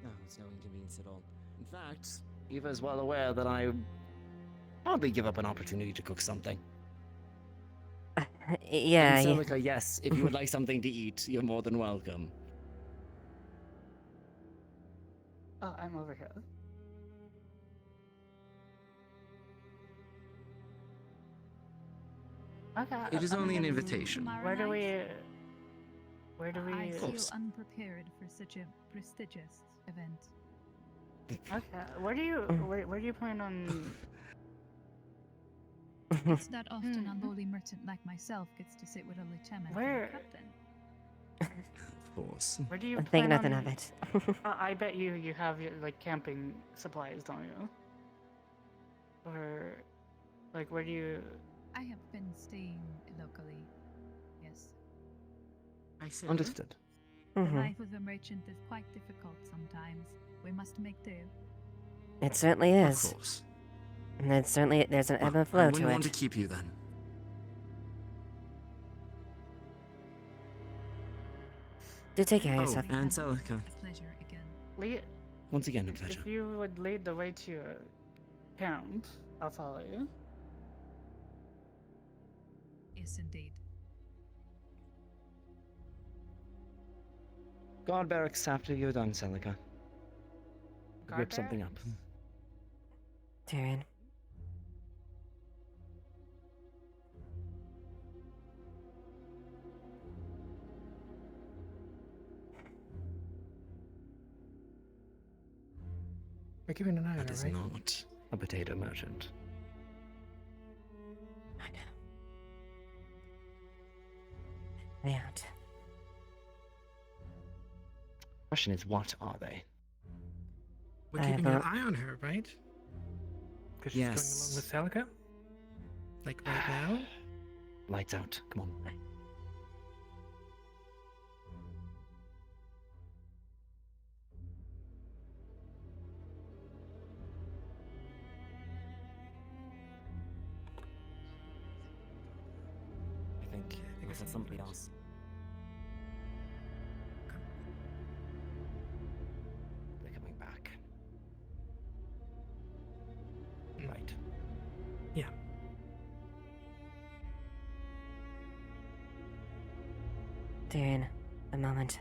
No, it's no inconvenience at all. In fact, Eva's well aware that I hardly give up an opportunity to cook something. Yeah. And Silica, yes, if you would like something to eat, you're more than welcome. Oh, I'm over here. Okay. It is only an invitation. Where do we? I feel unprepared for such a prestigious event. Okay. Where do you plan on? It's not often a lowly merchant like myself gets to sit with a lieutenant Where? and a captain. Of course. Where do you? Think plan nothing on- of it. I bet you have your like camping supplies, don't you? Or, like, where do you? I have been staying locally. Yes. I see. Understood. The Mhm. life of a merchant is quite difficult sometimes. We must make do. It certainly is. Of course. And there's an ebb and I flow wouldn't to want to it. keep you then. Do take care of Oh, yourself. and Celica. A pleasure again. Lead, Once again, a pleasure. if you would lead the way to your camp, I'll follow you. Yes, indeed. Guard barracks after you're done, Celica. Guard Whip something up. Tyrion. We're keeping an eye on That her, is right? not a potato merchant. I know. They aren't. Question is, what are they? We're I keeping have an a- eye on her, right? Because she's Yes. going along with Celica? Like right now? Lights out. Come on. I think it's somebody else. They're coming back. Right. Yeah. Tyrion, a moment.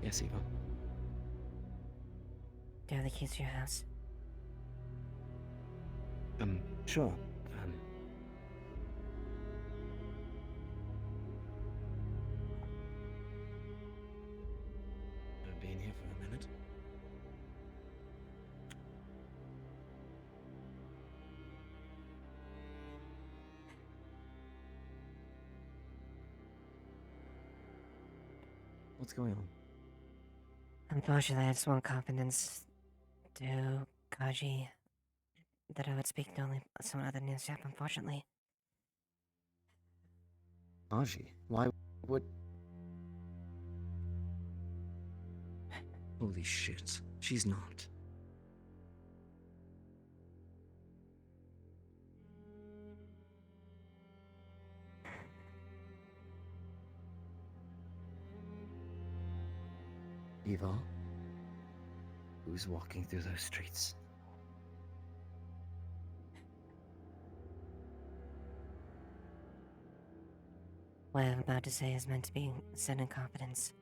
Yes, Eva. Do you have the keys to your house? Sure. I've been here for a minute. What's going on? Unfortunately, I just want confidence to Kaji that I would speak to only someone other than yourself, unfortunately. Aji, why would... Holy shit, she's not. Eva? Who's walking through those streets? What I'm about to say is meant to be said in confidence.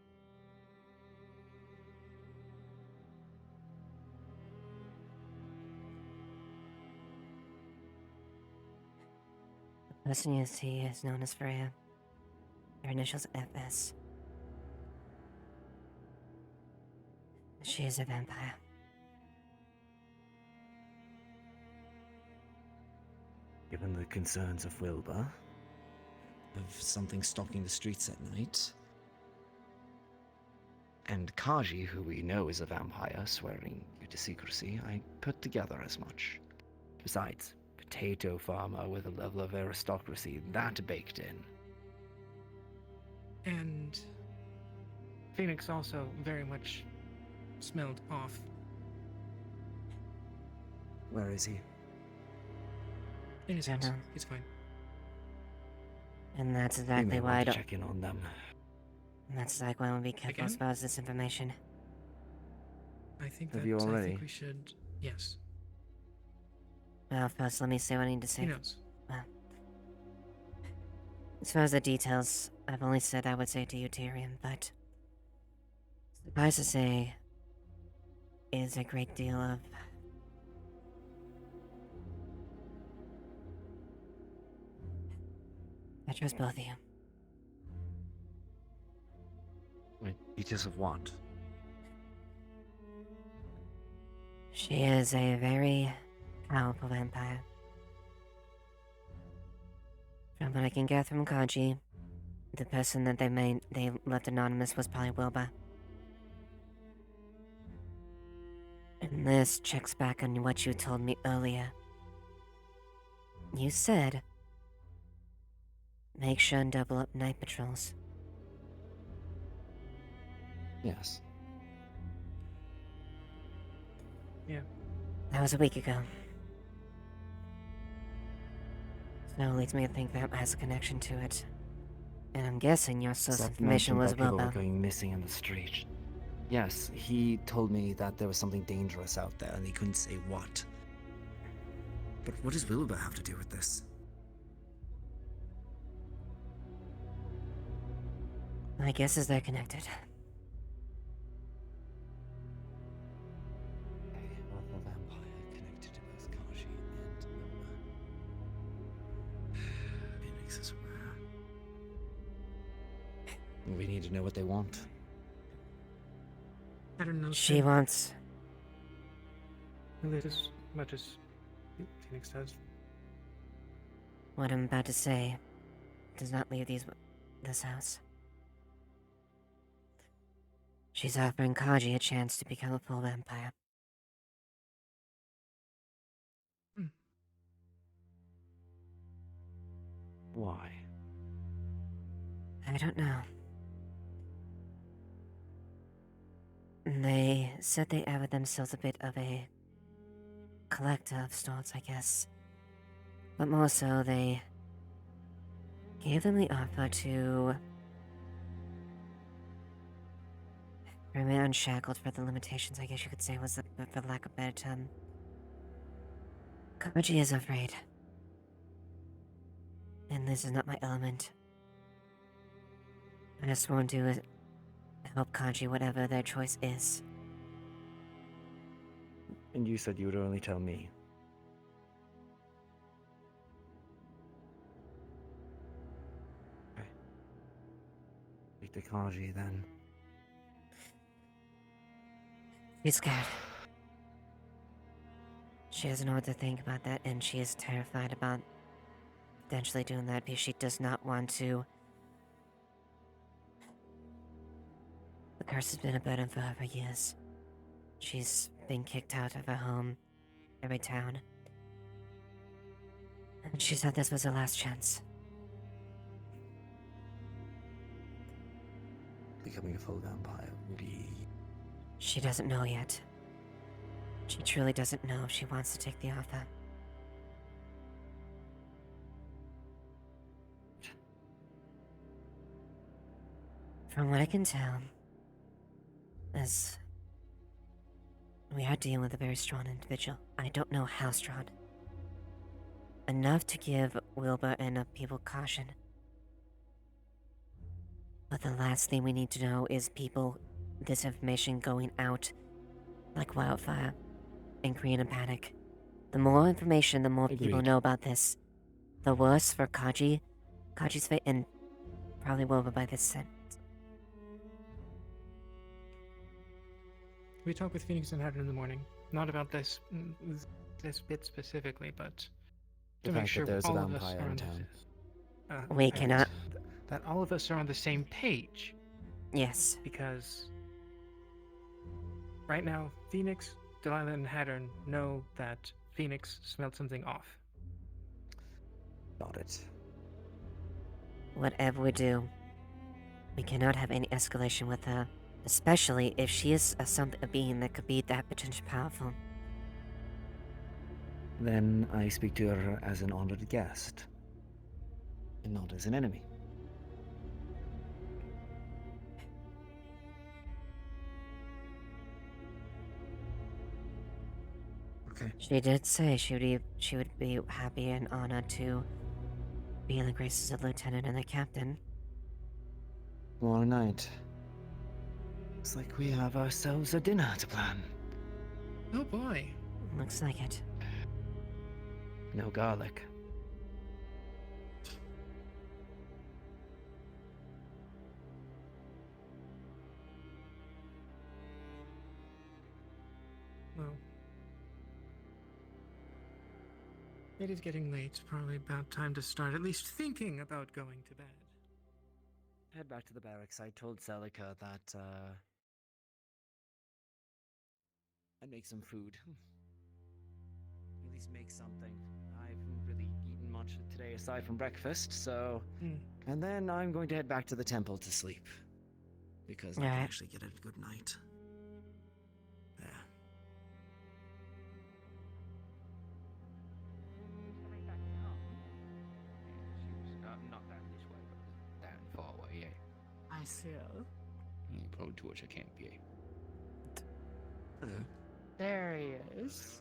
The person you see is known as Freya. Her initials FS. She is a vampire. Given the concerns of Wilbur, of something stalking the streets at night, and Kaji, who we know is a vampire, swearing you to secrecy, I put together as much. Besides, potato farmer with a level of aristocracy that baked in. And Phoenix also very much smelled off. Where is he? In his I house. know. He's fine. And that's We exactly may why I want to don't. check in on them. And that's exactly why I want to be careful as Again? far as this information. I think Have that you I already? think we should. Yes. Well, first, let me say what I need to say. He knows. Well, as far as the details, I've only said I would say to you, Tyrion, but suffice to say, is a great deal of I trust both of you. Wait, details of what? She is a very powerful vampire. From what I can gather from Kaji, the person that they left anonymous was probably Wilbur. And this checks back on what you told me earlier. You said, make sure and double up night patrols. Yes. Yeah. That was a week ago. So it leads me to think that has a connection to it. And I'm guessing your source Seth information mentioned was that people were Wilbur. going missing in the street. Yes, he told me that there was something dangerous out there, and he couldn't say what. But what does Wilbur have to do with this? My guess is they're connected. Other vampire connected to both Kaji and Wilbur. Phoenix is aware. We need to know what they want. I don't know. She wants... As much as Phoenix does. What I'm about to say does not leave this house. She's offering Kaji a chance to become a full vampire. Why? I don't know. They said they added themselves a bit of a collector of sorts, I guess. But more so, they gave them the offer to remain unshackled for the limitations, I guess you could say, was for lack of a better term. Kaji is afraid. And this is not my element. I just want to help Kaji whatever their choice is. And you said you would only tell me. Okay. Speak to Kaji then. She's scared. She doesn't know what to think about that, and she is terrified about potentially doing that because she does not want to. The curse has been a burden for her for years. She's been kicked out of her home, every town. And she thought this was her last chance. Becoming a full vampire will be... She doesn't know yet. She truly doesn't know if she wants to take the offer. From what I can tell, as we are dealing with a very strong individual. I don't know how strong. Enough to give Wilbur and enough people caution. But the last thing we need to know is this information going out like wildfire and creating a panic. The more information, the more people Agreed. know about this. The worse for Kaji's fate, and probably Wilbur by this sense. We talked with Phoenix and Hatter in the morning. Not about this bit specifically, but The to make fact sure that there's a all of us vampire are in on town. We cannot. That all of us are on the same page. Yes. Because right now, Phoenix, Delilah, and Hattern know that Phoenix smelled something off. Got it. Whatever we do, we cannot have any escalation with her, especially if she is a being that could be that potentially powerful. Then I speak to her as an honored guest, and not as an enemy. Okay. She did say she would be happy and honored to be in the graces of Lieutenant and the Captain. Tomorrow night. Looks like we have ourselves a dinner to plan. Oh boy. Looks like it. No garlic. Well, it is getting late. Probably about time to start at least thinking about going to bed. Head back to the barracks. I told Celica that, I'd make some food. At least make something. I haven't really eaten much today aside from breakfast, so... And then I'm going to head back to the temple to sleep. Because I can Alright. actually get a good night. Yeah. Not down this way, but down far. I see. Probably to which I can't be. There he is.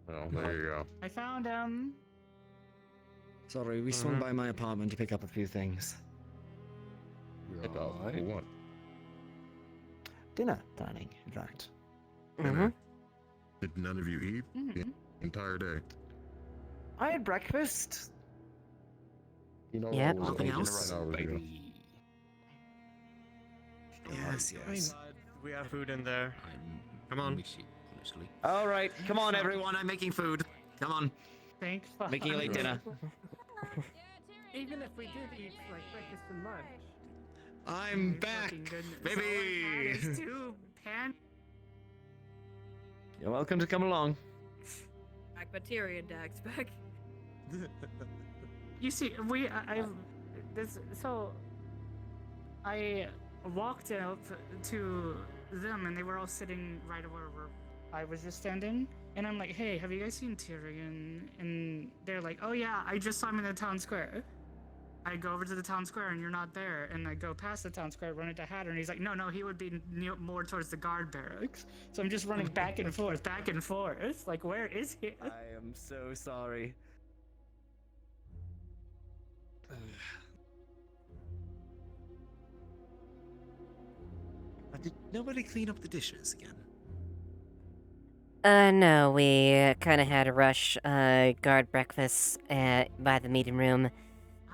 Well, there you go. I found him. Sorry, we swung by my apartment to pick up a few things. Pick up for what? Dinner planning, in fact. Dinner? Did none of you eat the entire day? I had breakfast. You know, Yeah, I was nothing open else? right hours ago. Yes, yes. We have food in there. Come on. All right, come on, everyone. I'm making food. Come on. Thanks. Making a late dinner. Even if we did eat like breakfast and lunch. I'm back, baby. You're welcome to come along. Bacteria Dax back. You see, I walked out to them, and they were all sitting right where I was just standing. And I'm like, "Hey, have you guys seen Tyrion?" And they're like, "Oh yeah, I just saw him in the town square." I go over to the town square, and you're not there. And I go past the town square, run into Hatter, and he's like, "No, he would be more towards the guard barracks." So I'm just running back and forth, back and forth. Like, where is he? I am so sorry. Did nobody clean up the dishes again? No, we kind of had to rush guard breakfast by the meeting room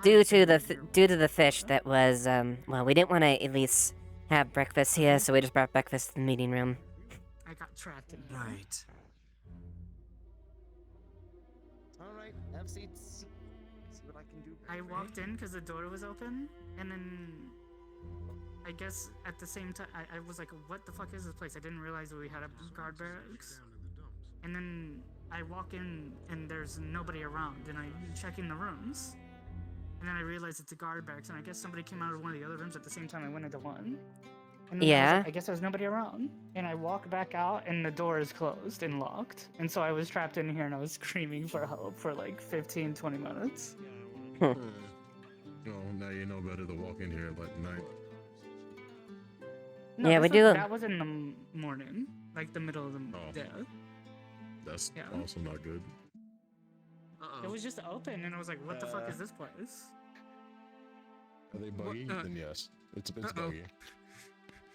due to the fish that was well, we didn't want to at least have breakfast here, so we just brought breakfast to the meeting room. I got trapped in here. Right. All right, have seats. See what I can do. I walked in because the door was open, and then I guess at the same time I was like, "What the fuck is this place?" I didn't realize that we had a guard barracks. And then I walk in and there's nobody around, and I check in the rooms, and then I realize it's a guard barracks, and I guess somebody came out of one of the other rooms at the same time I went into one. And then Yeah. I guess there's nobody around, and I walk back out, and the door is closed and locked, and so I was trapped in here, and I was screaming for help for like 15-20 minutes. Well, now you know better to walk in here at night. No, Yeah, we this do. That was in the morning, like the middle of the day. That's Yeah. also not good. It was just open, and I was like, "What the fuck is this place?" Are they buggy? Then yes. It's buggy.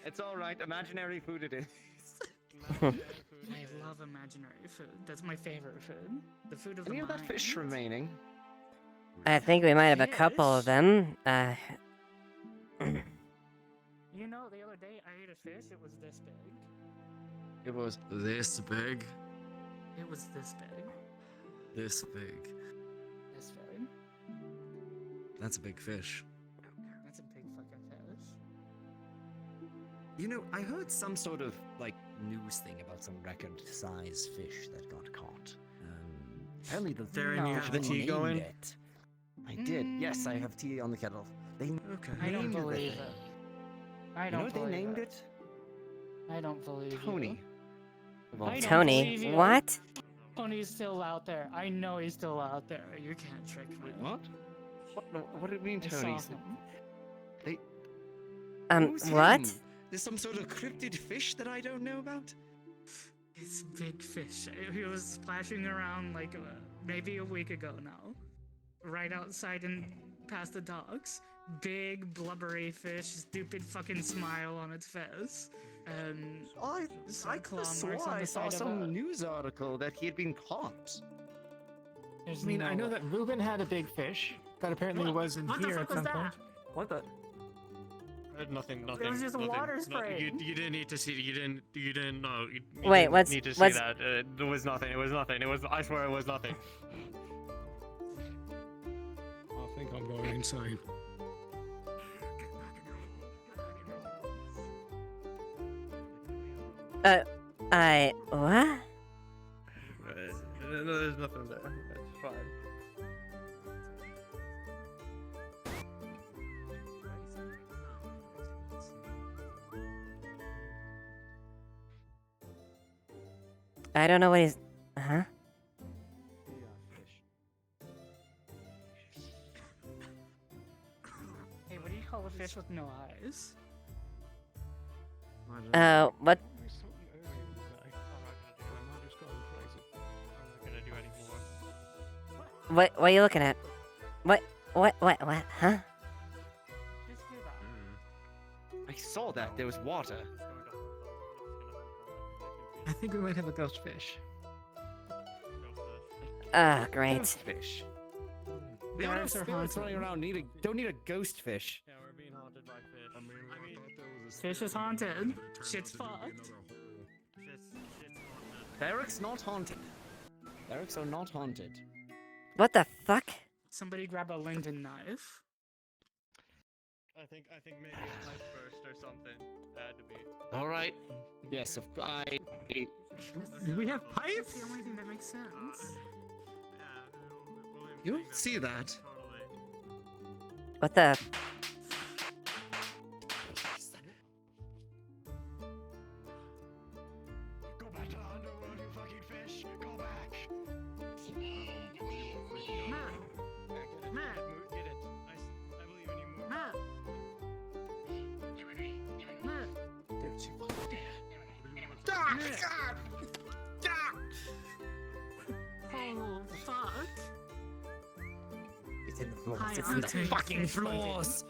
It's all right. Imaginary food it is. I love imaginary food. That's my favorite food. The food of Any the of that mind. fish remaining? I think we might have a couple of them. You know, the other day I ate a fish. It was this big. It was this big. It was this big. This big. This big. That's a big fish. That's a big fucking fish. You know, I heard some sort of like news thing about some record-size fish that got caught. Apparently the Darren, you have the tea named going? it. I did. Yes, I have tea on the kettle. They I don't named believe it. it. I You don't know what they believe named it. I don't believe Tony. you. I don't Tony, believe you. what? Tony's still out there. I know he's still out there. You can't trick me. What? What do you mean, I saw Tony? him. They. Who's What? him? There's some sort of cryptid fish that I don't know about. It's big fish. He was splashing around like maybe a week ago now, right outside and past the docks. Big blubbery fish, stupid fucking smile on its face, and I claw marks swore on I the saw side of some it. news article that he had been caught. There's I mean, I know way. that Ruben had a big fish that apparently was in here at some point. What the? Nothing. It was just nothing. water No, spray. you didn't need to see. You didn't. No. You Wait, didn't what's- need to see what's- that. It was nothing. It was nothing. It was. I swear, it was nothing. I think I'm going insane. What? No, there's nothing there. It's fine. I don't know what he's. Huh? Hey, what do you call a fish with no eyes? What? I'm not gonna do any more. What are you looking at? What, huh? I saw that. There was water. I think we might have a ghost fish. Ah, great. Ghost fish. The They don't have eyes are spirits haunted. running around. Don't need a ghost fish. Yeah, we're being haunted by fish. I mean, Fish is haunted. Shit's fucked. shit's haunted. Barracks not haunted. Barracks are not haunted. What the fuck? Somebody grab a linden knife. I think maybe a pipe burst or something. Had to be. All right. Yes, Do we have pipes? That's the only thing that makes sense. You don't see that. What the? Go back to the underworld, you fucking fish. Go back. Matt. Get it. I believe in you, Moore. Matt. Matt. Oh, fuck. It's in the floors. Hi, It's in the Arctic. fucking floors.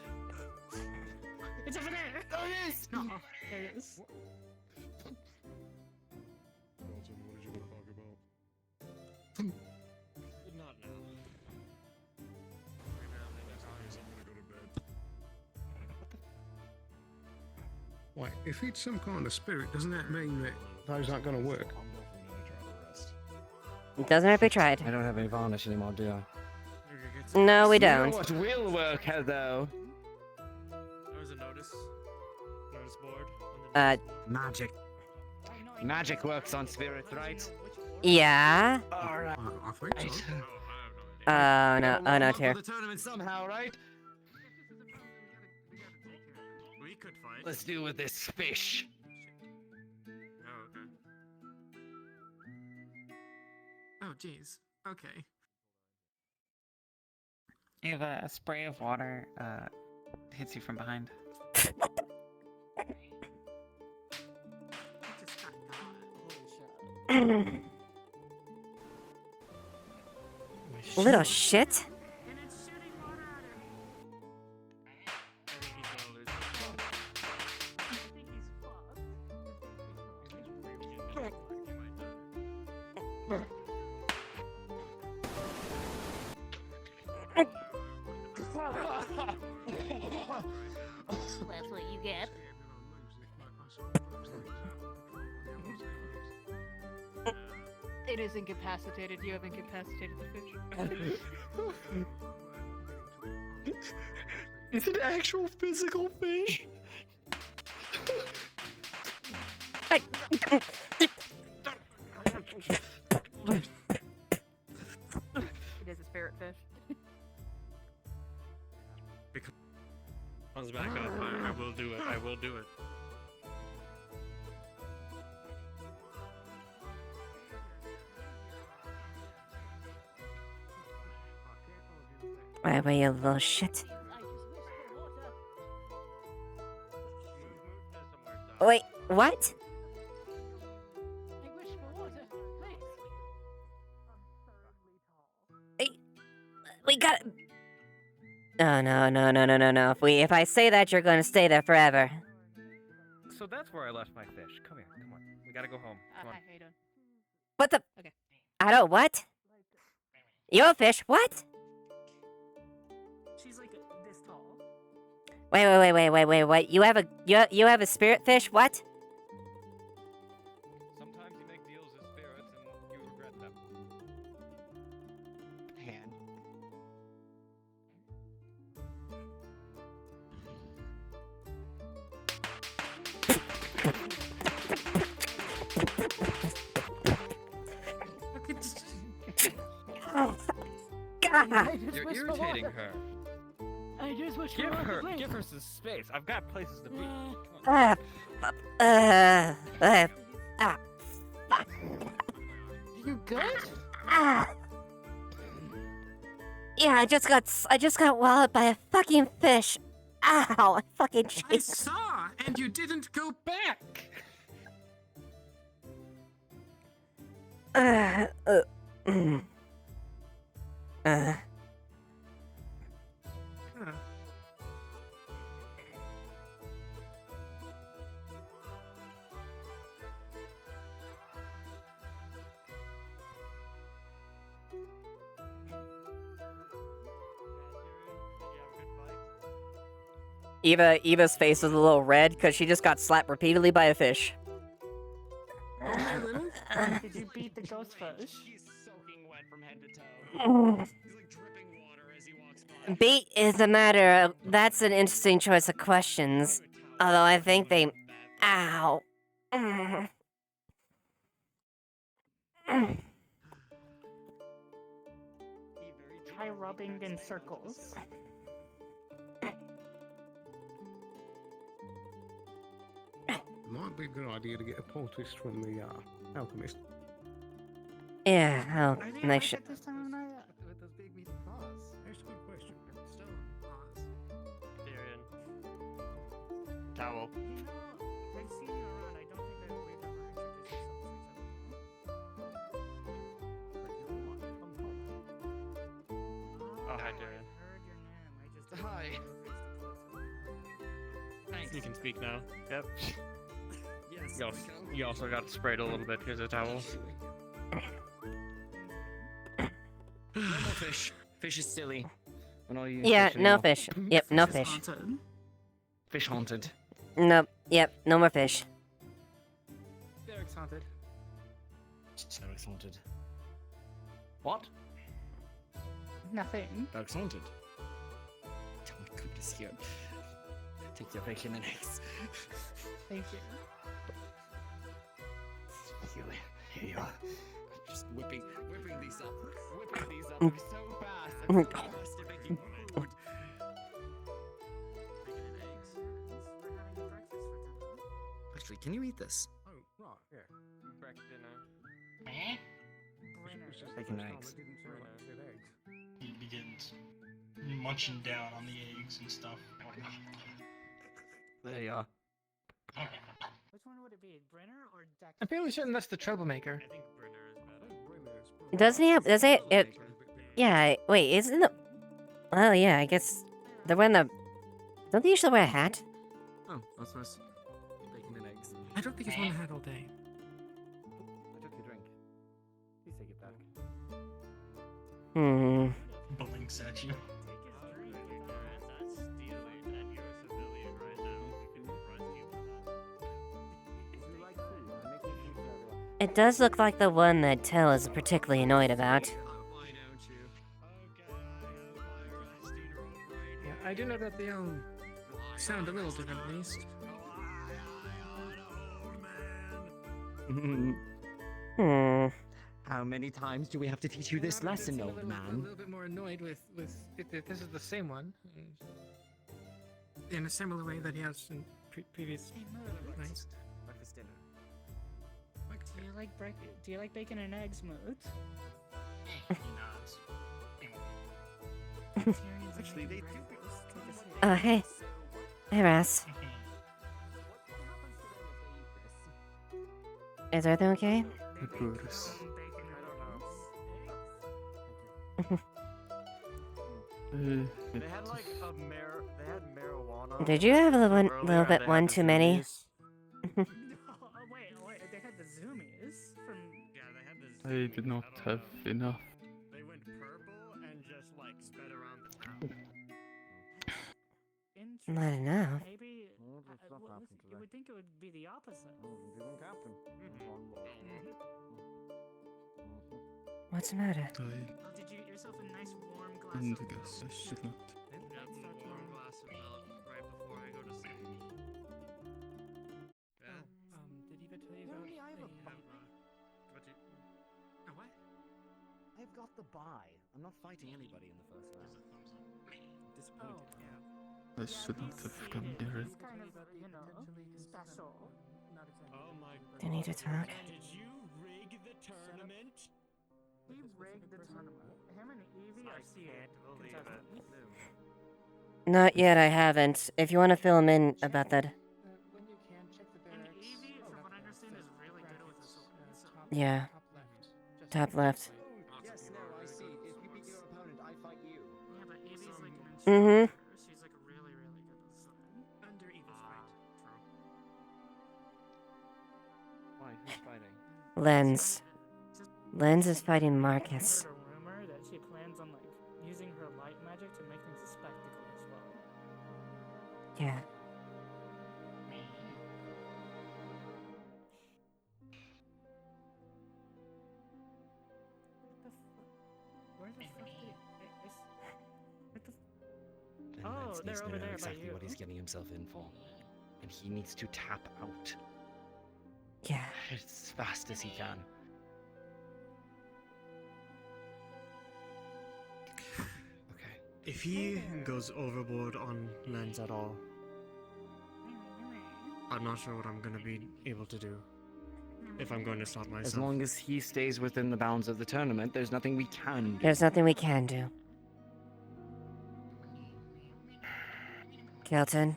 It's over there. There it is. No, there it is. Not now. Wait, if it's some kind of spirit, doesn't that mean that those aren't going to work? It doesn't have to be tried. I don't have any varnish anymore, do I? No, we You know don't. what will work, though? There was a notice board. Magic. Magic works on spirits, right? Yeah. All right. I think so. Oh no, Tyr. The tournament somehow, right? We could fight. Let's deal with this fish. Oh, okay. Oh, jeez. Okay. If a spray of water hits you from behind. Little shit. That's what you get. It is incapacitated. You have incapacitated the fish. It's an actual physical fish. It is a spirit fish. Comes back up. I will do it. I will do it. Wait, you little shit. Wait, what? We got. Oh no! If I say that, you're gonna stay there forever. So that's where I left my fish. Come here. Come on. We gotta go home. Come on. Hi, how you doing? What the? Okay. I don't what? You're a fish? What? She's like this tall. Wait! You have a spirit fish? What? Sometimes you make deals with spirits and you regret them. Hand. Oh, God! You're irritating her. I just wish Give her some space. I've got places to be. You good? Yeah, I just got walloped by a fucking fish. Ow! I fucking I chased. saw, and you didn't go back. Mm. Huh. Eva's face is a little red because she just got slapped repeatedly by a fish. Did you beat the ghost fish? He's soaking wet from head to toe. He's like dripping water as he walks by. Beat is a matter of. That's an interesting choice of questions. Although I think they. Ow. Mm. Try rubbing in circles. Might be a good idea to get a poultice from the alchemist. Yeah, I'll make sure. This time of night with those big meaty claws. That's a good question. Stone claws. Tyrion. Towel. You know, I've seen you around. I don't think that we've ever introduced ourselves to each other. Oh, hi, Tyrion. I heard your name. I just Hi. You can speak now. Yep. Yes. You also got sprayed a little bit. Here's a towel. No more fish. Fish is silly. And all you Yeah, fish no anymore. fish. Yep, no Fish is fish. haunted. Fish haunted. Nope. Yep, no more fish. Derek's haunted. Derek's haunted. What? Nothing. Derek's haunted. Oh my goodness, here. Take your bacon and eggs. Thank you. Here you are. Just whipping these up. Whipping these up. I'm so fast. I'm so fast at making food. Bacon and eggs. We're having breakfast for dinner. Actually, can you eat this? Oh, right, yeah. Breakfast dinner. It's just Bacon the and first eggs. time I didn't say I said eggs. He begins munching down on the eggs and stuff. There you are. Which one would it be, Brenner or Dex? I'm fairly certain that's the troublemaker. I think Brenner is better. Doesn't he have. Does it. Yeah, wait, isn't the. Well, yeah, I guess. They're wearing the. Don't they usually wear a hat? Oh, that's nice. Bacon and eggs. I don't think he's worn a hat all day. I took your drink. Please take it back. Hmm. Blinks at you. It does look like the one that Tell is particularly annoyed about. Yeah, I do know that they all sound a little different, at least. Hmm. How many times do we have to teach you this lesson, old A man? little bit more annoyed with this is the same one, in a similar way that he has in previous nights. Breakfast dinner. Do you like bacon and eggs, Moot? He nods. Actually, they do. Oh, hey. Hey, Ras. Is everything okay? They had like they had marijuana. Did you have a little earlier, bit they one had the too many? zoomies. Oh, wait, they had the zoomies from... Yeah, they had the I did not have enough. They went purple and just like sped around the town. Not enough. Maybe... you would think it would be the opposite. What's the matter? Oh, did you get yourself a nice warm glass And of I guess I should not. Warm glass of milk right before I go to sleep. Yeah. Did Eva tell you about What? I've got the buy. I'm not fighting anybody in the first round. Disappointed. I should not have come here. It's kind of, special. Oh my god. Do you need to talk? Did you rig the tournament? He rigged the tournament. Him and Evie are seated. Not yet, I haven't. If you want to fill him in about that. When you can, check the barracks. Evie, from what I understand, is really good with the sword. So Yeah. Top left. Just Top left. Yes, no, I see. If you beat your opponent, I fight you. yeah, but Evie's like an Mm-hmm. instructor. She's like really, really good with the sword. Under Evie's fight. True. Why? Who's fighting? Lens. Lens is fighting Marcus. I heard a rumor that she plans on like using her light magic to make things a spectacle as well. Yeah. Where the fuck did it? What the? And Oh, Lance they're needs to over know there by exactly you. what he's getting himself in for. And he needs to tap out Yeah. as fast as he can. Okay. If he goes overboard on Lens at all, I'm not sure what I'm gonna be able to do. If I'm going to stop myself. As long as he stays within the bounds of the tournament, there's nothing we can do. There's nothing we can do. Kelton.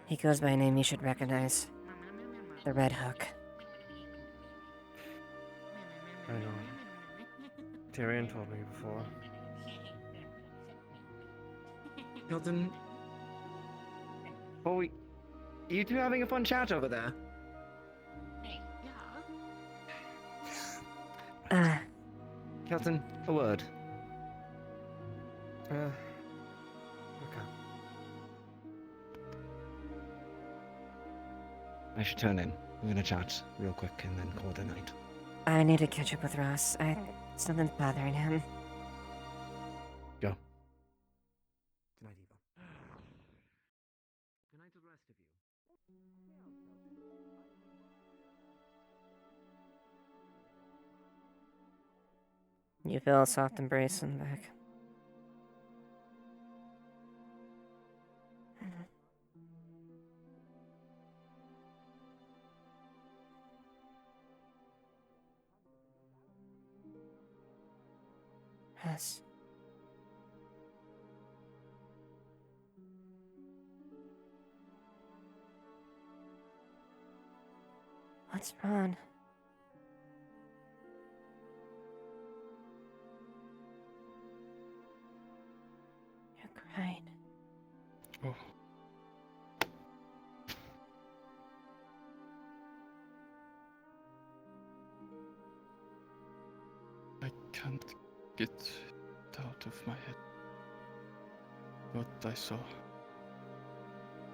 He goes by a name you should recognize. The Red Hook. I know. Tyrion told me before. Hilton. Oh, you two having a fun chat over there? Kelton, a word. Okay. I should turn in. We're gonna chat real quick and then call it a night. I need to catch up with Ross. Something's bothering him. Go. Good night, Eva. Good night to the rest of you. You feel a soft embrace in the back. Yes. What's wrong? You're crying. Oh. I can't get it out of my head. What I saw.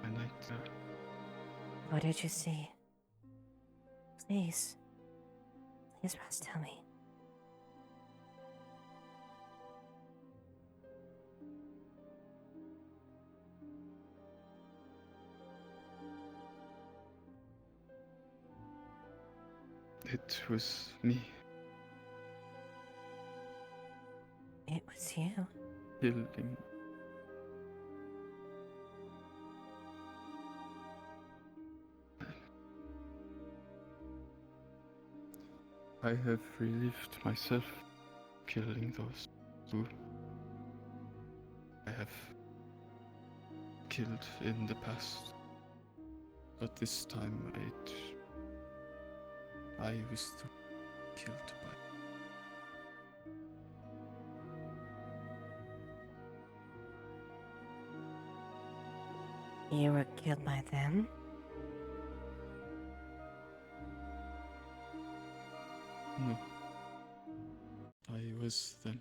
My nightmare. What did you see? Please. Please, Ross, tell me. It was me. It was you. Killing. I have relieved myself killing those who I have killed in the past. But this time I was killed by. You were killed by them? No. I was them.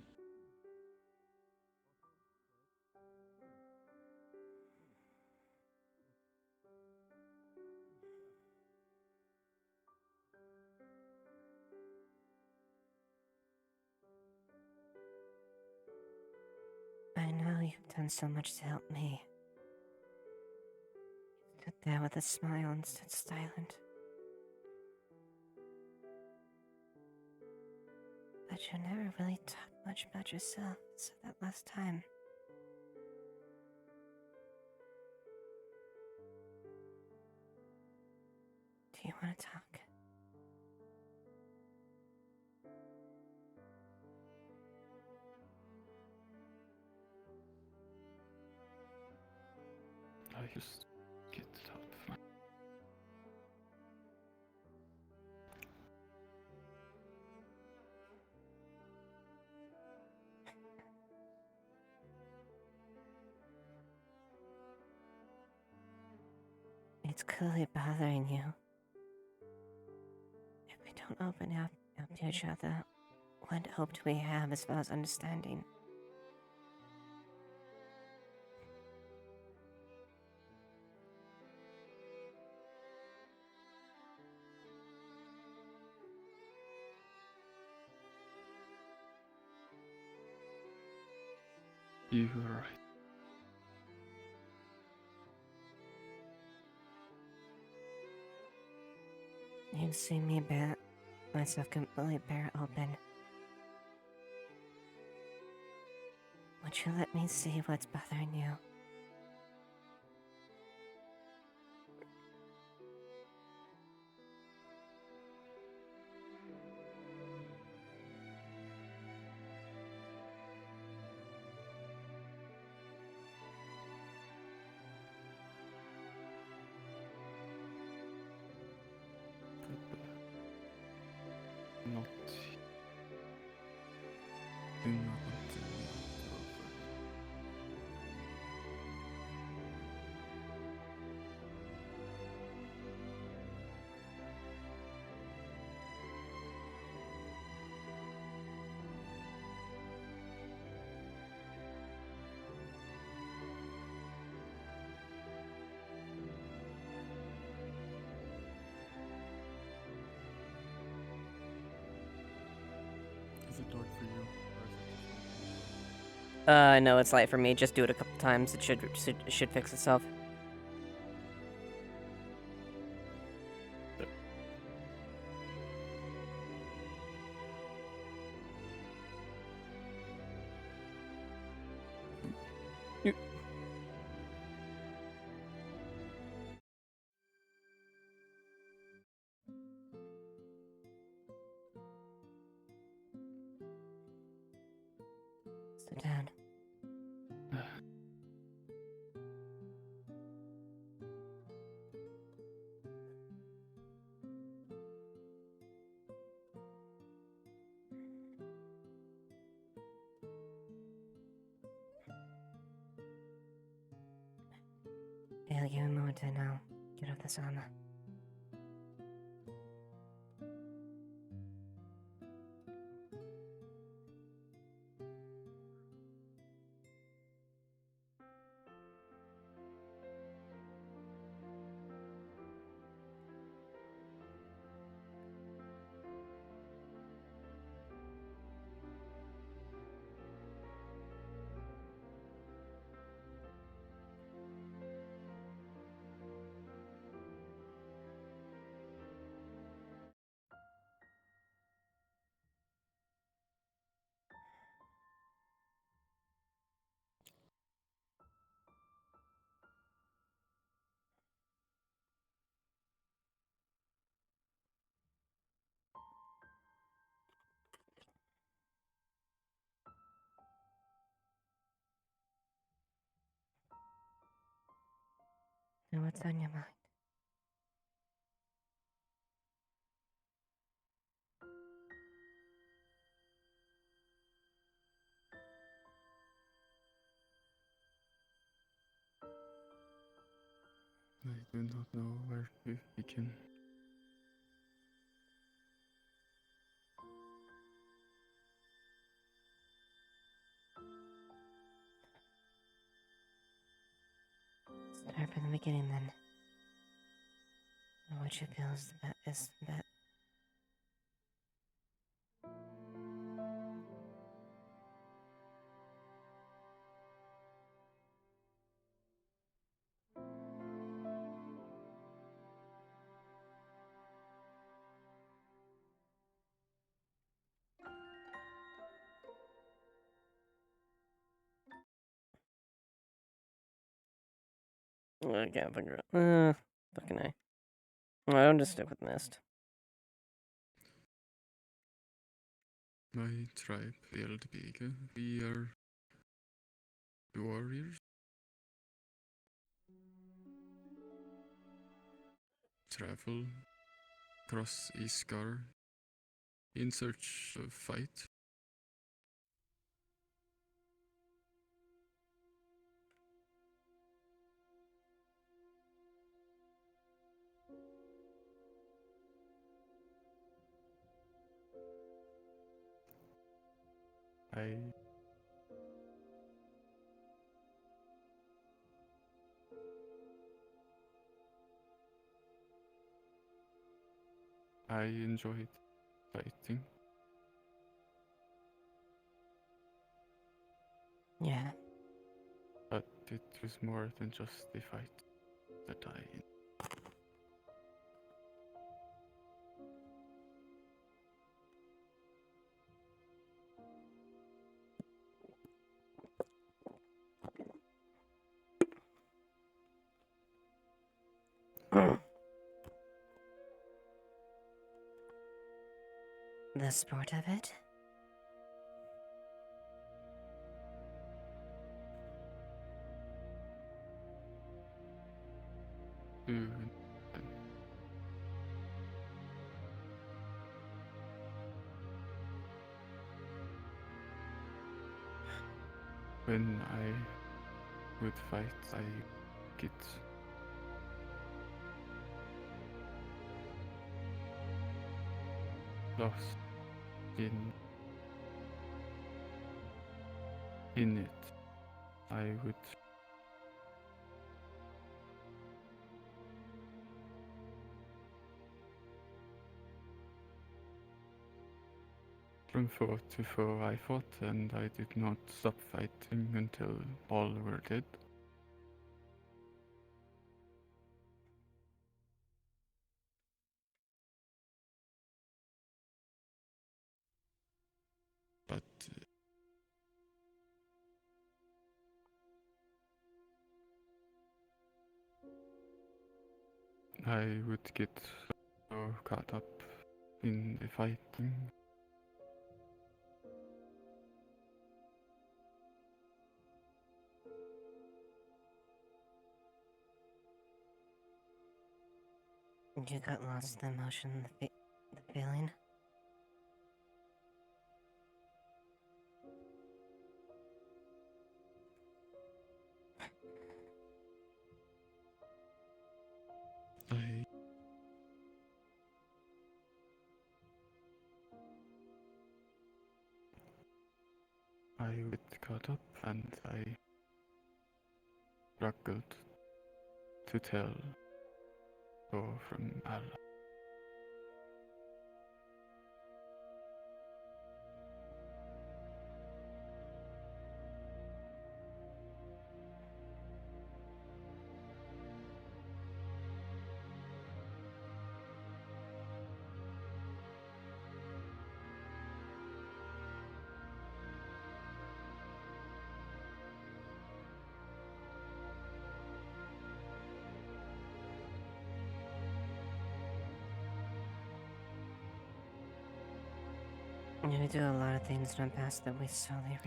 I know you've done so much to help me. You stood there with a smile and stood silent. But you never really talked much about yourself, so that last time. Do you want to talk? just get it out of my... It's clearly bothering you. If we don't open up to each other, what hope do we have as far as understanding? You were right. You've seen me bear myself completely bare open. Would you let me see what's bothering you? Not... Do not tell me it's over. Is it dark for you, or is it No, it's light for me. Just do it a couple times. It should fix itself. Sit down. I'll give him a moment to now. Get off this armor. Now what's on your mind? I do not know where to begin. Start from the beginning then. What you feel is that I can't figure it out. Fucking A. Well, I'll just stick with Mist. My tribe failed big. We are warriors. travel across Iskar in search of fight. I enjoyed fighting. Yeah. But it was more than just the fight that I. The sport of it? When I would fight, I get lost in it. I would from foe to foe I fought, and I did not stop fighting until all were dead. But I would get so caught up in the fighting. You got lost in the emotion, the feeling? I get caught up and I struggled to tell foe from ally. We do a lot of things in our past that we slowly.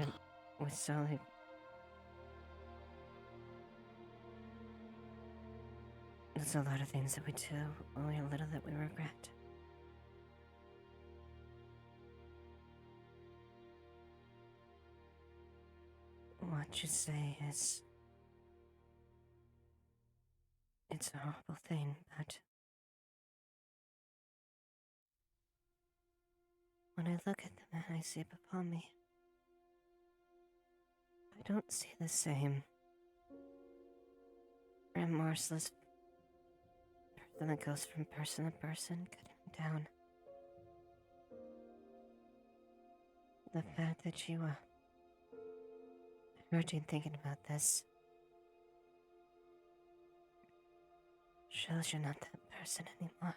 There's a lot of things that we do, only a little that we regret. What you say is. It's a horrible thing, but. When I look at the man I see before me, I don't see the same remorseless person that goes from person to person, cutting down. The fact that you, hurting thinking about this shows you're not that person anymore.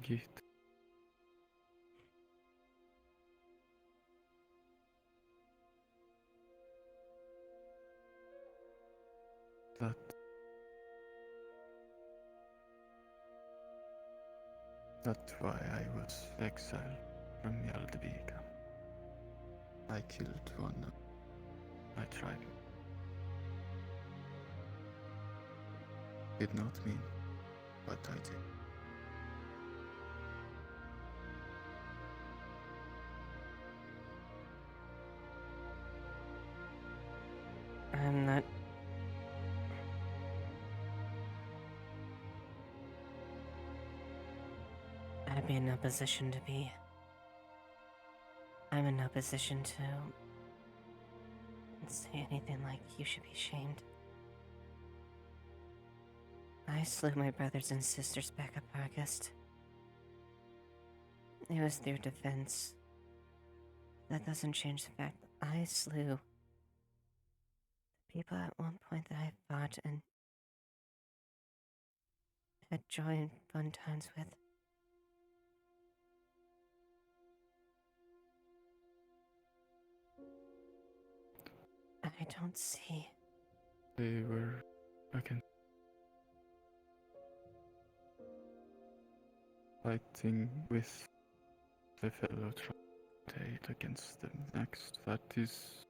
Gift. That That's why I was exiled from Yaldvika. I killed one of my tribe. Did not mean, but I did. I'm not... I'd be in no position to be... I'm in no position to... say anything like you should be shamed. I slew my brothers and sisters back up August. It was their defense. That doesn't change the fact that I slew the people at one point that I fought and had joy and fun times with. I don't see. They were against fighting with the fellow tribe against them next. That is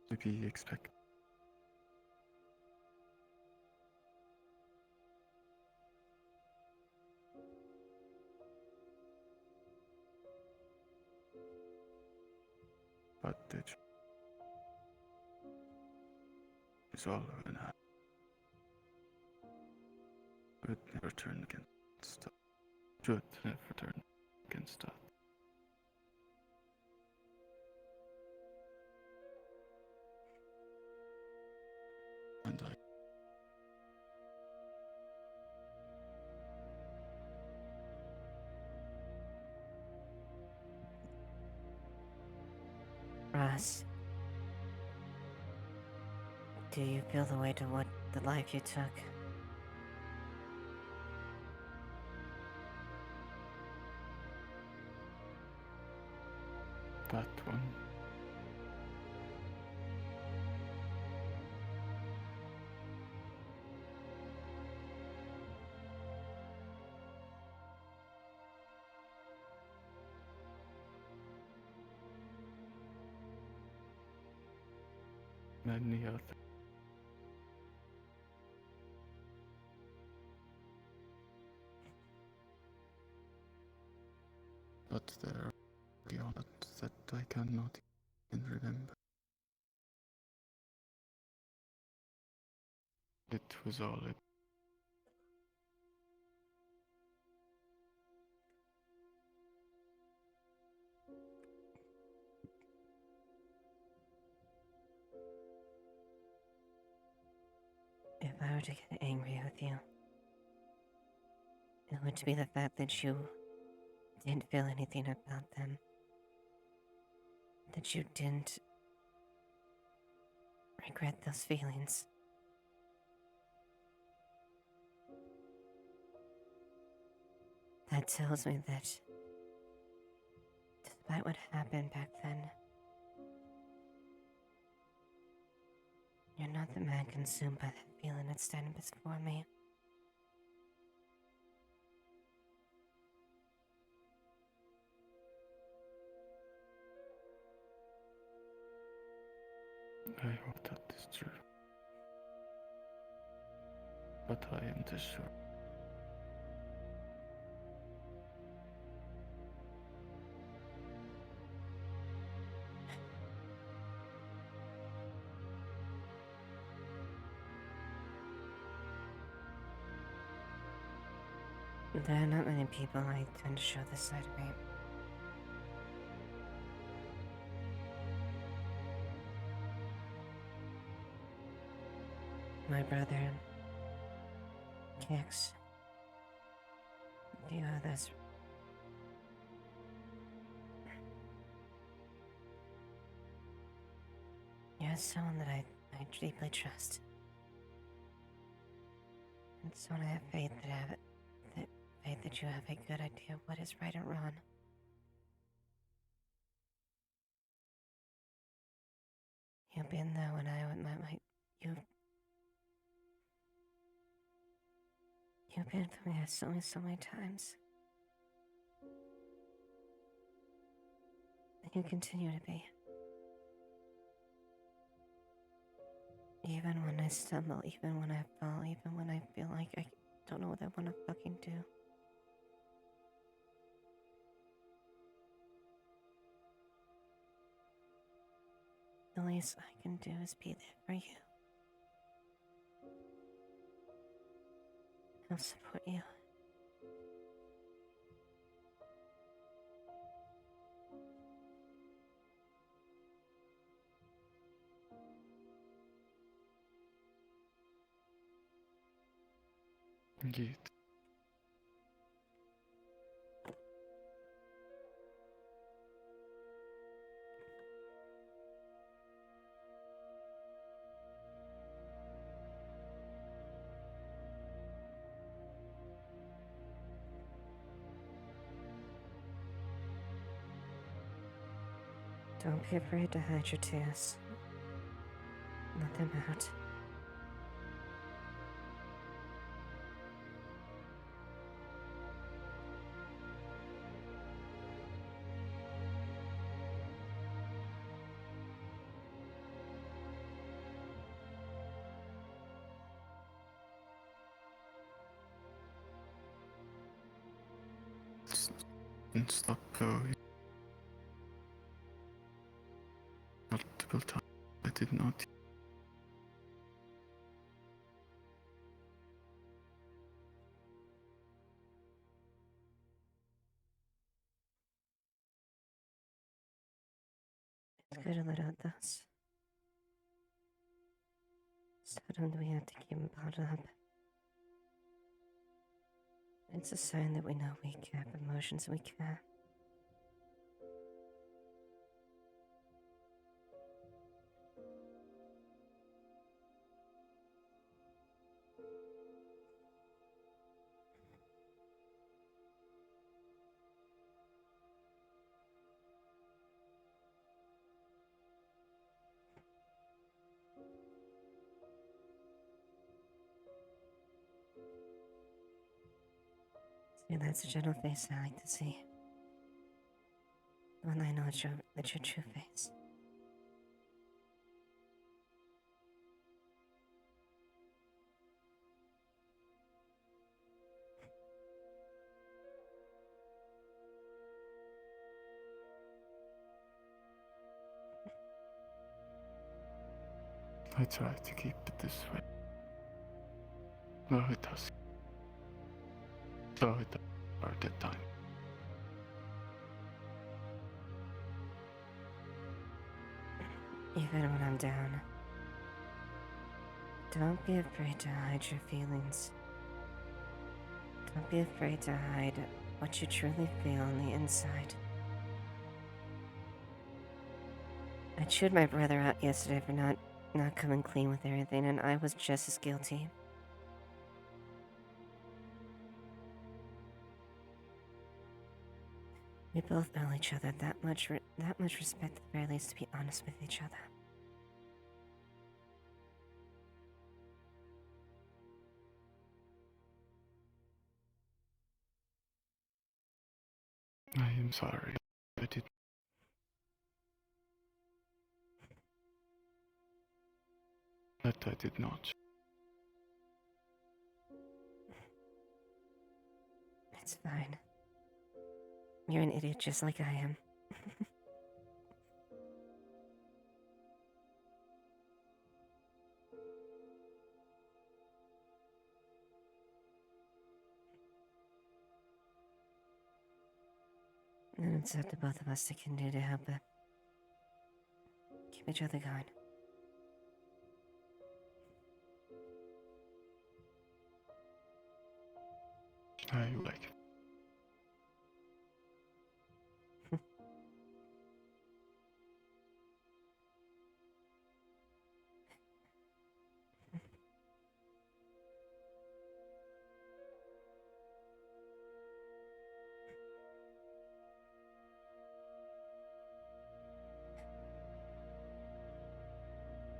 to be expected. But the is all over now. Would never turn against us. Should never turn against us. And Ross, do you feel the weight of what the life you took? that one. Many other. But there are beyond that I cannot even remember. It was all it. If I were to get angry with you, it would be the fact that you didn't feel anything about them. That you didn't regret those feelings. That tells me that, despite what happened back then, you're not the man consumed by that feeling that's standing before me. I hope that is true. But I am too sure. There are not many people I tend to show this side of me. My brother, Kix, a few others. You're someone that I deeply trust. And someone I have faith that you have a good idea of what is right and wrong. You've been there when you've been for me so many times. You continue to be. Even when I stumble, even when I fall, even when I feel like I don't know what I want to fucking do. The least I can do is be there for you. I'll support you. Indeed. Don't be afraid to hide your tears. Let them out. And stop going. Multiple times I did not. It's good to let out those. Sometimes we have to keep them bottled up. It's a sign that we know we have emotions we care. See, that's the gentle face I like to see. The one I know that's your true face. I try to keep it this way. No, it does. So it does hurt at time. Even when I'm down. Don't be afraid to hide your feelings. Don't be afraid to hide what you truly feel on the inside. I chewed my brother out yesterday for not coming clean with everything, and I was just as guilty. We both owe each other that much respect, at the very least, to be honest with each other. I am sorry. I did. That I did not. It's fine. You're an idiot just like I am. And it's up to both of us to continue to help it. Keep each other going. I like it.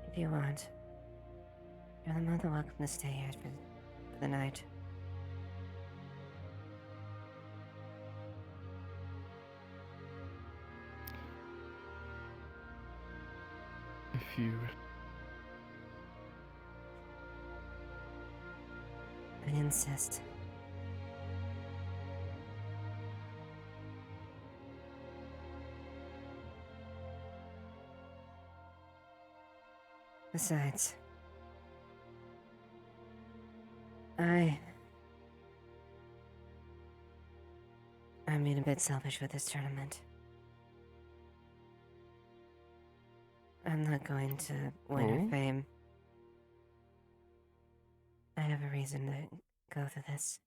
If you want, you're more than welcome to stay here for the night. If you I insist. Besides, I'm being a bit selfish with this tournament. I'm not going to win or Oh? fame. I have a reason to go through this.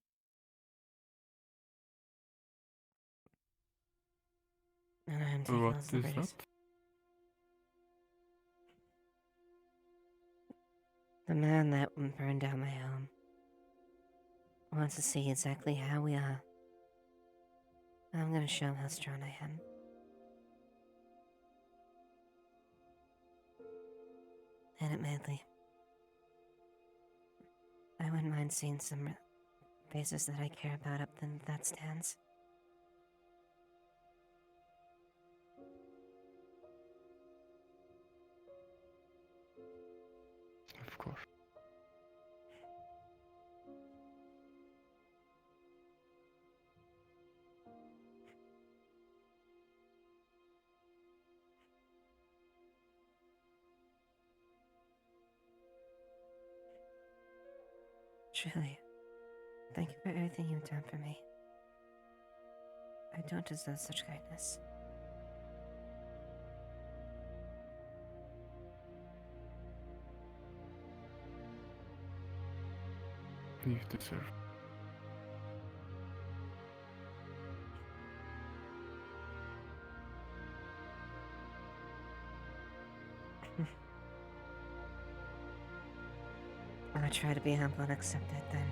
And I'm taking what those is liberties. that? The man that burned down my home wants to see exactly how we are. I'm gonna show him how strong I am. And admittedly, I wouldn't mind seeing some faces that I care about up in that stands. Of course. Truly, thank you for everything you've done for me. I don't deserve such kindness. You deserve. I'll try to be humble and accept it then.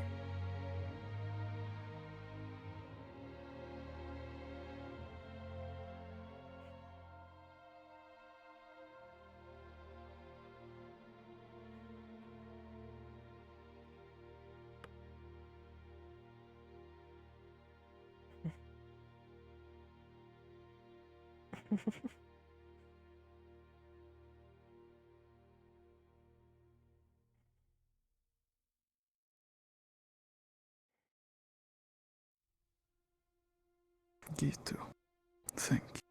Gitu. Thank you.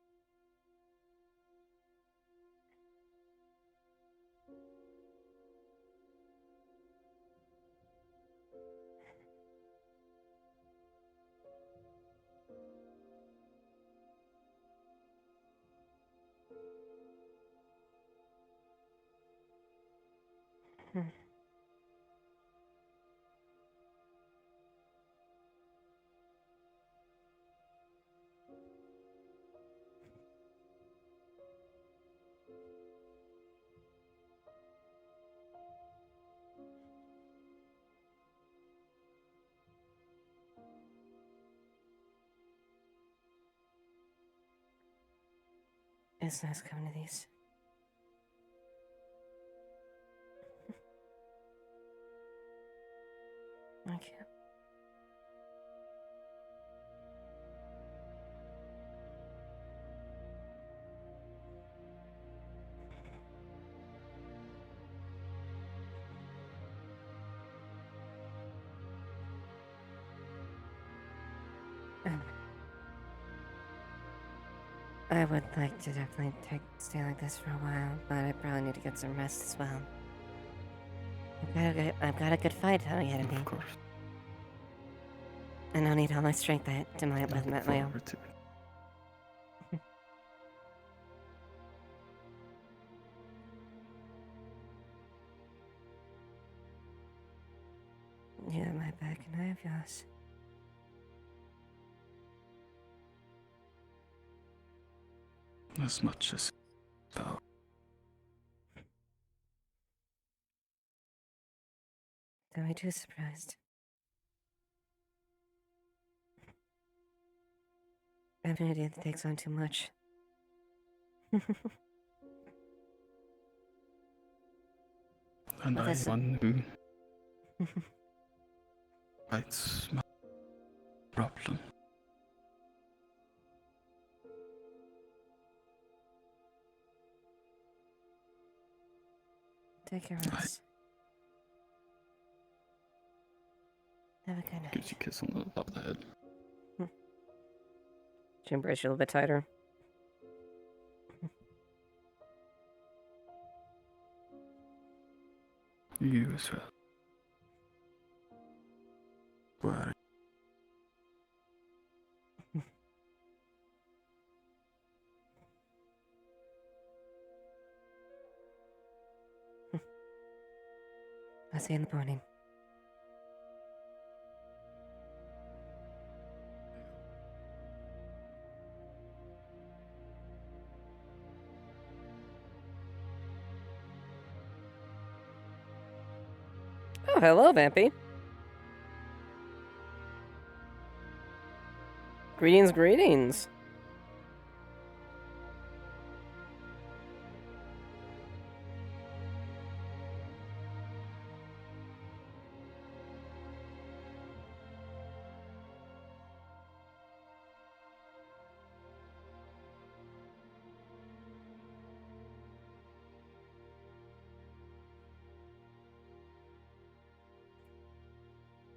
It's nice coming to these. Thank you. I would like to definitely stay like this for a while, but I probably need to get some rest as well. I've got a good fight ahead of me. Of course. And I'll need all my strength to my Look own. forward to it. You have my back and I have yours. As much as thou. Don't be too surprised. I'm an idiot that takes on too much. And But I that's- one who fights my problem. Take your rest. Have a good night. Gives you a kiss on the top of the head. Should embrace you a little bit tighter. You as well. Why? I'll see you in the morning. Oh, hello, Vampy. Greetings, greetings.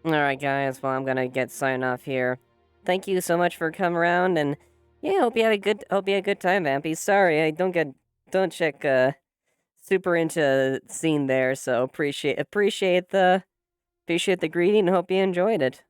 Alright, guys, well, I'm gonna get sign off here. Thank you so much for coming around, and yeah, hope you had a good time, Vampy. Sorry, I don't check, super into scene there, so appreciate the greeting and hope you enjoyed it.